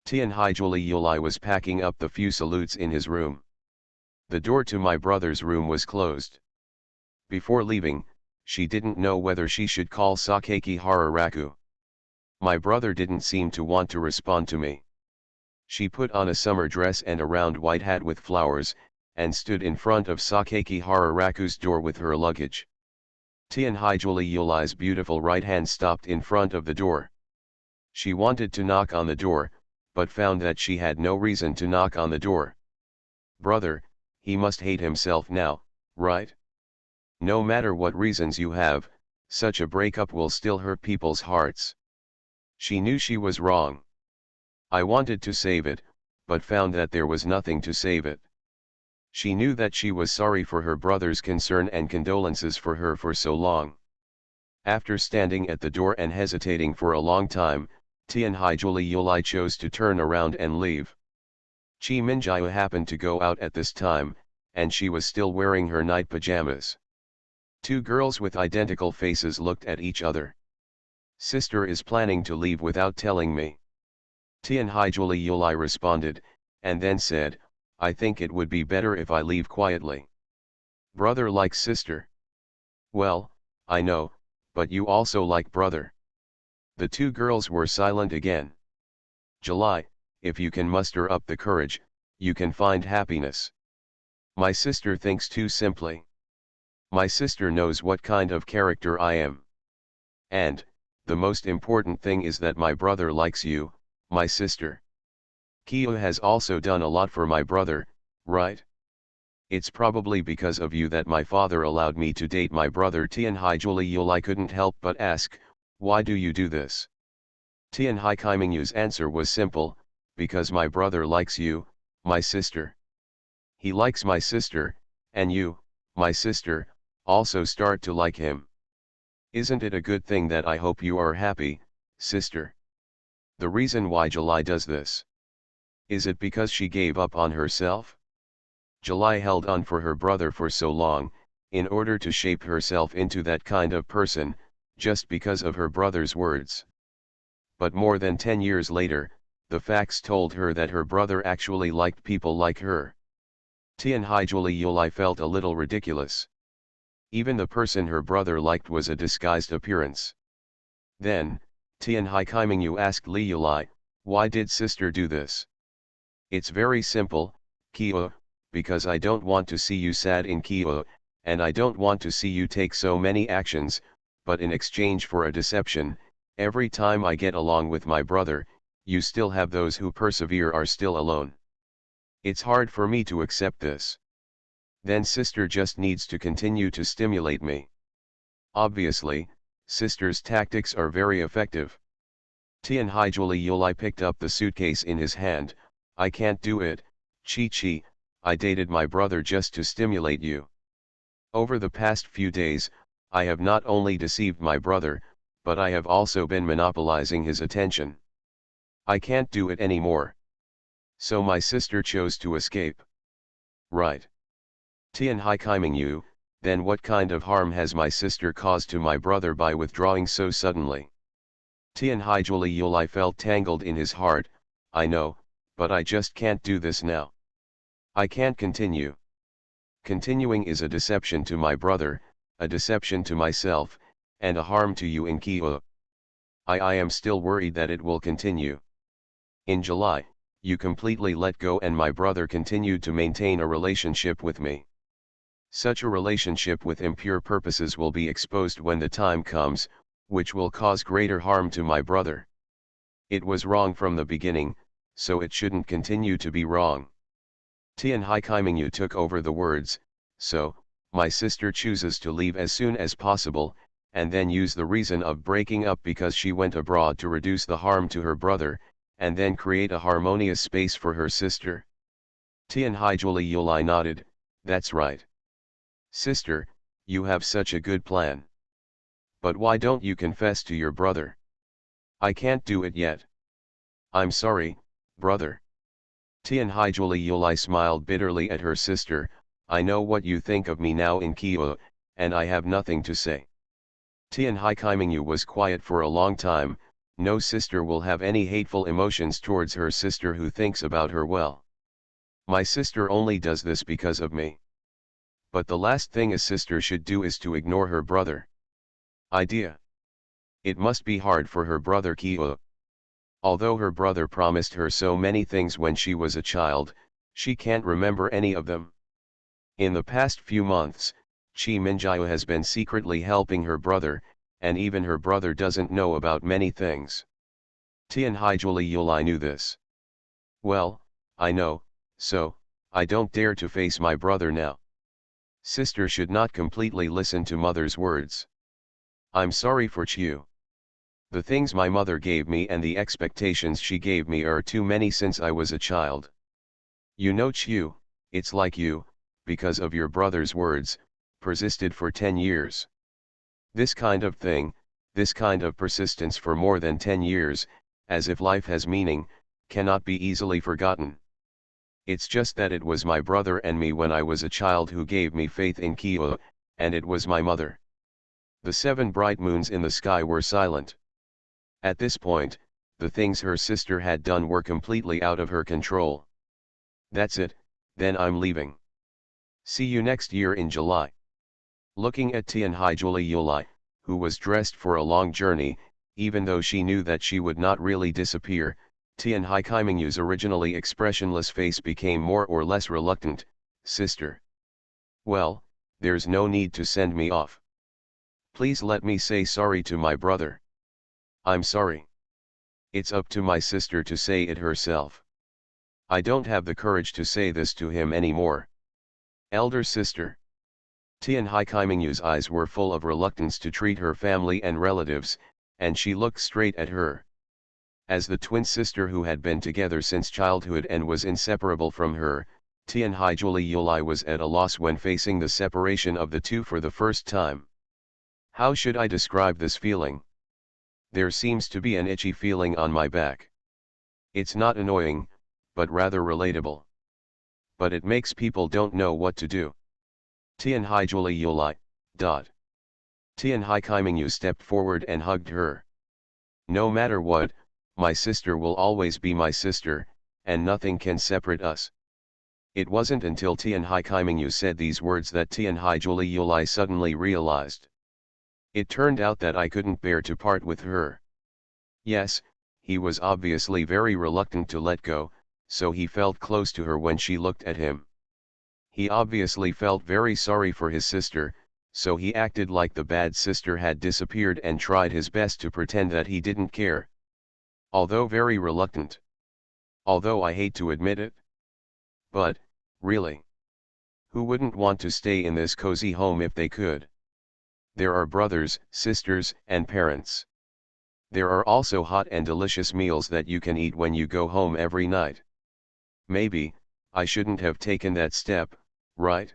Tianhaijuli Yulai was packing up the few salutes in his room. The door to my brother's room was closed. Before leaving, she didn't know whether she should call Sakakihara Raku. My brother didn't seem to want to respond to me. She put on a summer dress and a round white hat with flowers, and stood in front of Sakakihara Raku's door with her luggage. Tianhaijuli Yulai's beautiful right hand stopped in front of the door. She wanted to knock on the door, but found that she had no reason to knock on the door. Brother, he must hate himself now, right? No matter what reasons you have, such a breakup will still hurt people's hearts. She knew she was wrong. I wanted to save it, but found that there was nothing to save it. She knew that she was sorry for her brother's concern and condolences for her for so long. After standing at the door and hesitating for a long time, Tianhaijuli Yulai chose to turn around and leave. Chi Minjiu happened to go out at this time, and she was still wearing her night pajamas. Two girls with identical faces looked at each other. "Sister is planning to leave without telling me." Tianhaijuli Yulai responded, and then said, "I think it would be better if I leave quietly." Brother likes sister. Well, I know, but you also like brother. The two girls were silent again. July, if you can muster up the courage, you can find happiness. My sister thinks too simply. My sister knows what kind of character I am. And, the most important thing is that my brother likes you, my sister. Kyo has also done a lot for my brother, right? It's probably because of you that my father allowed me to date my brother. Tianhaijuli Yulai couldn't help but ask, "Why do you do this?" Tianhai Kaimingyu's answer was simple, "Because my brother likes you, my sister. He likes my sister, and you, my sister, also start to like him. Isn't it a good thing that I hope you are happy, sister?" The reason why July does this. Is it because she gave up on herself? July held on for her brother for so long, in order to shape herself into that kind of person, just because of her brother's words. But more than 10 years later, the facts told her that her brother actually liked people like her. Tianhaijuli Yulai felt a little ridiculous. Even the person her brother liked was a disguised appearance. Then, Tianhai Kaimingyu asked Li Yulai, "Why did sister do this?" "It's very simple, Kyo, because I don't want to see you sad in Kyoto, and I don't want to see you take so many actions, but in exchange for a deception, every time I get along with my brother, you still have those who persevere are still alone. It's hard for me to accept this. Then sister just needs to continue to stimulate me. Obviously, sister's tactics are very effective. Tianhaijuli Yulai picked up the suitcase in his hand. I can't do it, Chi. I dated my brother just to stimulate you. Over the past few days, I have not only deceived my brother, but I have also been monopolizing his attention. I can't do it anymore. So my sister chose to escape. Right. Tianhaikiming, then what kind of harm has my sister caused to my brother by withdrawing so suddenly? Tianhaijuli Yulai felt tangled in his heart. I know, but I just can't do this now. I can't continue. Continuing is a deception to my brother, a deception to myself, and a harm to you in Kyoto. I am still worried that it will continue. In July, you completely let go and my brother continued to maintain a relationship with me. Such a relationship with impure purposes will be exposed when the time comes, which will cause greater harm to my brother. It was wrong from the beginning, so it shouldn't continue to be wrong. Tianhaikiming took over the words. So, my sister chooses to leave as soon as possible, and then use the reason of breaking up because she went abroad to reduce the harm to her brother, and then create a harmonious space for her sister. Tianhaijuli Yulai nodded. That's right. Sister, you have such a good plan. But why don't you confess to your brother? I can't do it yet. I'm sorry, brother. Tianhaijuli Yulai smiled bitterly at her sister. I know what you think of me now in Kyoto, and I have nothing to say. Tianhaikiming was quiet for a long time. No sister will have any hateful emotions towards her sister who thinks about her well. My sister only does this because of me. But the last thing a sister should do is to ignore her brother. Idea. It must be hard for her brother Kyo. Although her brother promised her so many things when she was a child, she can't remember any of them. In the past few months, Chi Minjiu has been secretly helping her brother, and even her brother doesn't know about many things. Tianhaijuli Yulai knew this. Well, I know, so, I don't dare to face my brother now. Sister should not completely listen to mother's words. I'm sorry for Chiu. The things my mother gave me and the expectations she gave me are too many since I was a child. You know Chiu, it's like you, because of your brother's words, persisted for 10 years. This kind of thing, this kind of persistence for more than 10 years, as if life has meaning, cannot be easily forgotten. It's just that it was my brother and me when I was a child who gave me faith in Kyo, and it was my mother. The 7 bright moons in the sky were silent. At this point, the things her sister had done were completely out of her control. That's it, then I'm leaving. See you next year in July. Looking at Tianhaijuli Yulai, who was dressed for a long journey, even though she knew that she would not really disappear, Tianhaikiming's originally expressionless face became more or less reluctant. Sister. Well, there's no need to send me off. Please let me say sorry to my brother. I'm sorry. It's up to my sister to say it herself. I don't have the courage to say this to him anymore. Elder sister. Tianhaikiming's eyes were full of reluctance to treat her family and relatives, and she looked straight at her. As the twin sister who had been together since childhood and was inseparable from her, Tianhaijuli Yulai was at a loss when facing the separation of the two for the first time. How should I describe this feeling? There seems to be an itchy feeling on my back. It's not annoying, but rather relatable. But it makes people don't know what to do. Tianhaijuli Yulai. Tianhaikiming stepped forward and hugged her. No matter what, my sister will always be my sister, and nothing can separate us. It wasn't until Tianhaikiming said these words that Tianhaijuli Yulai suddenly realized. It turned out that I couldn't bear to part with her. Yes, he was obviously very reluctant to let go, so he felt close to her when she looked at him. He obviously felt very sorry for his sister, so he acted like the bad sister had disappeared and tried his best to pretend that he didn't care. Although very reluctant. Although I hate to admit it. But, really. Who wouldn't want to stay in this cozy home if they could? There are brothers, sisters, and parents. There are also hot and delicious meals that you can eat when you go home every night. Maybe, I shouldn't have taken that step, right?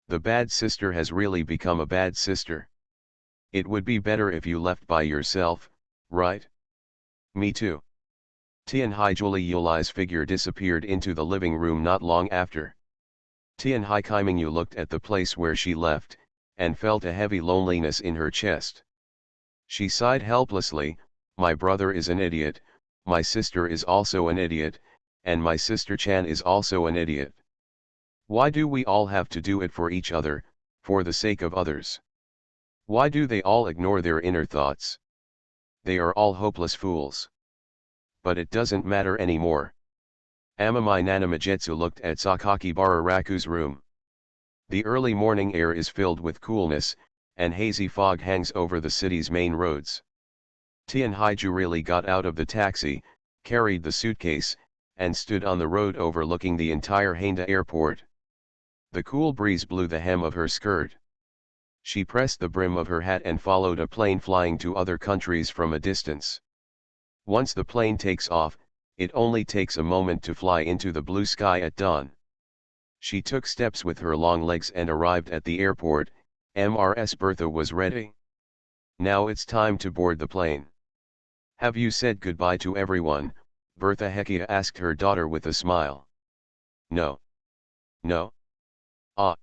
The bad sister has really become a bad sister. It would be better if you left by yourself, right? Me too. Tianhai Juliuli's figure disappeared into the living room not long after. Tianhai Kaimingyu looked at the place where she left, and felt a heavy loneliness in her chest. She sighed helplessly, my brother is an idiot, my sister is also an idiot, and my sister Chan is also an idiot. Why do we all have to do it for each other, for the sake of others? Why do they all ignore their inner thoughts? They are all hopeless fools. But it doesn't matter anymore. Amamai Nanamajetsu looked at Sakakibara Raku's room. The early morning air is filled with coolness, and hazy fog hangs over the city's main roads. Tianhai Jurili got out of the taxi, carried the suitcase, and stood on the road overlooking the entire Haenda airport. The cool breeze blew the hem of her skirt. She pressed the brim of her hat and followed a plane flying to other countries from a distance. Once the plane takes off, it only takes a moment to fly into the blue sky at dawn. She took steps with her long legs and arrived at the airport. Mrs. Bertha was ready. Now it's time to board the plane. Have you said goodbye to everyone? Bertha Hekia asked her daughter with a smile. No. No? Ah.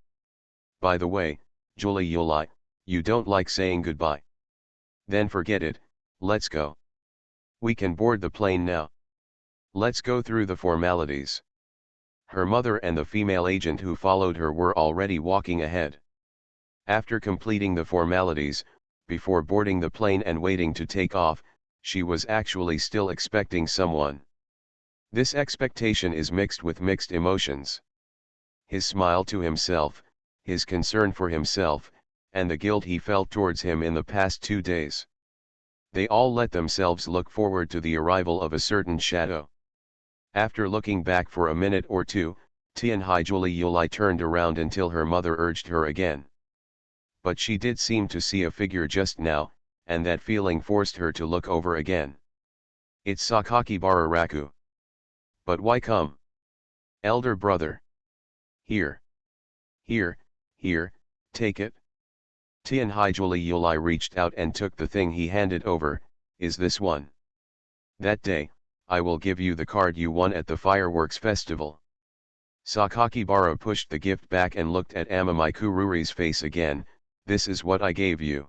By the way, Julie Yuli, you don't like saying goodbye. Then forget it, let's go. We can board the plane now. Let's go through the formalities. Her mother and the female agent who followed her were already walking ahead. After completing the formalities, before boarding the plane and waiting to take off, she was actually still expecting someone. This expectation is mixed with mixed emotions. His smile to himself, his concern for himself, and the guilt he felt towards him in the past 2 days. They all let themselves look forward to the arrival of a certain shadow. After looking back for a minute or two, Tianhai Juliuli turned around until her mother urged her again. But she did seem to see a figure just now, and that feeling forced her to look over again. It's Sakakibara Raku. But why come? Elder brother. Here. Here, take it. Tianhai Juliuli reached out and took the thing he handed over. Is this one? That day, I will give you the card you won at the fireworks festival. Sakakibara pushed the gift back and looked at Amamai Kururi's face again. This is what I gave you.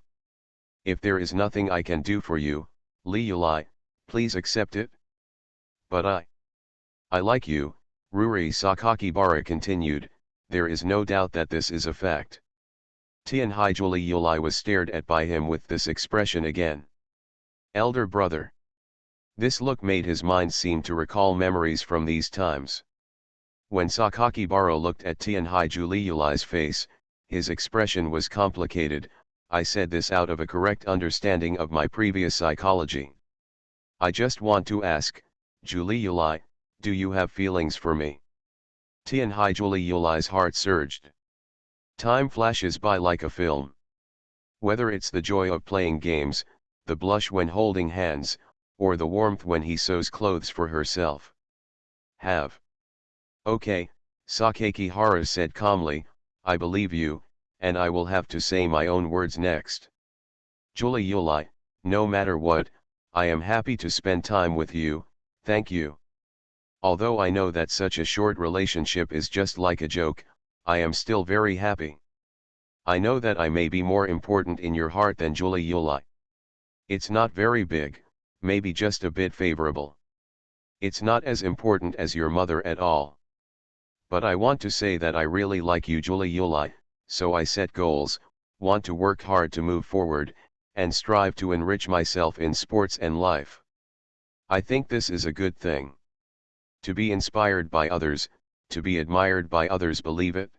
If there is nothing I can do for you, Liuli, please accept it. But I like you, Ruri. Sakakibara continued, there is no doubt that this is a fact. Tianhai Juliuli was stared at by him with this expression again. Elder brother. This look made his mind seem to recall memories from these times. When Sakakibara looked at Tianhai Juliuli's face, his expression was complicated. I said this out of a correct understanding of my previous psychology. I just want to ask, Juliuli, do you have feelings for me? Tianhai Juliuli's heart surged. Time flashes by like a film. Whether it's the joy of playing games, the blush when holding hands, or the warmth when he sews clothes for herself. Have. Okay, Sakakibara said calmly, I believe you, and I will have to say my own words next. Juliuli, no matter what, I am happy to spend time with you, thank you. Although I know that such a short relationship is just like a joke, I am still very happy. I know that I may be more important in your heart than Juliuli. It's not very big, maybe just a bit favorable. It's not as important as your mother at all. But I want to say that I really like you, Juliuli, so I set goals, want to work hard to move forward, and strive to enrich myself in sports and life. I think this is a good thing. To be inspired by others, to be admired by others, believe it?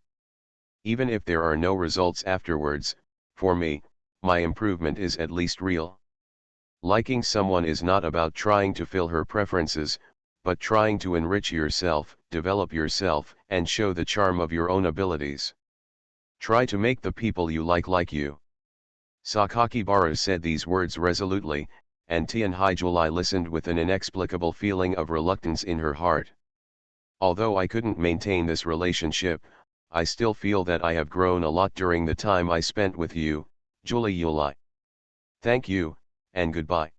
Even if there are no results afterwards, for me, my improvement is at least real. Liking someone is not about trying to fill her preferences, but trying to enrich yourself, develop yourself, and show the charm of your own abilities. Try to make the people you like you. Sakakibara said these words resolutely, and Tianhaijulai listened with an inexplicable feeling of reluctance in her heart. Although I couldn't maintain this relationship, I still feel that I have grown a lot during the time I spent with you, Julie Yulai. Thank you, and goodbye.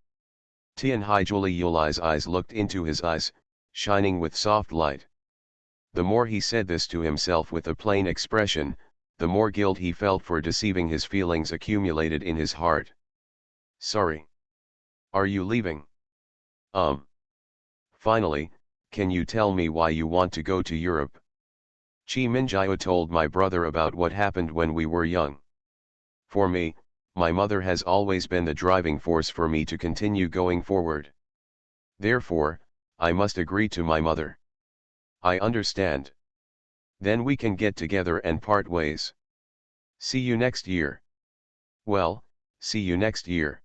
Tianhaijulai Yulai's eyes looked into his eyes, shining with soft light. The more he said this to himself with a plain expression, the more guilt he felt for deceiving his feelings accumulated in his heart. Sorry. Are you leaving? Finally, can you tell me why you want to go to Europe? Chi Minjiao told my brother about what happened when we were young. For me, my mother has always been the driving force for me to continue going forward. Therefore, I must agree to my mother. I understand. Then we can get together and part ways. See you next year. Well, see you next year.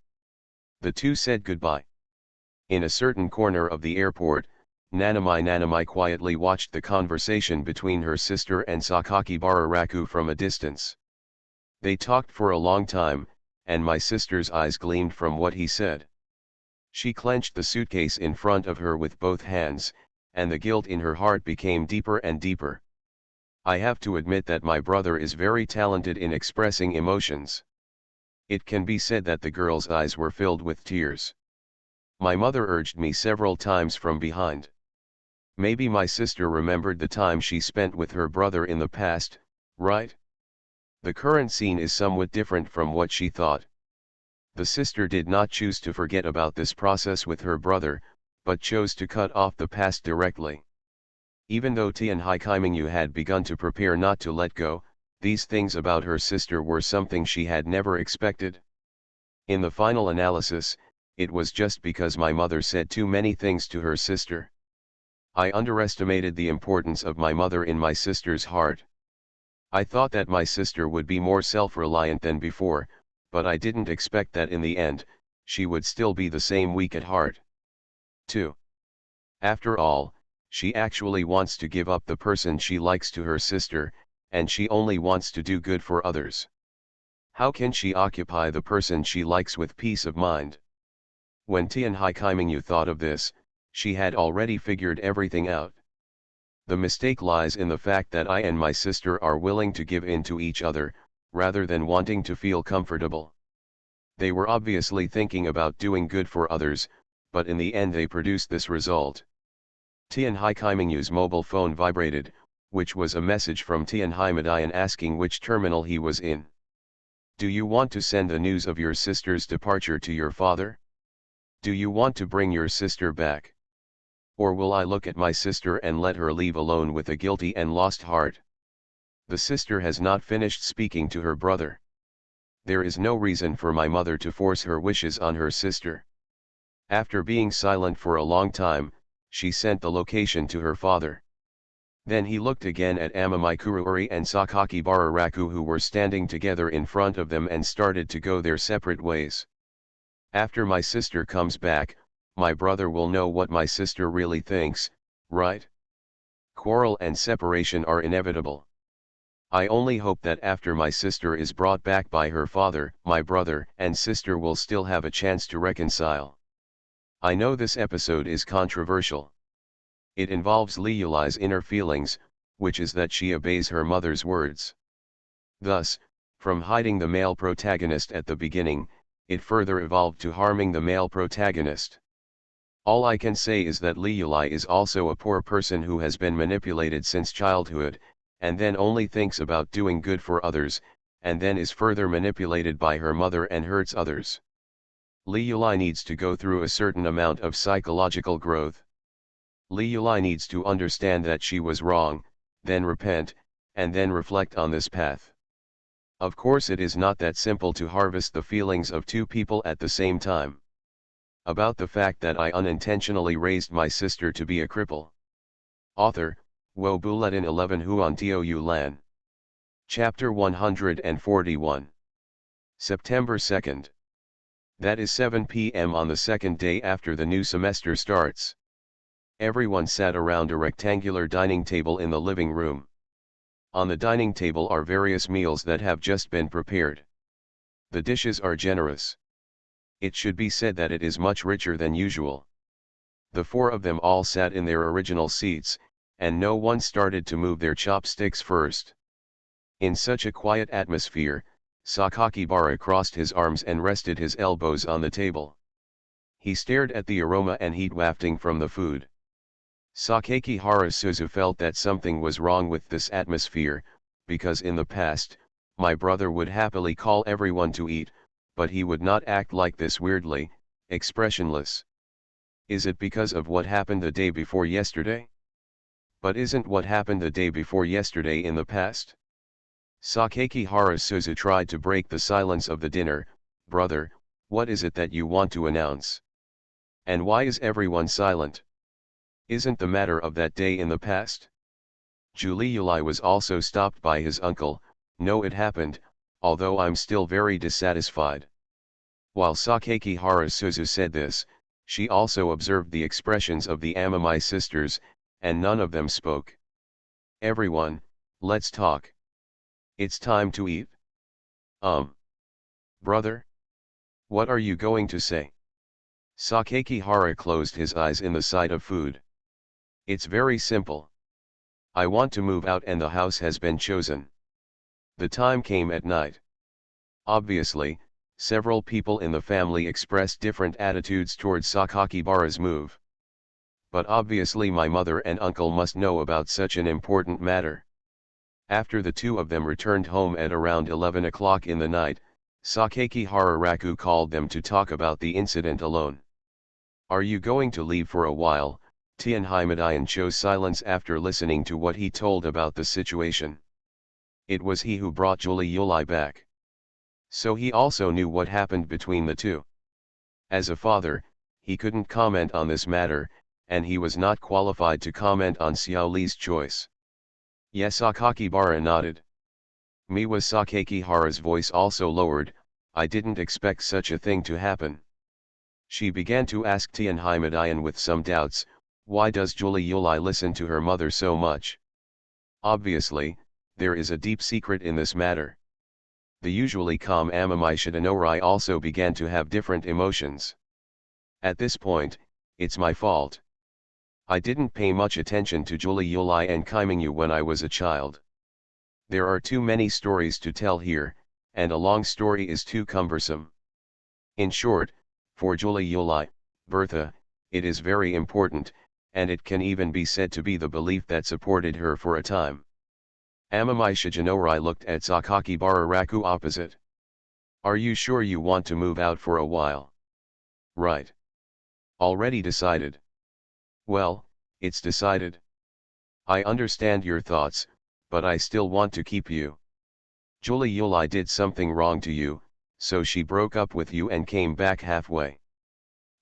The two said goodbye. In a certain corner of the airport, Nanami quietly watched the conversation between her sister and Sakakibara Raku from a distance. They talked for a long time, and my sister's eyes gleamed from what he said. She clenched the suitcase in front of her with both hands, and the guilt in her heart became deeper and deeper. I have to admit that my brother is very talented in expressing emotions. It can be said that the girl's eyes were filled with tears. My mother urged me several times from behind. Maybe my sister remembered the time she spent with her brother in the past, right? The current scene is somewhat different from what she thought. The sister did not choose to forget about this process with her brother, but chose to cut off the past directly. Even though Tianhai Kaimingyu had begun to prepare not to let go, these things about her sister were something she had never expected. In the final analysis, it was just because my mother said too many things to her sister. I underestimated the importance of my mother in my sister's heart. I thought that my sister would be more self-reliant than before, but I didn't expect that in the end, she would still be the same weak at heart. 2. After all, she actually wants to give up the person she likes to her sister, and she only wants to do good for others. How can she occupy the person she likes with peace of mind? When Tianhai Kaimingyu thought of this, she had already figured everything out. The mistake lies in the fact that I and my sister are willing to give in to each other, rather than wanting to feel comfortable. They were obviously thinking about doing good for others, but in the end they produced this result. Tianhai Kaimingyu's mobile phone vibrated, which was a message from Tianhai Madayan asking which terminal he was in. Do you want to send the news of your sister's departure to your father? Do you want to bring your sister back? Or will I look at my sister and let her leave alone with a guilty and lost heart? The sister has not finished speaking to her brother. There is no reason for my mother to force her wishes on her sister. After being silent for a long time, she sent the location to her father. Then he looked again at Amami Kuruori and Sakakibara Raku, who were standing together in front of them, and started to go their separate ways. After my sister comes back, my brother will know what my sister really thinks, right? Quarrel and separation are inevitable. I only hope that after my sister is brought back by her father, my brother and sister will still have a chance to reconcile. I know this episode is controversial. It involves Li Yulai's inner feelings, which is that she obeys her mother's words. Thus, from hiding the male protagonist at the beginning, it further evolved to harming the male protagonist. All I can say is that Li Yulai is also a poor person who has been manipulated since childhood, and then only thinks about doing good for others, and then is further manipulated by her mother and hurts others. Li Yulai needs to go through a certain amount of psychological growth. Li Yulai needs to understand that she was wrong, then repent, and then reflect on this path. Of course, it is not that simple to harvest the feelings of two people at the same time. About the fact that I unintentionally raised my sister to be a cripple. Author, Wo Bulletin 11 Huan Tio Yu Lan. Chapter 141. September 2nd. That is 7 p.m. on the second day after the new semester starts. Everyone sat around a rectangular dining table in the living room. On the dining table are various meals that have just been prepared. The dishes are generous. It should be said that it is much richer than usual. The four of them all sat in their original seats, and no one started to move their chopsticks first. In such a quiet atmosphere, Sakakibara crossed his arms and rested his elbows on the table. He stared at the aroma and heat wafting from the food. Sakakihara Suzu felt that something was wrong with this atmosphere, because in the past, my brother would happily call everyone to eat, but he would not act like this weirdly, expressionless. Is it because of what happened the day before yesterday? But isn't what happened the day before yesterday in the past? Sakakihara Suzu tried to break the silence of the dinner. Brother, what is it that you want to announce? And why is everyone silent? Isn't the matter of that day in the past? Juliuli was also stopped by his uncle. No, it happened, although I'm still very dissatisfied. While Sakakihara Suzu said this, she also observed the expressions of the Amami sisters, and none of them spoke. Everyone, let's talk. It's time to eat. Brother? What are you going to say? Sakakihara closed his eyes in the sight of food. It's very simple. I want to move out and the house has been chosen. The time came at night. Obviously, several people in the family expressed different attitudes towards Sakakibara's move. But obviously my mother and uncle must know about such an important matter. After the two of them returned home at around 11 o'clock in the night, Sakakihara Raku called them to talk about the incident alone. Are you going to leave for a while? Tianhimadayan chose silence after listening to what he told about the situation. It was he who brought Juliuli back. So he also knew what happened between the two. As a father, he couldn't comment on this matter, and he was not qualified to comment on Xiao Li's choice. Yes, Sakakibara nodded. Me was Sakakihara's voice also lowered. I didn't expect such a thing to happen. She began to ask Tianhimadayan with some doubts, why does Juliuli listen to her mother so much? Obviously, there is a deep secret in this matter. The usually calm Amami Shidanori also began to have different emotions. At this point, it's my fault. I didn't pay much attention to Juliuli and Kaimingyu when I was a child. There are too many stories to tell here, and a long story is too cumbersome. In short, for Juliuli, Bertha, it is very important, and it can even be said to be the belief that supported her for a time. Amami Shidanori looked at Sakakibara Raku opposite. Are you sure you want to move out for a while? Right. Already decided. Well, it's decided. I understand your thoughts, but I still want to keep you. Juliuli did something wrong to you, so she broke up with you and came back halfway.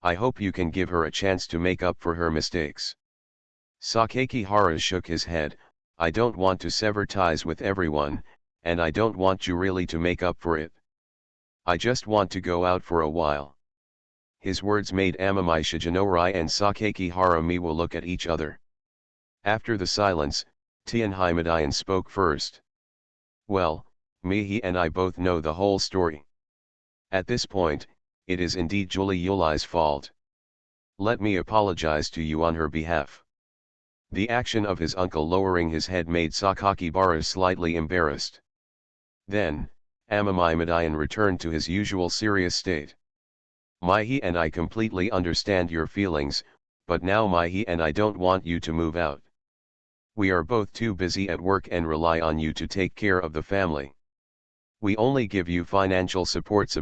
I hope you can give her a chance to make up for her mistakes. Sakakihara shook his head. I don't want to sever ties with everyone, and I don't want you really to make up for it. I just want to go out for a while. His words made Amami Shidanori and Sakakihara Miwa look at each other. After the silence, Tianhimadayan spoke first. Well, Mihi and I both know the whole story. At this point, it is indeed Juliuli's fault. Let me apologize to you on her behalf. The action of his uncle lowering his head made Sakakibara slightly embarrassed. Then, Amami returned to his usual serious state. Mihi and I completely understand your feelings, but now Mihi and I don't want you to move out. We are both too busy at work and rely on you to take care of the family. We only give you financial support.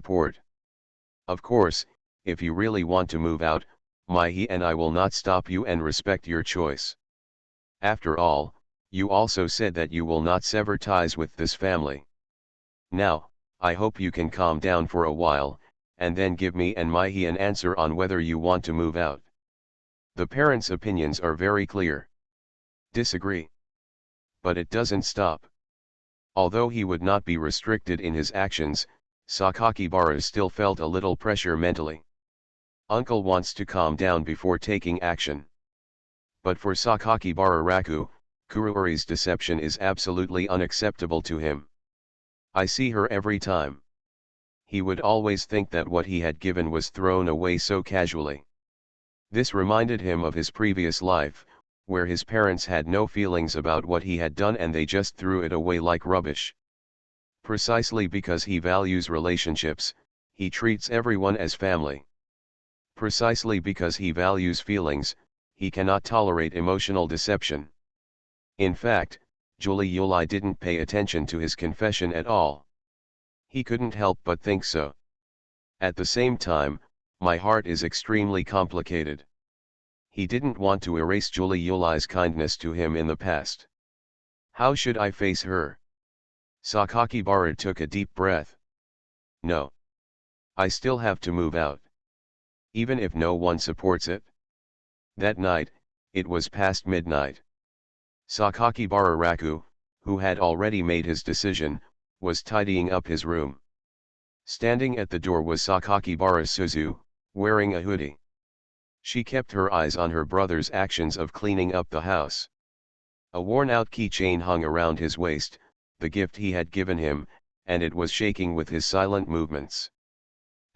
Of course, if you really want to move out, Mihi and I will not stop you and respect your choice. After all, you also said that you will not sever ties with this family. Now, I hope you can calm down for a while, and then give me and Mihi an answer on whether you want to move out. The parents' opinions are very clear. Disagree. But it doesn't stop. Although he would not be restricted in his actions, Sakakibara still felt a little pressure mentally. Uncle wants to calm down before taking action. But for Sakakibara Raku, Kuruori's deception is absolutely unacceptable to him. I see her every time. He would always think that what he had given was thrown away so casually. This reminded him of his previous life, where his parents had no feelings about what he had done and they just threw it away like rubbish. Precisely because he values relationships, he treats everyone as family. Precisely because he values feelings, he cannot tolerate emotional deception. In fact, Julie Yulai didn't pay attention to his confession at all. He couldn't help but think so. At the same time, my heart is extremely complicated. He didn't want to erase Julie Yulai's kindness to him in the past. How should I face her? Sakakibara took a deep breath. No. I still have to move out. Even if no one supports it. That night, it was past midnight. Sakakibara Raku, who had already made his decision, was tidying up his room. Standing at the door was Sakakibara Suzu, wearing a hoodie. She kept her eyes on her brother's actions of cleaning up the house. A worn-out keychain hung around his waist, the gift he had given him, and it was shaking with his silent movements.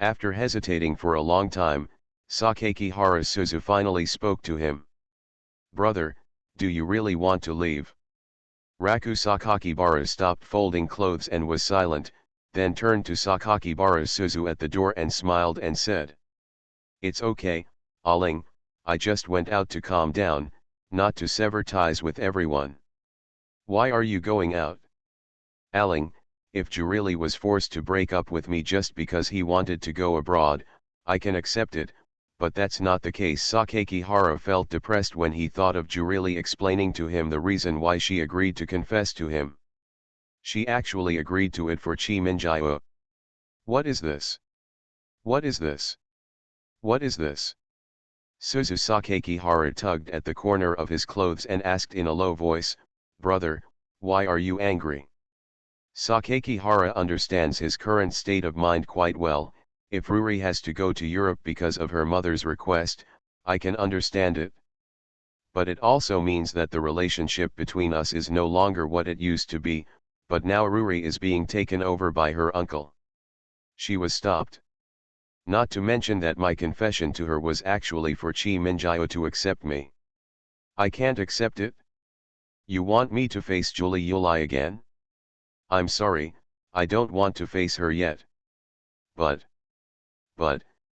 After hesitating for a long time, Sakakibara Suzu finally spoke to him. "Brother, do you really want to leave?" Raku Sakakibara stopped folding clothes and was silent, then turned to Sakakibara Suzu at the door and smiled and said, "It's okay, Aling, I just went out to calm down, not to sever ties with everyone." "Why are you going out?" "Aling, if Jurili was forced to break up with me just because he wanted to go abroad, I can accept it, but that's not the case." Sakakibara felt depressed when he thought of Jurili explaining to him the reason why she agreed to confess to him. She actually agreed to it for Chi Minjiao. What is this? What is this? What is this? Suzu Sakakibara tugged at the corner of his clothes and asked in a low voice, "Brother, why are you angry?" Sakakibara understands his current state of mind quite well. If Ruri has to go to Europe because of her mother's request, I can understand it. But it also means that the relationship between us is no longer what it used to be, but now Ruri is being taken over by her uncle. She was stopped. Not to mention that my confession to her was actually for Chi Minjiao to accept me. I can't accept it. You want me to face Julie Yulai again? I'm sorry, I don't want to face her yet. But,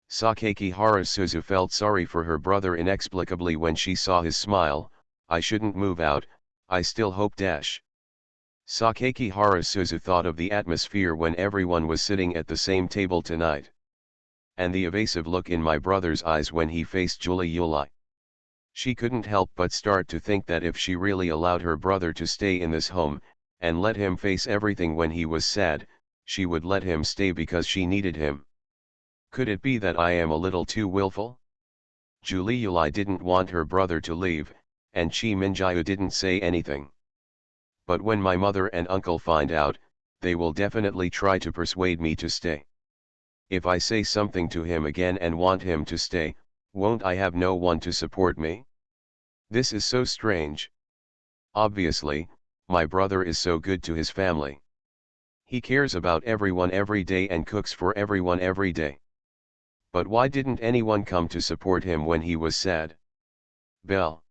Sakakibara Suzu felt sorry for her brother inexplicably when she saw his smile. I shouldn't move out, I still hope. Sakakibara Suzu thought of the atmosphere when everyone was sitting at the same table tonight. And the evasive look in my brother's eyes when he faced Julie Yulai. She couldn't help but start to think that if she really allowed her brother to stay in this home, and let him face everything when he was sad, she would let him stay because she needed him. Could it be that I am a little too willful? Julie Yulai didn't want her brother to leave, and Chi Minjiao didn't say anything. But when my mother and uncle find out, they will definitely try to persuade me to stay. If I say something to him again and want him to stay, won't I have no one to support me? This is so strange. Obviously, my brother is so good to his family. He cares about everyone every day and cooks for everyone every day. But why didn't anyone come to support him when he was sad? Belle.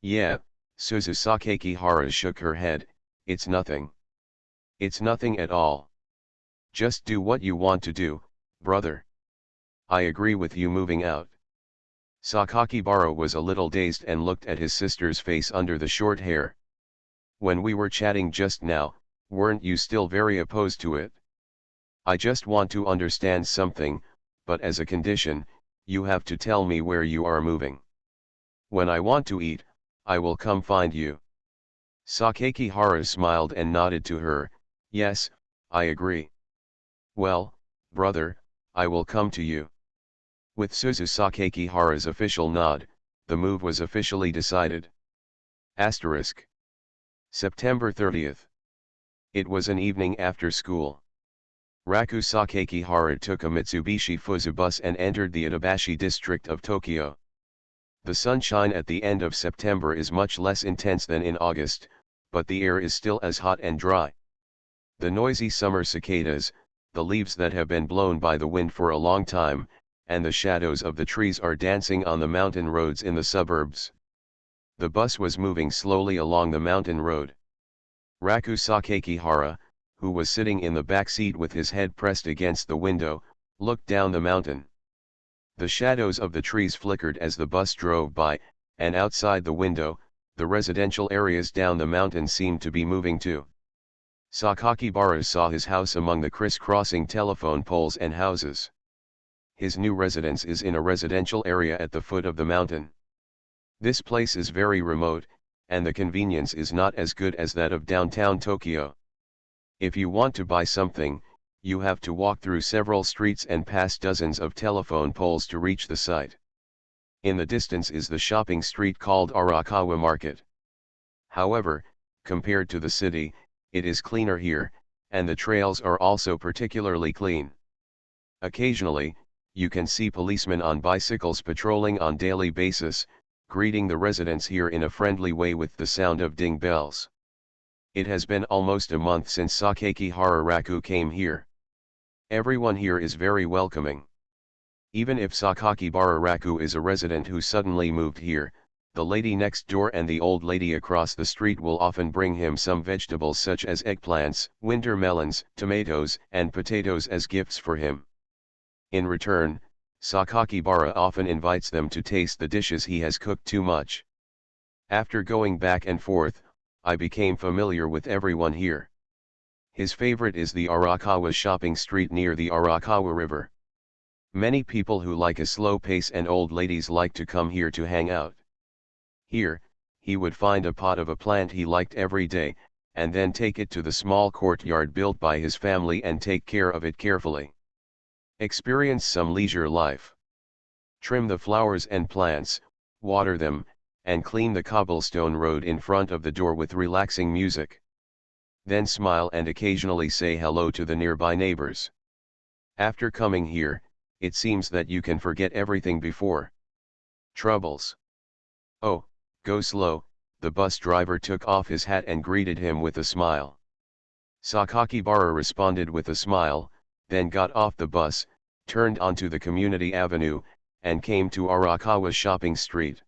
Yeah, Suzu Sakakibara shook her head, it's nothing. It's nothing at all. Just do what you want to do, brother. I agree with you moving out. Sakakibara was a little dazed and looked at his sister's face under the short hair. When we were chatting just now, weren't you still very opposed to it? I just want to understand something, but as a condition, you have to tell me where you are moving. When I want to eat, I will come find you. Sakakibara smiled and nodded to her, yes, I agree. Well, brother, I will come to you. With Suzu Sakakibara's official nod, the move was officially decided. Asterisk. September 30th. It was an evening after school. Raku Sakakihara took a Mitsubishi Fuso bus and entered the Itabashi district of Tokyo. The sunshine at the end of September is much less intense than in August, but the air is still as hot and dry. The noisy summer cicadas, the leaves that have been blown by the wind for a long time, and the shadows of the trees are dancing on the mountain roads in the suburbs. The bus was moving slowly along the mountain road. Raku Sakakihara, who was sitting in the back seat with his head pressed against the window, looked down the mountain. The shadows of the trees flickered as the bus drove by, and outside the window, the residential areas down the mountain seemed to be moving too. Sakakibara saw his house among the crisscrossing telephone poles and houses. His new residence is in a residential area at the foot of the mountain. This place is very remote, and the convenience is not as good as that of downtown Tokyo. If you want to buy something, you have to walk through several streets and pass dozens of telephone poles to reach the site. In the distance is the shopping street called Arakawa Market. However, compared to the city, it is cleaner here, and the trails are also particularly clean. Occasionally, you can see policemen on bicycles patrolling on daily basis, greeting the residents here in a friendly way with the sound of ding bells. It has been almost a month since Sakakihara Raku came here. Everyone here is very welcoming. Even if Sakakibara Raku is a resident who suddenly moved here, the lady next door and the old lady across the street will often bring him some vegetables such as eggplants, winter melons, tomatoes, and potatoes as gifts for him. In return, Sakakibara often invites them to taste the dishes he has cooked too much. After going back and forth, I became familiar with everyone here. His favorite is the Arakawa shopping street near the Arakawa River. Many people who like a slow pace and old ladies like to come here to hang out. Here, he would find a pot of a plant he liked every day, and then take it to the small courtyard built by his family and take care of it carefully. Experience some leisure life. Trim the flowers and plants, water them, and clean the cobblestone road in front of the door with relaxing music. Then smile and occasionally say hello to the nearby neighbors. After coming here, it seems that you can forget everything before. Troubles. Oh, go slow, the bus driver took off his hat and greeted him with a smile. Sakakibara responded with a smile, then got off the bus, turned onto the community avenue, and came to Arakawa shopping street.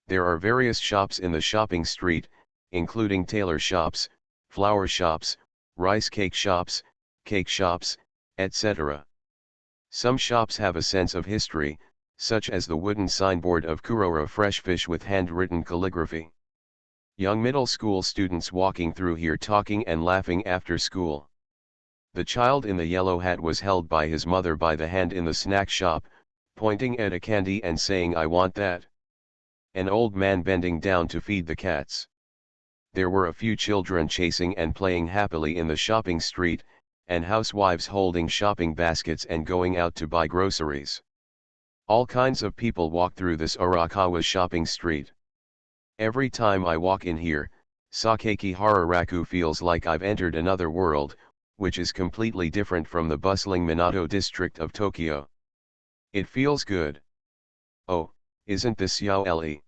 There are various shops in the shopping street, including tailor shops, flower shops, rice cake shops, etc. Some shops have a sense of history, such as the wooden signboard of Kurora Fresh Fish with handwritten calligraphy. Young middle school students walking through here talking and laughing after school. The child in the yellow hat was held by his mother by the hand in the snack shop, pointing at a candy and saying, "I want that." An old man bending down to feed the cats. There were a few children chasing and playing happily in the shopping street, and housewives holding shopping baskets and going out to buy groceries. All kinds of people walk through this Arakawa shopping street. Every time I walk in here, Sakakihara Raku feels like I've entered another world, which is completely different from the bustling Minato district of Tokyo. It feels good. Oh, isn't this Yaoi?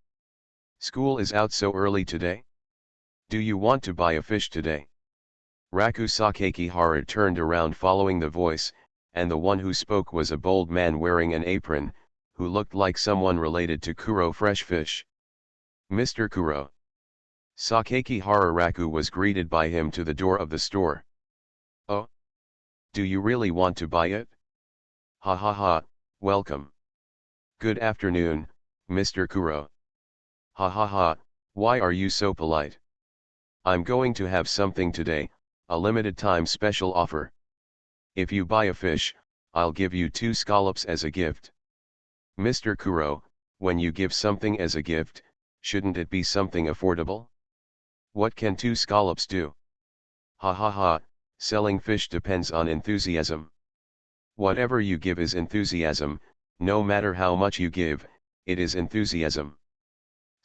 School is out so early today? Do you want to buy a fish today? Raku Sakakihara turned around following the voice, and the one who spoke was a bold man wearing an apron, who looked like someone related to Kuro Fresh Fish. Mr. Kuro. Sakakihara Raku was greeted by him to the door of the store. Oh? Do you really want to buy it? Ha ha ha, welcome. Good afternoon, Mr. Kuro. Ha ha ha, why are you so polite? I'm going to have something today, a limited time special offer. If you buy a fish, I'll give you 2 scallops as a gift. Mr. Kuro, when you give something as a gift, shouldn't it be something affordable? What can 2 scallops do? Ha ha ha, selling fish depends on enthusiasm. Whatever you give is enthusiasm, no matter how much you give, it is enthusiasm.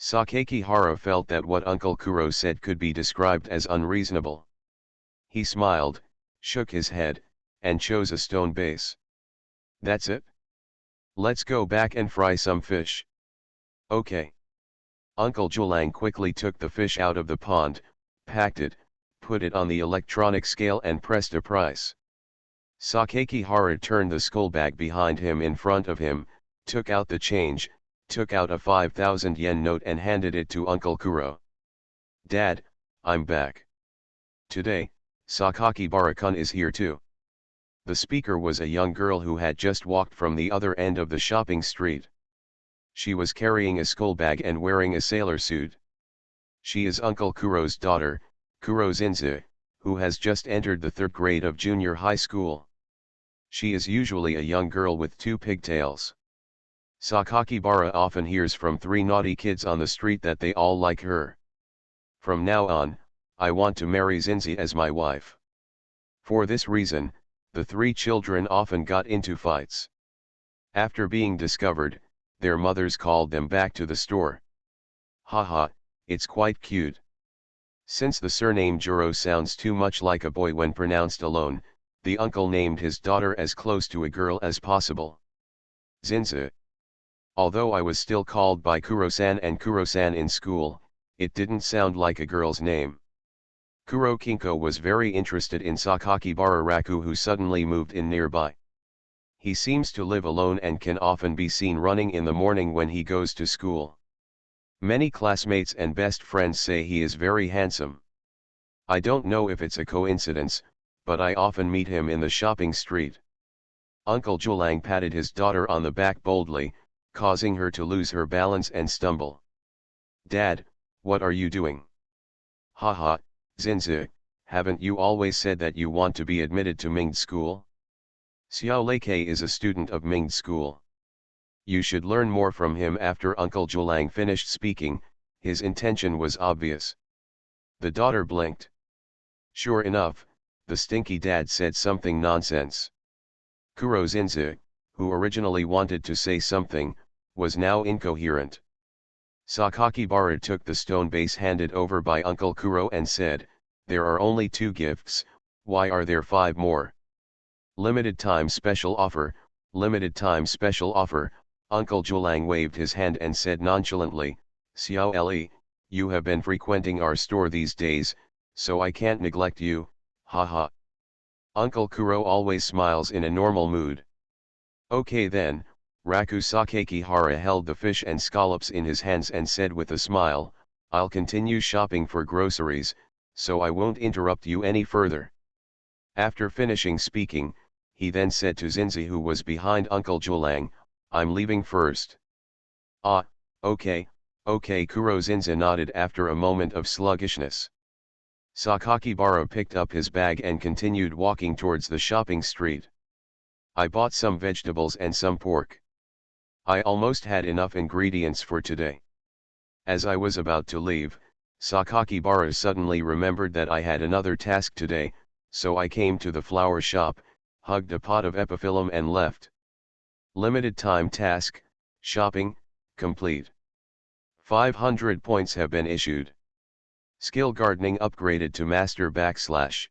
Sakakihara felt that what Uncle Kuro said could be described as unreasonable. He smiled, shook his head, and chose a stone base. That's it? Let's go back and fry some fish. Okay. Uncle Julang quickly took the fish out of the pond, packed it, put it on the electronic scale and pressed a price. Sakakihara turned the skull bag behind him in front of him, took out the change, took out a 5,000 yen note and handed it to Uncle Kuro. Dad, I'm back. Today, Sakakibara-kun is here too. The speaker was a young girl who had just walked from the other end of the shopping street. She was carrying a skull bag and wearing a sailor suit. She is Uncle Kuro's daughter, Kuro Zinze, who has just entered the 3rd grade of junior high school. She is usually a young girl with 2 pigtails. Sakakibara often hears from 3 naughty kids on the street that they all like her. From now on, I want to marry Zinze as my wife. For this reason, the 3 children often got into fights. After being discovered, their mothers called them back to the store. Haha, it's quite cute. Since the surname Juro sounds too much like a boy when pronounced alone, the uncle named his daughter as close to a girl as possible. Zinze. Although I was still called by Kuro-san and Kuro-san in school, it didn't sound like a girl's name. Kuro Kinko was very interested in Sakakibara Raku, who suddenly moved in nearby. He seems to live alone and can often be seen running in the morning when he goes to school. Many classmates and best friends say he is very handsome. I don't know if it's a coincidence, but I often meet him in the shopping street. Uncle Julang patted his daughter on the back boldly, causing her to lose her balance and stumble. Dad, what are you doing? Haha, Zinze, haven't you always said that you want to be admitted to Ming's school? Xiao Leike is a student of Ming's school. You should learn more from him. After Uncle Julang finished speaking, his intention was obvious. The daughter blinked. Sure enough, the stinky dad said something nonsense. Kuro Zinze, who originally wanted to say something, was now incoherent. Sakakibara took the stone base handed over by Uncle Kuro and said, "There are only 2 gifts, why are there 5 more? Limited time special offer, limited time special offer." Uncle Julang waved his hand and said nonchalantly, "Xiao Le, you have been frequenting our store these days, so I can't neglect you, haha." Uncle Kuro always smiles in a normal mood. Okay then, Raku Sakakihara held the fish and scallops in his hands and said with a smile, "I'll continue shopping for groceries, so I won't interrupt you any further." After finishing speaking, he then said to Zinze, who was behind Uncle Julang, "I'm leaving first." "Ah, okay, okay." Kuro Zinze nodded after a moment of sluggishness. Sakakibara picked up his bag and continued walking towards the shopping street. "I bought some vegetables and some pork. I almost had enough ingredients for today." As I was about to leave, Sakakibara suddenly remembered that I had another task today, so I came to the flower shop, hugged a pot of epiphyllum and left. Limited time task, shopping, complete. 500 points have been issued. Skill gardening upgraded to master /.